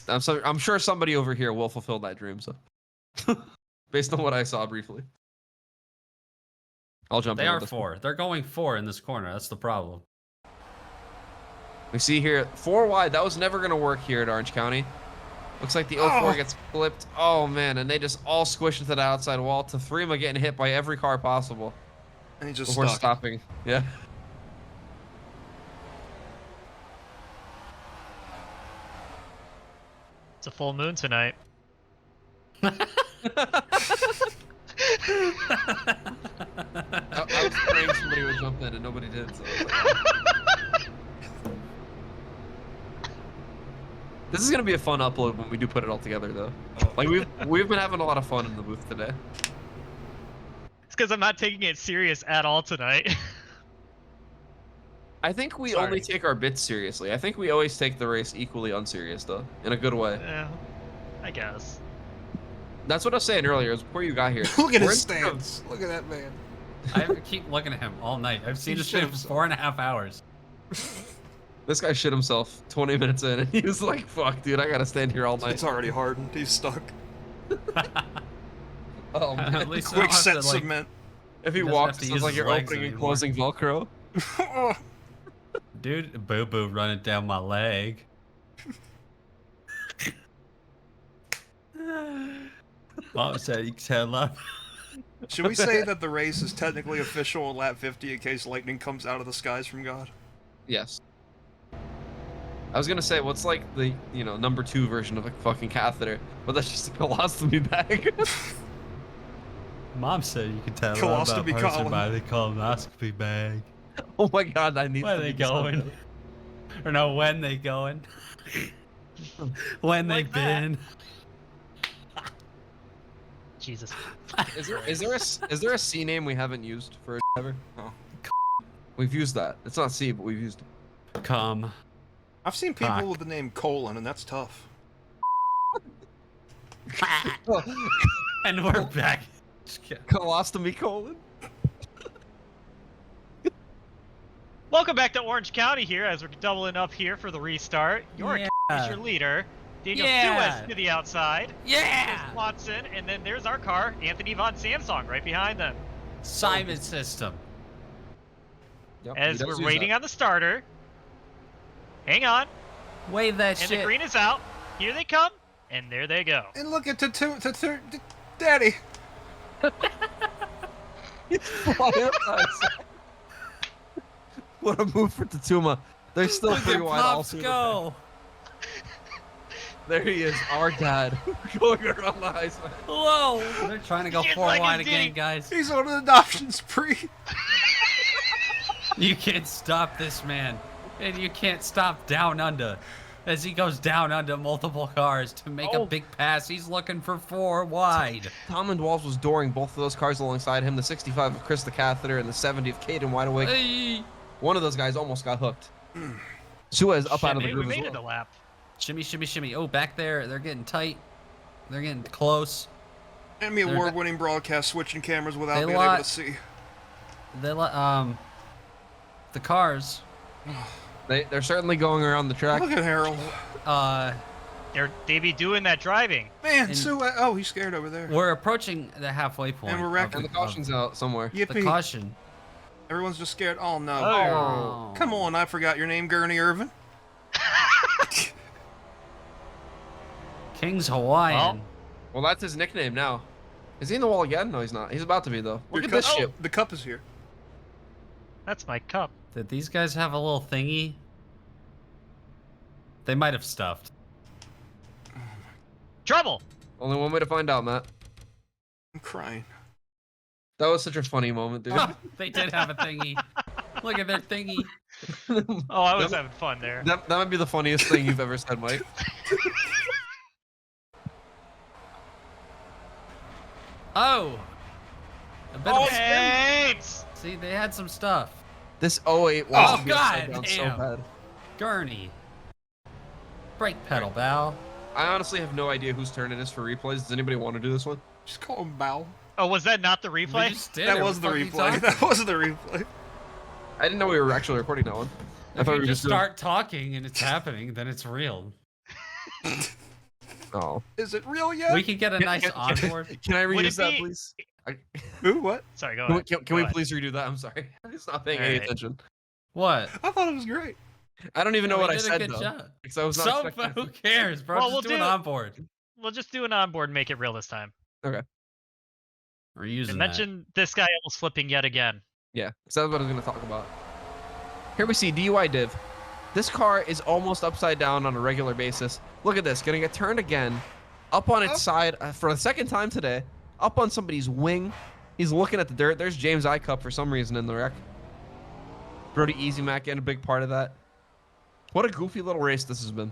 S2: I'm sure somebody over here will fulfill that dream. So, based on what I saw briefly, I'll jump.
S3: They
S2: in
S3: are
S2: with this one.
S3: 4. They're going 4 in this corner. That's the problem.
S2: We see here 4 wide. That was never gonna work here at Orange County. Looks like the 04 gets flipped. Oh man, and they just all squish into the outside wall. Tafrima getting hit by every car possible
S4: And he just
S2: before
S4: stuck.
S2: stopping. Yeah.
S8: It's a full moon tonight.
S2: I was praying somebody would jump in and nobody did. So I was like, this is gonna be a fun upload when we do put it all together, though. Like we've been having a lot of fun in the booth today.
S8: It's because I'm not taking it serious at all tonight.
S2: I think we
S8: Sorry.
S2: only take our bits seriously. I think we always take the race equally unserious, though, in a good way.
S8: Yeah, I guess.
S2: That's what I was saying earlier. Is before you got here.
S4: Look at
S2: We're
S4: his
S2: in-
S4: stance. Look at that man.
S3: I keep looking at him all night. I've seen
S2: He
S3: this
S2: shit
S3: shit for 4.5 hours.
S2: This guy shit himself 20 minutes in, and he was like, "Fuck, dude, I gotta stand here all night."
S4: It's already hardened. He's stuck.
S2: Oh man.
S3: At least I don't
S4: Quick
S3: have
S4: set
S3: to, like,
S4: cement.
S2: If he
S3: doesn't
S2: walks,
S3: have to
S2: it sounds
S3: use
S2: like
S3: his
S2: you're
S3: legs
S2: opening and
S3: anymore.
S2: closing Velcro.
S3: Dude, boo boo running down my leg. Mom said you can tell up.
S4: Should we say that the race is technically official at lap 50 in case lightning comes out of the skies from God?
S2: Yes. I was gonna say, what's like the, number 2 version of a fucking catheter, but that's just a colostomy bag.
S3: Mom said you can tell
S4: Colostomy
S3: about
S4: column.
S3: person by the colonoscopy bag.
S2: Oh my god, I need
S3: Where
S2: to
S3: they
S2: be something.
S3: going? Or no, when they going? When they
S8: Like that.
S3: been?
S8: Jesus.
S2: Is there a C name we haven't used for a driver?
S4: Oh.
S2: We've used that. It's not C, but we've used it.
S3: Come.
S4: I've seen people
S3: Fuck.
S4: with the name Colon, and that's tough.
S3: And we're back. Just kidding.
S2: Colostomy colon?
S8: Welcome back to Orange County here as we're doubling up here for the restart. Your
S3: Yeah.
S8: is your leader. Daniel
S3: Yeah.
S8: Suez to the outside.
S3: Yeah!
S8: There's Watson, and then there's our car, Anthony Von Samsung, right behind them.
S3: Simon system.
S2: Yep,
S8: As
S2: he does
S8: we're
S2: use
S8: waiting
S2: that.
S8: on the starter. Hang on,
S3: Wave that
S8: and
S3: shit.
S8: the green is out. Here they come, and there they go.
S4: And look at Daddy.
S2: What a move for Tatuma. They're still
S3: Look
S2: free
S3: at
S2: wide all
S3: Pops
S2: through the
S3: go.
S2: There he is, our dad, going around the high side.
S3: Whoa! They're trying to go
S8: It's
S3: 4
S8: like
S3: wide
S8: it's
S3: again,
S8: getting-
S3: guys.
S4: He's on an adoption spree.
S3: You can't stop this man. And you can't stop down under. As he goes down under multiple cars to make a big pass, he's looking for 4 wide.
S2: Tom and Walls was dooring both of those cars alongside him, the 65 of Chris the Catheter and the 70 of Caden Wideawake.
S3: Hey.
S2: One of those guys almost got hooked. Suez up out of the
S8: Shit, we
S2: groove
S8: made
S2: as
S8: it a
S2: well.
S8: lap.
S3: Shimmy, shimmy, shimmy. Oh, back there, they're getting tight. They're getting close.
S4: Emmy
S3: They're-
S4: award-winning broadcast switching cameras without
S3: They
S4: being
S3: lot-
S4: able to see.
S3: They the cars.
S2: They're certainly going around the track.
S4: Look at Harold.
S8: They be doing that driving.
S4: Man,
S3: And-
S4: Suez. Oh, he's scared over there.
S3: We're approaching the halfway point.
S4: And we're
S3: of
S4: wrecking.
S2: And the caution's out somewhere.
S3: the
S4: Yippee.
S3: caution.
S4: Everyone's just scared. Oh, no.
S3: Oh.
S4: Come on, I forgot your name, Gurney Irvin.
S3: King's Hawaiian.
S2: Well, that's his nickname now. Is he in the wall again? No, he's not. He's about to be, though. Look
S4: Your
S2: at this
S4: cup-
S2: shit.
S4: The cup is here.
S8: That's my cup.
S3: Did these guys have a little thingy? They might have stuffed.
S8: Trouble!
S2: Only one way to find out, Matt.
S4: I'm crying.
S2: That was such a funny moment, dude.
S3: They did have a thingy. Look at their thingy.
S8: Oh, I was having fun there.
S2: That might be the funniest thing you've ever said, Mike.
S3: Oh! A bit of a spin.
S8: Hey!
S3: See, they had some stuff.
S2: This 08 wants
S3: Oh,
S2: to be upside
S3: God
S2: down so
S3: damn.
S2: bad.
S3: Gurney. Brake pedal, Val.
S2: I honestly have no idea whose turn it is for replays. Does anybody want to do this one?
S4: Just call him Bow.
S8: Oh, was that not the
S3: We
S8: replay?
S3: just did
S4: That
S3: it.
S4: was the
S3: What the fuck
S4: replay.
S3: are you
S4: That
S3: talking
S4: was the replay.
S2: I didn't know we were actually recording that one. I
S3: If
S2: thought we
S3: you
S2: were
S3: just
S2: just doing-
S3: start talking and it's happening, then it's real.
S2: Oh.
S4: Is it real yet?
S3: We could get a nice onboard.
S2: Can I
S8: Would
S2: reuse
S8: it
S2: that,
S8: be-
S2: please?
S4: Who? What?
S8: Sorry, go
S2: Can we,
S8: ahead.
S2: can
S8: Go
S2: we
S8: ahead.
S2: please redo that? I'm sorry. I'm just not paying any
S8: Alright.
S2: attention.
S3: What?
S4: I thought it was great.
S2: I don't even know
S3: We
S2: what I
S3: did a
S2: said,
S3: good
S2: though.
S3: job.
S2: Because I was not
S3: So,
S2: expecting
S3: who cares, bro?
S8: Well,
S3: Just
S8: we'll
S3: do an
S8: do-
S3: onboard.
S8: We'll just do an onboard and make it real this time.
S3: We're using
S8: And
S3: that.
S8: mention this guy almost flipping yet again.
S2: Yeah, because that's what I was going to talk about. Here we see DUI div. This car is almost upside down on a regular basis. Look at this, gonna get turned again, up on its side for the second time today, up on somebody's wing. He's looking at the dirt. There's James Icup for some reason in the wreck. Brody Easy Mac getting a big part of that. What a goofy little race this has been.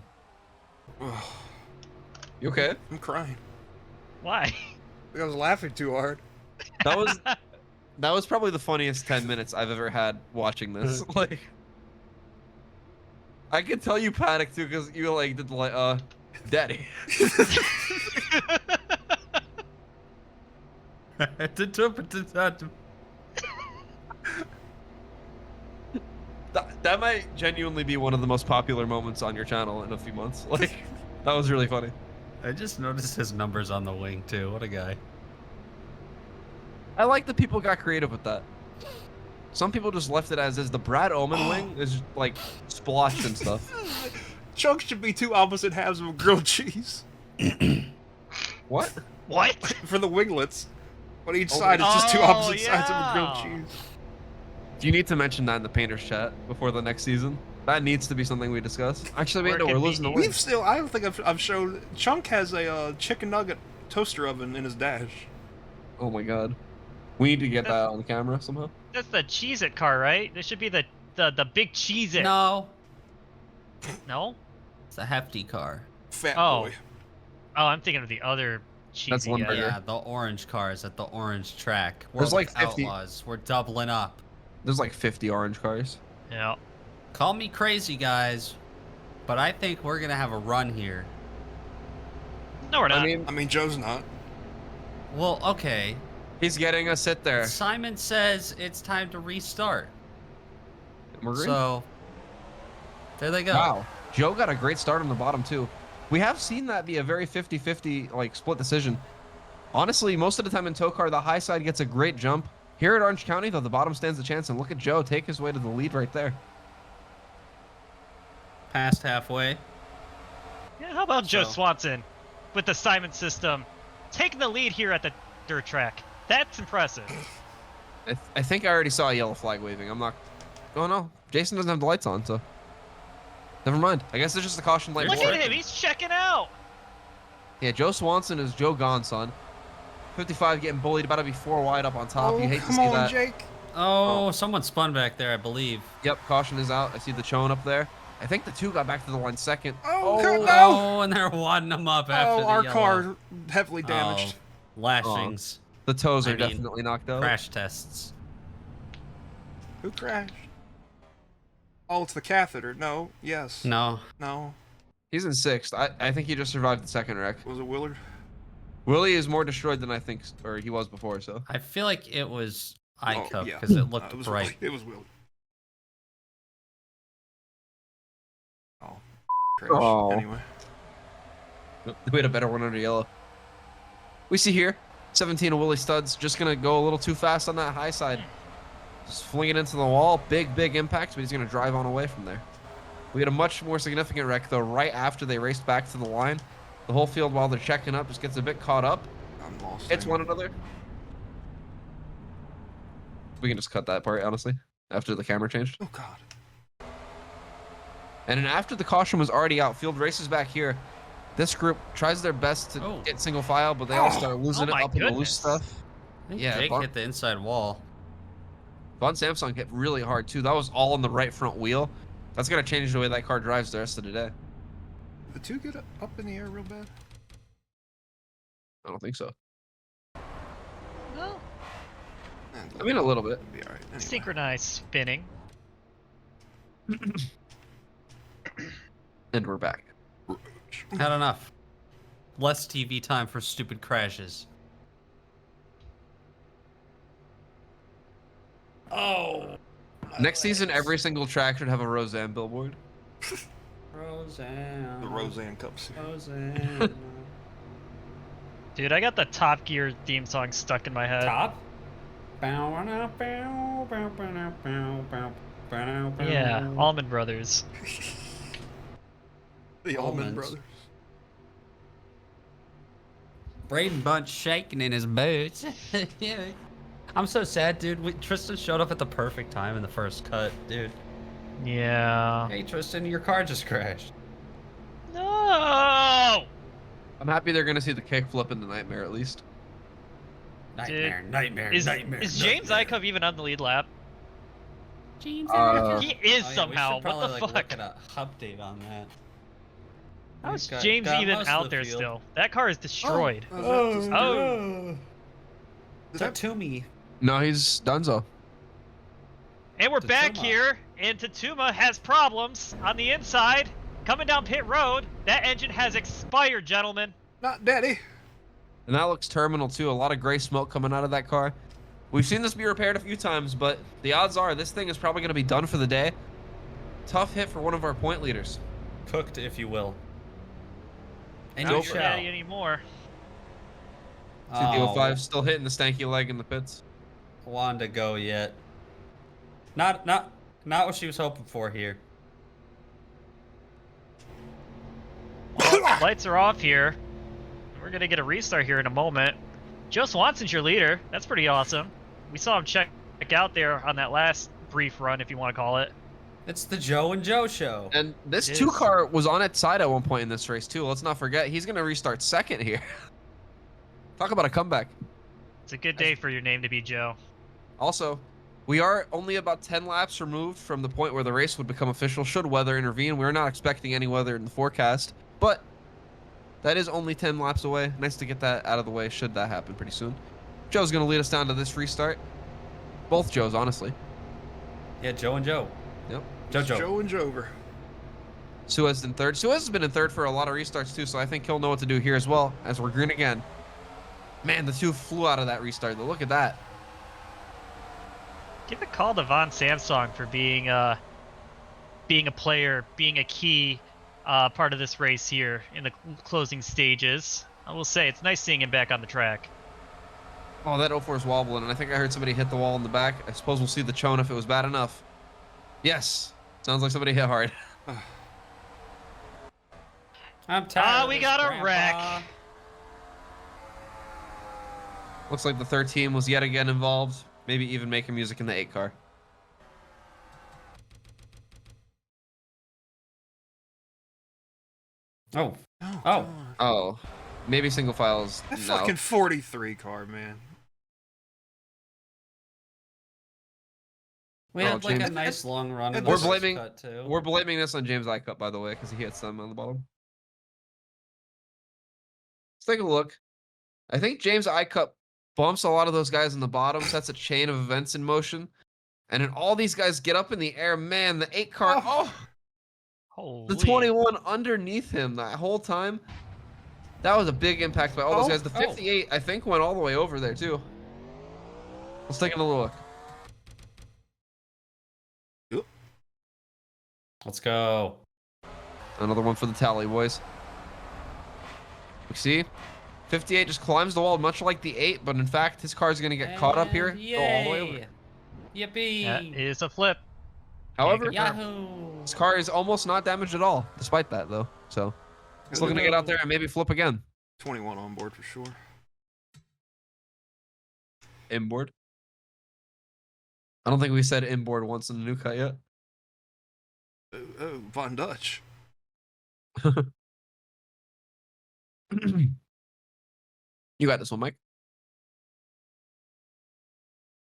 S2: You okay?
S4: I'm crying.
S8: Why?
S4: I think I was laughing too hard.
S2: That was probably the funniest 10 minutes I've ever had watching this. Like, I could tell you panicked too because you like did like daddy. That might genuinely be one of the most popular moments on your channel in a few months. Like, that was really funny.
S3: I just noticed his numbers on the wing too. What a guy.
S2: I like that people got creative with that. Some people just left it as is. The Brad Oman wing is like splotched and stuff.
S4: Chunks should be two opposite halves of grilled cheese.
S2: What?
S8: What?
S4: For the winglets. On each side, it's just two opposite sides of a grilled
S8: yeah.
S4: cheese.
S2: Do you need to mention that in the painters chat before the next season? That needs to be something we discuss. Actually,
S8: Or
S2: wait,
S8: it
S2: no, we're
S8: could be-
S2: losing the win.
S4: We've still, I don't think I've shown, Chunk has a chicken nugget toaster oven in his dash.
S2: Oh my god. We need to get that on the camera somehow.
S8: That's the Cheez-It car, right? This should be the big Cheez-It.
S3: No,
S8: No?
S3: it's a hefty car.
S4: Fat
S8: Oh.
S4: boy.
S8: Oh, I'm thinking of the other cheesy
S2: That's one
S8: guy.
S2: bigger.
S3: Yeah, the orange cars at the orange track.
S2: There's
S3: We're
S2: like 50.
S3: Outlaws. We're doubling up.
S2: There's like 50 orange cars.
S8: Yeah.
S3: Call me crazy, guys, but I think we're gonna have a run here.
S8: No, we're not.
S4: I mean, Joe's not.
S3: Well, okay.
S2: He's getting us sit there.
S3: Simon says it's time to restart.
S2: We're green.
S3: So there they go.
S2: Wow. Joe got a great start on the bottom too. We have seen that be a very 50-50 like split decision. Honestly, most of the time in TOECAR, the high side gets a great jump. Here at Orange County, though, the bottom stands a chance, and look at Joe take his way to the lead right there.
S3: Past halfway.
S8: Yeah, how about Joe
S3: So-
S8: Swanson with the Simon system taking the lead here at the dirt track? That's impressive.
S2: I think I already saw a yellow flag waving. I'm not. Oh no, Jason doesn't have the lights on, so never mind. I guess it's just a caution light.
S8: Look
S2: before.
S8: at him, he's checking out.
S2: Yeah, Joe Swanson is Joe gone, son. 55 getting bullied, about to be 4 wide up on top.
S4: Oh,
S2: You hate to
S4: come
S2: see
S4: on,
S2: that.
S4: Jake.
S3: Oh, someone spun back there, I believe.
S2: Yep, caution is out. I see the Chone up there. I think the 2 got back to the line second.
S4: Oh, no.
S3: Oh, and they're wadding them up after
S4: Oh,
S3: the
S4: our
S3: yellow.
S4: car heavily damaged.
S3: Oh, lashings.
S2: The toes
S3: I
S2: are
S3: mean,
S2: definitely knocked out.
S3: Crash tests.
S4: Who crashed? Oh, it's the catheter. No. Yes.
S3: No.
S4: No.
S2: He's in 6th. I think he just survived the 2nd wreck.
S4: Was it Willard?
S2: Willie is more destroyed than I think, or he was before, so.
S3: I feel like it was
S4: Oh,
S3: iCup
S4: yeah.
S3: because it looked
S4: It was
S3: bright.
S4: Willard. It was Willard. Oh. Crash.
S2: Oh.
S4: Anyway.
S2: We had a better one under yellow. We see here, 17 of Willie Studs, just going to go a little too fast on that high side. Just fling it into the wall. Big impact, but he's going to drive on away from there. We had a much more significant wreck, though, right after they raced back to the line. The whole field, while they're checking up, just gets a bit caught up.
S4: I'm lost.
S2: Hits one another. We can just cut that part, honestly, after the camera changed.
S4: Oh, God.
S2: And then after the caution was already out, field races back here. This group tries their best to get single file, but they all start losing it
S8: my
S2: up in the loose
S8: goodness.
S2: stuff.
S3: I think
S2: Yeah,
S3: Jake
S2: Bon-
S3: hit the inside wall.
S2: Von Samsung hit really hard too. That was all on the right front wheel. That's gonna change the way that car drives the rest of the day.
S4: The 2 get up in the air real bad?
S2: I don't think so.
S8: No.
S2: I mean, a little bit.
S4: It'll be alright. Anyway.
S8: Synchronized spinning.
S2: And we're back.
S3: Had enough. Less TV time for stupid crashes. Oh.
S2: Next season, every single track should have a Roseanne billboard.
S3: Roseanne.
S4: The Roseanne Cup Series.
S3: Roseanne.
S8: Dude, I got the Top Gear theme song stuck in my head.
S3: Top?
S8: Yeah, Allman Brothers.
S4: The Allman
S3: Almonds.
S4: Brothers.
S3: Braden Bunch shaking in his boots. I'm so sad, dude. Tristan showed up at the perfect time in the first cut, dude.
S8: Yeah.
S3: Hey, Tristan, your car just crashed.
S8: No!
S2: I'm happy they're gonna see the kickflip in the nightmare at least.
S3: Nightmare, nightmare,
S8: Is
S3: nightmare.
S8: is James
S3: nightmare.
S8: Icove even on the lead lap?
S3: James
S8: He is
S3: Oh, yeah,
S8: somehow.
S3: We should probably,
S8: What the
S3: like,
S8: fuck?
S3: look at a update on that.
S8: How's
S3: Got-
S8: James
S3: got
S8: even
S3: most of
S8: out
S3: the
S8: there
S3: field.
S8: still? That car is destroyed.
S4: Oh.
S8: Oh.
S4: Is that
S3: Tatumi.
S2: No, he's Dunzo.
S8: And we're back
S3: Tatuma.
S8: here, and Tatuma has problems on the inside. Coming down pit road. That engine has expired, gentlemen.
S4: not Daddy?
S2: And that looks terminal too. A lot of gray smoke coming out of that car. We've seen this be repaired a few times, but the odds are this thing is probably going to be done for the day. Tough hit for one of our point leaders.
S3: Cooked, if you will. And
S8: Not
S3: you
S8: for
S3: shall.
S8: Daddy anymore.
S2: CT05 still hitting the stanky leg in the pits.
S3: Wanda go yet. Not what she was hoping for here.
S8: Well, lights are off here. We're gonna get a restart here in a moment. Joe Swanson's your leader. That's pretty awesome. We saw him check out there on that last brief run, if you want to call it.
S3: It's the Joe and Joe show.
S2: And this
S8: It
S2: two
S8: is.
S2: car was on its side at one point in this race too. Let's not forget he's going to restart second here. Talk about a comeback.
S8: It's a good day for your name to be Joe.
S2: Also, we are only about 10 laps removed from the point where the race would become official should weather intervene. We're not expecting any weather in the forecast, but that is only 10 laps away. Nice to get that out of the way should that happen pretty soon. Joe's going to lead us down to this restart. Both Joes, honestly.
S3: Yeah, Joe and Joe.
S2: Yep.
S3: Joe.
S4: Joe and Jover.
S2: Suez in third. Suez has been in third for a lot of restarts too, so I think he'll know what to do here as well as we're green again. Man, the two flew out of that restart. Look at that.
S8: Give a call to Von Samsung for being a player, being a key part of this race here in the closing stages. I will say it's nice seeing him back on the track.
S2: Oh, that 04 is wobbling, and I think I heard somebody hit the wall in the back. I suppose we'll see the chone if it was bad enough. Yes. Sounds like somebody hit hard.
S3: I'm tired.
S8: we
S3: of
S8: got
S3: this,
S8: a
S3: Grandpa.
S8: wreck.
S2: Looks like the third team was yet again involved. Maybe even making music in the 8 car.
S3: Oh.
S4: Oh.
S3: Oh.
S4: God.
S2: Oh. Maybe single files.
S4: That
S2: No.
S4: fucking 43 car, man.
S3: We
S2: Oh,
S3: had like
S2: James-
S3: a nice long run. in
S4: We're
S3: the first
S2: blaming-
S3: cut, too.
S2: We're blaming this on James Icup, by the way, because he hit some on the bottom. Let's take a look. I think James Icup bumps a lot of those guys in the bottom, sets a chain of events in motion, and then all these guys get up in the air. Man, the 8 car,
S8: Holy.
S2: the 21 underneath him that whole time. That was a big impact by all those
S4: Oh,
S2: guys. The 58, I think, went all the way over there, too. Let's take a look.
S3: Let's go.
S2: Another one for the tally, boys. You see? 58 just climbs the wall, much like the 8, but in fact, his car's going to get caught up here.
S3: And
S2: Go all the way over.
S3: yay. Yippee.
S8: That is a flip.
S2: However,
S3: Yahoo.
S2: his car is almost not damaged at all, despite that, though. So, he's looking to get out there and maybe flip again.
S4: 21 on board for sure.
S2: Inboard. I don't think we said inboard once in the new cut yet.
S4: Oh, Von Dutch.
S2: You got this one, Mike.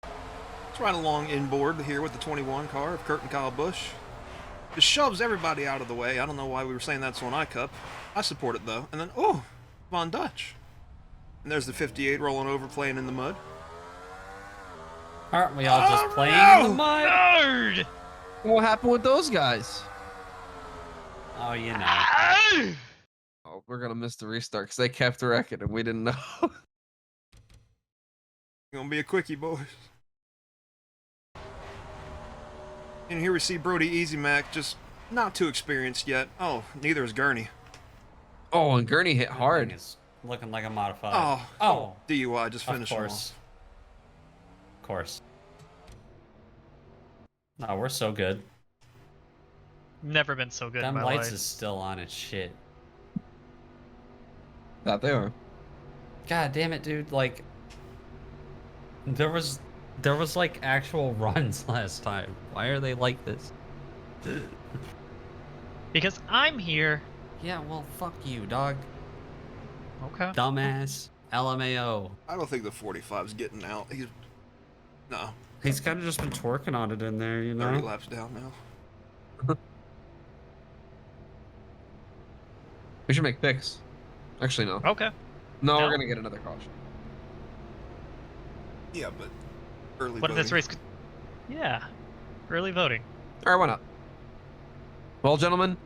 S4: Let's ride along inboard here with the 21 car of Kurt and Kyle Busch. Just shoves everybody out of the way. I don't know why we were saying that's on iCup. I support it though. And then, oh, Von Dutch. And there's the 58 rolling over, playing in the mud.
S3: Aren't we all just playing in the mud?
S8: Nerd!
S2: What happened with those guys?
S3: Oh, you know.
S2: Oh, we're gonna miss the restart because they kept wrecking and we didn't know.
S4: Gonna be a quickie, boys. And here we see Brody Easy Mac, just not too experienced yet. Oh, neither is Gurney.
S2: Oh, and Gurney hit
S3: That
S2: hard.
S3: thing is looking like a modified.
S4: Oh, DUI, just
S3: of
S4: finish him
S3: course.
S4: off.
S3: Of course. No, we're so good.
S8: Never been so good in
S3: Them
S8: my
S3: lights
S8: life.
S3: is still on its shit.
S2: That they are.
S3: God damn it, dude! Like, there was like actual runs last time. Why are they like this?
S8: Because I'm here.
S3: Yeah, well, fuck you, dog.
S8: Okay.
S3: Dumbass. LMAO.
S4: I don't think the 45's getting out. No,
S3: He's kind of just been twerking on it in there, you
S4: 30
S3: know?
S4: laps down now.
S2: We should make picks. Actually, no.
S8: Okay.
S2: No,
S8: No?
S2: we're gonna get another caution.
S4: Yeah, but early
S8: What in this
S4: voting.
S8: race? Yeah. Early voting.
S2: All right, why not? Well, gentlemen,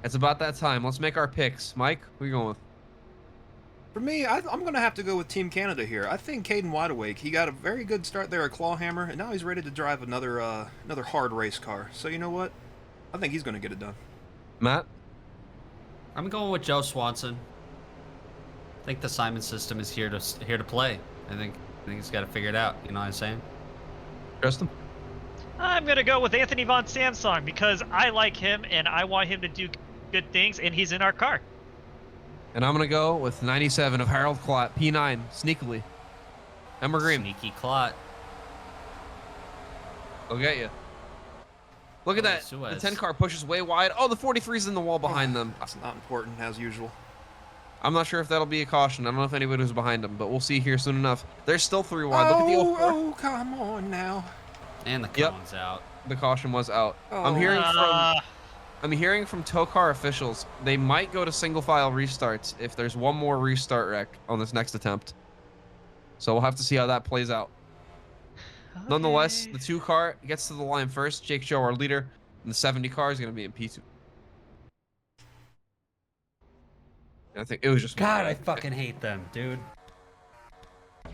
S2: it's about that time. Let's make our picks. Mike, who are you going with?
S4: For me, I'm going to have to go with Team Canada here. I think Caden Wideawake, he got a very good start there at Clawhammer, and now he's ready to drive another hard race car. So you know what? I think he's going to get it done.
S2: Matt?
S3: I'm going with Joe Swanson. I think the Simon system is here to play. I think he's got to figure it out. You know what I'm saying?
S2: Tristan?
S8: I'm gonna go with Anthony Von Samsung because I like him and I want him to do good things, and he's in our car.
S2: And I'm gonna go with 97 of Harold Clot, P9, sneakily. Emma Green.
S3: Sneaky clot.
S2: They'll get you. Look at
S3: Oh,
S2: that.
S3: Suez.
S2: The 10 car pushes way wide. Oh, the 43's in the wall behind them.
S4: That's not important, as usual.
S2: I'm not sure if that'll be a caution. I don't know if anybody was behind them, but we'll see here soon enough. There's still 3 wide. Look at the 04.
S4: Oh, come on now.
S3: And the
S2: Yep.
S3: cone's out.
S2: The caution was out.
S4: Oh.
S2: I'm hearing from TOECAR officials they might go to single file restarts if there's one more restart wreck on this next attempt. So we'll have to see how that plays out. Nonetheless, the 2 car gets to the line first. Jake Joe, our leader, and the 70 car is going to be in P2. I think it was just
S3: God, I fucking hate them, dude.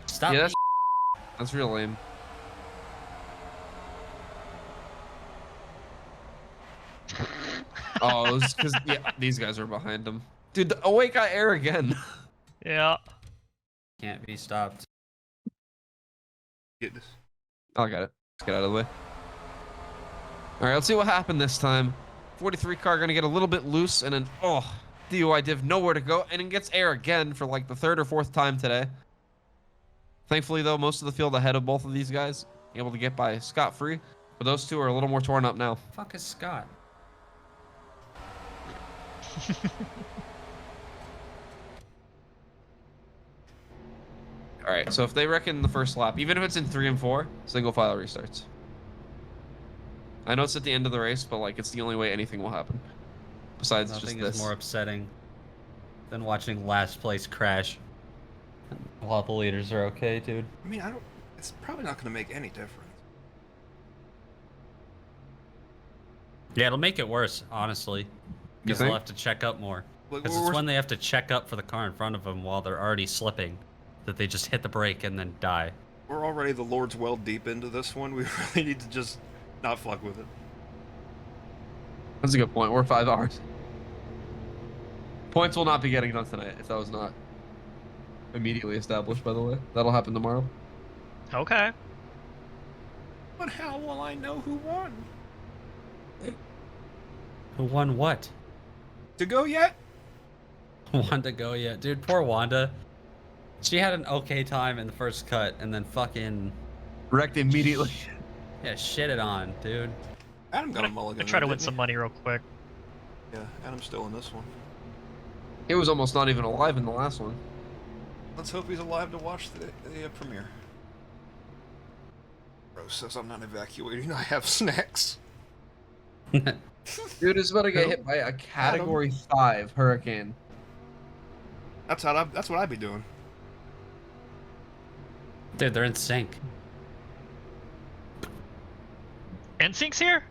S3: Stop.
S2: Yeah, that's real lame. Oh, it was because these guys are behind him. Dude, the Awake got air again.
S8: Yeah.
S3: Can't be stopped.
S4: Get this.
S2: I'll get it. Let's get out of the way. All right, let's see what happened this time. 43 car gonna get a little bit loose, and then DUI div nowhere to go, and it gets air again for like the 3rd or 4th time today. Thankfully, though, most of the field ahead of both of these guys, able to get by scot-free. But those 2 are a little more torn up now.
S3: Fuck is Scott?
S2: All right, so if they reckon the first lap, even if it's in 3 and 4, single file restarts. I know it's at the end of the race, but like it's the only way anything will happen. Besides
S3: Nothing
S2: just
S3: is
S2: this.
S3: more upsetting than watching last place crash. While the leaders are okay, dude.
S4: I mean, it's probably not going to make any difference.
S3: Yeah, it'll make it worse, honestly. Because they'll have to check up more.
S4: Like,
S3: Because it's when they have to check up for the car in front of them while they're already slipping that they just hit the brake and then die.
S4: We're already the Lord's well deep into this one. We really need to just not fuck with it.
S2: That's a good point. We're 5 hours. Points will not be getting done tonight if that was not immediately established, by the way. That'll happen tomorrow.
S8: Okay.
S4: But how will I know who won?
S3: Who won what?
S4: To go yet?
S3: Wanda go yet? Dude, poor Wanda. She had an okay time in the first cut and then fucking...
S2: Wrecked immediately.
S3: Yeah, shit it on, dude.
S4: Adam got a mulligan.
S8: I try to
S4: there,
S8: win
S4: didn't
S8: some money real quick.
S4: he? Yeah, Adam's still in this one.
S2: He was almost not even alive in the last one.
S4: Let's hope he's alive to watch the premiere. Rose says I'm not evacuating. I have snacks.
S2: Dude is about to get hit by a Category 5 hurricane.
S4: That's what I'd be doing.
S3: Dude, they're in sync.
S8: NSYNC's here?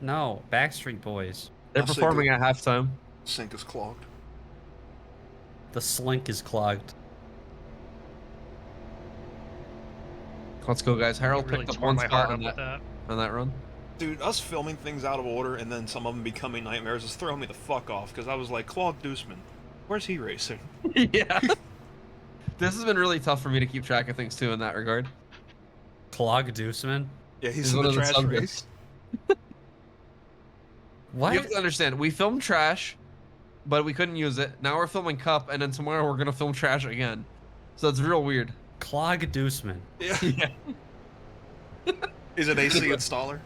S3: No, Backstreet Boys.
S2: They're
S4: I'll say
S2: performing
S4: the
S2: at halftime.
S4: Sink is clogged.
S3: The slink is clogged.
S2: Let's go, guys. Harold
S8: really
S2: picked up
S8: tore
S2: one
S8: my
S2: spot
S8: heart
S2: on
S8: up with
S2: that,
S8: that.
S2: on that run.
S4: Dude, us filming things out of order and then some of them becoming nightmares is throwing me the fuck off, because I was like, Claude Deuceman, where's he racing?
S2: Yeah. This has been really tough for me to keep track of things, too, in that regard.
S3: Clog Deuceman?
S4: Yeah, he's
S2: He's
S4: in
S2: one
S4: the
S2: of the
S4: trash
S2: subjects.
S4: race.
S3: What?
S2: You have to understand, we filmed trash, but we couldn't use it. Now we're filming Cup, and then tomorrow we're going to film trash again. So it's real weird.
S3: Clog Deuceman.
S4: Yeah.
S2: Yeah.
S4: He's an AC installer.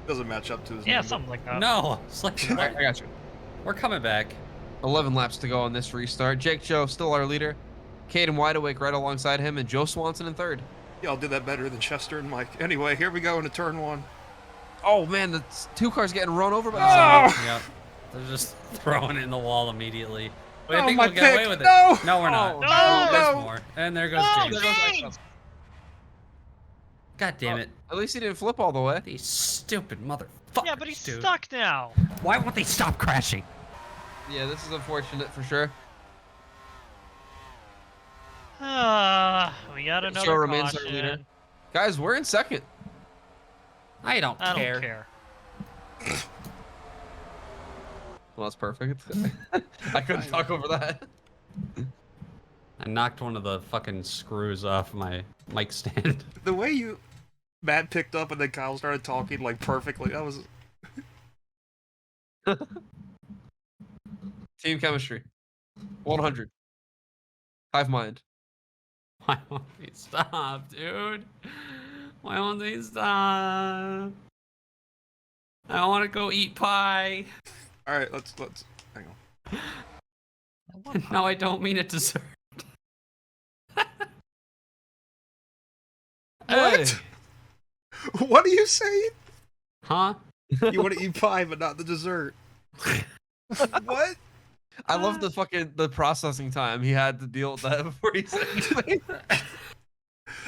S4: Doesn't match up to his
S8: Yeah,
S4: name.
S8: something like that.
S3: No, it's like,
S2: I got you.
S3: we're coming back.
S2: 11 laps to go on this restart. Jake Joe, still our leader. Caden Wideawake right alongside him, and Joe Swanson in third.
S4: Yeah, I'll do that better than Chester and Mike. Anyway, here we go into turn 1.
S2: Oh, man, the two cars getting run over by the
S4: Oh!
S3: Yep. They're just throwing it in the wall immediately. But
S4: Oh,
S3: I think
S4: my
S3: we'll get away
S4: pick.
S3: with it.
S4: No!
S3: No, we're not.
S2: Oh,
S8: no!
S3: There's more. And there goes
S8: No,
S3: James.
S8: James!
S3: God damn it.
S2: At least he didn't flip all the way.
S3: These stupid motherfuckers,
S8: Yeah, but he's
S3: dude.
S8: stuck now.
S3: Why won't they stop crashing?
S2: Yeah, this is unfortunate for sure.
S8: We got another
S2: Joe remains our
S8: caution.
S2: leader. Guys, we're in second.
S3: I don't
S8: I
S3: care.
S8: don't care.
S2: Well, that's perfect. I couldn't talk over that.
S3: I knocked one of the fucking screws off my mic stand.
S4: The way Matt picked up and then Kyle started talking like perfectly, that was...
S2: Team chemistry. 100. Hive mind.
S3: Why won't they stop, dude? Why won't they stop? I want to go eat pie.
S4: Alright, let's... hang on.
S3: No, I don't mean it dessert.
S2: Hey.
S4: What are you saying?
S3: Huh?
S4: You want to eat pie, but not the dessert. What?
S2: I love the processing time he had to deal with that before he said anything.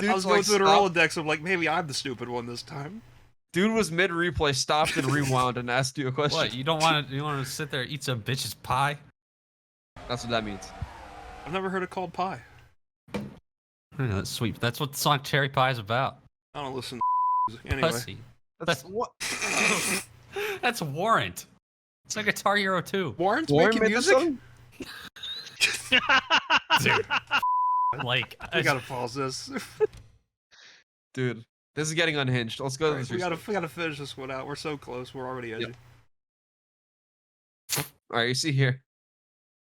S4: I was going through the Rolodex. I'm like, maybe I'm the stupid one this time.
S2: Dude was mid replay, stopped and rewound and asked you a question.
S3: What? You don't want to? You want to sit there and eat some bitch's pie?
S2: That's what that means.
S4: I've never heard it called pie.
S3: I know, that's sweet. That's what the song "Cherry Pie" is about.
S4: I don't listen to anyway.
S3: Pussy.
S2: That's what.
S3: That's Warrant. It's like Guitar Hero 2.
S4: Warren's
S2: Warren
S4: making
S2: made this
S4: music?
S2: song?
S3: Dude. Like,
S4: We gotta pause this.
S2: Dude, this is getting unhinged. Let's go to this.
S4: we gotta finish this one out. We're so close. We're already edgy.
S2: All right, you see here.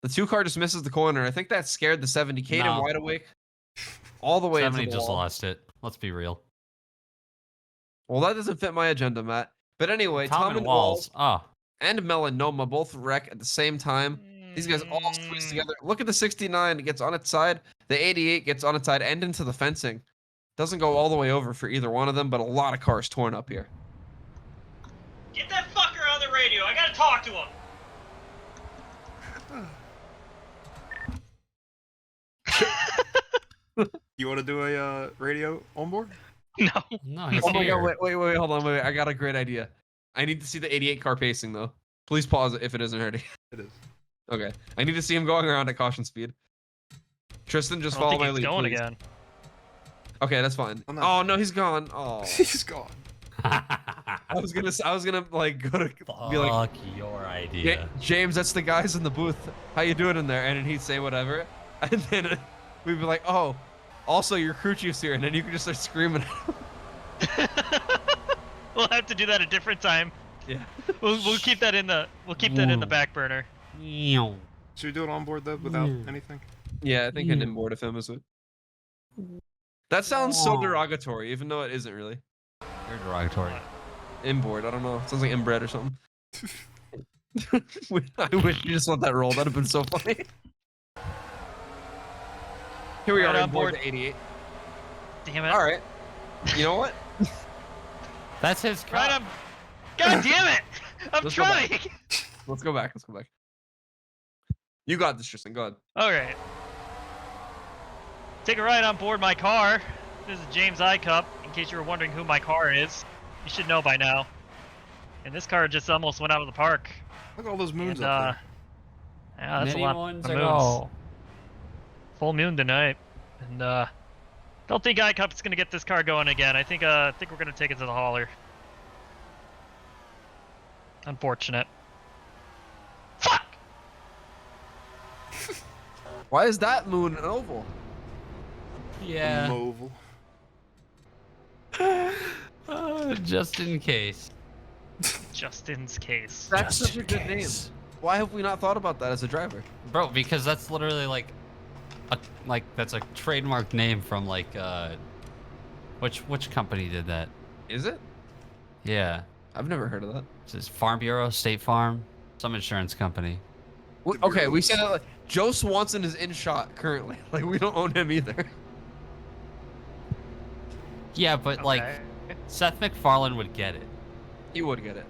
S2: The 2-car just misses the corner. I think that scared the 70. Caden
S3: No.
S2: wide awake. All the way into
S3: 70
S2: the
S3: just
S2: wall.
S3: lost it. Let's be real.
S2: Well, that doesn't fit my agenda, Matt. But anyway,
S3: Tom and Walls. Oh.
S2: and Melanoma both wreck at the same time. These guys all squeeze together. Look at the 69. It gets on its side. The 88 gets on its side and into the fencing. Doesn't go all the way over for either one of them, but a lot of cars torn up here.
S8: Get that fucker on the radio. I gotta talk to him.
S4: You want to do a radio on board?
S8: No.
S3: No, he's
S2: Oh my
S3: here.
S2: god, wait, hold on, wait. I got a great idea. I need to see the 88 car pacing, though. Please pause it if it isn't hurting.
S4: It is.
S2: Okay. I need to see him going around at caution speed. Tristan, just
S8: I don't
S2: follow
S8: think
S2: my
S8: he's
S2: lead,
S8: going
S2: please.
S8: again.
S2: Okay, that's fine.
S4: I'm not-
S2: Oh, no, he's gone. Oh.
S4: He's gone.
S2: I was gonna like go to be like,
S3: Fuck your idea.
S2: James, that's the guys in the booth. How you doing in there? And then he'd say whatever, and then we'd be like, oh, also your crew chief's here, and then you could just start screaming.
S8: We'll have to do that a different time.
S2: Yeah.
S8: We'll keep that in the back burner.
S3: Meow.
S4: Should we do it on board though, without anything?
S2: Yeah, I think an inboard of him is it. That sounds so derogatory, even though it isn't really.
S3: You're derogatory.
S2: Inboard, I don't know. Sounds like inbred or something. I wish you just want that roll. That'd have been so funny. Here we
S8: Right
S2: are
S8: on
S2: on board
S8: board.
S2: to 88.
S8: Damn it.
S2: All right. You know what?
S3: That's his car.
S8: Right on. God damn it! I'm
S2: Let's go back.
S8: trying.
S2: Let's go back. You got this, Tristan. Go ahead.
S8: Okay. Take a ride on board my car. This is James I Cup, in case you were wondering who my car is. You should know by now. And this car just almost went out of the park.
S4: Look at all those moons
S8: And,
S4: up
S8: yeah, that's
S3: Many
S8: a lot
S3: moons
S8: of
S3: ago.
S8: moons. Full moon tonight. And don't think iCup's gonna get this car going again. I think we're gonna take it to the hauler. Unfortunate. Fuck!
S2: Why is that moon an oval?
S4: there.
S3: Yeah.
S4: Moval.
S3: Just in case.
S8: Justin's case.
S2: That's
S3: Just
S2: such a
S3: in
S2: good name.
S3: case.
S2: Why have we not thought about that as a driver?
S3: Bro, because that's literally like that's a trademark name from like which company did that?
S2: Is it?
S3: Yeah.
S2: I've never heard of that.
S3: It's Farm Bureau, State Farm, some insurance company.
S2: Okay, we said that like, Joe Swanson is in shot currently. Like we don't own him either.
S3: Yeah, but like
S8: Okay.
S3: Seth MacFarlane would get it.
S2: He would get it.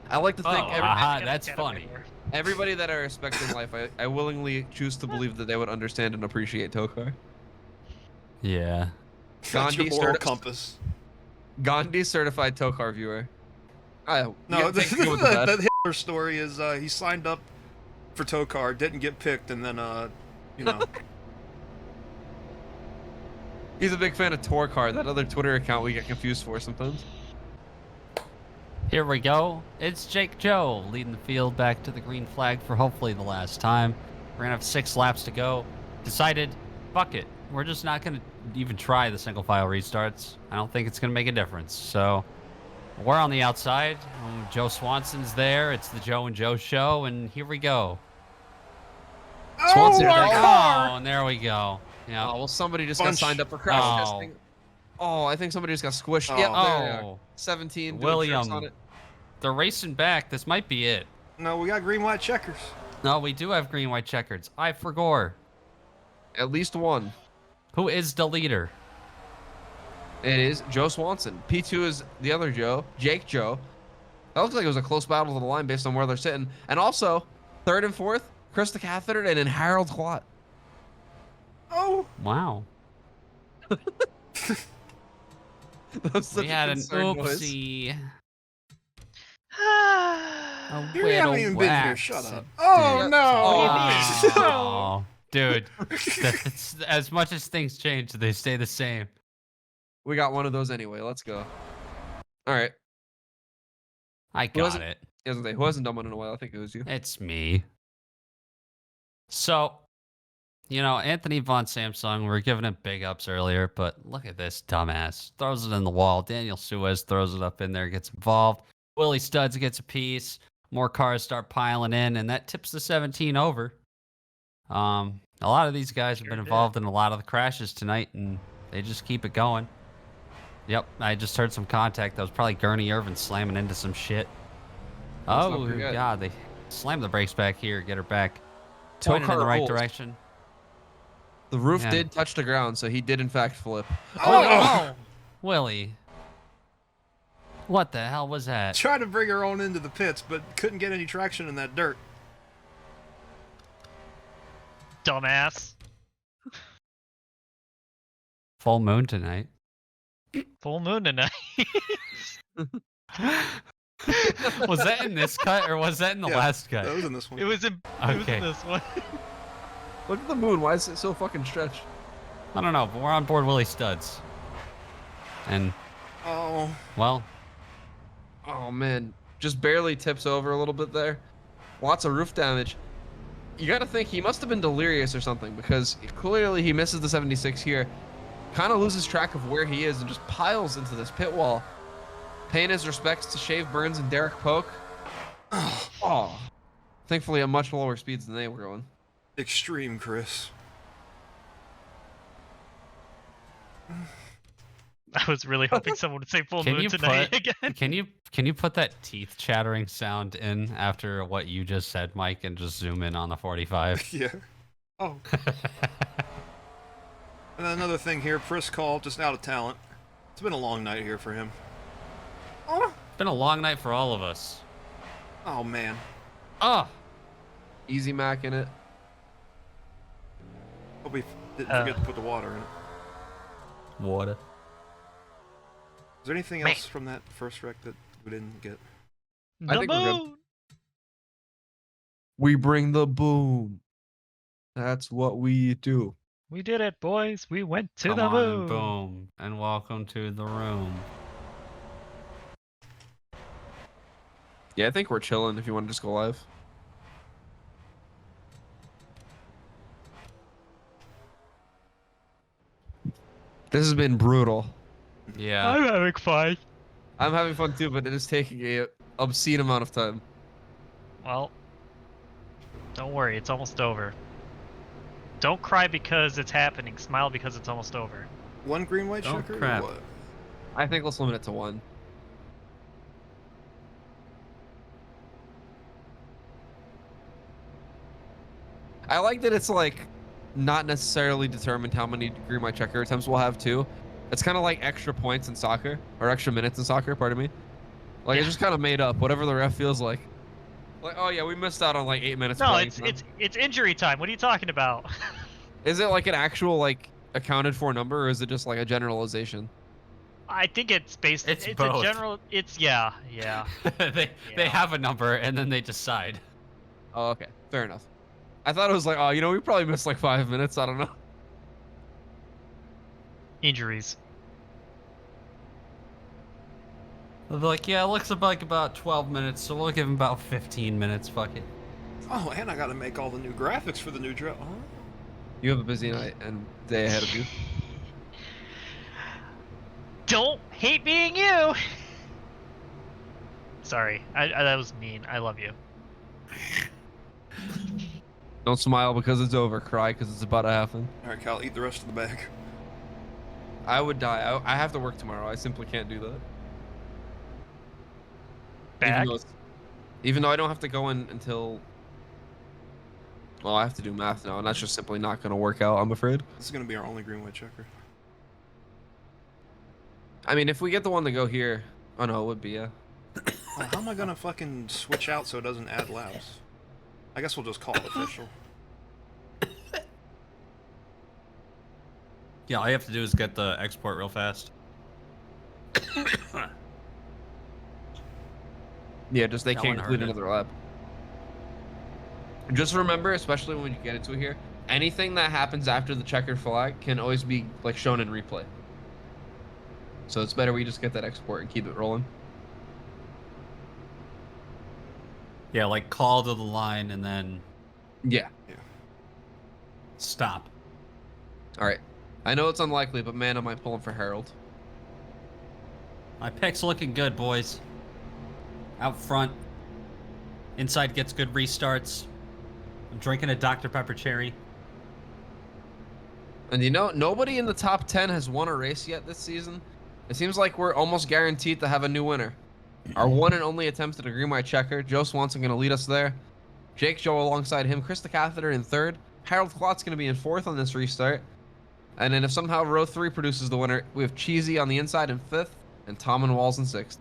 S2: I like to think
S3: aha,
S8: Get
S3: that's
S8: it
S3: funny.
S8: anymore.
S2: everybody that I respect in life, I willingly choose to believe that they would understand and appreciate TOECAR.
S3: Yeah.
S4: Got your
S2: Gandhi
S4: moral
S2: certi-
S4: compass.
S2: Gandhi certified TOECAR viewer.
S4: No,
S2: the
S4: that Hitler story is he signed up for TOECAR, didn't get picked, and then you know.
S2: He's a big fan of TOECAR, that other Twitter account we get confused for sometimes.
S3: Here we go. It's Jake Joe leading the field back to the green flag for hopefully the last time. We're gonna have 6 laps to go. Decided, fuck it. We're just not gonna even try the single file restarts. I don't think it's gonna make a difference. So we're on the outside. Joe Swanson's there. It's the Joe and Joe show, and here we go.
S2: Swanson,
S3: Oh, and there we go. Yeah.
S2: Oh, well, somebody just
S4: Bunch.
S2: got signed up for crash
S3: Oh.
S2: testing. Oh, I think somebody just got squished.
S4: Oh.
S2: Yep, there they are.
S3: Oh,
S2: 17. doing
S3: William.
S2: tricks on it.
S3: they're racing back. This might be it.
S4: No, we got green, white checkers.
S3: No, we do have green, white checkers. I forgot.
S2: At least one.
S3: Who is the leader?
S2: It is Joe Swanson. P2 is the other Joe, Jake Joe. That looks like it was a close battle to the line based on where they're sitting. And also, 3rd and 4th, Krista Catheter and then Harold Quat.
S4: Oh,
S3: Wow.
S2: That's such
S3: We
S2: a
S3: had an
S2: concerned noise.
S3: oopsie. A
S4: you haven't
S3: little
S4: even been here.
S3: wax.
S4: Shut up. Oh
S2: Yeah.
S4: no.
S3: Oh, dude. That's, as much as things change, they stay the same.
S2: We got one of those anyway. Let's go. All right.
S3: I
S2: Who
S3: got
S2: hasn't-
S3: it.
S2: Who hasn't done one in a while? I think it was you.
S3: It's me. So, you know, Anthony Von Samsung, we were giving him big ups earlier, but look at this dumbass. Throws it in the wall. Daniel Suez throws it up in there, gets involved. Willie Studs gets a piece. More cars start piling in, and that tips the 17 over. A lot of these guys have been involved in a lot of the crashes tonight, and they just keep it going. Yep, I just heard some contact. That was probably Gurney Irvin slamming into some shit.
S2: Let's not
S3: Oh,
S2: forget.
S3: God, they slammed the brakes back here. Get her back. Pointed in the
S2: TOECAR
S3: right
S2: rules.
S3: direction.
S2: The roof
S3: Yeah.
S2: did touch the ground, so he did in fact flip.
S3: Oh, Willie. What the hell was that?
S4: Tried to bring her on into the pits, but couldn't get any traction in that dirt.
S8: Dumbass.
S3: Full moon tonight.
S8: Full moon tonight.
S3: Was that in this cut or was that in the
S4: Yeah,
S3: last cut?
S4: That was in this one.
S8: It was in
S3: Okay.
S8: this one.
S2: Look at the moon. Why is it so fucking stretched?
S3: I don't know, but we're on board Willie Studs. And,
S4: Oh,
S3: well,
S2: Oh man, just barely tips over a little bit there. Lots of roof damage. You got to think he must have been delirious or something because clearly he misses the 76 here. Kind of loses track of where he is and just piles into this pit wall. Paying his respects to Shave Burns and Derek Polk. Oh, thankfully at much lower speeds than they were going.
S4: extreme, Chris.
S8: I was really hoping someone would say full
S3: Can
S8: moon
S3: you
S8: tonight
S3: put-
S8: again.
S3: can you put that teeth chattering sound in after what you just said, Mike, and just zoom in on the 45?
S4: Yeah. Oh. And then another thing here, Priss call, just out of talent. It's been a long night here for him. Oh,
S3: It's been a long night for all of us.
S4: oh man.
S3: Oh,
S2: Easy Mac in it.
S4: Hope we didn't forget to put the water in it.
S3: water.
S4: there anything
S8: Man.
S4: else from that first wreck that we didn't get?
S2: I
S8: The
S2: think we're good.
S8: moon!
S2: We bring the boom. That's what we do.
S8: We did it, boys. We went to
S3: Come
S8: the
S3: on
S8: moon.
S3: and boom, and welcome to the room.
S2: Yeah, I think we're chilling if you want to just go live. This has been brutal.
S3: Yeah.
S8: I'm having fun.
S2: I'm having fun too, but it is taking a obscene amount of time.
S8: Well, don't worry. It's almost over. Don't cry because it's happening. Smile because it's almost over.
S4: One green white
S3: Oh,
S4: checker
S3: crap.
S4: or what?
S2: I think let's limit it to 1. I like that it's like not necessarily determined how many green white checker attempts we'll have too. It's kind of like extra points in soccer or extra minutes in soccer. Pardon me. Like it's just kind of made up. Whatever the ref feels like. Like, oh yeah, we missed out on like 8 minutes.
S8: No,
S2: playing
S8: it's injury time. What are you talking about?
S2: Is it like an actual like accounted for number, or is it just like a generalization?
S8: I think it's based.
S3: It's
S8: a
S3: both.
S8: general. It's yeah.
S3: they
S8: Yeah.
S3: have a number and then they decide.
S2: Oh, okay, fair enough. I thought it was like, oh, you know, we probably missed like 5 minutes. I don't know.
S8: Injuries.
S3: They'll be like, yeah, it looks like about 12 minutes, so we'll give him about 15 minutes. Fuck it.
S4: Oh, and I gotta make all the new graphics for the new drill. Huh?
S2: You have a busy night and day ahead of you.
S8: Don't hate being you. Sorry, that was mean. I love you.
S2: Don't smile because it's over. Cry because it's about to happen.
S4: All right, Cal, eat the rest of the bag.
S2: I would die. I have to work tomorrow. I simply can't do that.
S8: Bag?
S2: Even though I don't have to go in until... Well, I have to do math now, and that's just simply not going to work out, I'm afraid.
S4: This is gonna be our only green white checker.
S2: I mean, if we get the one to go here... Oh, no, it would be, yeah.
S4: How am I gonna fucking switch out so it doesn't add laps? I guess we'll just call it official.
S3: Yeah, all you have to do is get the export real fast.
S2: Yeah, just they
S3: That
S2: can't
S3: one
S2: complete
S3: hurt it.
S2: another lap. Just remember, especially when you get into it here, anything that happens after the checkered flag can always be like shown in replay. So it's better we just get that export and keep it rolling.
S3: Yeah, like call to the line and then
S2: Yeah.
S3: stop.
S2: All right. I know it's unlikely, but man, am I pulling for Harold.
S3: My pick's looking good, boys. Out front. Inside gets good restarts. I'm drinking a Dr. Pepper cherry.
S2: And you know, nobody in the top 10 has won a race yet this season. It seems like we're almost guaranteed to have a new winner. Our one and only attempt at a green white checker. Joe Swanson going to lead us there. Jake Joe alongside him. Chris the Catheter in 3rd. Harold Klott's going to be in 4th on this restart. And then if somehow row 3 produces the winner, we have Cheesy on the inside in 5th. And Tom and Walls in 6th.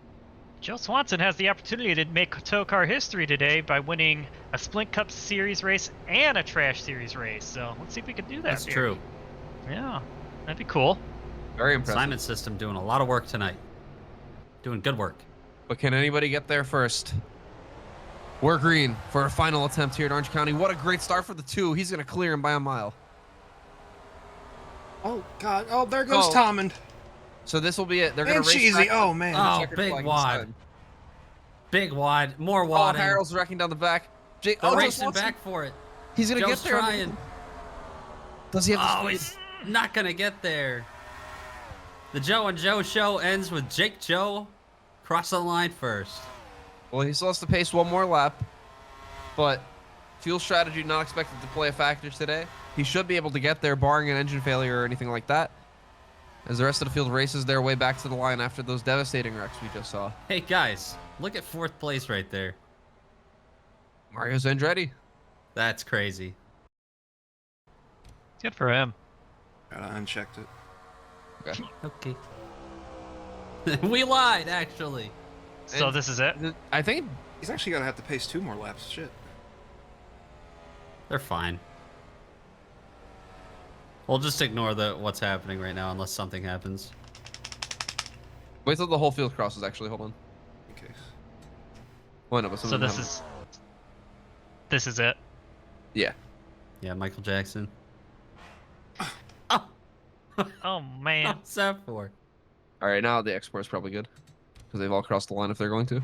S8: Joe Swanson has the opportunity to make TOECAR history today by winning a Splint Cup Series race and a Trash Series race. So let's see if we can do that.
S3: That's
S8: here.
S3: true.
S8: Yeah, that'd be cool.
S2: Very impressive.
S3: Simon system doing a lot of work tonight. Doing good work.
S2: But can anybody get there first? We're green for our final attempt here at Orange County. What a great start for the 2. He's going to clear him by a mile.
S4: Oh God! Oh, there goes
S2: Oh.
S4: Tommen.
S2: So this will be it. They're going
S4: And
S2: to race
S4: Cheesy.
S2: back
S4: Oh man.
S3: Oh,
S2: checkered
S3: big
S2: flag
S3: wad.
S2: inside.
S3: Big wad. More
S2: Oh,
S3: wadding.
S2: Harold's wrecking down the back. Jake,
S3: They're
S2: Joe
S3: racing
S2: Swanson,
S3: back for it.
S2: He's going to get
S3: Joe's
S2: there.
S3: trying.
S2: Does he have
S3: Oh,
S2: the
S3: he's
S2: speed?
S3: not going to get there. The Joe and Joe show ends with Jake Joe crossing the line first.
S2: Well, he still has to pace one more lap. But fuel strategy not expected to play a factor today. He should be able to get there, barring an engine failure or anything like that, as the rest of the field races their way back to the line after those devastating wrecks we just saw.
S3: Hey, guys, look at 4th place right there.
S2: Mario Andretti.
S3: That's crazy.
S8: Good for him.
S4: I unchecked it.
S3: Okay. We lied, actually.
S8: So
S2: And
S8: this is it.
S2: I think
S4: He's actually gonna have to pace 2 more laps. Shit.
S3: They're fine. We'll just ignore what's happening right now unless something happens.
S2: Wait till the whole field crosses. Actually, hold on.
S4: In case.
S2: Well, no, but some
S8: So
S2: of them
S8: this
S2: have-
S8: is. This is it.
S2: Yeah.
S3: Yeah, Michael Jackson.
S8: Oh man.
S3: What's that for?
S2: All right, now the export is probably good because they've all crossed the line if they're going to.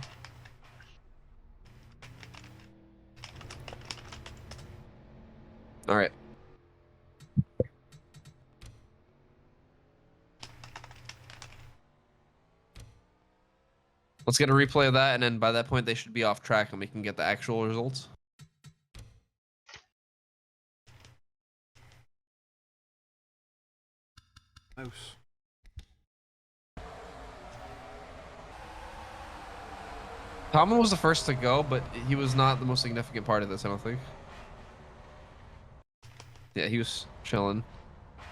S2: All right. Let's get a replay of that, and then by that point they should be off track, and we can get the actual results.
S4: Mouse.
S2: Tomlin was the first to go, but he was not the most significant part of this, I don't think. Yeah, he was chilling.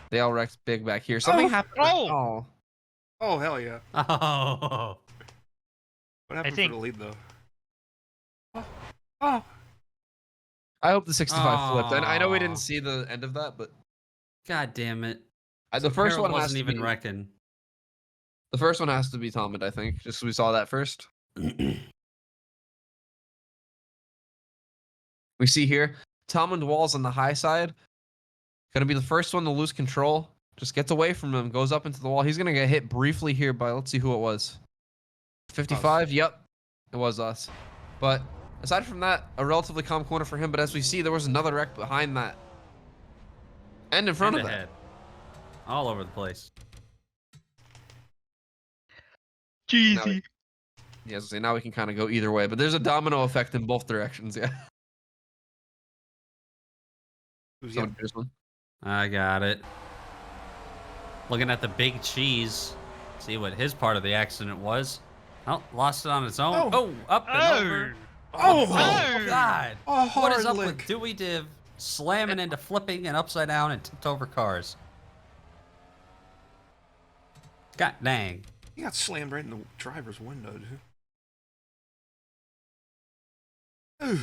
S2: They all wrecked big back here. Something happened.
S8: Oh!
S4: Oh, hell yeah.
S3: Oh.
S4: What happened
S8: think-
S4: for the lead, though? Oh.
S2: I hope the 65 flipped. And I know we
S3: Aw.
S2: didn't see the end of that, but
S3: God damn it.
S2: the first
S3: Harold
S2: one has
S3: wasn't
S2: to
S3: even
S2: be,
S3: wrecking.
S2: the first one has to be Talmud, I think, just 'cause we saw that first. We see here, Talmud Wall's on the high side. Gonna be the first one to lose control. Just gets away from him, goes up into the wall. He's gonna get hit briefly here by, let's see who it was. 55, yep, it was us. But aside from that, a relatively calm corner for him. But as we see, there was another wreck behind that. And in front
S3: And
S2: of that.
S3: ahead. All over the place.
S8: Jeezy.
S2: Yeah, so now we can kind of go either way. But there's a domino effect in both directions, yeah.
S4: Who's
S2: Someone do this one.
S3: I got it. Looking at the big cheese. See what his part of the accident was. Oh, lost it on its own.
S4: Oh.
S3: Oh, up and over.
S4: Oh,
S3: Oh, God.
S4: A
S3: What is
S4: hard
S3: up
S4: lick.
S3: with Dewey Div slamming into flipping and upside down and tipped over cars? God dang.
S4: He got slammed right in the driver's window, dude. Ooh.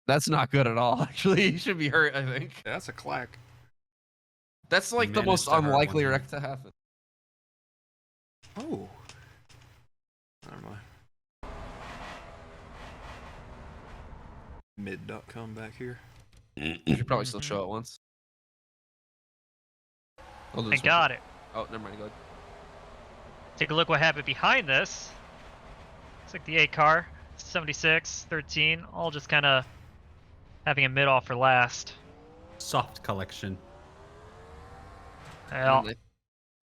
S2: That's not good at all, actually. He should be hurt, I think.
S4: Yeah, that's a clack.
S2: That's like the
S3: Managed
S2: most
S3: to hurt
S2: unlikely
S3: one.
S2: wreck to happen.
S4: Oh. Never mind. Mid.com back here.
S2: You should probably still show it once. I'll do
S8: I
S2: this one
S8: got
S2: first.
S8: it.
S2: Oh, never mind. Go ahead.
S8: Take a look what happened behind this. Looks like the 8 car, 76, 13, all just kind of having a mid off for last.
S3: Soft collection.
S8: Well,
S2: And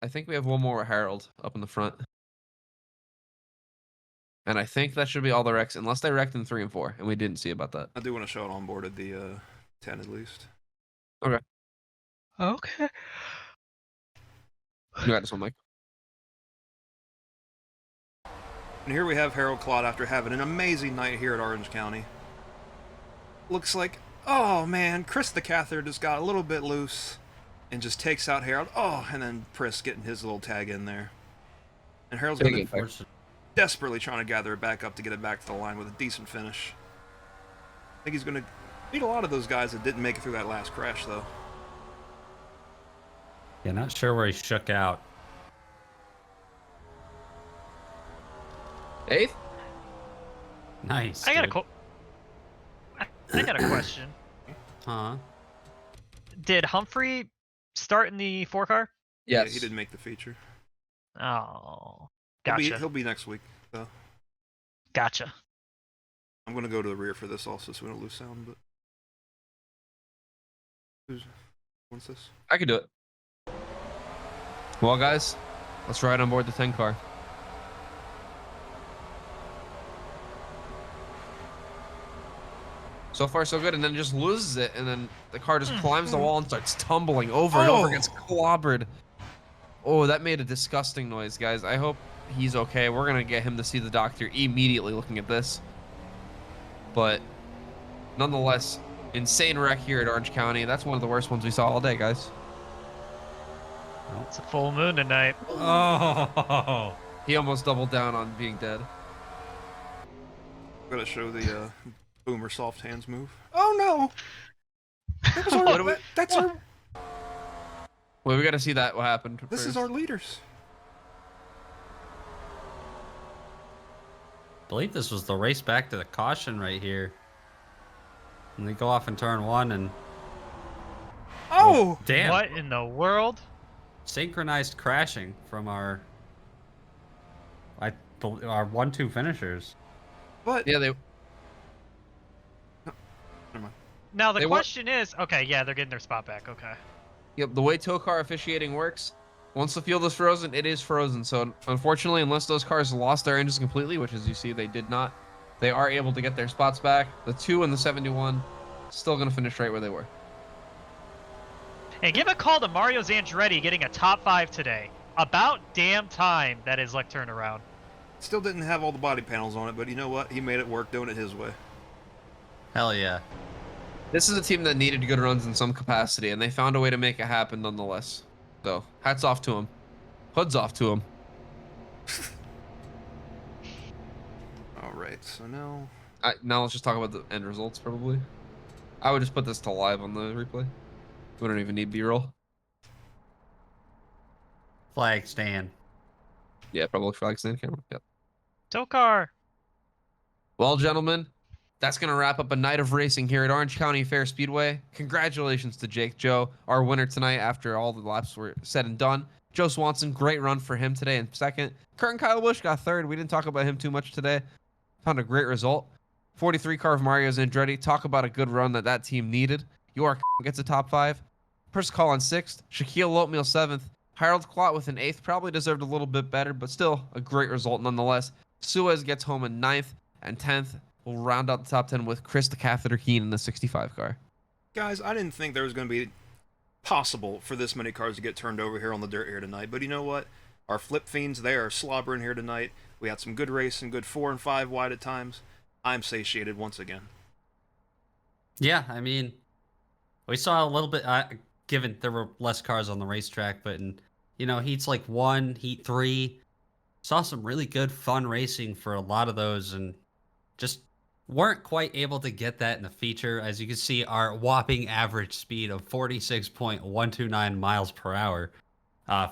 S2: I think we have one more with Harold up in the front. And I think that should be all the wrecks, unless they wrecked in 3 and 4, and we didn't see about that.
S4: I do want to show it on board at the 10 at least.
S8: okay.
S2: You got this one, Mike.
S4: And here we have Harold Claude after having an amazing night here at Orange County. Looks like, oh man, Chris the Cathar just got a little bit loose and just takes out Harold. Oh, and then Pris getting his little tag in there. And Harold's
S2: Big
S4: gonna
S2: impact.
S3: Unfortunate.
S4: desperately trying to gather it back up to get it back to the line with a decent finish. I think he's gonna beat a lot of those guys that didn't make it through that last crash, though.
S3: Yeah, not sure where he shook out.
S2: 8th?
S3: Nice.
S8: I got a
S3: dude.
S8: I got a question.
S3: Huh?
S8: Did Humphrey start in the 4 car?
S2: Yes.
S4: Yeah, he didn't make the feature.
S8: Oh,
S4: He'll
S8: gotcha.
S4: he'll be next week, though.
S8: Gotcha.
S4: I'm gonna go to the rear for this also, so we don't lose sound. But who's what's this?
S2: I can do it. Well, guys, let's ride on board the 10 car. So far, so good, and then just loses it, and then the car just climbs the wall and starts tumbling over and over, gets clobbered. Oh, that made a disgusting noise, guys. I hope he's okay. We're gonna get him to see the doctor immediately looking at this. But nonetheless, insane wreck here at Orange County. That's one of the worst ones we saw all day, guys.
S8: It's a full moon tonight.
S3: Oh.
S2: He almost doubled down on being dead.
S4: I'm gonna show the boomer soft hands move. Oh no! That was our,
S2: What do we-
S4: that's our.
S2: Wait, we gotta see that. What happened?
S4: This is
S2: first.
S4: our leaders.
S3: believe this was the race back to the caution right here. And they go off in turn 1 and
S4: Oh!
S3: damn.
S8: What in the world?
S3: Synchronized crashing from our 1-2 finishers.
S4: But
S2: Yeah, they.
S4: never mind.
S8: Now the
S2: They wa-
S8: question is, okay, yeah, they're getting their spot back. Okay.
S2: Yep, the way TOECAR officiating works, once the field is frozen, it is frozen. So unfortunately, unless those cars lost their engines completely, which as you see they did not, they are able to get their spots back. The 2 and the 71 still going to finish right where they were.
S8: And give a call to Mario Zandretti getting a top 5 today. About damn time that his luck turned around.
S4: Still didn't have all the body panels on it, but you know what? He made it work doing it his way.
S3: Hell yeah.
S2: This is a team that needed good runs in some capacity, and they found a way to make it happen nonetheless. So hats off to them. Hoods off to them.
S4: All right, so now
S2: Now let's just talk about the end results, probably. I would just put this to live on the replay. We don't even need B-roll.
S3: Flag stand.
S2: Yeah, probably flag stand camera. Yep.
S8: TOECAR.
S2: Well, gentlemen, that's going to wrap up a night of racing here at Orange County Fair Speedway. Congratulations to Jake Joe, our winner tonight after all the laps were said and done. Joe Swanson, great run for him today in second. Kurt and Kyle Busch got third. We didn't talk about him too much today. Found a great result. 43 car of Mario Zandretti. Talk about a good run that team needed. York gets a top 5. First call on 6th. Shaquille Oatmeal 7th. Harold Clot with an 8th. Probably deserved a little bit better, but still a great result nonetheless. Suez gets home in 9th and 10th. We'll round out the top 10 with Chris the Catheter Keen in the 65 car.
S4: guys, I didn't think there was going to be possible for this many cars to get turned over here on the dirt here tonight. But you know what? Our flip fiends, they are slobbering here tonight. We had some good racing, good 4 and 5 wide at times. I'm satiated once again.
S3: Yeah, I mean, we saw a little bit, given there were less cars on the racetrack, but in, heats like 1, heat 3, saw some really good fun racing for a lot of those, and just weren't quite able to get that in the feature. As you can see, our whopping average speed of 46.129 miles per hour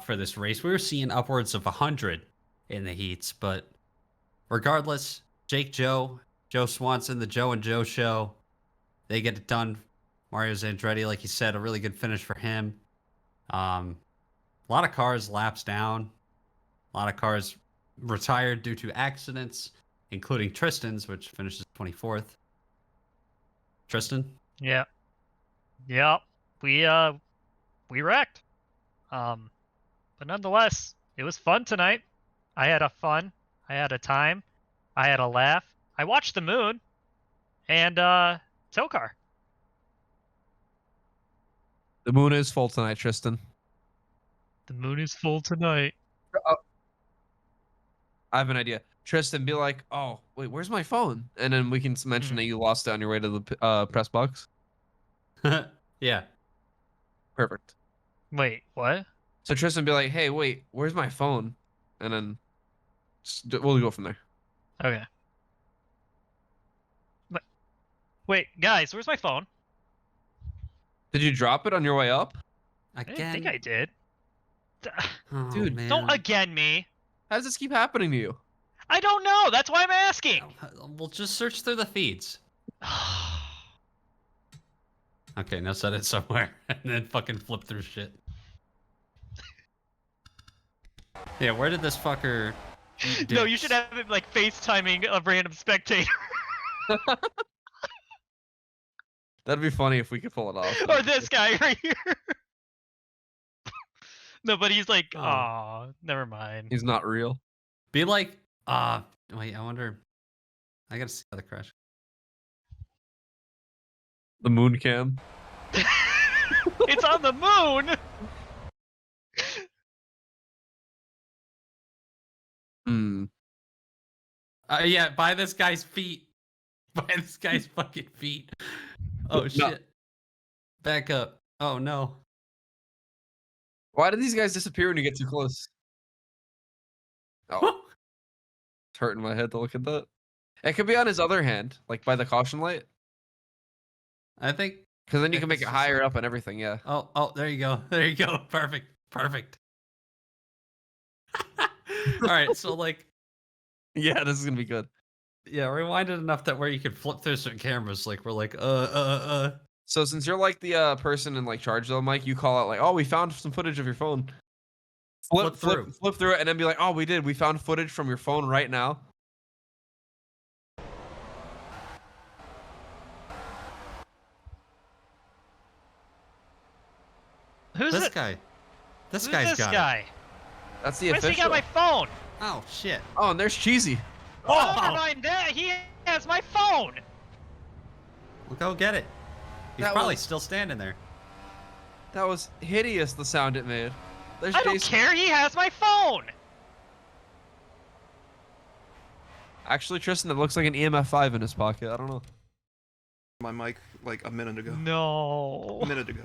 S3: for this race. We were seeing upwards of 100 in the heats, but regardless, Joe Swanson, the Joe and Joe show, they get it done. Mario Zandretti, like you said, a really good finish for him. A lot of cars laps down. A lot of cars retired due to accidents, including Tristan's, which finishes 24th. Tristan?
S8: Yeah. Yep. We wrecked. But nonetheless, it was fun tonight. I had a fun. I had a time. I had a laugh. I watched the moon. And TOECAR.
S2: The moon is full tonight, Tristan.
S8: The moon is full tonight.
S2: I have an idea. Tristan, be like, oh, wait, where's my phone? And then we can mention that you lost it on your way to the press box.
S3: Yeah.
S2: Perfect.
S8: Wait, what?
S2: So Tristan, be like, hey, wait, where's my phone? And then we'll go from there.
S8: Okay. Wait, guys, where's my phone?
S2: Did you drop it on your way up?
S8: I didn't think I did.
S3: Oh,
S2: Dude,
S3: man.
S8: Don't again me.
S2: How does this keep happening to you?
S8: I don't know. That's why I'm asking.
S3: We'll just search through the feeds. Okay, now set it somewhere and then fucking flip through shit. Yeah, where did this fucker...
S8: No, you should have it like FaceTiming a random spectator.
S2: That'd be funny if we could pull it off.
S8: Or this guy right here. No, but he's like, aw, never mind.
S2: He's not real.
S3: Be like, wait, I wonder... I gotta see how the crash...
S2: The moon cam.
S8: It's on the moon!
S3: Yeah, by this guy's feet. By this guy's fucking feet. Oh, shit.
S2: No.
S3: Back up. Oh, no.
S2: Why did these guys disappear when you get too close? Oh. It's hurting my head to look at that. It could be on his other hand, like by the caution light.
S3: I think...
S2: Because then you can make it higher up and everything, yeah.
S3: Oh, there you go. There you go. Perfect. All right, so like...
S2: Yeah, this is going to be good.
S3: Yeah, rewind it enough that where you could flip through certain cameras. Like we're like,
S2: So since you're like the person in like charge though, Mike, you call out like, oh, we found some footage of your phone. Flip through it, and then be like, oh, we found footage from your phone right now.
S8: Who's
S3: this
S8: it?
S3: guy. This
S8: Who's
S3: guy's
S8: this
S3: got
S8: guy?
S3: it.
S2: That's the
S8: Where's
S2: official.
S8: he got my phone?
S3: Oh shit.
S2: Oh, and there's Cheesy.
S8: Oh, never mind that. He has my phone.
S3: Well, go get it. He's
S2: That
S3: probably
S2: was-
S3: still standing there.
S2: That was hideous. The sound it made. There's
S8: I don't
S2: Jason.
S8: care. He has my phone.
S2: Actually, Tristan, it looks like an EMF5 in his pocket. I don't know.
S4: My mic like a minute ago.
S8: No.
S4: A minute ago.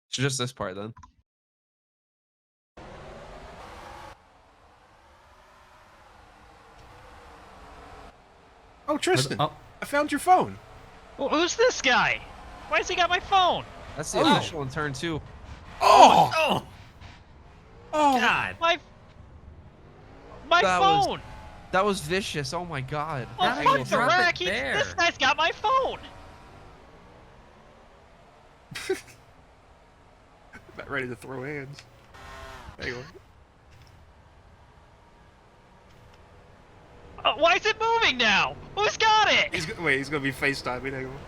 S2: It's just this part then.
S4: Oh, Tristan,
S3: Oh,
S4: I found your phone.
S8: Well, who's this guy? Why has he got my phone?
S2: That's the
S3: Oh.
S2: official in turn 2.
S4: Oh,
S3: oh,
S4: oh,
S3: God.
S8: My
S2: That was-
S8: phone.
S2: That was vicious. Oh my god.
S8: Oh,
S3: How did
S8: fuck
S3: you
S8: the
S3: drop it
S8: rack.
S3: there?
S8: This guy's got my phone.
S4: About ready to throw hands. Hang on.
S8: Why is it moving now? Who's got it?
S4: He's gonna be FaceTiming. Hang on.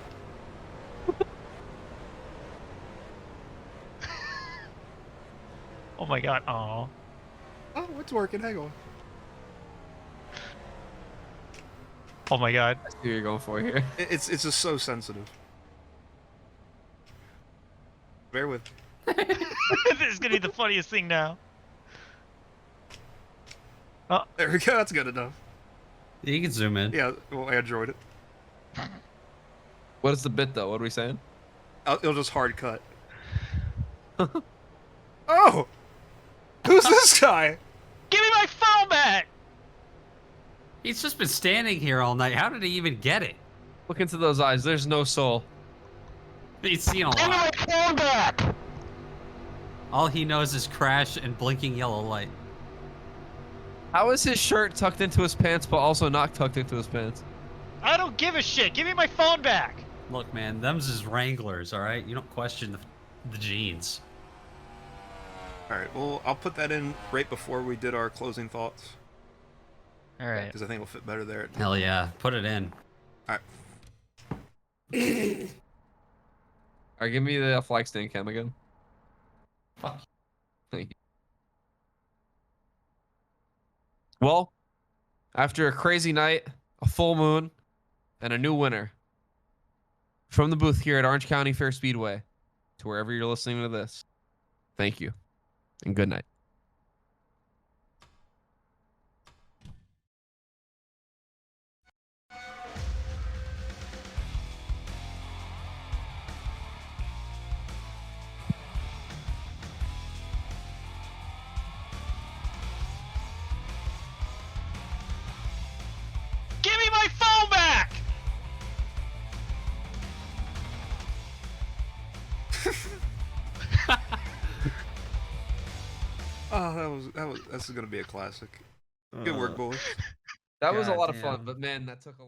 S8: Oh my god. Oh.
S4: Oh, it's working. Hang on.
S8: Oh my god.
S2: I see what you're going for here.
S4: It's just so sensitive. Bear with me.
S8: This is gonna be the funniest thing now.
S4: There we go. That's good enough.
S3: You can zoom in.
S4: Yeah, we'll Android it.
S2: What is the bit though? What are we saying?
S4: It'll just hard cut. Oh! Who's this guy?
S8: Give me my phone back!
S3: He's just been standing here all night. How did he even get it?
S2: Look into those eyes. There's no soul.
S3: He's seen a
S8: Give me my
S3: lot.
S8: phone back!
S3: All he knows is crash and blinking yellow light.
S2: How is his shirt tucked into his pants, but also not tucked into his pants?
S8: I don't give a shit. Give me my phone back.
S3: Look, man, them's his Wranglers, all right? You don't question the jeans.
S4: Alright, well, I'll put that in right before we did our closing thoughts.
S8: All right.
S4: Because I think it'll fit better there.
S3: Hell yeah, put it in.
S4: Alright.
S2: Alright, give me the flag stand cam again.
S3: Fuck.
S2: Thank you. Well, after a crazy night, a full moon, and a new winner, from the booth here at Orange County Fair Speedway to wherever you're listening to this, thank you and good night.
S8: Give me my phone back!
S4: Oh, that's gonna be a classic. Good work, boys.
S2: That was a
S3: God
S2: lot of
S3: damn.
S2: fun, but man, that took a